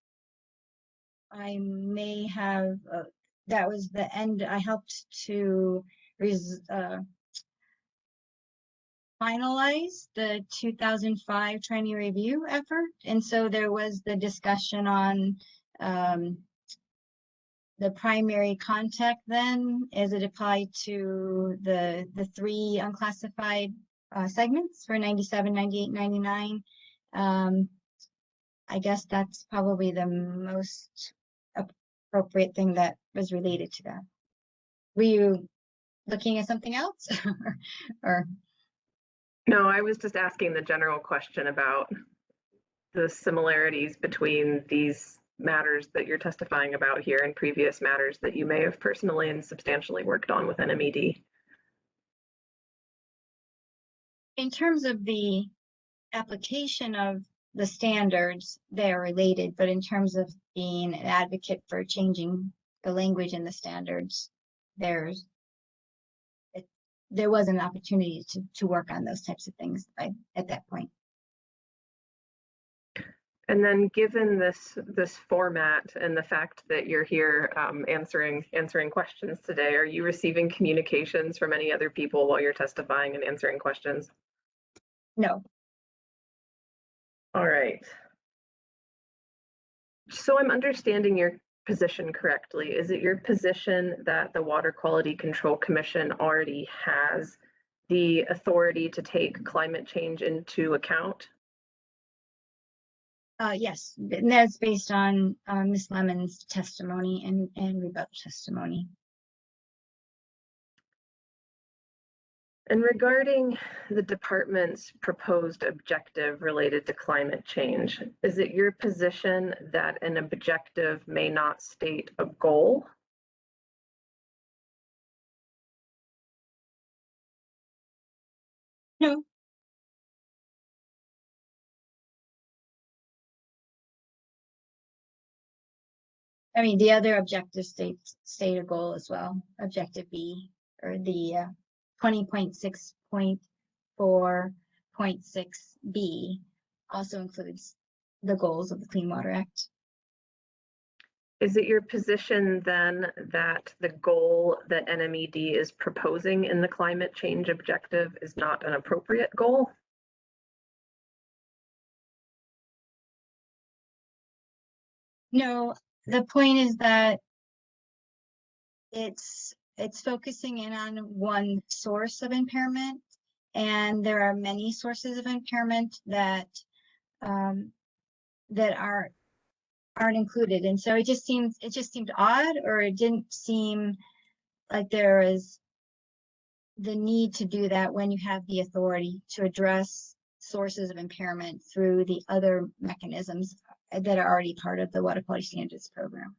I may have, that was the end, I helped to finalize the 2005 training review effort. And so there was the discussion on the primary contact then as it applied to the three unclassified segments for 97, 98, 99. I guess that's probably the most appropriate thing that was related to that. Were you looking at something else? or No, I was just asking the general question about the similarities between these matters that you're testifying about here and previous matters that you may have personally and substantially worked on with NMED. In terms of the application of the standards, they're related, but in terms of being an advocate for changing the language in the standards, there was an opportunity to work on those types of things at that point. And then given this format and the fact that you're here answering questions today, are you receiving communications from any other people while you're testifying and answering questions? No. All right. So I'm understanding your position correctly. Is it your position that the Water Quality Control Commission already has the authority to take climate change into account? Yes, and that's based on Ms. Lemon's testimony and rebuttal testimony. And regarding the department's proposed objective related to climate change, is it your position that an objective may not state a goal? No. I mean, the other objective state a goal as well. Objective B, or the 20.6.4.6B also includes the goals of the Clean Water Act. Is it your position then that the goal that NMED is proposing in the climate change objective is not an appropriate goal? No, the point is that it's focusing in on one source of impairment, and there are many sources of impairment that that aren't included. And so it just seemed odd, or it didn't seem like there is the need to do that when you have the authority to address sources of impairment through the other mechanisms that are already part of the water quality standards program.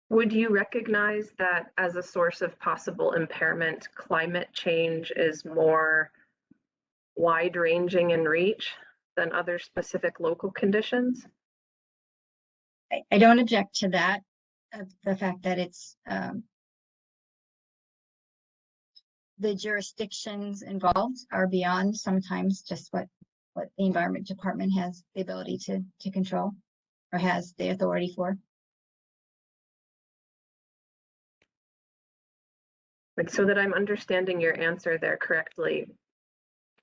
Would you recognize that as a source of possible impairment, climate change is more wide-ranging in reach than other specific local conditions? I don't object to that, the fact that it's the jurisdictions involved are beyond sometimes just what the Environment Department has the ability to control or has the authority for. Like, so that I'm understanding your answer there correctly,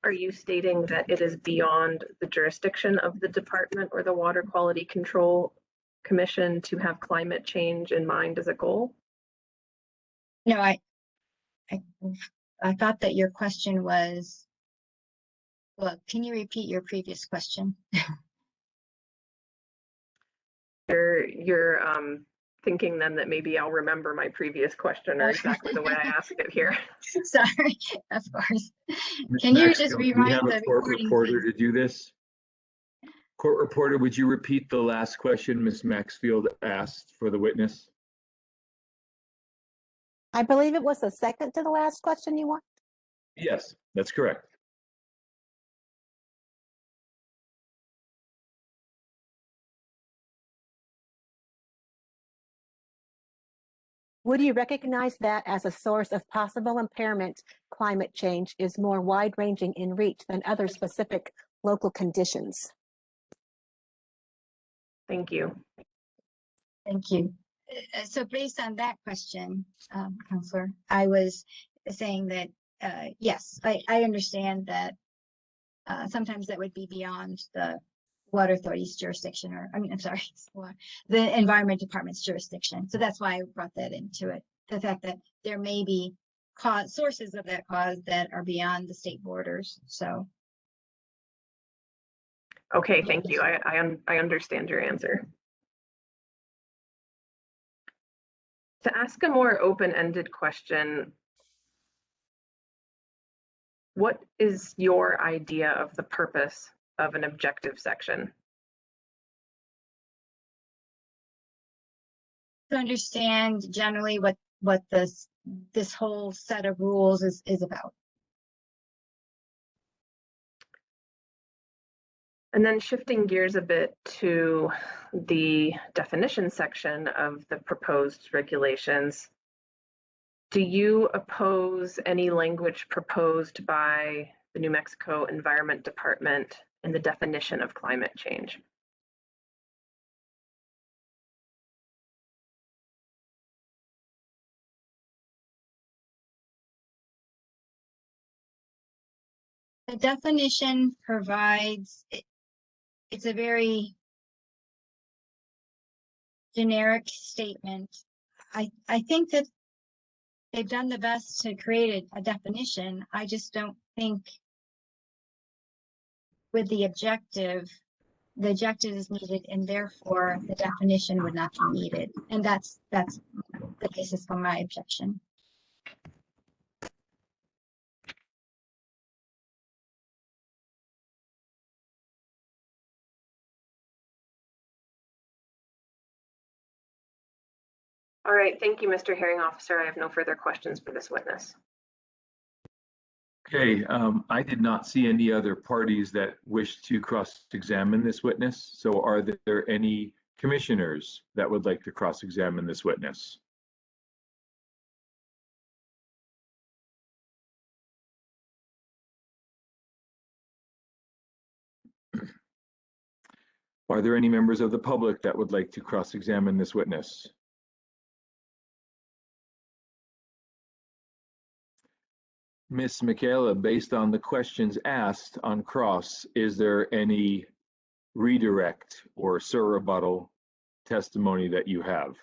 are you stating that it is beyond the jurisdiction of the department or the Water Quality Control Commission to have climate change in mind as a goal? No, I thought that your question was, well, can you repeat your previous question? You're thinking then that maybe I'll remember my previous question or exactly the way I asked it here. Sorry, of course. Ms. Can you Maxfield, just do we rewrite have a the court recording, reporter please? to do this? Court reporter, would you repeat the last question Ms. Maxfield asked for the witness? I believe it was the second to the last question you want. Yes, that's correct. Would you recognize that as a source of possible impairment, climate change is more wide-ranging in reach than other specific local conditions? Thank you. Thank you. So based on that question, Counselor, I was saying that, yes, I understand that sometimes that would be beyond the Water Authority's jurisdiction, or, I mean, I'm sorry, the Environment Department's jurisdiction. So that's why I brought that into it. The fact that there may be sources of that cause that are beyond the state borders, so. Okay, thank you. I understand your answer. To ask a more open-ended question, what is your idea of the purpose of an objective section? To understand generally what this whole set of rules is about. And then shifting gears a bit to the definition section of the proposed regulations, do you oppose any language proposed by the New Mexico Environment Department in the definition of climate change? The definition provides, it's a very generic statement. I think that they've done the best to create a definition. I just don't think with the objective is needed, and therefore the definition would not be needed. And that's the basis for my objection. All right, thank you, Mr. Hearing Officer. I have no further questions for this witness. Okay, I did not see any other parties that wish to cross-examine this witness. So are there any commissioners that would like to cross-examine this witness? Are there any members of the public that would like to cross-examine this witness? Ms. Michaela, based on the questions asked on cross, is there any redirect or surrebuttal testimony that you have?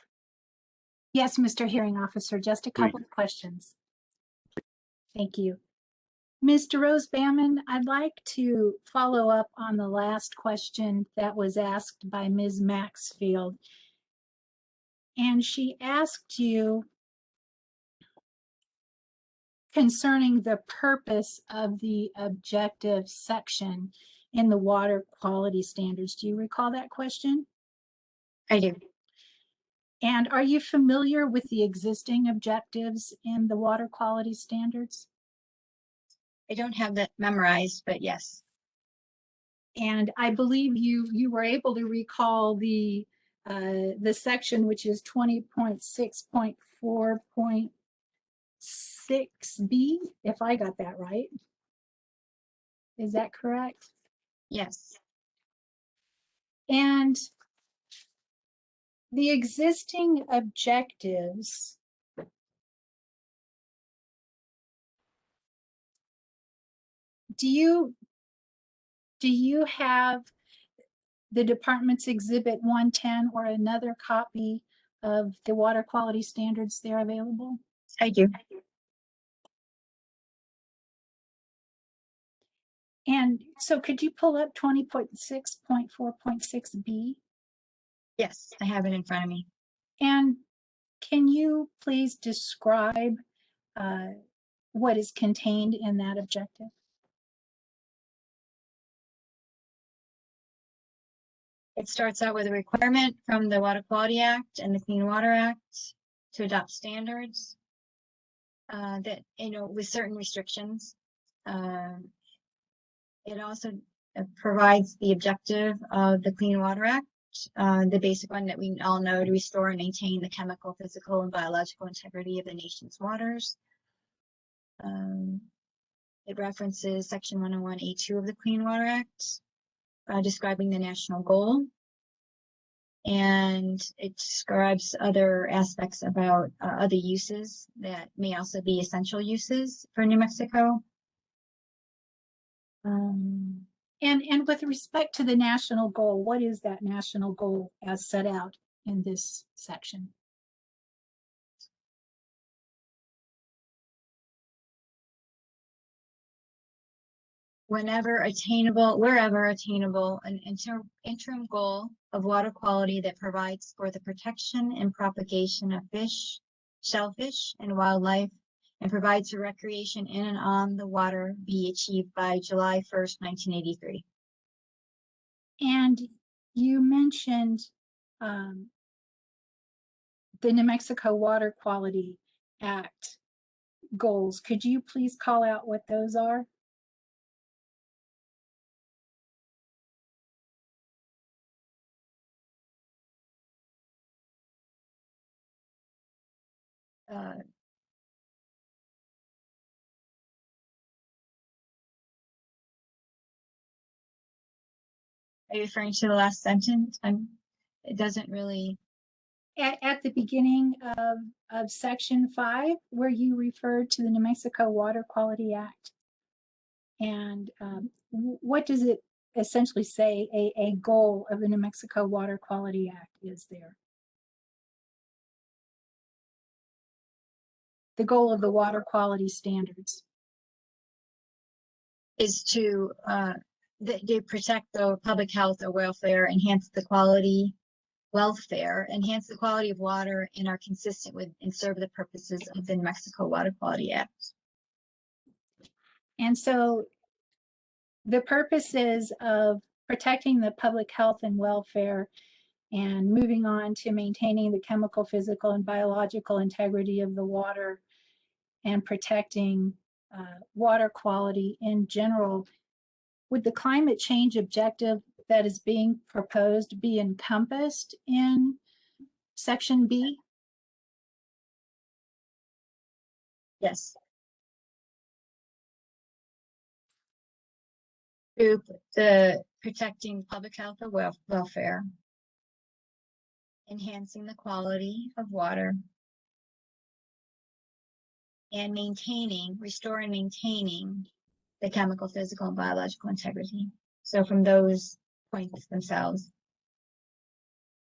Yes, Mr. Hearing Officer, just a couple of questions. Thank you. Mr. Rose Bamman, I'd like to follow up on the last question that was asked by Ms. Maxfield. And she asked you concerning the purpose of the objective section in the water quality standards. Do you recall that question? I do. And are you familiar with the existing objectives in the water quality standards? I don't have that memorized, but yes. And I believe you were able to recall the section, which is 20.6.4.6b, if I got that right. Is that correct? Yes. And the existing objectives do you have the department's exhibit 110 or another copy of the water quality standards there available? I do. And so could you pull up 20.6.4.6b? Yes, I have it in front of me. And can you please describe what is contained in that objective? It starts out with a requirement from the Water Quality Act and the Clean Water Act to adopt standards that, with certain restrictions. It also provides the objective of the Clean Water Act, the basic one that we all know, to restore and maintain the chemical, physical, and biological integrity of the nation's waters. It references Section 101A2 of the Clean Water Act, describing the national goal. And it describes other aspects about other uses that may also be essential uses for New Mexico. And with respect to the national goal, what is that national goal as set out in this section? Wherever attainable, an interim goal of water quality that provides for the protection and propagation of fish, shellfish, and wildlife, and provides for recreation in and on the water be achieved by July 1st, 1983. And you mentioned the New Mexico Water Quality Act goals. Could you please call out what those are? Are you referring to the last sentence? It doesn't really. At the beginning of Section 5, where you referred to the New Mexico Water Quality Act. And what does it essentially say a goal of the New Mexico Water Quality Act is there? The goal of the water quality standards is to they protect the public health or welfare, enhance the quality of water, and are consistent with and serve the purposes of the New Mexico Water Quality Act. And so the purposes of protecting the public health and welfare and moving on to maintaining the chemical, physical, and biological integrity of the water and protecting water quality in general, would the climate change objective that is being proposed be encompassed in Section B? Yes. Through the protecting public health or welfare, enhancing the quality of water, and restoring and maintaining the chemical, physical, and biological integrity. So from those points themselves,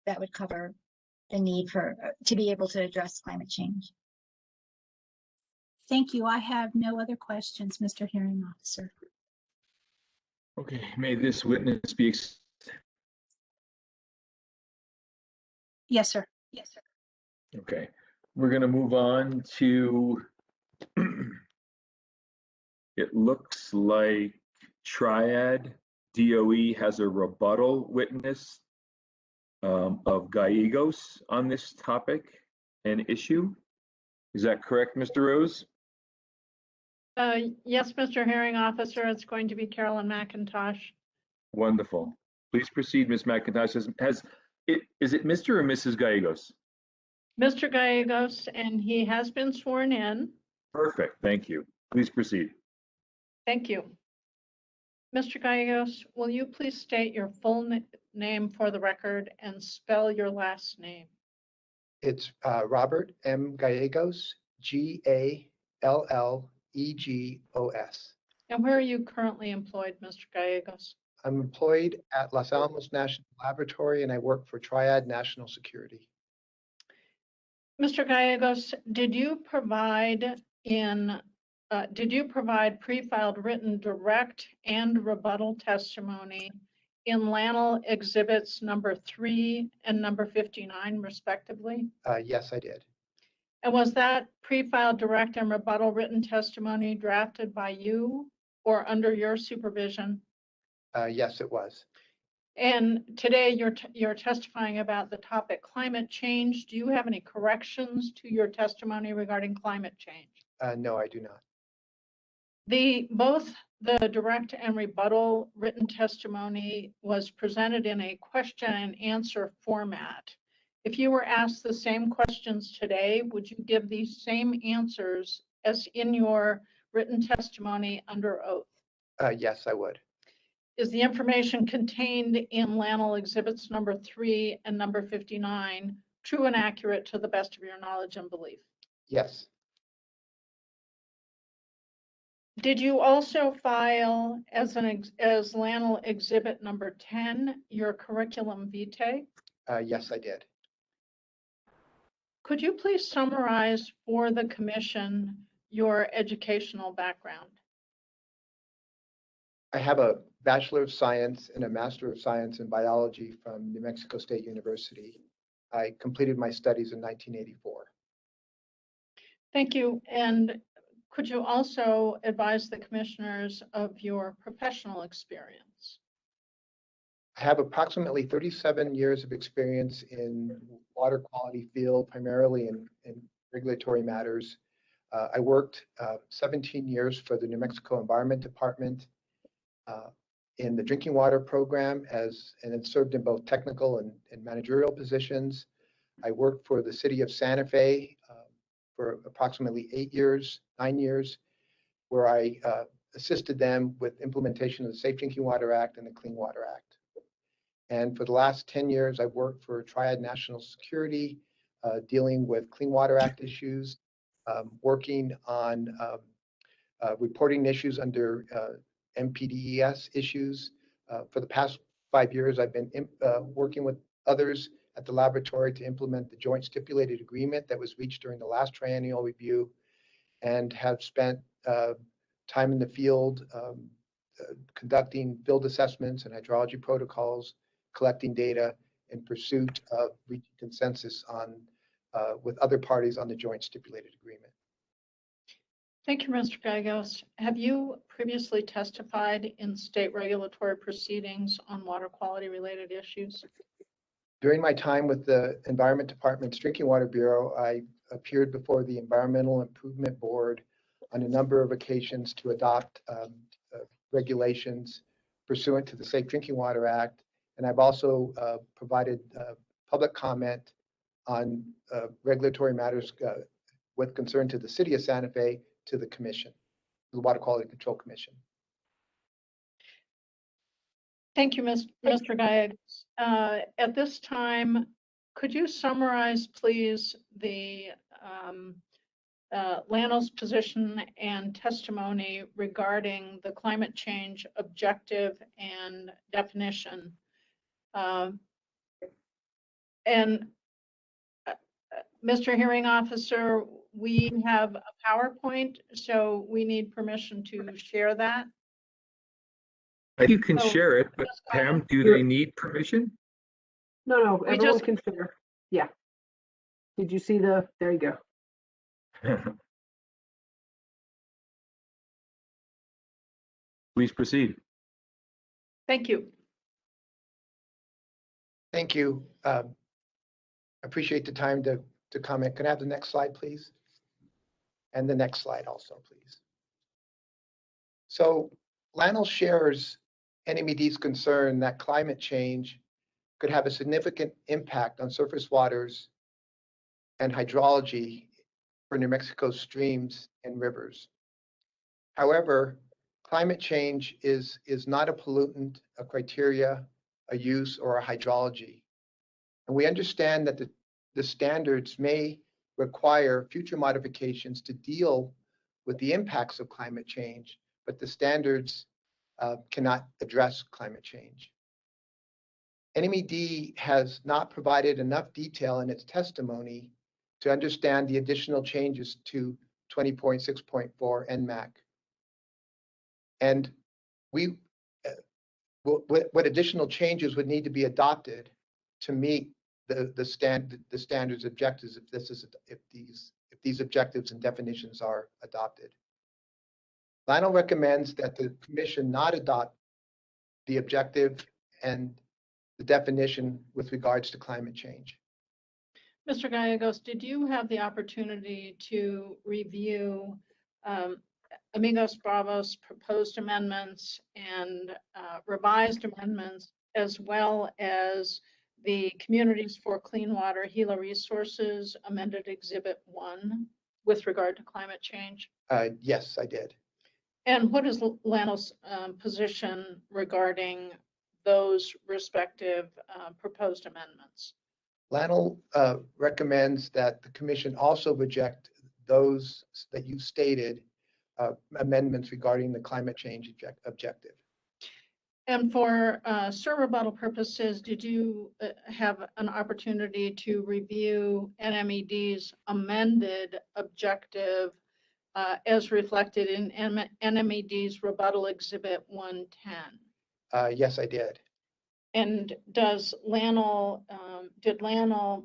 that would cover the need to be able to address climate change. Thank you. I have no other questions, Mr. Hearing Officer. Okay, may this witness be. Yes, sir. Okay, we're going to move on to It looks like Triad DOE has a rebuttal witness of Gallegos on this topic and issue. Is that correct, Mr. Rose? Yes, Mr. Hearing Officer, it's going to be Carolyn McIntosh. Wonderful. Please proceed, Ms. McIntosh. Is it Mr. or Mrs. Gallegos? Mr. Gallegos, and he has been sworn in. Perfect. Thank you. Please proceed. Thank you. Mr. Gallegos, will you please state your full name for the record and spell your last name? It's Robert M. Gallegos, Gallegos. And where are you currently employed, Mr. Gallegos? I'm employed at Los Alamos National Laboratory and I work for Triad National Security. Mr. Gallegos, did you provide pre-filed written direct and rebuttal testimony in LANL exhibits number 3 and number 59, respectively? Yes, I did. And was that pre-filed direct and rebuttal written testimony drafted by you or under your supervision? Yes, it was. And today you're testifying about the topic climate change. Do you have any corrections to your testimony regarding climate change? No, I do not. Both the direct and rebuttal written testimony was presented in a question and answer format. If you were asked the same questions today, would you give these same answers as in your written testimony under oath? Yes, I would. Is the information contained in LANL exhibits number 3 and number 59 true and accurate to the best of your knowledge and belief? Yes. Did you also file as LANL exhibit number 10 your curriculum vitae? Yes, I did. Could you please summarize for the commission your educational background? I have a Bachelor of Science and a Master of Science in Biology from New Mexico State University. I completed my studies in 1984. Thank you. And could you also advise the commissioners of your professional experience? I have approximately 37 years of experience in water quality field, primarily in regulatory matters. I worked 17 years for the New Mexico Environment Department in the drinking water program and it served in both technical and managerial positions. I worked for the city of Santa Fe for approximately 9 years, where I assisted them with implementation of the Safe Drinking Water Act and the Clean Water Act. And for the last 10 years, I've worked for Triad National Security, dealing with Clean Water Act issues, working on reporting issues under MPDES issues. For the past 5 years, I've been working with others at the laboratory to implement the joint stipulated agreement that was reached during the last triennial review, and have spent time in the field conducting field assessments and hydrology protocols, collecting data in pursuit of reaching consensus on with other parties on the joint stipulated agreement. Thank you, Mr. Gallegos. Have you previously testified in state regulatory proceedings on water quality related issues? During my time with the Environment Department's Drinking Water Bureau, I appeared before the Environmental Improvement Board on a number of occasions to adopt regulations pursuant to the Safe Drinking Water Act. And I've also provided public comment on regulatory matters with concern to the city of Santa Fe, to the commission, the Water Quality Control Commission. Thank you, Mr. Gallegos. At this time, could you summarize, please, the LANL's position and testimony regarding the climate change objective and definition? Mr. Hearing Officer, we have a PowerPoint, so we need permission to share that. You can share it, but Pam, do they need permission? No, everyone can share. Yeah. Did you see there you go. Please proceed. Thank you. Thank you. Appreciate the time to comment. Can I have the next slide, please? And the next slide also, please. So LANL shares NMED's concern that climate change could have a significant impact on surface waters and hydrology for New Mexico's streams and rivers. However, climate change is not a pollutant, a criteria, a use, or a hydrology. And we understand that the standards may require future modifications to deal with the impacts of climate change, but the standards cannot address climate change. NMED has not provided enough detail in its testimony to understand the additional changes to 20.6.4 Nmac. And what additional changes would need to be adopted to meet the standards objectives if these objectives and definitions are adopted. LANL recommends that the Commission not adopt the objective and the definition with regards to climate change. Mr. Gallegos, did you have the opportunity to review Amigos Bravos proposed amendments and revised amendments, as well as the Communities for Clean Water Gila Resources amended Exhibit 1 with regard to climate change? Yes, I did. And what is LANL's position regarding those respective proposed amendments? LANL recommends that the Commission also reject those that you stated amendments regarding the climate change objective. And for rebuttal purposes, did you have an opportunity to review NMED's amended objective as reflected in NMED's rebuttal exhibit 110? Yes, I did. And did LANL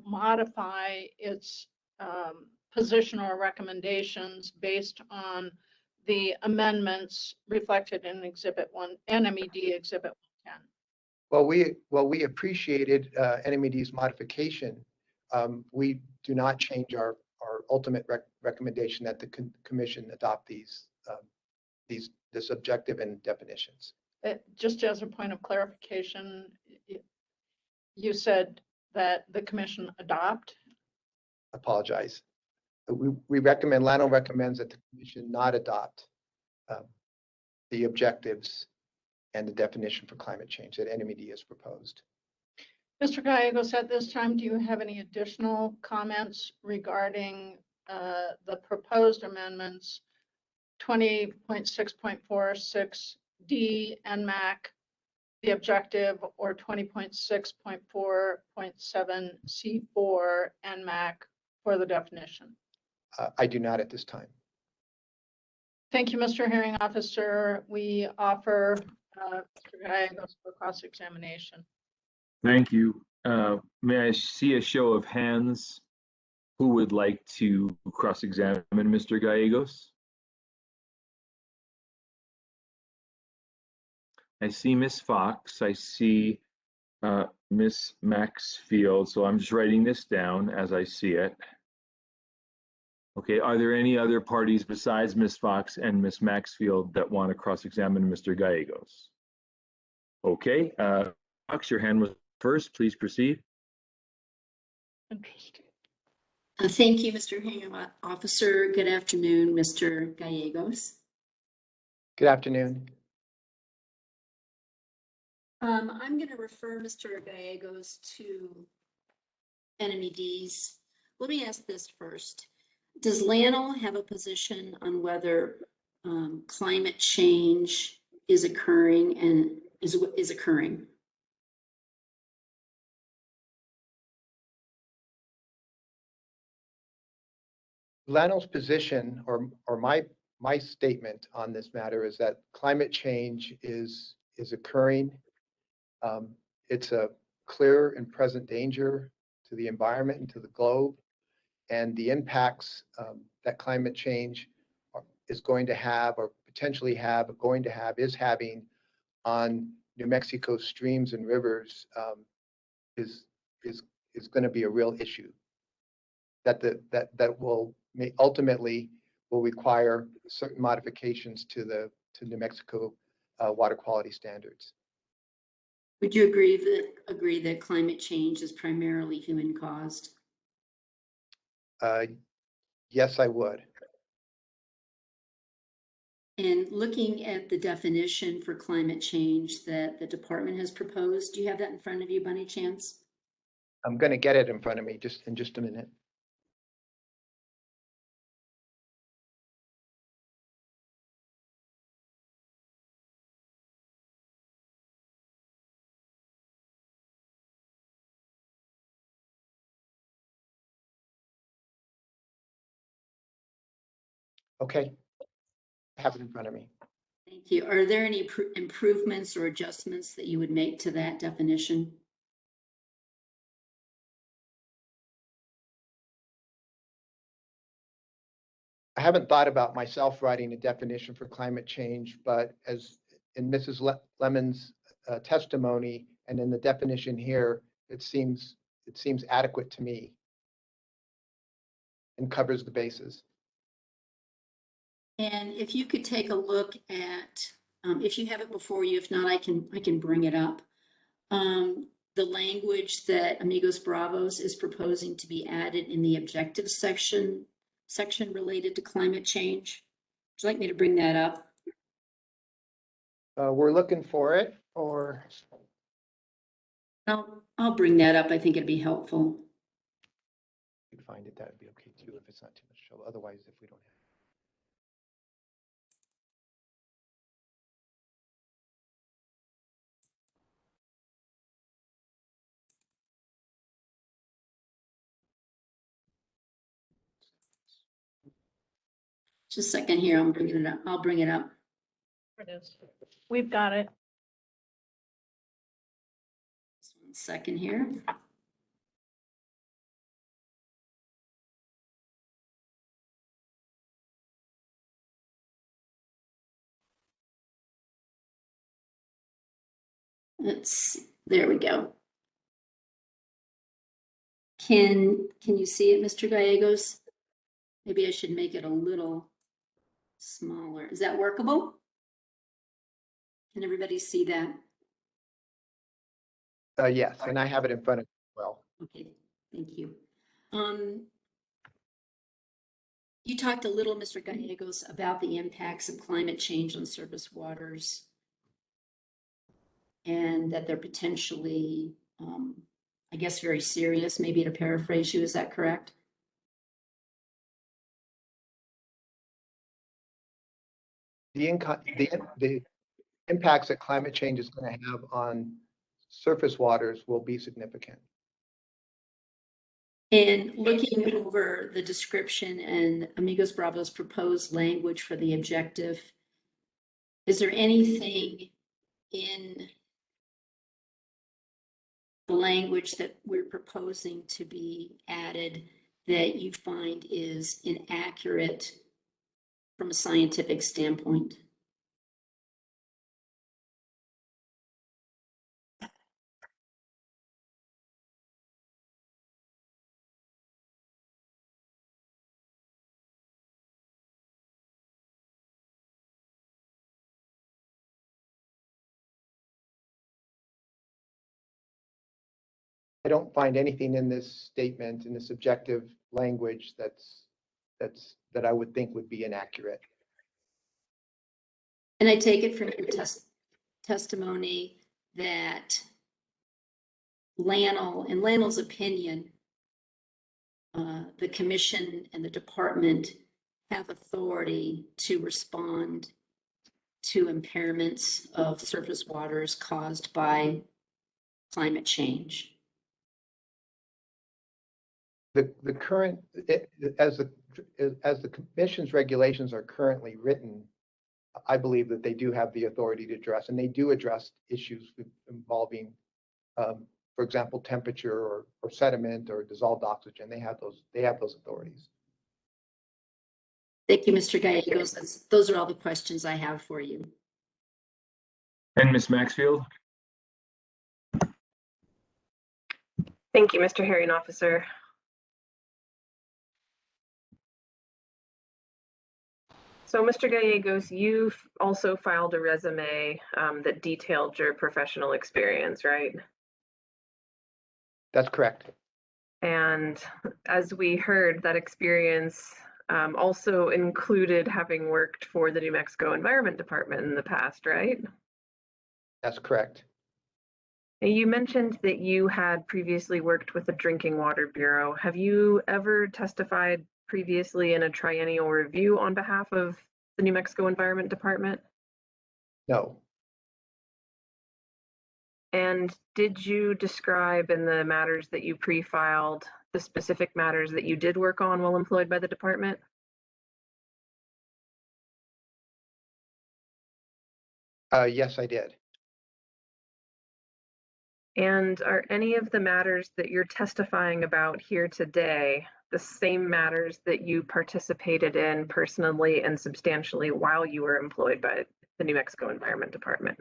modify its position or recommendations based on the amendments reflected in Exhibit 1, NMED Exhibit 110? Well, we appreciated NMED's modification. We do not change our ultimate recommendation that the Commission adopt this objective and definitions. Just as a point of clarification, you said that the Commission adopt? Apologize. We recommend, LANL recommends that the Commission not adopt the objectives and the definition for climate change that NMED has proposed. Mr. Gallegos, at this time, do you have any additional comments regarding the proposed amendments 20.6.46D Nmac, the objective, or 20.6.4.7 C4 Nmac for the definition? I do not at this time. Thank you, Mr. Hearing Officer. We offer Mr. Gallegos for cross-examination. Thank you. May I see a show of hands who would like to cross-examine Mr. Gallegos? I see Ms. Fox. I see Ms. Maxfield. So I'm just writing this down as I see it. Okay, are there any other parties besides Ms. Fox and Ms. Maxfield that want to cross-examine Mr. Gallegos? Okay, Fox, your hand was first. Please proceed. Interesting. Thank you, Mr. Hearing Officer. Good afternoon, Mr. Gallegos. Good afternoon. I'm going to refer Mr. Gallegos to NMEDs. Let me ask this first. Does LANL have a position on whether climate change is occurring and is occurring? LANL's position, or my statement on this matter, is that climate change is occurring. It's a clear and present danger to the environment and to the globe, and the impacts that climate change is going to have or potentially is having on New Mexico streams and rivers is going to be a real issue. That will ultimately will require certain modifications to New Mexico water quality standards. Would you agree that climate change is primarily human caused? Yes, I would. And looking at the definition for climate change that the department has proposed, do you have that in front of you by any chance? I'm going to get it in front of me in just a minute. Okay, I have it in front of me. Thank you. Are there any improvements or adjustments that you would make to that definition? I haven't thought about myself writing a definition for climate change, but as in Mrs. Lemon's testimony and in the definition here, it seems adequate to me and covers the bases. And if you could take a look at, if you have it before you, if not, I can bring it up. The language that Amigos Bravos is proposing to be added in the objectives section related to climate change. Would you like me to bring that up? We're looking for it, or I'll bring that up. I think it'd be helpful. if you could find it, that would be okay too, if it's not too much trouble. Otherwise, if we don't have. Just a second here. I'm bringing it up. I'll bring it up. There it is. We've got it. Just 1 second here. Let's see. There we go. Can you see it, Mr. Gallegos? Maybe I should make it a little smaller. Is that workable? Can everybody see that? Yes, and I have it in front of me as well. Okay, thank you. You talked a little, Mr. Gallegos, about the impacts of climate change on surface waters and that they're potentially, I guess, very serious, maybe to paraphrase you. Is that correct? The impacts that climate change is going to have on surface waters will be significant. And looking over the description and Amigos Bravos proposed language for the objective, is there anything in the language that we're proposing to be added that you find is inaccurate from a scientific standpoint? I don't find anything in this statement, in this objective language that I would think would be inaccurate. And I take it from your testimony that in Lannell's opinion, the commission and the department have authority to respond to impairments of surface waters caused by climate change. The current, as the commission's regulations are currently written, I believe that they do have the authority to address, and they do address issues involving, for example, temperature or sediment or dissolved oxygen. They have those authorities. Thank you, Mr. Gallegos. Those are all the questions I have for you. And Ms. Maxfield? Thank you, Mr. Hearing Officer. So, Mr. Gallegos, you've also filed a resume that detailed your professional experience, right? That's correct. And as we heard, that experience also included having worked for the New Mexico Environment Department in the past, right? That's correct. And you mentioned that you had previously worked with the Drinking Water Bureau. Have you ever testified previously in a triennial review on behalf of the New Mexico Environment Department? No. And did you describe in the matters that you pre-filed the specific matters that you did work on while employed by the department? Yes, I did. And are any of the matters that you're testifying about here today the same matters that you participated in personally and substantially while you were employed by the New Mexico Environment Department?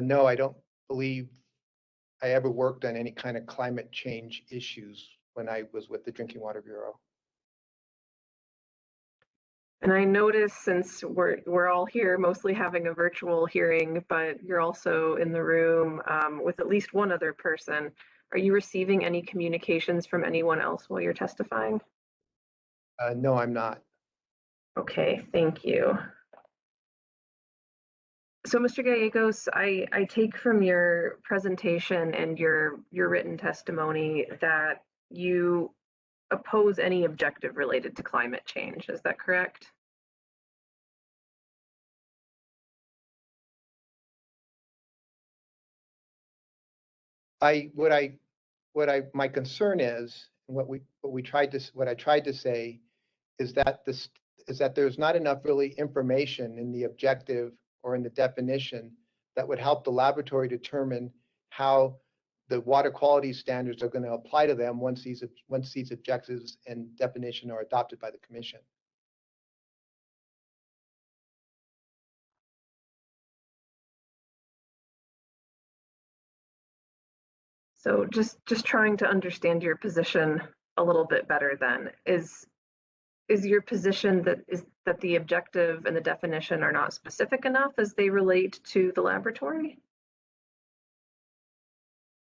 No, I don't believe I ever worked on any kind of climate change issues when I was with the Drinking Water Bureau. And I noticed, since we're all here mostly having a virtual hearing, but you're also in the room with at least one other person, are you receiving any communications from anyone else while you're testifying? No, I'm not. Okay, thank you. So, Mr. Gallegos, I take from your presentation and your written testimony that you oppose any objective related to climate change. Is that correct? My concern is, and what I tried to say is that there's not enough really information in the objective or in the definition that would help the laboratory determine how the water quality standards are going to apply to them once these objectives and definition are adopted by the commission. So just trying to understand your position a little bit better then. Is your position that the objective and the definition are not specific enough as they relate to the laboratory?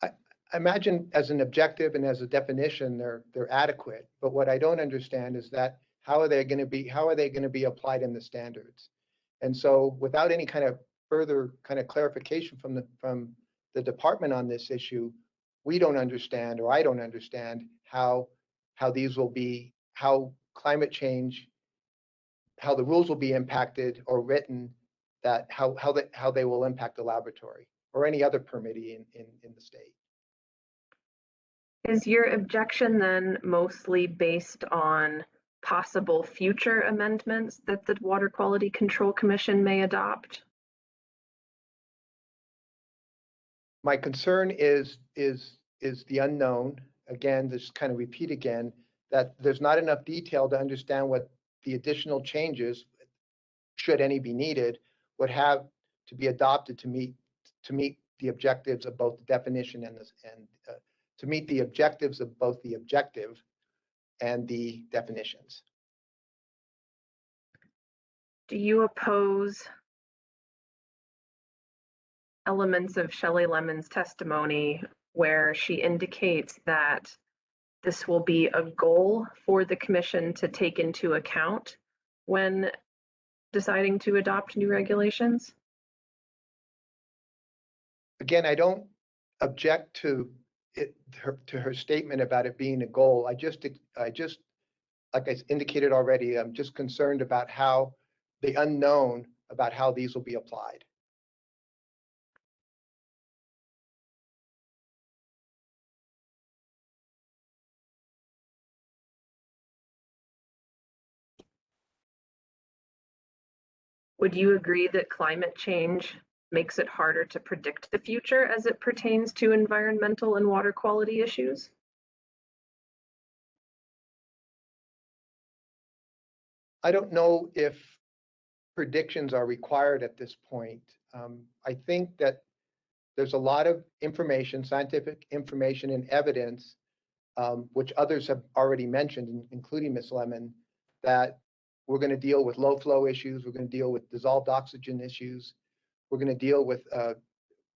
I imagine as an objective and as a definition, they're adequate. But what I don't understand is that how are they going to be applied in the standards? And so, without any kind of further kind of clarification from the department on this issue, we don't understand, or I don't understand how these will be, how climate change, how the rules will be impacted or written, that how they will impact the laboratory or any other permittee in the state. Is your objection then mostly based on possible future amendments that the Water Quality Control Commission may adopt? My concern is the unknown. Again, just kind of repeat again, that there's not enough detail to understand what the additional changes, should any be needed, would have to be adopted to meet the objectives of both the definition and to meet the objectives of both the objective and the definitions. Do you oppose elements of Shelley Lemon's testimony where she indicates that this will be a goal for the commission to take into account when deciding to adopt new regulations? Again, I don't object to her statement about it being a goal. I just, like I indicated already, I'm just concerned about how the unknown about how these will be applied. Would you agree that climate change makes it harder to predict the future as it pertains to environmental and water quality issues? I don't know if predictions are required at this point. I think that there's a lot of information, scientific information and evidence, which others have already mentioned, including Ms. Lemon, that we're going to deal with low flow issues. We're going to deal with dissolved oxygen issues. We're going to deal with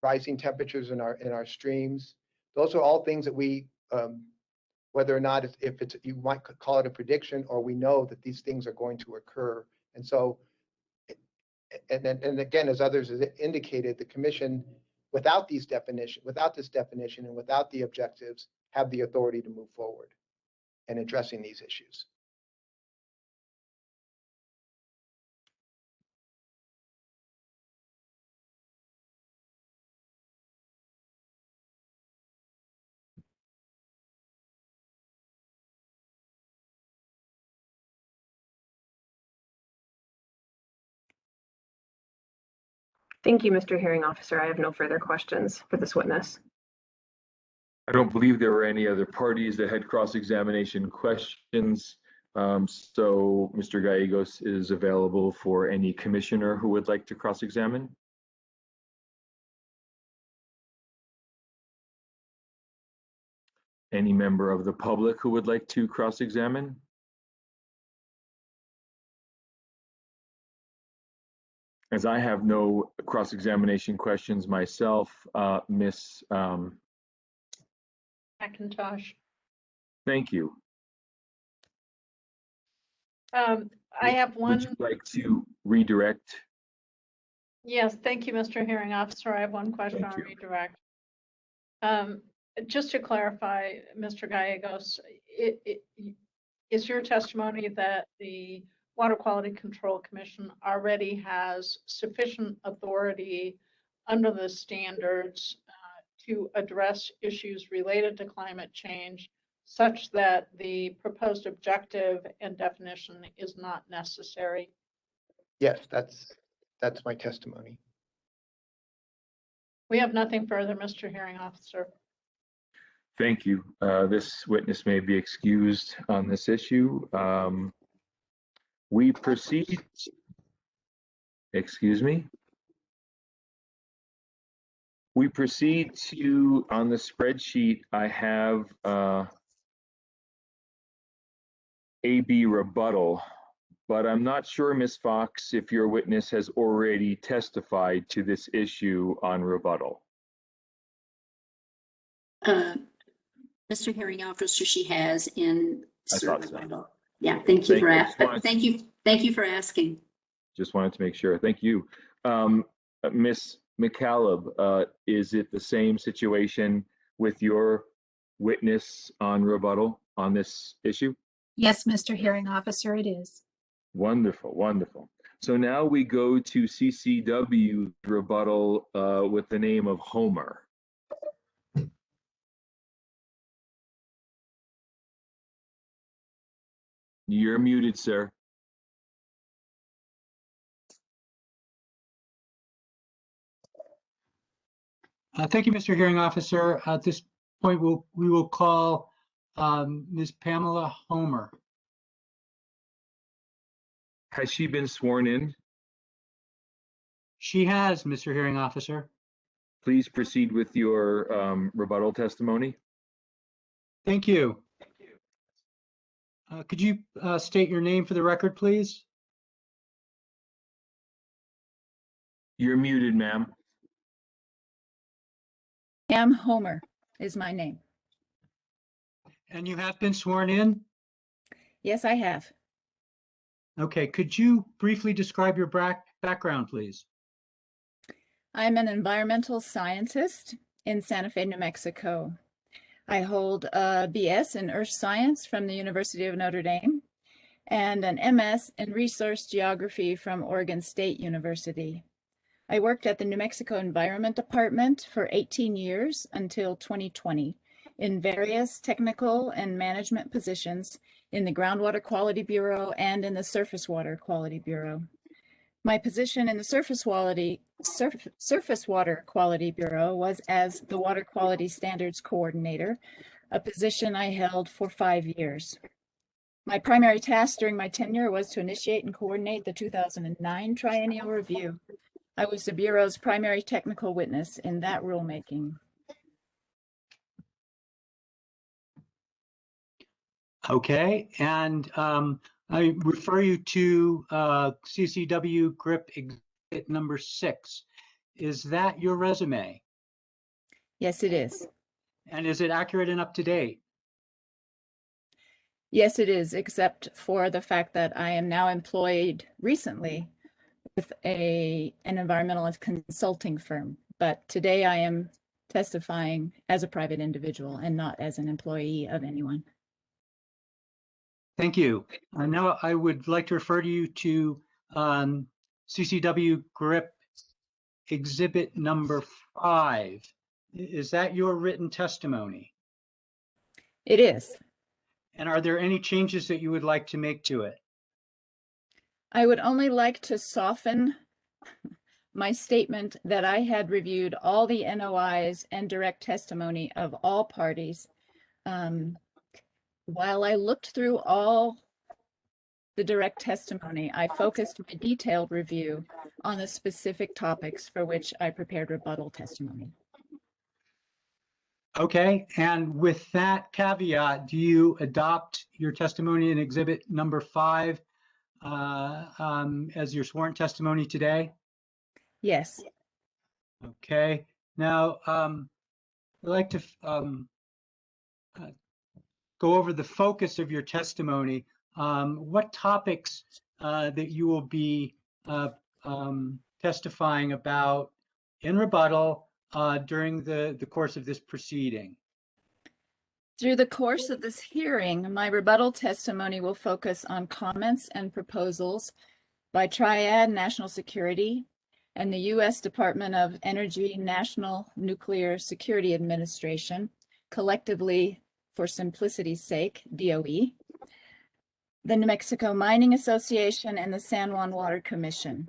rising temperatures in our streams. Those are all things that we, whether or not if it's, you might call it a prediction, or we know that these things are going to occur. And so, and again, as others have indicated, the commission, without this definition, and without the objectives, have the authority to move forward in addressing these issues. Thank you, Mr. Hearing Officer. I have no further questions for this witness. I don't believe there were any other parties that had cross-examination questions. So Mr. Gallegos is available for any commissioner who would like to cross-examine. Any member of the public who would like to cross-examine? As I have no cross-examination questions myself, Ms. McIntosh. Thank you. I have one. Would you like to redirect? Yes, thank you, Mr. Hearing Officer. I have one question on redirect. Just to clarify, Mr. Gallegos, is your testimony that the Water Quality Control Commission already has sufficient authority under the standards to address issues related to climate change, such that the proposed objective and definition is not necessary? Yes, that's my testimony. We have nothing further, Mr. Hearing Officer. Thank you. This witness may be excused on this issue. We proceed, excuse me. We proceed to, on the spreadsheet, I have AB rebuttal, but I'm not sure, Ms. Fox, if your witness has already testified to this issue on rebuttal. Mr. Hearing Officer, she has in rebuttal. Yeah, thank you thank you for asking. Just wanted to make sure. Thank you. Ms. McCaleb, is it the same situation with your witness on rebuttal on this issue? Yes, Mr. Hearing Officer, it is. Wonderful, wonderful. So now we go to CCW rebuttal with the name of Homer. You're muted, sir. Thank you, Mr. Hearing Officer. At this point, we will call Ms. Pamela Homer. Has she been sworn in? She has, Mr. Hearing Officer. Please proceed with your rebuttal testimony. Thank you. Could you state your name for the record, please? You're muted, ma'am. Pam Homer is my name. And you have been sworn in? Yes, I have. Okay, could you briefly describe your background, please? I'm an environmental scientist in Santa Fe, New Mexico. I hold a BS in Earth Science from the University of Notre Dame and an MS in Resource Geography from Oregon State University. I worked at the New Mexico Environment Department for 18 years until 2020 in various technical and management positions in the Groundwater Quality Bureau and in the Surface Water Quality Bureau. My position in the Surface Water Quality Bureau was as the Water Quality Standards Coordinator, a position I held for 5 years. My primary task during my tenure was to initiate and coordinate the 2009 Triennial Review. I was the Bureau's primary technical witness in that rulemaking. Okay, and I refer you to CCW GRIP exhibit number 6. Is that your resume? Yes, it is. And is it accurate and up to date? Yes, it is, except for the fact that I am now employed recently with an environmental consulting firm. But today I am testifying as a private individual and not as an employee of anyone. Thank you. Now I would like to refer you to CCW GRIP exhibit number 5. Is that your written testimony? It is. And are there any changes that you would like to make to it? I would only like to soften my statement that I had reviewed all the NOIs and direct testimony of all parties. While I looked through all the direct testimony, I focused my detailed review on the specific topics for which I prepared rebuttal testimony. Okay, and with that caveat, do you adopt your testimony in exhibit number 5 as your sworn testimony today? Yes. Okay, now I'd like to go over the focus of your testimony. What topics that you will be testifying about in rebuttal during the course of this proceeding? Through the course of this hearing, my rebuttal testimony will focus on comments and proposals by Triad National Security and the U.S. Department of Energy National Nuclear Security Administration, collectively, for simplicity's sake, DOE, the New Mexico Mining Association, and the San Juan Water Commission.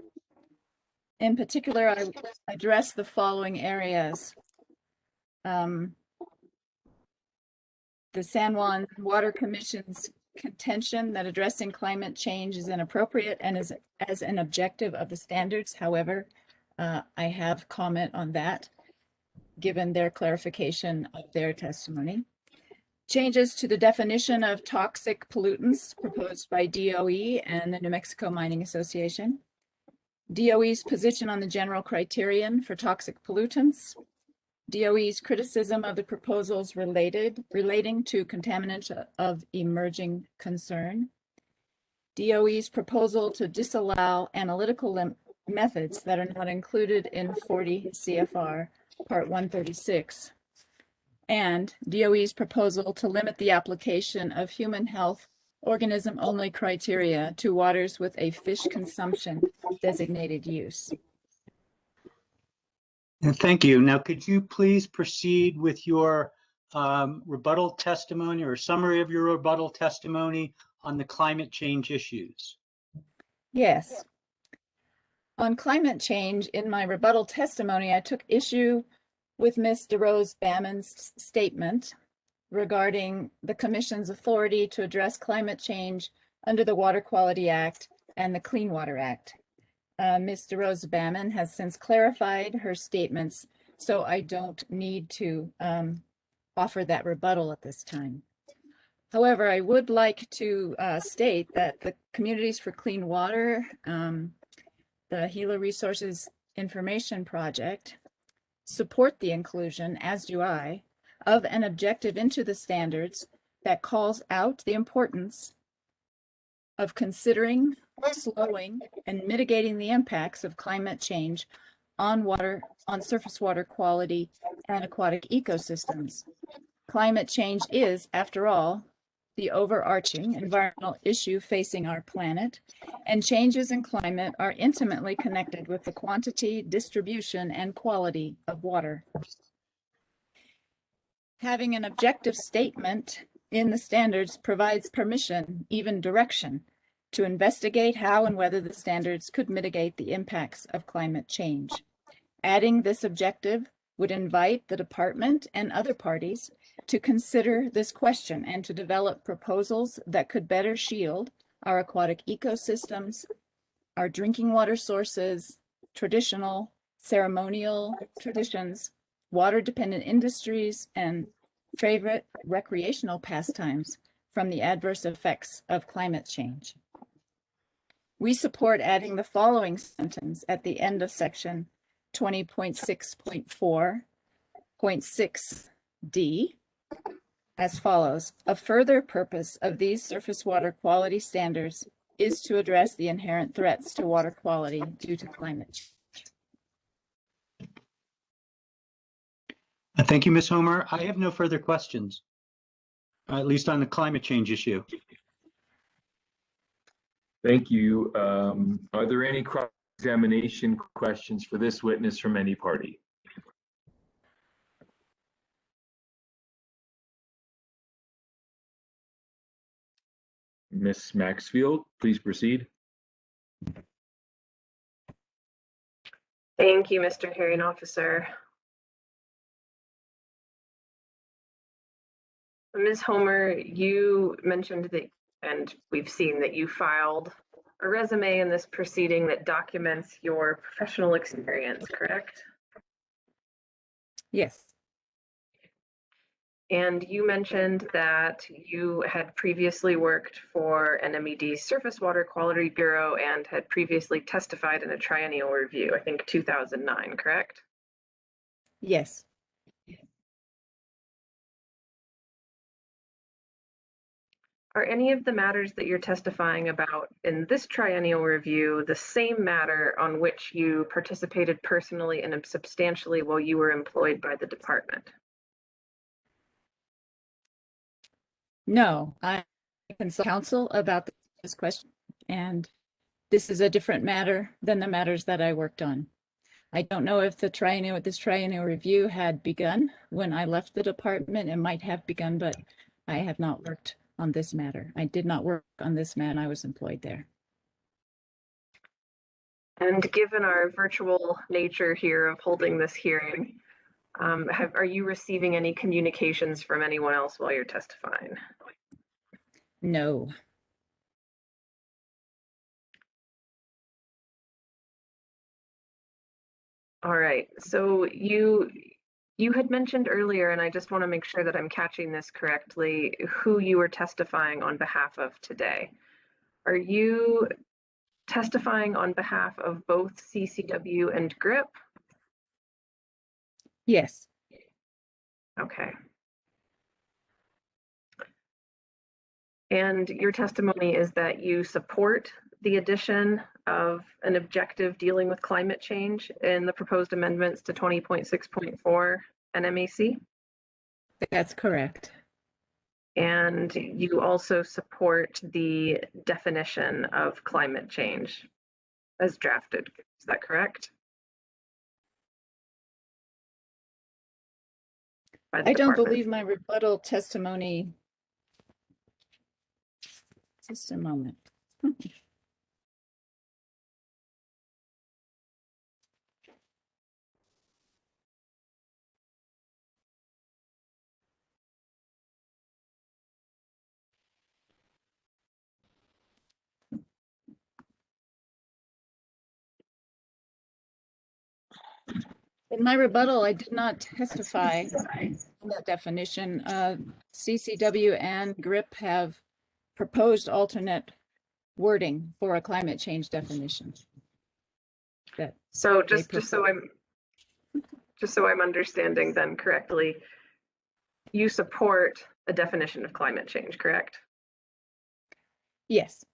In particular, I address the following areas. The San Juan Water Commission's contention that addressing climate change is inappropriate and is as an objective of the standards. However, I have comment on that, given their clarification of their testimony. Changes to the definition of toxic pollutants proposed by DOE and the New Mexico Mining Association. DOE's position on the general criterion for toxic pollutants. DOE's criticism of the proposals relating to contaminants of emerging concern. DOE's proposal to disallow analytical methods that are not included in 40 CFR Part 136. And DOE's proposal to limit the application of human health organism-only criteria to waters with a fish consumption designated use. And thank you. Now, could you please proceed with your rebuttal testimony or summary of your rebuttal testimony on the climate change issues? Yes. On climate change, in my rebuttal testimony, I took issue with Ms. DeRose Bamman's statement regarding the Commission's authority to address climate change under the Water Quality Act and the Clean Water Act. Ms. DeRose Bamman has since clarified her statements, so I don't need to offer that rebuttal at this time. However, I would like to state that the Communities for Clean Water, the Gila Resources Information Project, support the inclusion, as do I, of an objective into the standards that calls out the importance of considering, slowing, and mitigating the impacts of climate change on surface water quality and aquatic ecosystems. Climate change is, after all, the overarching environmental issue facing our planet, and changes in climate are intimately connected with the quantity, distribution, and quality of water. Having an objective statement in the standards provides permission, even direction, to investigate how and whether the standards could mitigate the impacts of climate change. Adding this objective would invite the department and other parties to consider this question and to develop proposals that could better shield our aquatic ecosystems, our drinking water sources, traditional, ceremonial traditions, water-dependent industries, and favorite recreational pastimes from the adverse effects of climate change. We support adding the following sentence at the end of section 20.6.4.6D as follows. A further purpose of these surface water quality standards is to address the inherent threats to water quality due to climate change. Thank you, Ms. Homer. I have no further questions, at least on the climate change issue. Thank you. Are there any cross-examination questions for this witness from any party? Ms. Maxfield, please proceed. Thank you, Mr. Hearing Officer. Ms. Homer, you mentioned that, and we've seen that you filed a resume in this proceeding that documents your professional experience, correct? Yes. And you mentioned that you had previously worked for NMED's Surface Water Quality Bureau and had previously testified in a triennial review, I think 2009, correct? Yes. Are any of the matters that you're testifying about in this triennial review the same matter on which you participated personally and substantially while you were employed by the department? No, I consult counsel about this question, and this is a different matter than the matters that I worked on. I don't know if this triennial review had begun when I left the department. It might have begun, but I have not worked on this matter. I did not work on this matter. I was employed there. And given our virtual nature here of holding this hearing, are you receiving any communications from anyone else while you're testifying? No. All right, so you had mentioned earlier, and I just want to make sure that I'm catching this correctly, who you were testifying on behalf of today. Are you testifying on behalf of both CCW and GRIP? Yes. Okay. And your testimony is that you support the addition of an objective dealing with climate change in the proposed amendments to 20.6.4 NMAC? That's correct. And you also support the definition of climate change as drafted. Is that correct? I don't believe my rebuttal testimony. Just a moment. In my rebuttal, I did not testify on that definition. CCW and GRIP have proposed alternate wording for a climate change definition. So just so I'm understanding then correctly, you support a definition of climate change, correct? Yes.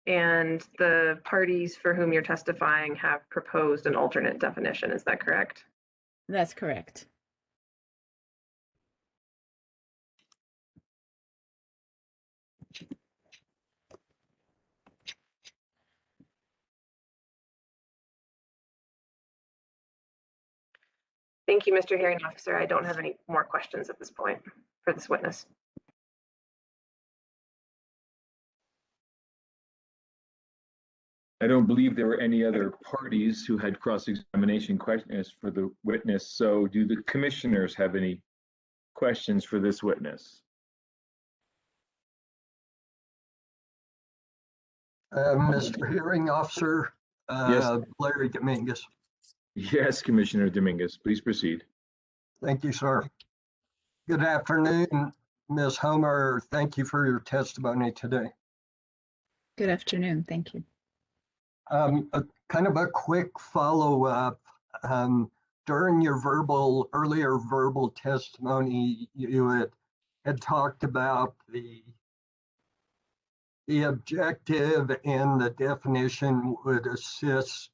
And the parties for whom you're testifying have proposed an alternate definition, is that correct? That's correct. Thank you, Mr. Hearing Officer. I don't have any more questions at this point for this witness. I don't believe there were any other parties who had cross-examination questions for the witness. So do the commissioners have any questions for this witness? Mr. Hearing Officer, Yes. Larry Dominguez. Yes, Commissioner Dominguez, please proceed. Thank you, sir. Good afternoon, Ms. Homer. Thank you for your testimony today. Good afternoon. Thank you. Kind of a quick follow-up. During your earlier verbal testimony, you had talked about the objective and the definition would assist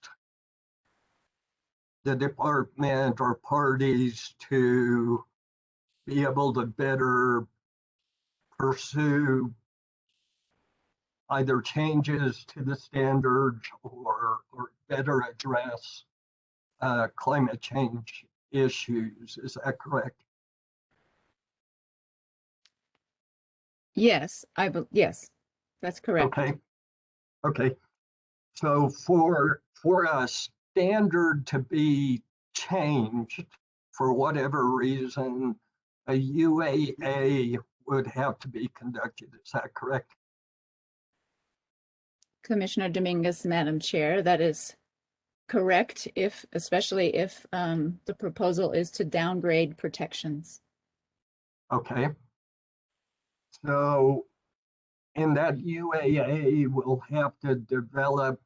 the department or parties to be able to better pursue either changes to the standards or better address climate change issues. Is that correct? Yes, yes, that's correct. Okay. So for a standard to be changed for whatever reason, a UAA would have to be conducted. Is that correct? Commissioner Dominguez, Madam Chair, that is correct, especially if the proposal is to downgrade protections. Okay. So in that UAA will have to develop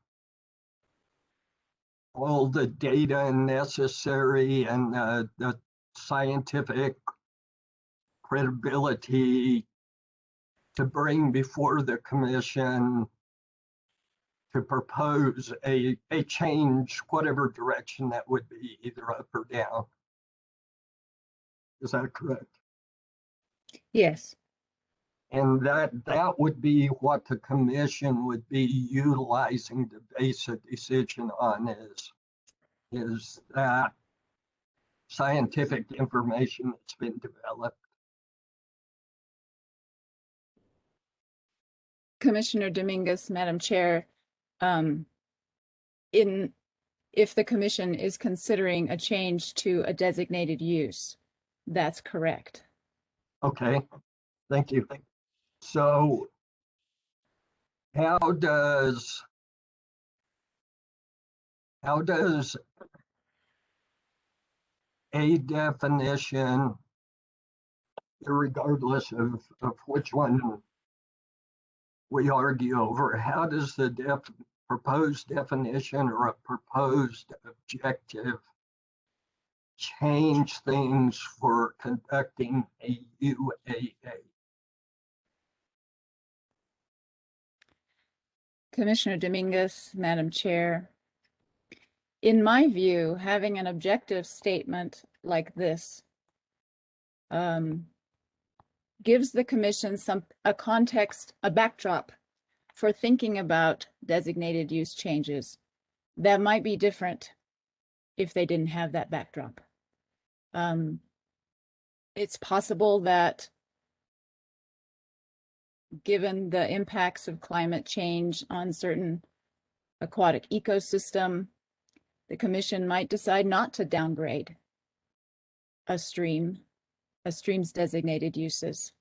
all the data necessary and the scientific credibility to bring before the commission to propose a change, whatever direction that would be, either up or down. Is that correct? Yes. And that would be what the commission would be utilizing to base a decision on is that scientific information that's been developed. Commissioner Dominguez, Madam Chair, if the commission is considering a change to a designated use, that's correct. Okay, thank you. So how does a definition, regardless of which one we argue over, how does the proposed definition or a proposed objective change things for conducting a UAA? Commissioner Dominguez, Madam Chair, in my view, having an objective statement like this gives the commission a context, a backdrop for thinking about designated use changes that might be different if they didn't have that backdrop. It's possible that given the impacts of climate change on certain aquatic ecosystem, the commission might decide not to downgrade a stream's designated uses.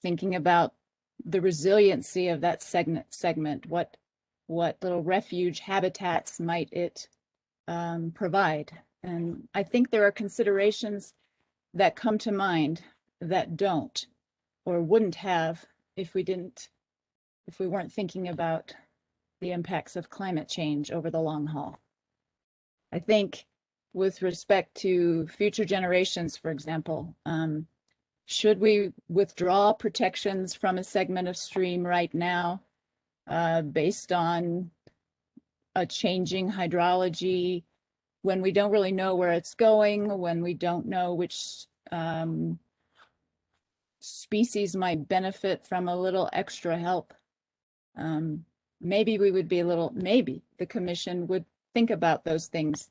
Thinking about the resiliency of that segment, what little refuge habitats might it provide? And I think there are considerations that come to mind that don't or wouldn't have if we weren't thinking about the impacts of climate change over the long haul. I think with respect to future generations, for example, should we withdraw protections from a segment of stream right now based on a changing hydrology when we don't really know where it's going, when we don't know which species might benefit from a little extra help? Maybe the commission would think about those things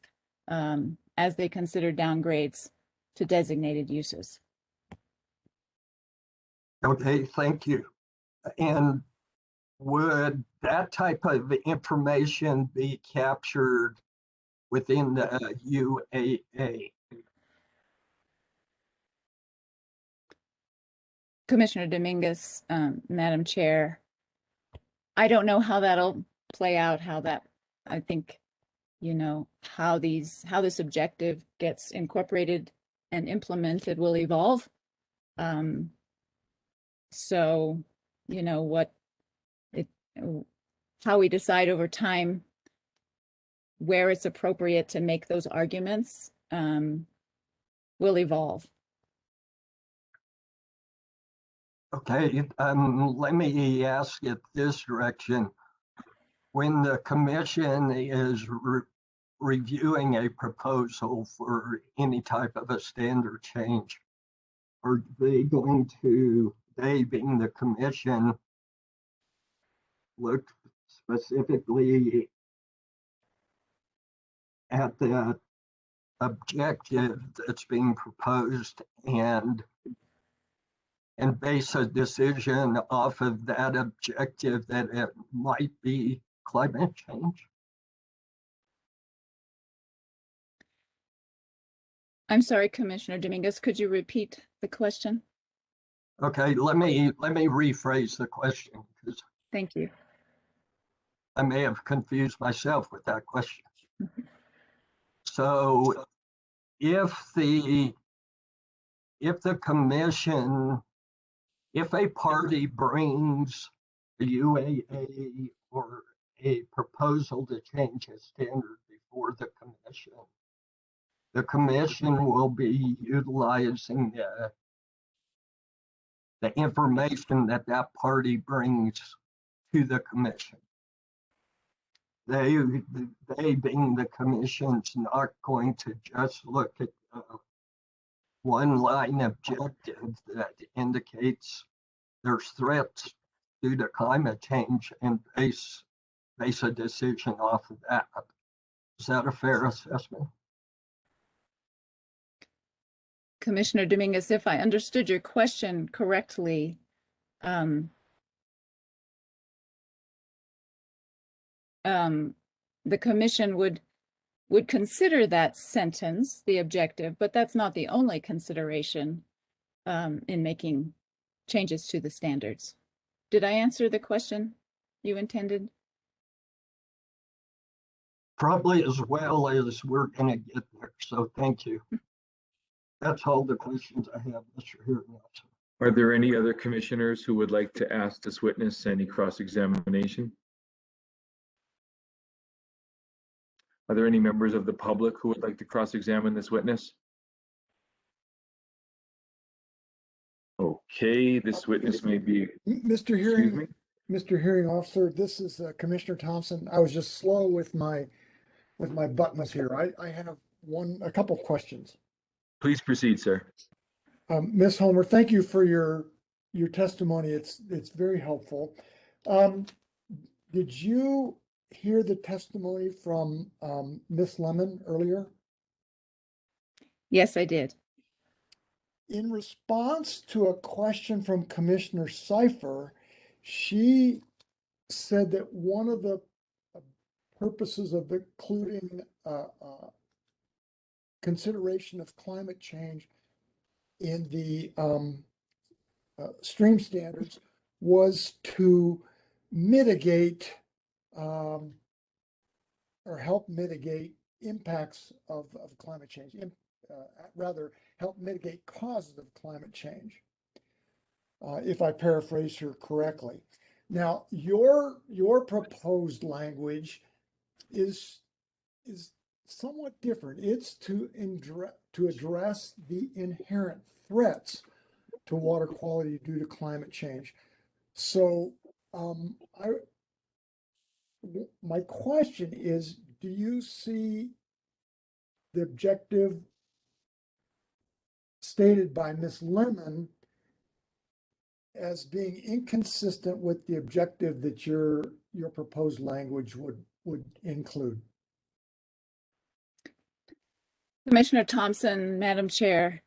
as they consider downgrades to designated uses. Okay, thank you. And would that type of information be captured within the UAA? Commissioner Dominguez, Madam Chair, I don't know how that'll play out, I think, how this objective gets incorporated and implemented will evolve. So, how we decide over time where it's appropriate to make those arguments will evolve. Okay, let me ask it this direction. When the commission is reviewing a proposal for any type of a standard change, are they going to, they being the commission, look specifically at the objective that's being proposed and base a decision off of that objective that it might be climate change? I'm sorry, Commissioner Dominguez, could you repeat the question? Okay, let me rephrase the question, because thank you. I may have confused myself with that question. So if the commission, if a party brings the UAA or a proposal to change a standard before the commission will be utilizing the information that that party brings to the commission. They being the commission's not going to just look at one line objective that indicates there's threats due to climate change and base a decision off of that. Is that a fair assessment? Commissioner Dominguez, if I understood your question correctly, the commission would consider that sentence, the objective, but that's not the only consideration in making changes to the standards. Did I answer the question you intended? Probably as well as we're going to get there, so thank you. That's all the questions I have, Mr. Hearing Officer. Are there any other commissioners who would like to ask this witness any cross-examination? Are there any members of the public who would like to cross-examine this witness? Okay, this witness may be. Mr. Hearing Officer, this is Commissioner Thompson. I was just slow with my buttons here. I have a couple of questions. Please proceed, sir. Ms. Homer, thank you for your testimony. It's very helpful. Did you hear the testimony from Ms. Lemon earlier? Yes, I did. In response to a question from Commissioner Cipher, she said that one of the purposes of including consideration of climate change in the stream standards was to mitigate or help mitigate impacts of climate change, rather help mitigate causes of climate change, if I paraphrase her correctly. Now, your proposed language is somewhat different. It's to address the inherent threats to water quality due to climate change. So my question is, do you see the objective stated by Ms. Lemon as being inconsistent with the objective that your proposed language would include? Commissioner Thompson, Madam Chair,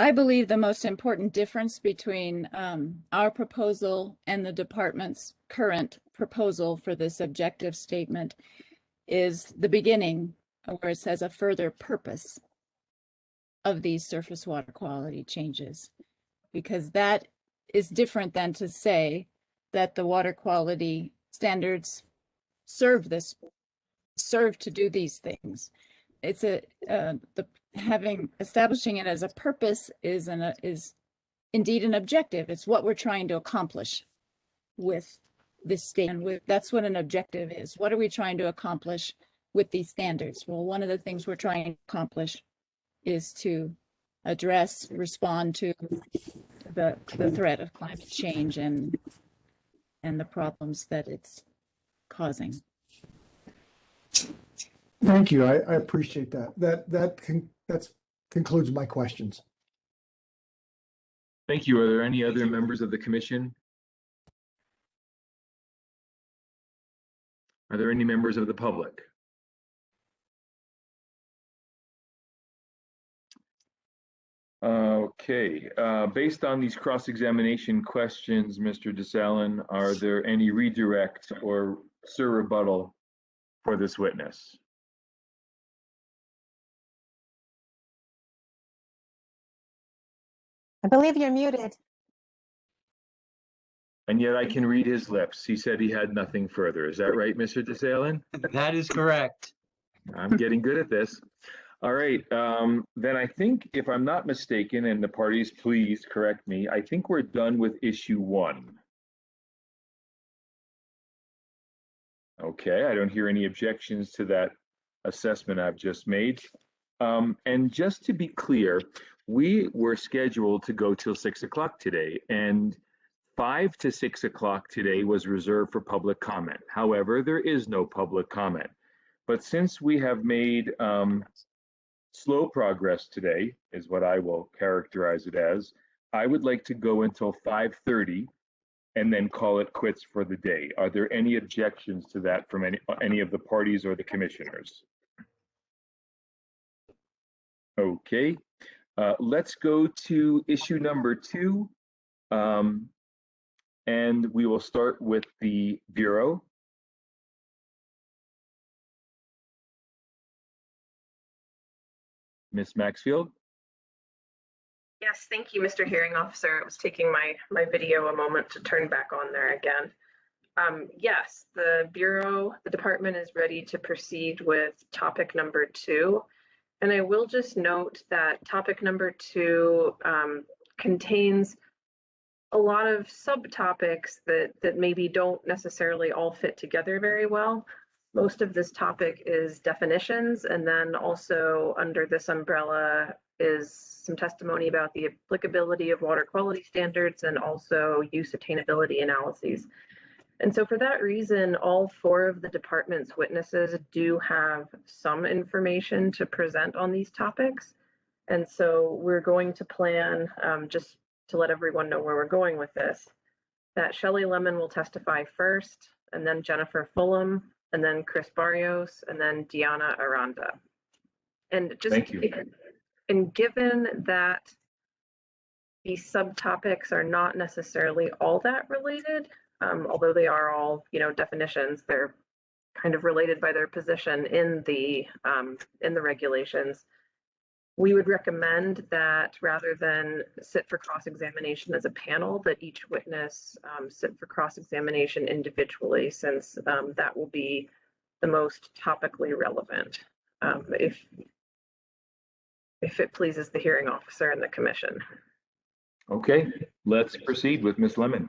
I believe the most important difference between our proposal and the department's current proposal for this objective statement is the beginning where it says a further purpose of these surface water quality changes, because that is different than to say that the water quality standards serve to do these things. It's establishing it as a purpose is indeed an objective. It's what we're trying to accomplish with this statement. That's what an objective is. What are we trying to accomplish with these standards? Well, one of the things we're trying to accomplish is to respond to the threat of climate change and the problems that it's causing. Thank you. I appreciate that. That concludes my questions. Thank you. Are there any other members of the commission? Are there any members of the public? Okay, based on these cross-examination questions, Mr. DeSalin, are there any redirect or surrebuttal for this witness? I believe you're muted. And yet I can read his lips. He said he had nothing further. Is that right, Mr. DeSalin? That is correct. I'm getting good at this. All right, then I think, if I'm not mistaken, and the parties please correct me, I think we're done with issue 1. Okay, I don't hear any objections to that assessment I've just made. And just to be clear, we were scheduled to go till 6 o'clock today, and 5 to 6 o'clock today was reserved for public comment. However, there is no public comment. But since we have made slow progress today, is what I will characterize it as, I would like to go until 5:30 and then call it quits for the day. Are there any objections to that from any of the parties or the commissioners? Okay, let's go to issue number 2. And we will start with the Bureau. Ms. Maxfield? Yes, thank you, Mr. Hearing Officer. It was taking my video a moment to turn back on there again. Yes, the department is ready to proceed with topic number 2. And I will just note that topic number 2 contains a lot of subtopics that maybe don't necessarily all fit together very well. Most of this topic is definitions, and then also under this umbrella is some testimony about the applicability of water quality standards and also use attainability analyses. And so for that reason, all 4 of the department's witnesses do have some information to present on these topics. And so we're going to plan, just to let everyone know where we're going with this, that Shelley Lemon will testify first, and then Jennifer Fulham, and then Chris Barrios, and then Diana Aranda. And just, and given that these subtopics are not necessarily all that related, although they are all, definitions, they're kind of related by their position in the regulations. We would recommend that rather than sit for cross-examination as a panel, that each witness sit for cross-examination individually, since that will be the most topically relevant, if it pleases the hearing officer and the commission. Okay, let's proceed with Ms. Lemon.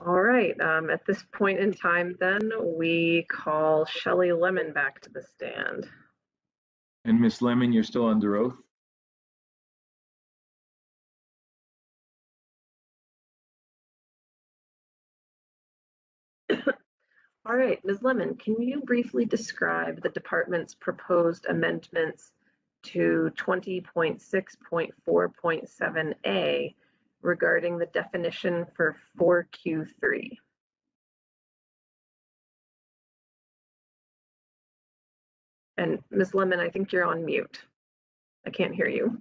All right, at this point in time, then, we call Shelley Lemon back to the stand. And Ms. Lemon, you're still under oath? All right, Ms. Lemon, can you briefly describe the department's proposed amendments to 20.6.4.7a regarding the definition for 4Q3? And Ms. Lemon, I think you're on mute. I can't hear you.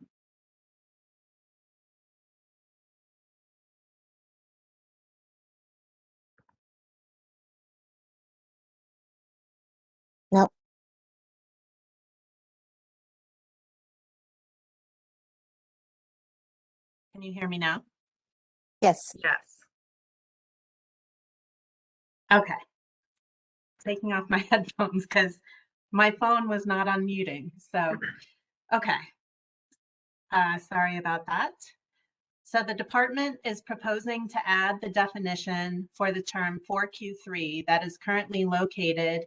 Can you hear me now? Yes. Yes. Okay. Taking off my headphones because my phone was not unmuting. So, okay. Sorry about that. So the department is proposing to add the definition for the term 4Q3 that is currently located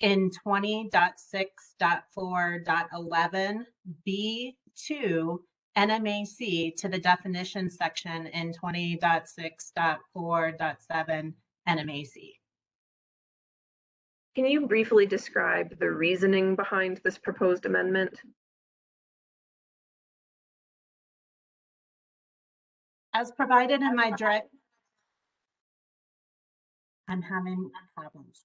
in 20.6.4.11 B2 NMAC to the definition section in 20.6.4.7 NMAC. Can you briefly describe the reasoning behind this proposed amendment? As provided in my direct, I'm having problems.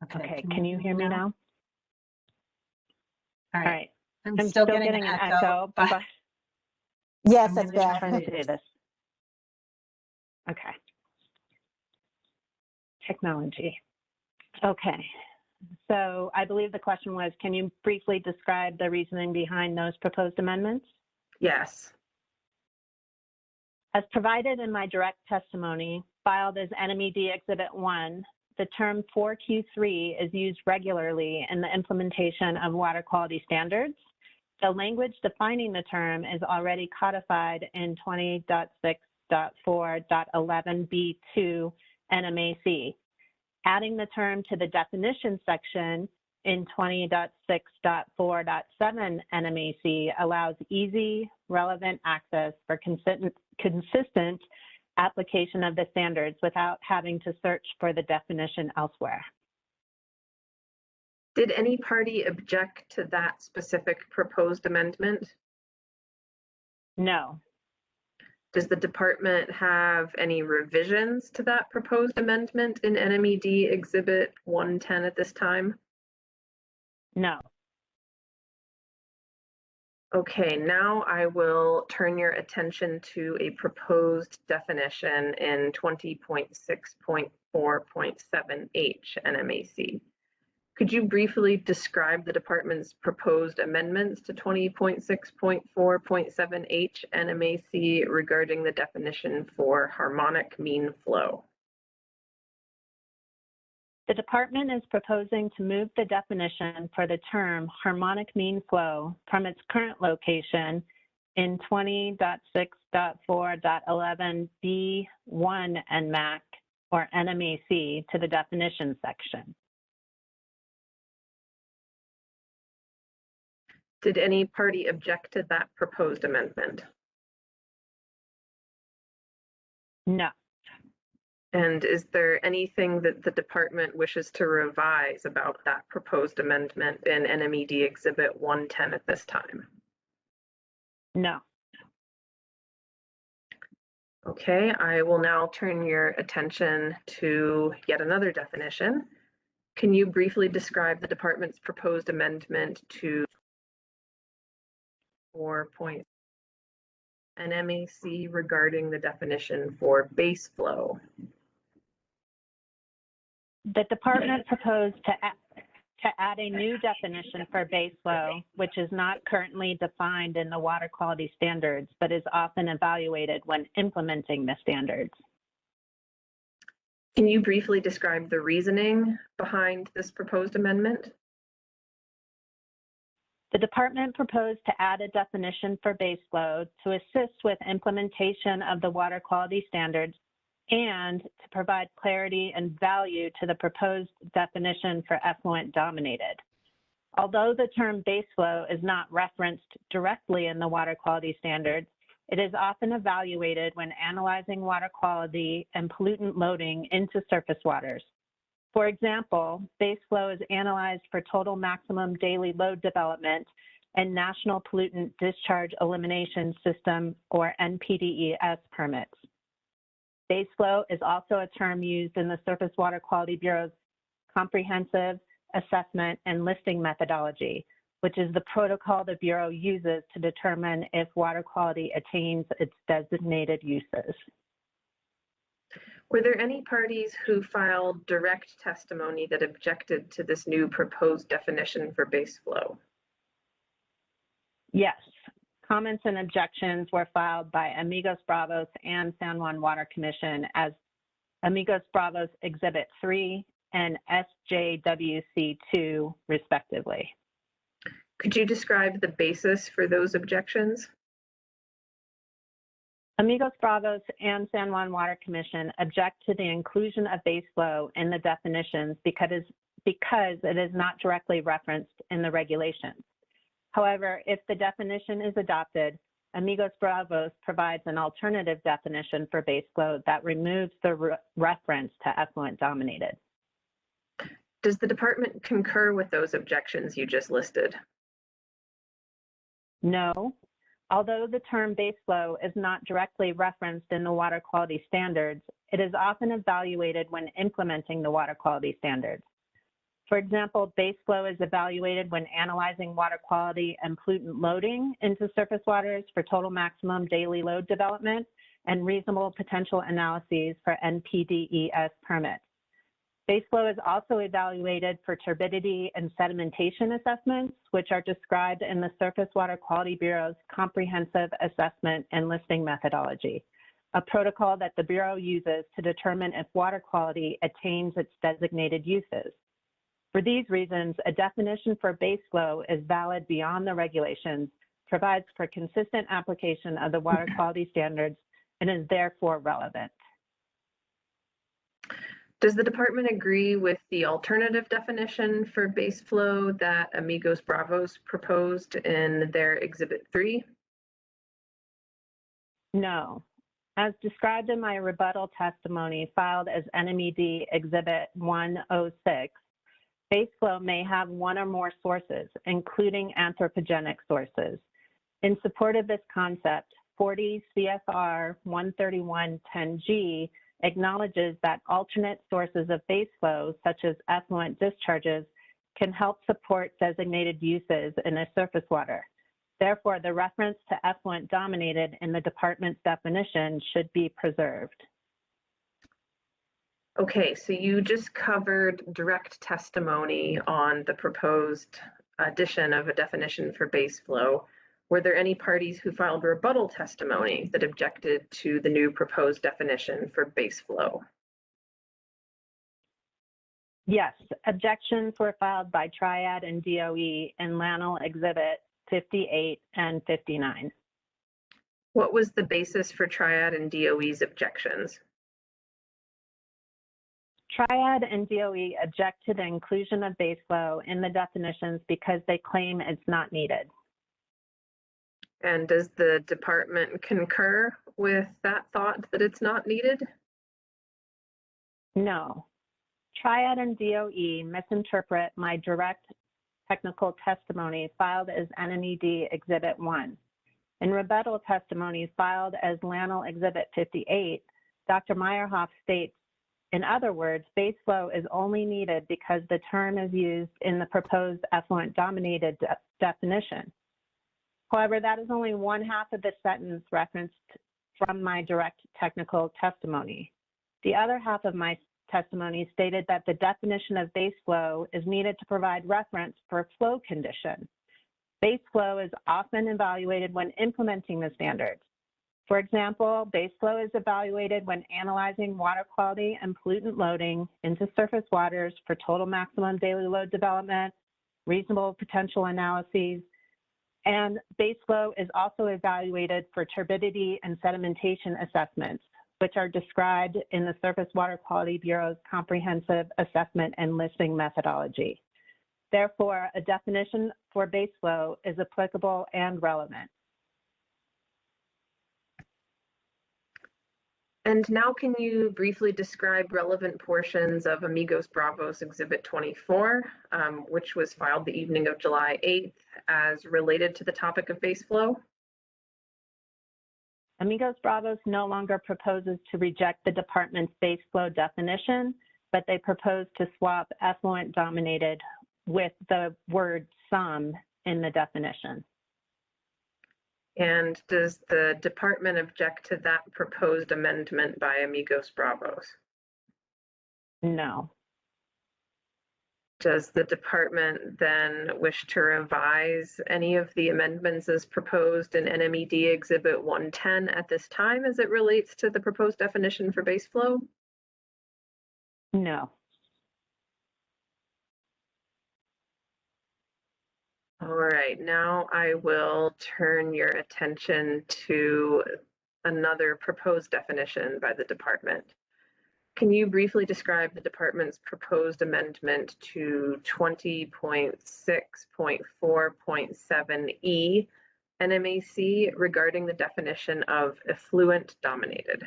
Okay, can you hear me now? All All right. I'm I'm still getting an echo, but Yes, I'm that's gonna bad. trying to say this. Okay. Technology. Okay. So I believe the question was, can you briefly describe the reasoning behind those proposed amendments? Yes. As provided in my direct testimony, filed as NMED Exhibit 1, the term 4Q3 is used regularly in the implementation of water quality standards. The language defining the term is already codified in 20.6.4.11 B2 NMAC. Adding the term to the definition section in 20.6.4.7 NMAC allows easy, relevant access for consistent application of the standards without having to search for the definition elsewhere. Did any party object to that specific proposed amendment? No. Does the department have any revisions to that proposed amendment in NMED Exhibit 110 at this time? No. Okay, now I will turn your attention to a proposed definition in 20.6.4.7H NMAC. Could you briefly describe the department's proposed amendments to 20.6.4.7H NMAC regarding the definition for harmonic mean flow? The department is proposing to move the definition for the term harmonic mean flow from its current location in 20.6.4.11 B1 Nmac or NMAC to the definition section. Did any party object to that proposed amendment? No. And is there anything that the department wishes to revise about that proposed amendment in NMED Exhibit 110 at this time? No. Okay, I will now turn your attention to yet another definition. Can you briefly describe the department's proposed amendment to 4. NMAC regarding the definition for base flow? The department proposed to add a new definition for base flow, which is not currently defined in the water quality standards, but is often evaluated when implementing the standards. Can you briefly describe the reasoning behind this proposed amendment? The department proposed to add a definition for base flow to assist with implementation of the water quality standards and to provide clarity and value to the proposed definition for effluent dominated. Although the term base flow is not referenced directly in the water quality standards, it is often evaluated when analyzing water quality and pollutant loading into surface waters. For example, base flow is analyzed for total maximum daily load development and National Pollutant Discharge Elimination System or NPDES permits. Base flow is also a term used in the Surface Water Quality Bureau's comprehensive assessment and listing methodology, which is the protocol the Bureau uses to determine if water quality attains its designated uses. Were there any parties who filed direct testimony that objected to this new proposed definition for base flow? Yes. Comments and objections were filed by Amigos Bravos and San Juan Water Commission as Amigos Bravos Exhibit 3 and SJWC2, respectively. Could you describe the basis for those objections? Amigos Bravos and San Juan Water Commission object to the inclusion of base flow in the definitions because it is not directly referenced in the regulations. However, if the definition is adopted, Amigos Bravos provides an alternative definition for base flow that removes the reference to effluent dominated. Does the department concur with those objections you just listed? No. Although the term base flow is not directly referenced in the water quality standards, it is often evaluated when implementing the water quality standards. For example, base flow is evaluated when analyzing water quality and pollutant loading into surface waters for total maximum daily load development and reasonable potential analyses for NPDES permits. Base flow is also evaluated for turbidity and sedimentation assessments, which are described in the Surface Water Quality Bureau's Comprehensive Assessment and Listing Methodology, a protocol that the Bureau uses to determine if water quality attains its designated uses. For these reasons, a definition for base flow is valid beyond the regulations, provides for consistent application of the water quality standards, and is therefore relevant. Does the department agree with the alternative definition for base flow that Amigos Bravos proposed in their Exhibit 3? No. As described in my rebuttal testimony filed as NMED Exhibit 106, base flow may have one or more sources, including anthropogenic sources. In support of this concept, 40 CFR 131.10G acknowledges that alternate sources of base flow, such as effluent discharges, can help support designated uses in a surface water. Therefore, the reference to effluent dominated in the department's definition should be preserved. Okay, so you just covered direct testimony on the proposed addition of a definition for base flow. Were there any parties who filed rebuttal testimony that objected to the new proposed definition for base flow? Yes, objections were filed by Triad and DOE in LANL Exhibit 58 and 59. What was the basis for Triad and DOE's objections? Triad and DOE object to the inclusion of base flow in the definitions because they claim it's not needed. And does the department concur with that thought that it's not needed? No. Triad and DOE misinterpret my direct technical testimony filed as NMED Exhibit 1. In rebuttal testimony filed as LANL Exhibit 58, Dr. Meyerhoff states, in other words, base flow is only needed because the term is used in the proposed effluent dominated definition. However, that is only one half of the sentence referenced from my direct technical testimony. The other half of my testimony stated that the definition of base flow is needed to provide reference for flow condition. Base flow is often evaluated when implementing the standards. For example, base flow is evaluated when analyzing water quality and pollutant loading into surface waters for total maximum daily load development, reasonable potential analyses, and base flow is also evaluated for turbidity and sedimentation assessments, which are described in the Surface Water Quality Bureau's Comprehensive Assessment and Listing Methodology. Therefore, a definition for base flow is applicable and relevant. And now can you briefly describe relevant portions of Amigos Bravos Exhibit 24, which was filed the evening of July 8th, as related to the topic of base flow? Amigos Bravos no longer proposes to reject the department's base flow definition, but they propose to swap effluent dominated with the word some in the definition. And does the department object to that proposed amendment by Amigos Bravos? No. Does the department then wish to revise any of the amendments as proposed in NMED Exhibit 110 at this time as it relates to the proposed definition for base flow? No. All right, now I will turn your attention to another proposed definition by the department. Can you briefly describe the department's proposed amendment to 20.6.4.7E NMAC regarding the definition of effluent dominated?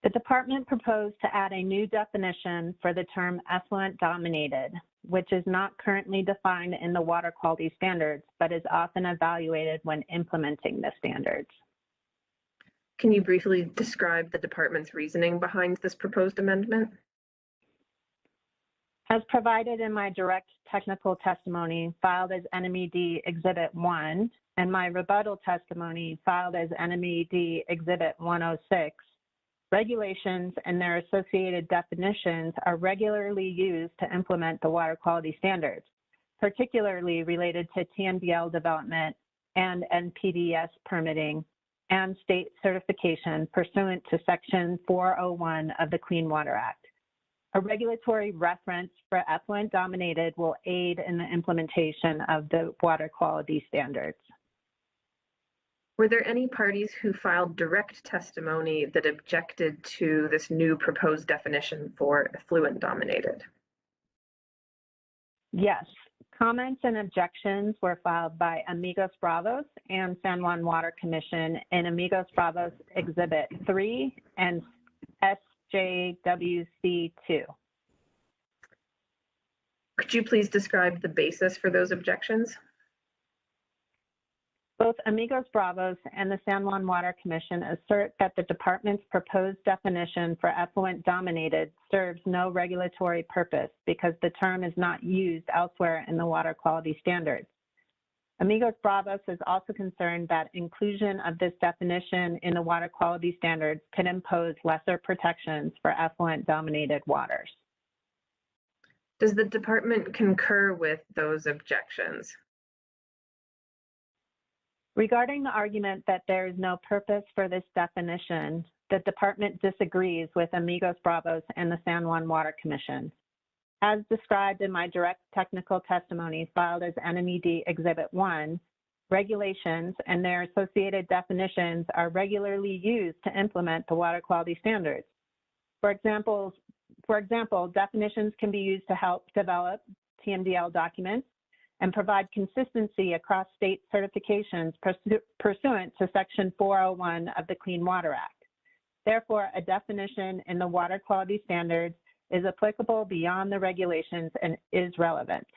The department proposed to add a new definition for the term effluent dominated, which is not currently defined in the water quality standards, but is often evaluated when implementing the standards. Can you briefly describe the department's reasoning behind this proposed amendment? As provided in my direct technical testimony filed as NMED Exhibit 1 and my rebuttal testimony filed as NMED Exhibit 106, regulations and their associated definitions are regularly used to implement the water quality standards, particularly related to TMDL development and NPDES permitting and state certification pursuant to Section 401 of the Clean Water Act. A regulatory reference for effluent dominated will aid in the implementation of the water quality standards. Were there any parties who filed direct testimony that objected to this new proposed definition for effluent dominated? Yes. Comments and objections were filed by Amigos Bravos and San Juan Water Commission in Amigos Bravos Exhibit 3 and SJWC2. Could you please describe the basis for those objections? Both Amigos Bravos and the San Juan Water Commission assert that the department's proposed definition for effluent dominated serves no regulatory purpose because the term is not used elsewhere in the water quality standards. Amigos Bravos is also concerned that inclusion of this definition in the water quality standards could impose lesser protections for effluent dominated waters. Does the department concur with those objections? Regarding the argument that there is no purpose for this definition, the department disagrees with Amigos Bravos and the San Juan Water Commission. As described in my direct technical testimony filed as NMED Exhibit 1, regulations and their associated definitions are regularly used to implement the water quality standards. For example, definitions can be used to help develop TMDL documents and provide consistency across state certifications pursuant to Section 401 of the Clean Water Act. Therefore, a definition in the water quality standards is applicable beyond the regulations and is relevant.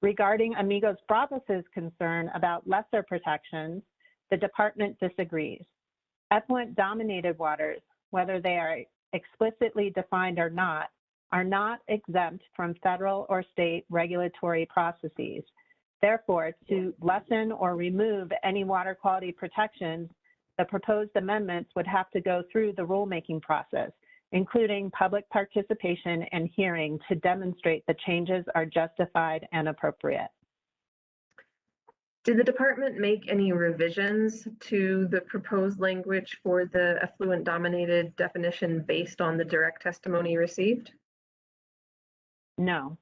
Regarding Amigos Bravos' concern about lesser protections, the department disagrees. Effluent dominated waters, whether they are explicitly defined or not, are not exempt from federal or state regulatory processes. Therefore, to lessen or remove any water quality protections, the proposed amendments would have to go through the rulemaking process, including public participation and hearing to demonstrate the changes are justified and appropriate. Did the department make any revisions to the proposed language for the effluent dominated definition based on the direct testimony received? No.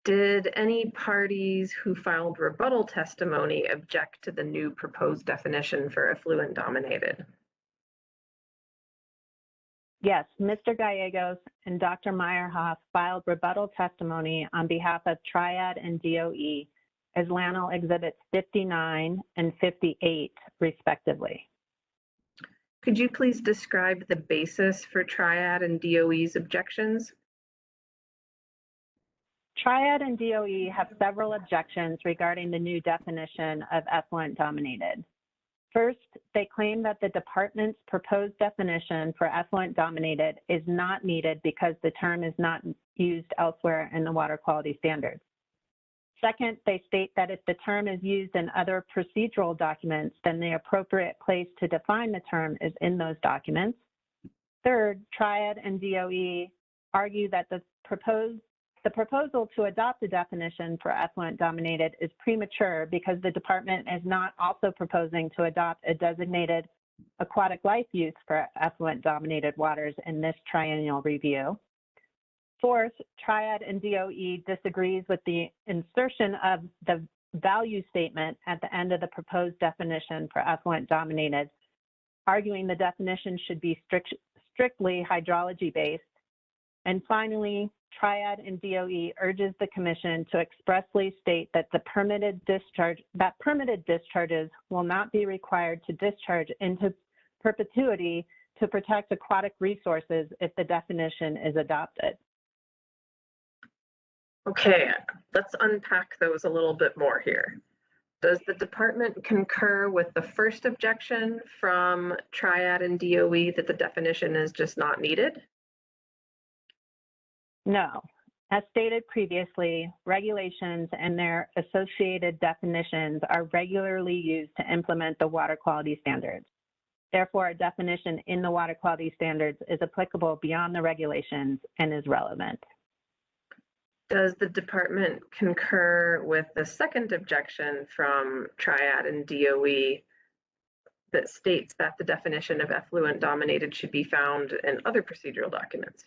Did any parties who filed rebuttal testimony object to the new proposed definition for effluent dominated? Yes, Mr. Gallegos and Dr. Meyerhoff filed rebuttal testimony on behalf of Triad and DOE as LANL Exhibits 59 and 58, respectively. Could you please describe the basis for Triad and DOE's objections? Triad and DOE have several objections regarding the new definition of effluent dominated. First, they claim that the department's proposed definition for effluent dominated is not needed because the term is not used elsewhere in the water quality standards. Second, they state that if the term is used in other procedural documents, then the appropriate place to define the term is in those documents. Third, Triad and DOE argue that the proposal to adopt a definition for effluent dominated is premature because the department is not also proposing to adopt a designated aquatic life use for effluent dominated waters in this triennial review. Fourth, Triad and DOE disagrees with the insertion of the value statement at the end of the proposed definition for effluent dominated, arguing the definition should be strictly hydrology based. And finally, Triad and DOE urges the Commission to expressly state that permitted discharges will not be required to discharge into perpetuity to protect aquatic resources if the definition is adopted. Okay, let's unpack those a little bit more here. Does the department concur with the first objection from Triad and DOE that the definition is just not needed? No. As stated previously, regulations and their associated definitions are regularly used to implement the water quality standards. Therefore, a definition in the water quality standards is applicable beyond the regulations and is relevant. Does the department concur with the second objection from Triad and DOE that states that the definition of effluent dominated should be found in other procedural documents?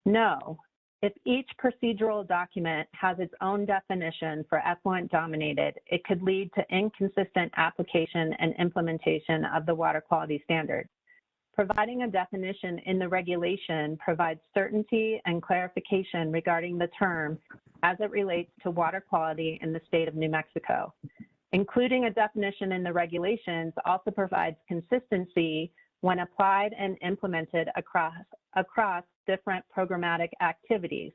No. If each procedural document has its own definition for effluent dominated, it could lead to inconsistent application and implementation of the water quality standards. Providing a definition in the regulation provides certainty and clarification regarding the term as it relates to water quality in the state of New Mexico. Including a definition in the regulations also provides consistency when applied and implemented across different programmatic activities,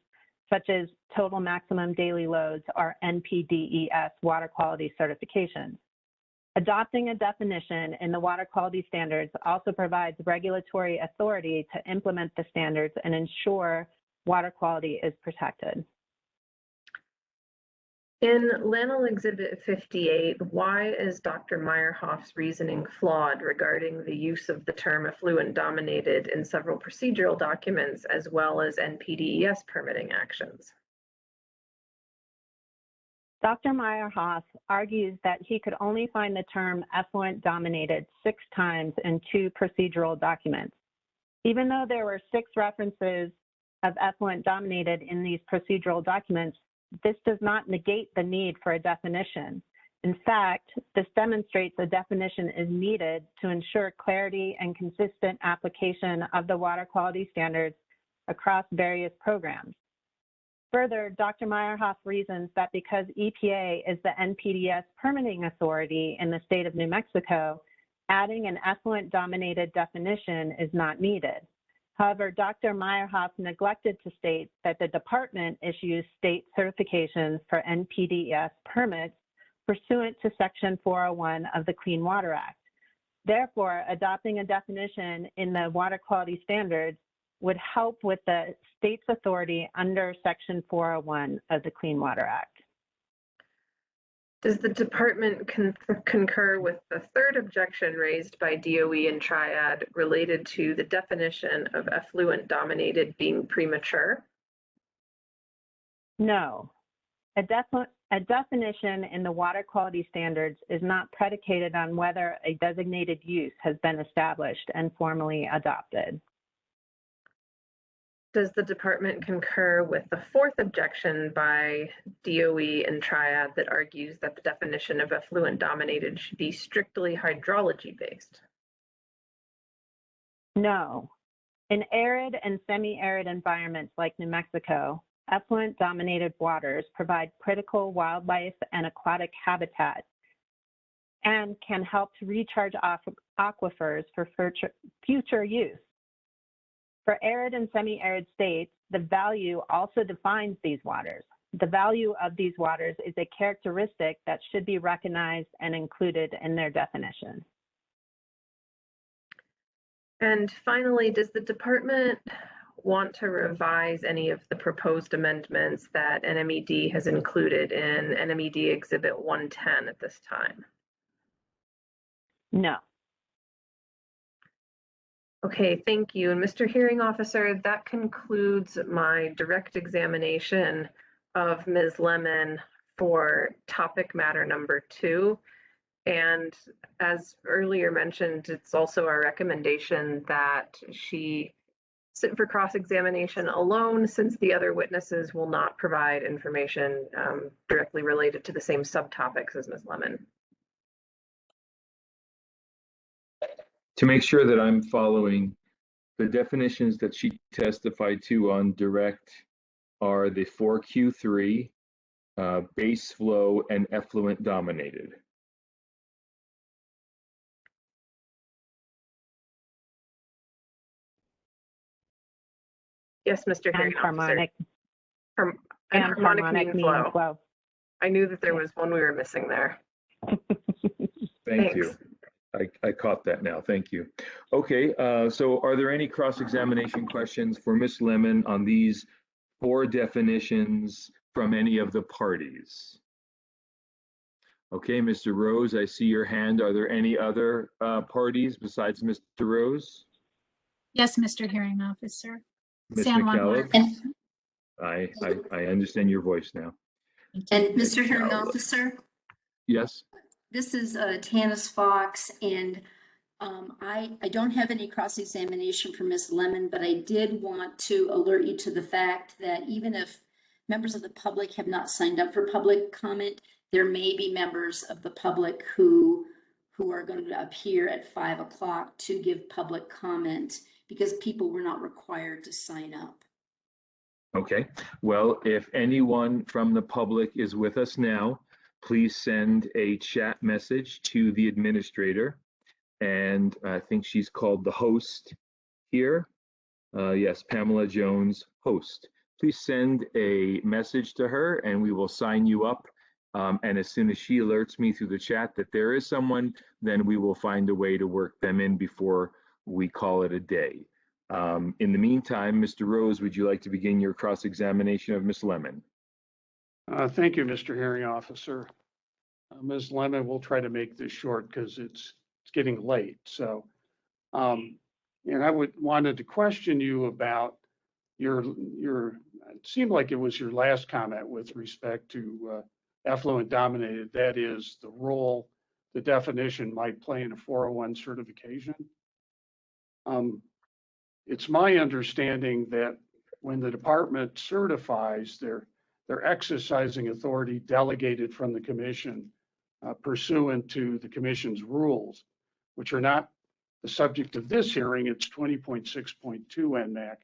such as total maximum daily loads or NPDES water quality certifications. Adopting a definition in the water quality standards also provides regulatory authority to implement the standards and ensure water quality is protected. In Lanel Exhibit 58, why is Dr. Meyerhoff's reasoning flawed regarding the use of the term effluent dominated in several procedural documents as well as NPDES permitting actions? Dr. Meyerhoff argues that he could only find the term effluent dominated 6 times in 2 procedural documents. Even though there were 6 references of effluent dominated in these procedural documents, this does not negate the need for a definition. In fact, this demonstrates a definition is needed to ensure clarity and consistent application of the water quality standards across various programs. Further, Dr. Meyerhoff reasons that because EPA is the NPDES permitting authority in the state of New Mexico, adding an effluent dominated definition is not needed. However, Dr. Meyerhoff neglected to state that the department issues state certifications for NPDES permits pursuant to Section 401 of the Clean Water Act. Therefore, adopting a definition in the water quality standards would help with the state's authority under Section 401 of the Clean Water Act. Does the department concur with the third objection raised by DOE and Triad related to the definition of effluent dominated being premature? No. A definition in the water quality standards is not predicated on whether a designated use has been established and formally adopted. Does the department concur with the fourth objection by DOE and Triad that argues that the definition of effluent dominated should be strictly hydrology based? No. In arid and semi-arid environments like New Mexico, effluent dominated waters provide critical wildlife and aquatic habitat and can help to recharge aquifers for future use. For arid and semi-arid states, the value also defines these waters. The value of these waters is a characteristic that should be recognized and included in their definition. And finally, does the department want to revise any of the proposed amendments that NMED has included in NMED Exhibit 110 at this time? No. Okay, thank you. And Mr. Hearing Officer, that concludes my direct examination of Ms. Lemon for topic matter number 2. And as earlier mentioned, it's also our recommendation that she sit for cross-examination alone, since the other witnesses will not provide information directly related to the same subtopics as Ms. Lemon. To make sure that I'm following, the definitions that she testified to on direct are the 4Q3, base flow, and effluent dominated. Yes, Mr. Hearing Officer. Harmonic. And harmonic mean flow. I knew that there was one we were missing there. Thank you. I caught that now. Thank you. Okay, so are there any cross-examination questions for Ms. Lemon on these 4 definitions from any of the parties? Okay, Mr. Rose, I see your hand. Are there any other parties besides Mr. Rose? Yes, Mr. Hearing Officer. Ms. San Juan Water. I understand your voice now. And Mr. Hearing Officer, Yes. this is Tanis Fox, and I don't have any cross-examination for Ms. Lemon, but I did want to alert you to the fact that even if members of the public have not signed up for public comment, there may be members of the public who are going to appear at 5 o'clock to give public comment, because people were not required to sign up. Okay, well, if anyone from the public is with us now, please send a chat message to the administrator. And I think she's called the host here. Yes, Pamela Jones, host. Please send a message to her and we will sign you up. And as soon as she alerts me through the chat that there is someone, then we will find a way to work them in before we call it a day. In the meantime, Mr. Rose, would you like to begin your cross-examination of Ms. Lemon? Thank you, Mr. Hearing Officer. Ms. Lemon, we'll try to make this short because it's getting late. So, and I wanted to question you about your. It seemed like it was your last comment with respect to effluent dominated. That is the role the definition might play in a 401 certification. It's my understanding that when the department certifies, they're exercising authority delegated from the commission pursuant to the commission's rules, which are not the subject of this hearing. It's 20.6.2 Nmac.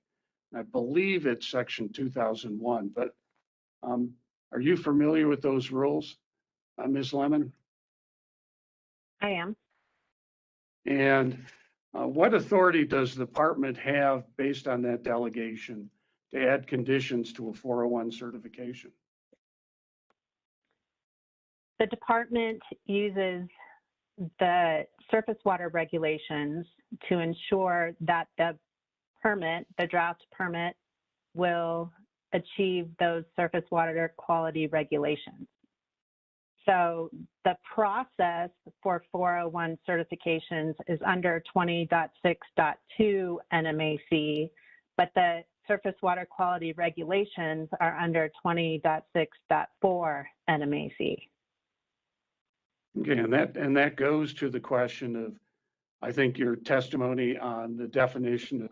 I believe it's section 2001, but are you familiar with those rules, Ms. Lemon? I am. And what authority does the department have based on that delegation to add conditions to a 401 certification? The department uses the surface water regulations to ensure that the permit, the draft permit, will achieve those surface water quality regulations. So the process for 401 certifications is under 20.6.2 NMAC, but the surface water quality regulations are under 20.6.4 NMAC. Okay, and that goes to the question of, I think, your testimony on the definition of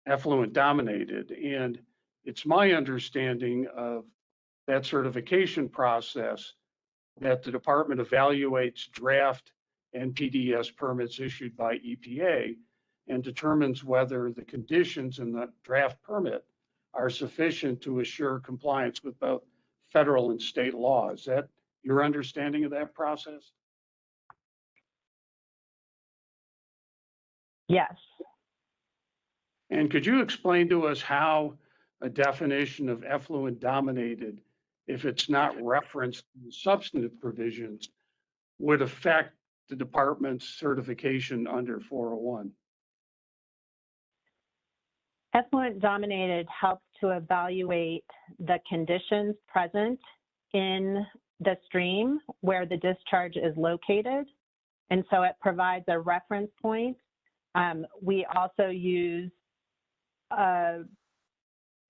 effluent dominated. And it's my understanding of that certification process that the department evaluates draft and PDS permits issued by EPA and determines whether the conditions in the draft permit are sufficient to assure compliance with both federal and state law. Is that your understanding of that process? Yes. And could you explain to us how a definition of effluent dominated, if it's not referenced in the substantive provisions, would affect the department's certification under 401? Effluent dominated helps to evaluate the conditions present in the stream where the discharge is located. And so it provides a reference point. We also use,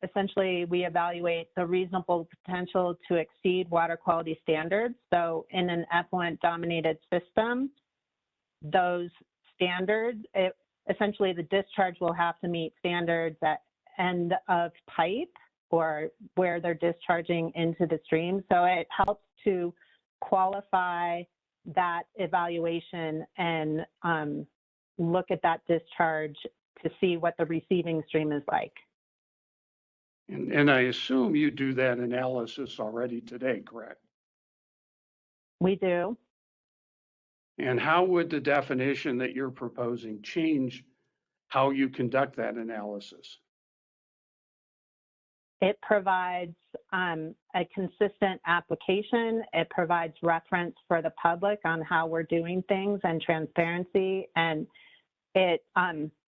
essentially, we evaluate the reasonable potential to exceed water quality standards. So in an effluent dominated system, those standards, essentially the discharge will have to meet standards at end of pipe or where they're discharging into the stream. So it helps to qualify that evaluation and look at that discharge to see what the receiving stream is like. And I assume you do that analysis already today, correct? We do. And how would the definition that you're proposing change how you conduct that analysis? It provides a consistent application. It provides reference for the public on how we're doing things and transparency. And it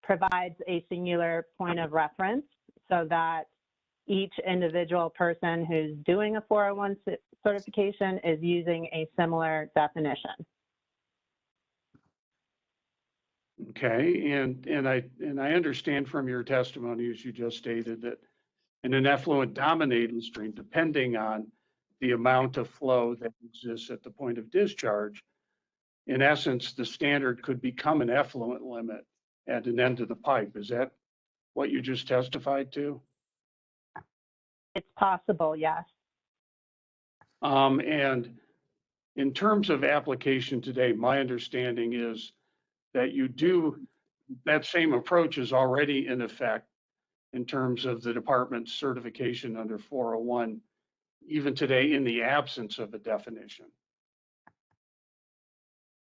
provides a singular point of reference so that each individual person who's doing a 401 certification is using a similar definition. Okay, and I understand from your testimony, as you just stated, that in an effluent dominated stream, depending on the amount of flow that exists at the point of discharge, in essence, the standard could become an effluent limit at an end of the pipe. Is that what you just testified to? It's possible, yes. And in terms of application today, my understanding is that that same approach is already in effect in terms of the department's certification under 401, even today in the absence of a definition.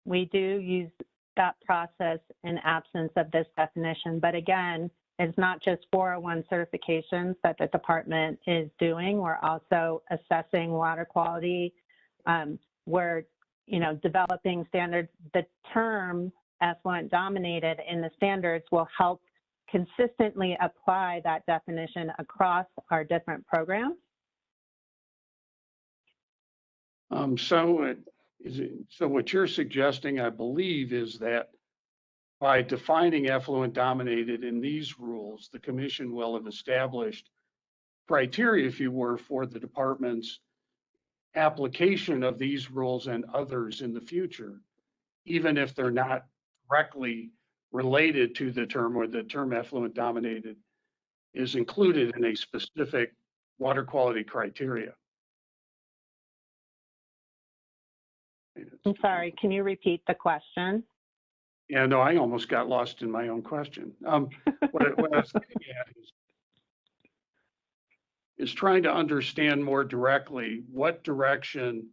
We do use that process in absence of this definition, but again, it's not just 401 certifications that the department is doing. We're also assessing water quality. We're, developing standards. The term effluent dominated in the standards will help consistently apply that definition across our different programs. So what you're suggesting, I believe, is that by defining effluent dominated in these rules, the commission will have established criteria, if you were, for the department's application of these rules and others in the future, even if they're not directly related to the term, or the term effluent dominated is included in a specific water quality criteria. I'm sorry, can you repeat the question? Yeah, no, I almost got lost in my own question. What I was getting at is trying to understand more directly what direction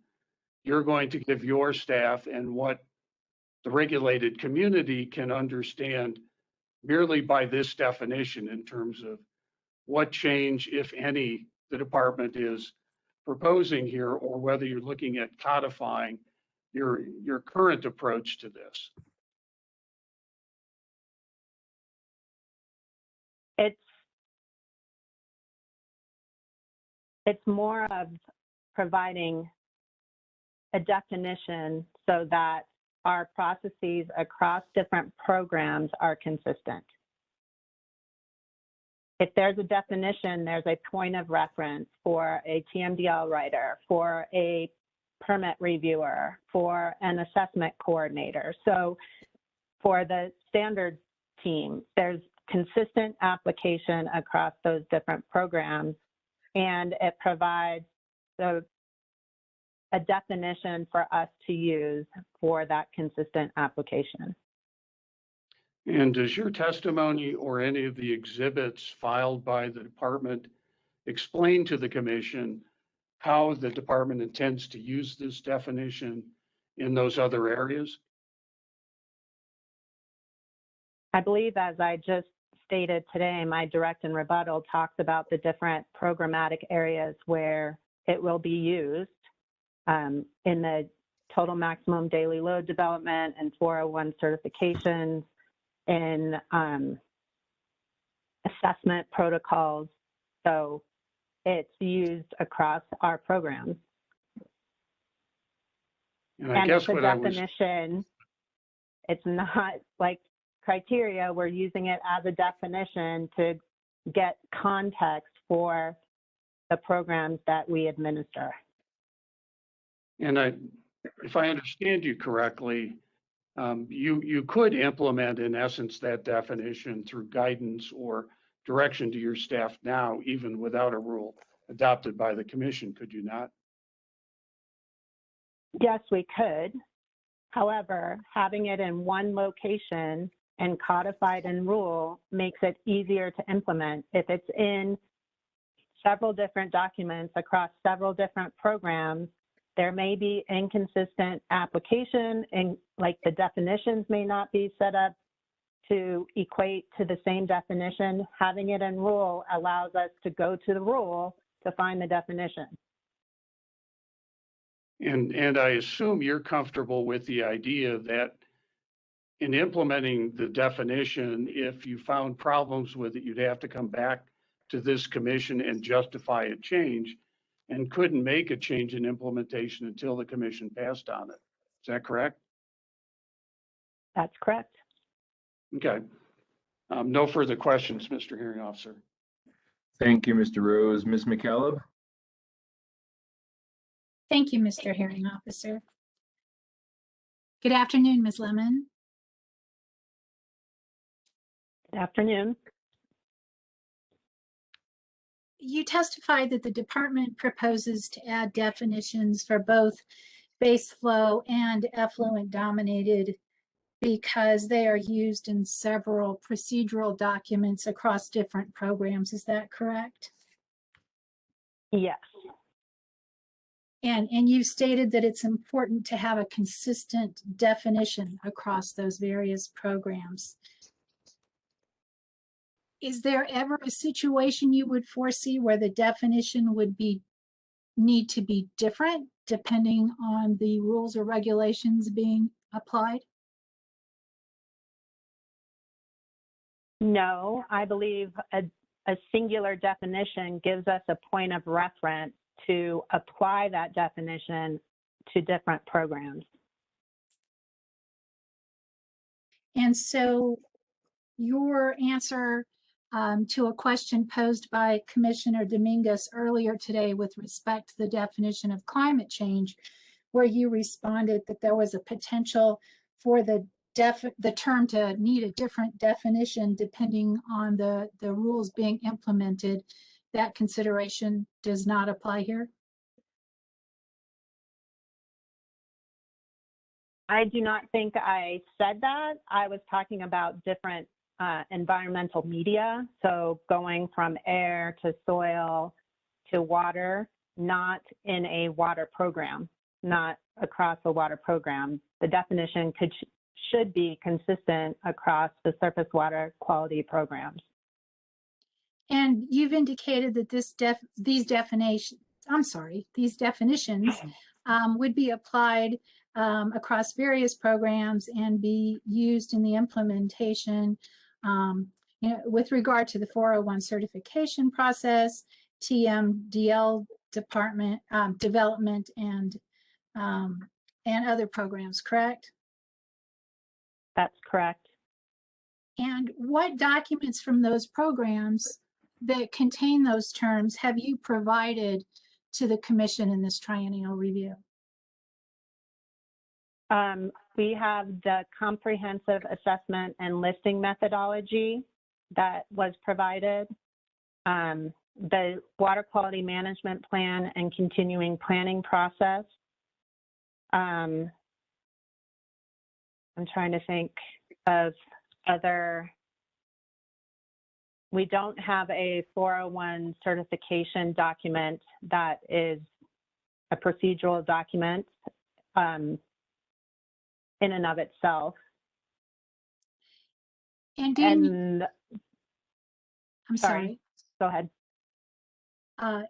you're going to give your staff and what the regulated community can understand merely by this definition in terms of what change, if any, the department is proposing here, or whether you're looking at codifying your current approach to this. It's more of providing a definition so that our processes across different programs are consistent. If there's a definition, there's a point of reference for a TMDL writer, for a permit reviewer, for an assessment coordinator. So for the standards team, there's consistent application across those different programs, and it provides a definition for us to use for that consistent application. And does your testimony or any of the exhibits filed by the department explain to the commission how the department intends to use this definition in those other areas? I believe, as I just stated today, my direct and rebuttal talks about the different programmatic areas where it will be used in the total maximum daily load development and 401 certifications, in assessment protocols. So it's used across our programs. And I And guess it's a what I was, definition. It's not like criteria. We're using it as a definition to get context for the programs that we administer. and if I understand you correctly, you could implement in essence that definition through guidance or direction to your staff now, even without a rule adopted by the commission, could you not? Yes, we could. However, having it in one location and codified in rule makes it easier to implement. If it's in several different documents across several different programs, there may be inconsistent application, and like the definitions may not be set up to equate to the same definition. Having it in rule allows us to go to the rule to find the definition. And I assume you're comfortable with the idea that in implementing the definition, if you found problems with it, you'd have to come back to this commission and justify a change, and couldn't make a change in implementation until the commission passed on it. Is that correct? That's correct. Okay. No further questions, Mr. Hearing Officer. Thank you, Mr. Rose. Ms. McCaleb? Thank you, Mr. Hearing Officer. Good afternoon, Ms. Lemon. Good afternoon. You testified that the department proposes to add definitions for both base flow and effluent dominated because they are used in several procedural documents across different programs. Is that correct? Yes. And you stated that it's important to have a consistent definition across those various programs. Is there ever a situation you would foresee where the definition would need to be different depending on the rules or regulations being applied? No, I believe a singular definition gives us a point of reference to apply that definition to different programs. And so your answer to a question posed by Commissioner Dominguez earlier today with respect to the definition of climate change, where you responded that there was a potential for the term to need a different definition depending on the rules being implemented, that consideration does not apply here? I do not think I said that. I was talking about different environmental media, so going from air to soil to water, not in a water program, not across a water program. The definition should be consistent across the surface water quality programs. And you've indicated that these definitions would be applied across various programs and be used in the implementation with regard to the 401 certification process, TMDL development, and other programs, correct? That's correct. And what documents from those programs that contain those terms have you provided to the commission in this triennial review? We have the comprehensive assessment and listing methodology that was provided, the water quality management plan and continuing planning process. I'm trying to think of other. We don't have a 401 certification document that is a procedural document in and of itself. And I'm sorry. Go ahead.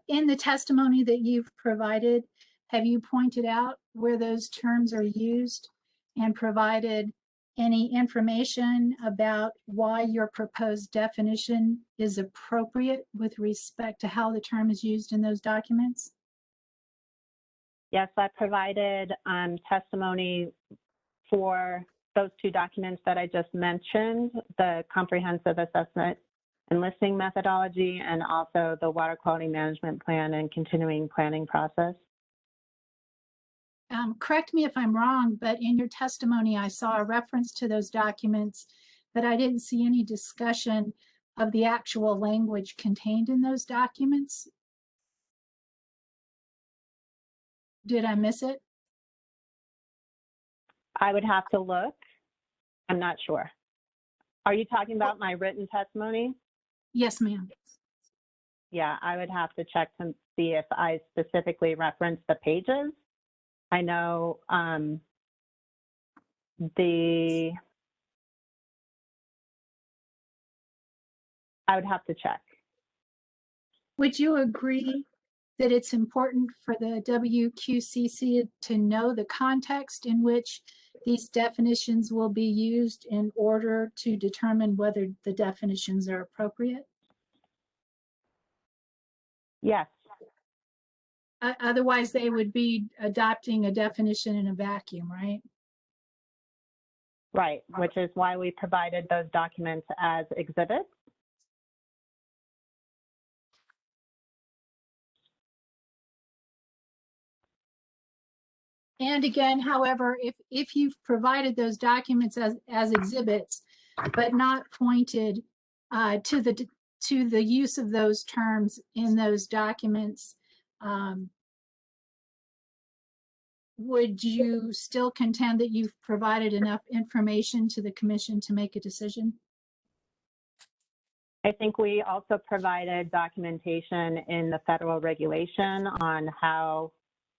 In the testimony that you've provided, have you pointed out where those terms are used and provided any information about why your proposed definition is appropriate with respect to how the term is used in those documents? Yes, I provided testimony for those two documents that I just mentioned, the comprehensive assessment and listing methodology, and also the water quality management plan and continuing planning process. Correct me if I'm wrong, but in your testimony, I saw a reference to those documents, but I didn't see any discussion of the actual language contained in those documents. Did I miss it? I would have to look. I'm not sure. Are you talking about my written testimony? Yes, ma'am. Yeah, I would have to check to see if I specifically referenced the pages. I know I would have to check. Would you agree that it's important for the WQCC to know the context in which these definitions will be used in order to determine whether the definitions are appropriate? Yes. Otherwise, they would be adopting a definition in a vacuum, right? Right, which is why we provided those documents as exhibits. And again, however, if you've provided those documents as exhibits, but not pointed to the use of those terms in those documents, would you still contend that you've provided enough information to the commission to make a decision? I think we also provided documentation in the federal regulation on how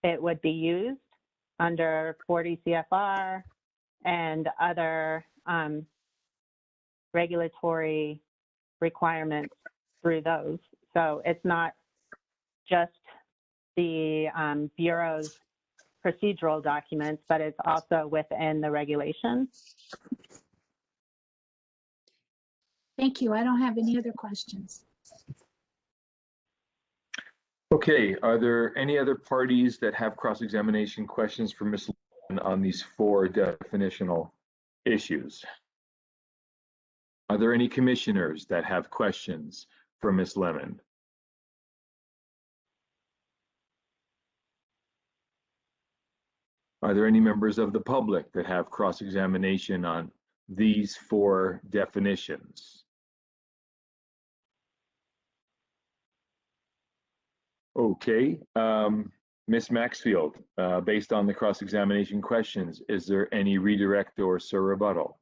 it would be used under 40 CFR and other regulatory requirements through those. So it's not just the Bureau's procedural documents, but it's also within the regulation. Thank you. I don't have any other questions. Okay, are there any other parties that have cross-examination questions for Ms. Lemon on these 4 definitional issues? Are there any commissioners that have questions for Ms. Lemon? Are there any members of the public that have cross-examination on these 4 definitions? Okay, Ms. Maxfield, based on the cross-examination questions, is there any redirect or rebuttal?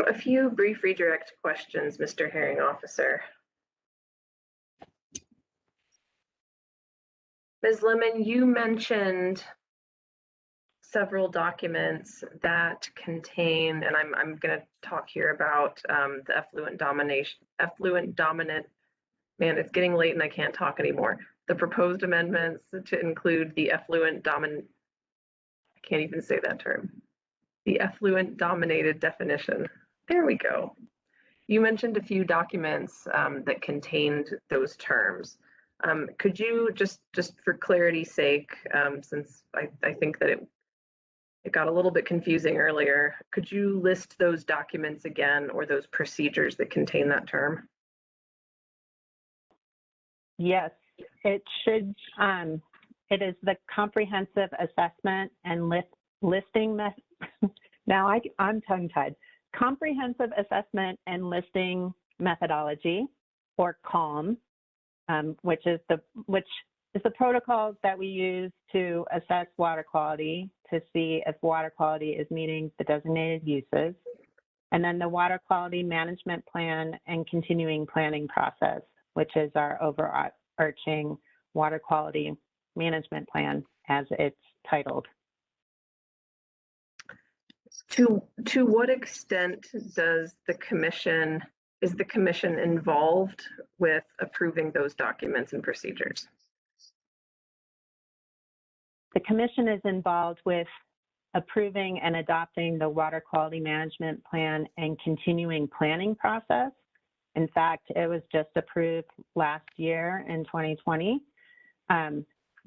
A few brief redirect questions, Mr. Hearing Officer. Ms. Lemon, you mentioned several documents that contain, and I'm going to talk here about the effluent dominant, man, it's getting late and I can't talk anymore. The proposed amendments to include the effluent dominant, I can't even say that term. The effluent dominated definition. There we go. You mentioned a few documents that contained those terms. Could you just for clarity's sake, since I think that it got a little bit confusing earlier, could you list those documents again or those procedures that contain that term? Yes, it should. It is the comprehensive assessment and listing now I'm tongue-tied. Comprehensive assessment and listing methodology, or CALM, which is the protocols that we use to assess water quality to see if water quality is meeting the designated uses, and then the water quality management plan and continuing planning process, which is our overarching water quality management plan as it's titled. To what extent is the commission involved with approving those documents and procedures? The commission is involved with approving and adopting the water quality management plan and continuing planning process. In fact, it was just approved last year in 2020.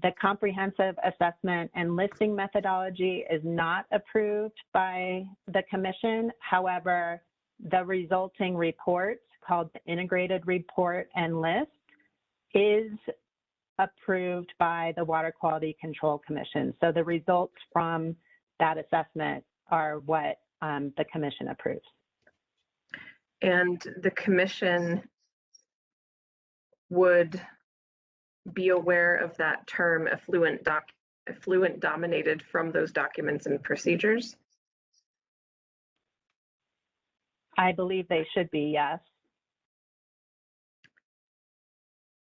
The comprehensive assessment and listing methodology is not approved by the commission. However, the resulting report, called the integrated report and list, is approved by the Water Quality Control Commission. So the results from that assessment are what the commission approves. And the commission would be aware of that term effluent dominated from those documents and procedures? I believe they should be, yes.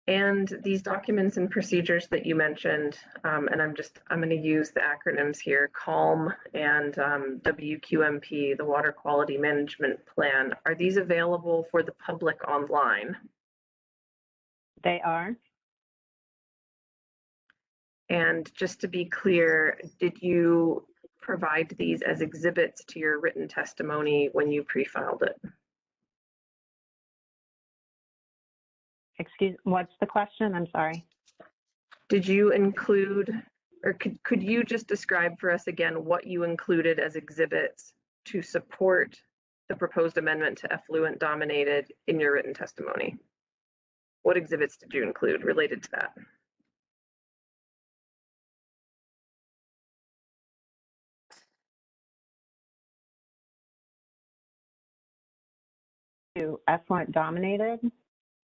And these documents and procedures that you mentioned, and I'm going to use the acronyms here, CALM and WQMP, the Water Quality Management Plan. Are these available for the public online? They are. And just to be clear, did you provide these as exhibits to your written testimony when you pre-filed it? Excuse, what's the question? I'm sorry. Did you include, or could you just describe for us again what you included as exhibits to support the proposed amendment to effluent dominated in your written testimony? What exhibits did you include related to that? To effluent dominated?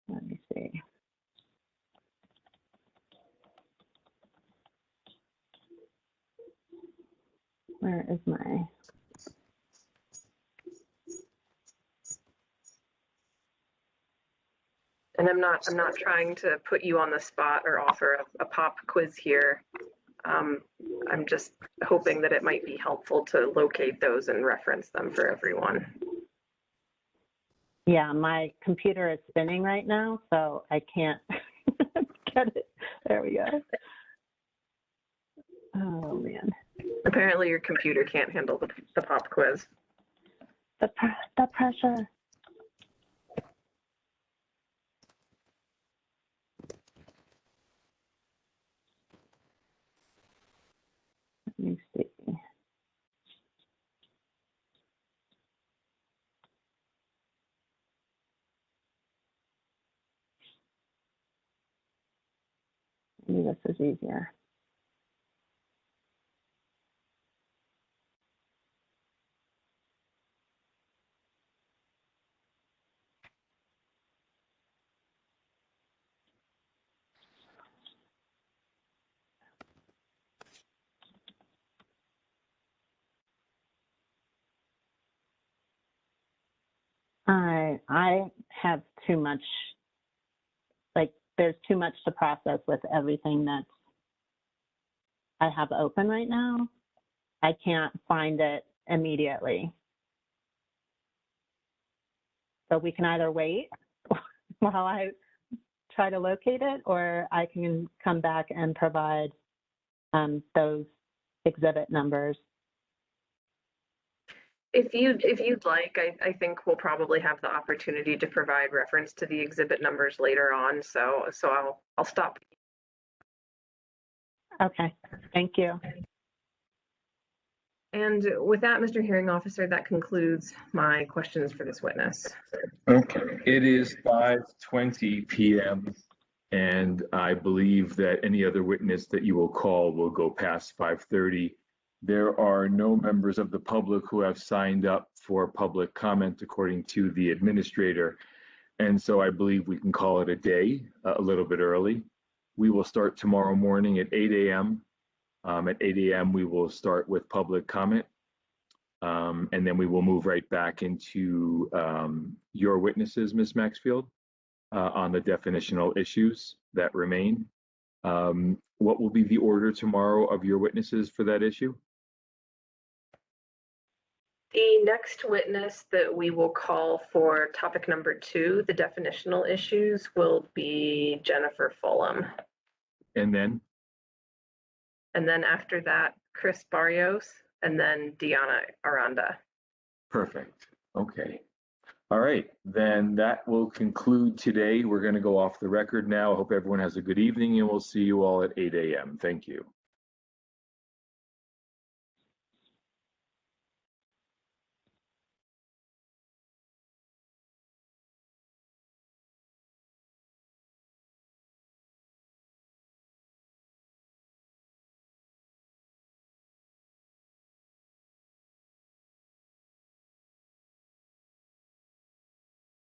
Let me see. Where is my? And I'm not trying to put you on the spot or offer a pop quiz here. I'm just hoping that it might be helpful to locate those and reference them for everyone. Yeah, my computer is spinning right now, so I can't get it. There we go. Oh, man. Apparently your computer can't handle the pop quiz. The pressure. Let me see. Maybe this is easier. I have too much, like there's too much to process with everything that I have open right now. I can't find it immediately. So we can either wait while I try to locate it, or I can come back and provide those exhibit numbers. If you'd like, I think we'll probably have the opportunity to provide reference to the exhibit numbers later on. So I'll stop. Okay, thank you. And with that, Mr. Hearing Officer, that concludes my questions for this witness. Okay, it is 5:20 p.m. and I believe that any other witness that you will call will go past 5:30. There are no members of the public who have signed up for public comment according to the administrator. And so I believe we can call it a day, a little bit early. We will start tomorrow morning at 8 a.m. At 8 a.m. we will start with public comment. And then we will move right back into your witnesses, Ms. Maxfield, on the definitional issues that remain. What will be the order tomorrow of your witnesses for that issue? The next witness that we will call for topic number 2, the definitional issues, will be Jennifer Fulham. And then? And then after that, Chris Barrios, and then Diana Aranda. Perfect. Okay. All right, then that will conclude today. We're going to go off the record now. I hope everyone has a good evening, and we'll see you all at 8 a.m. Thank you.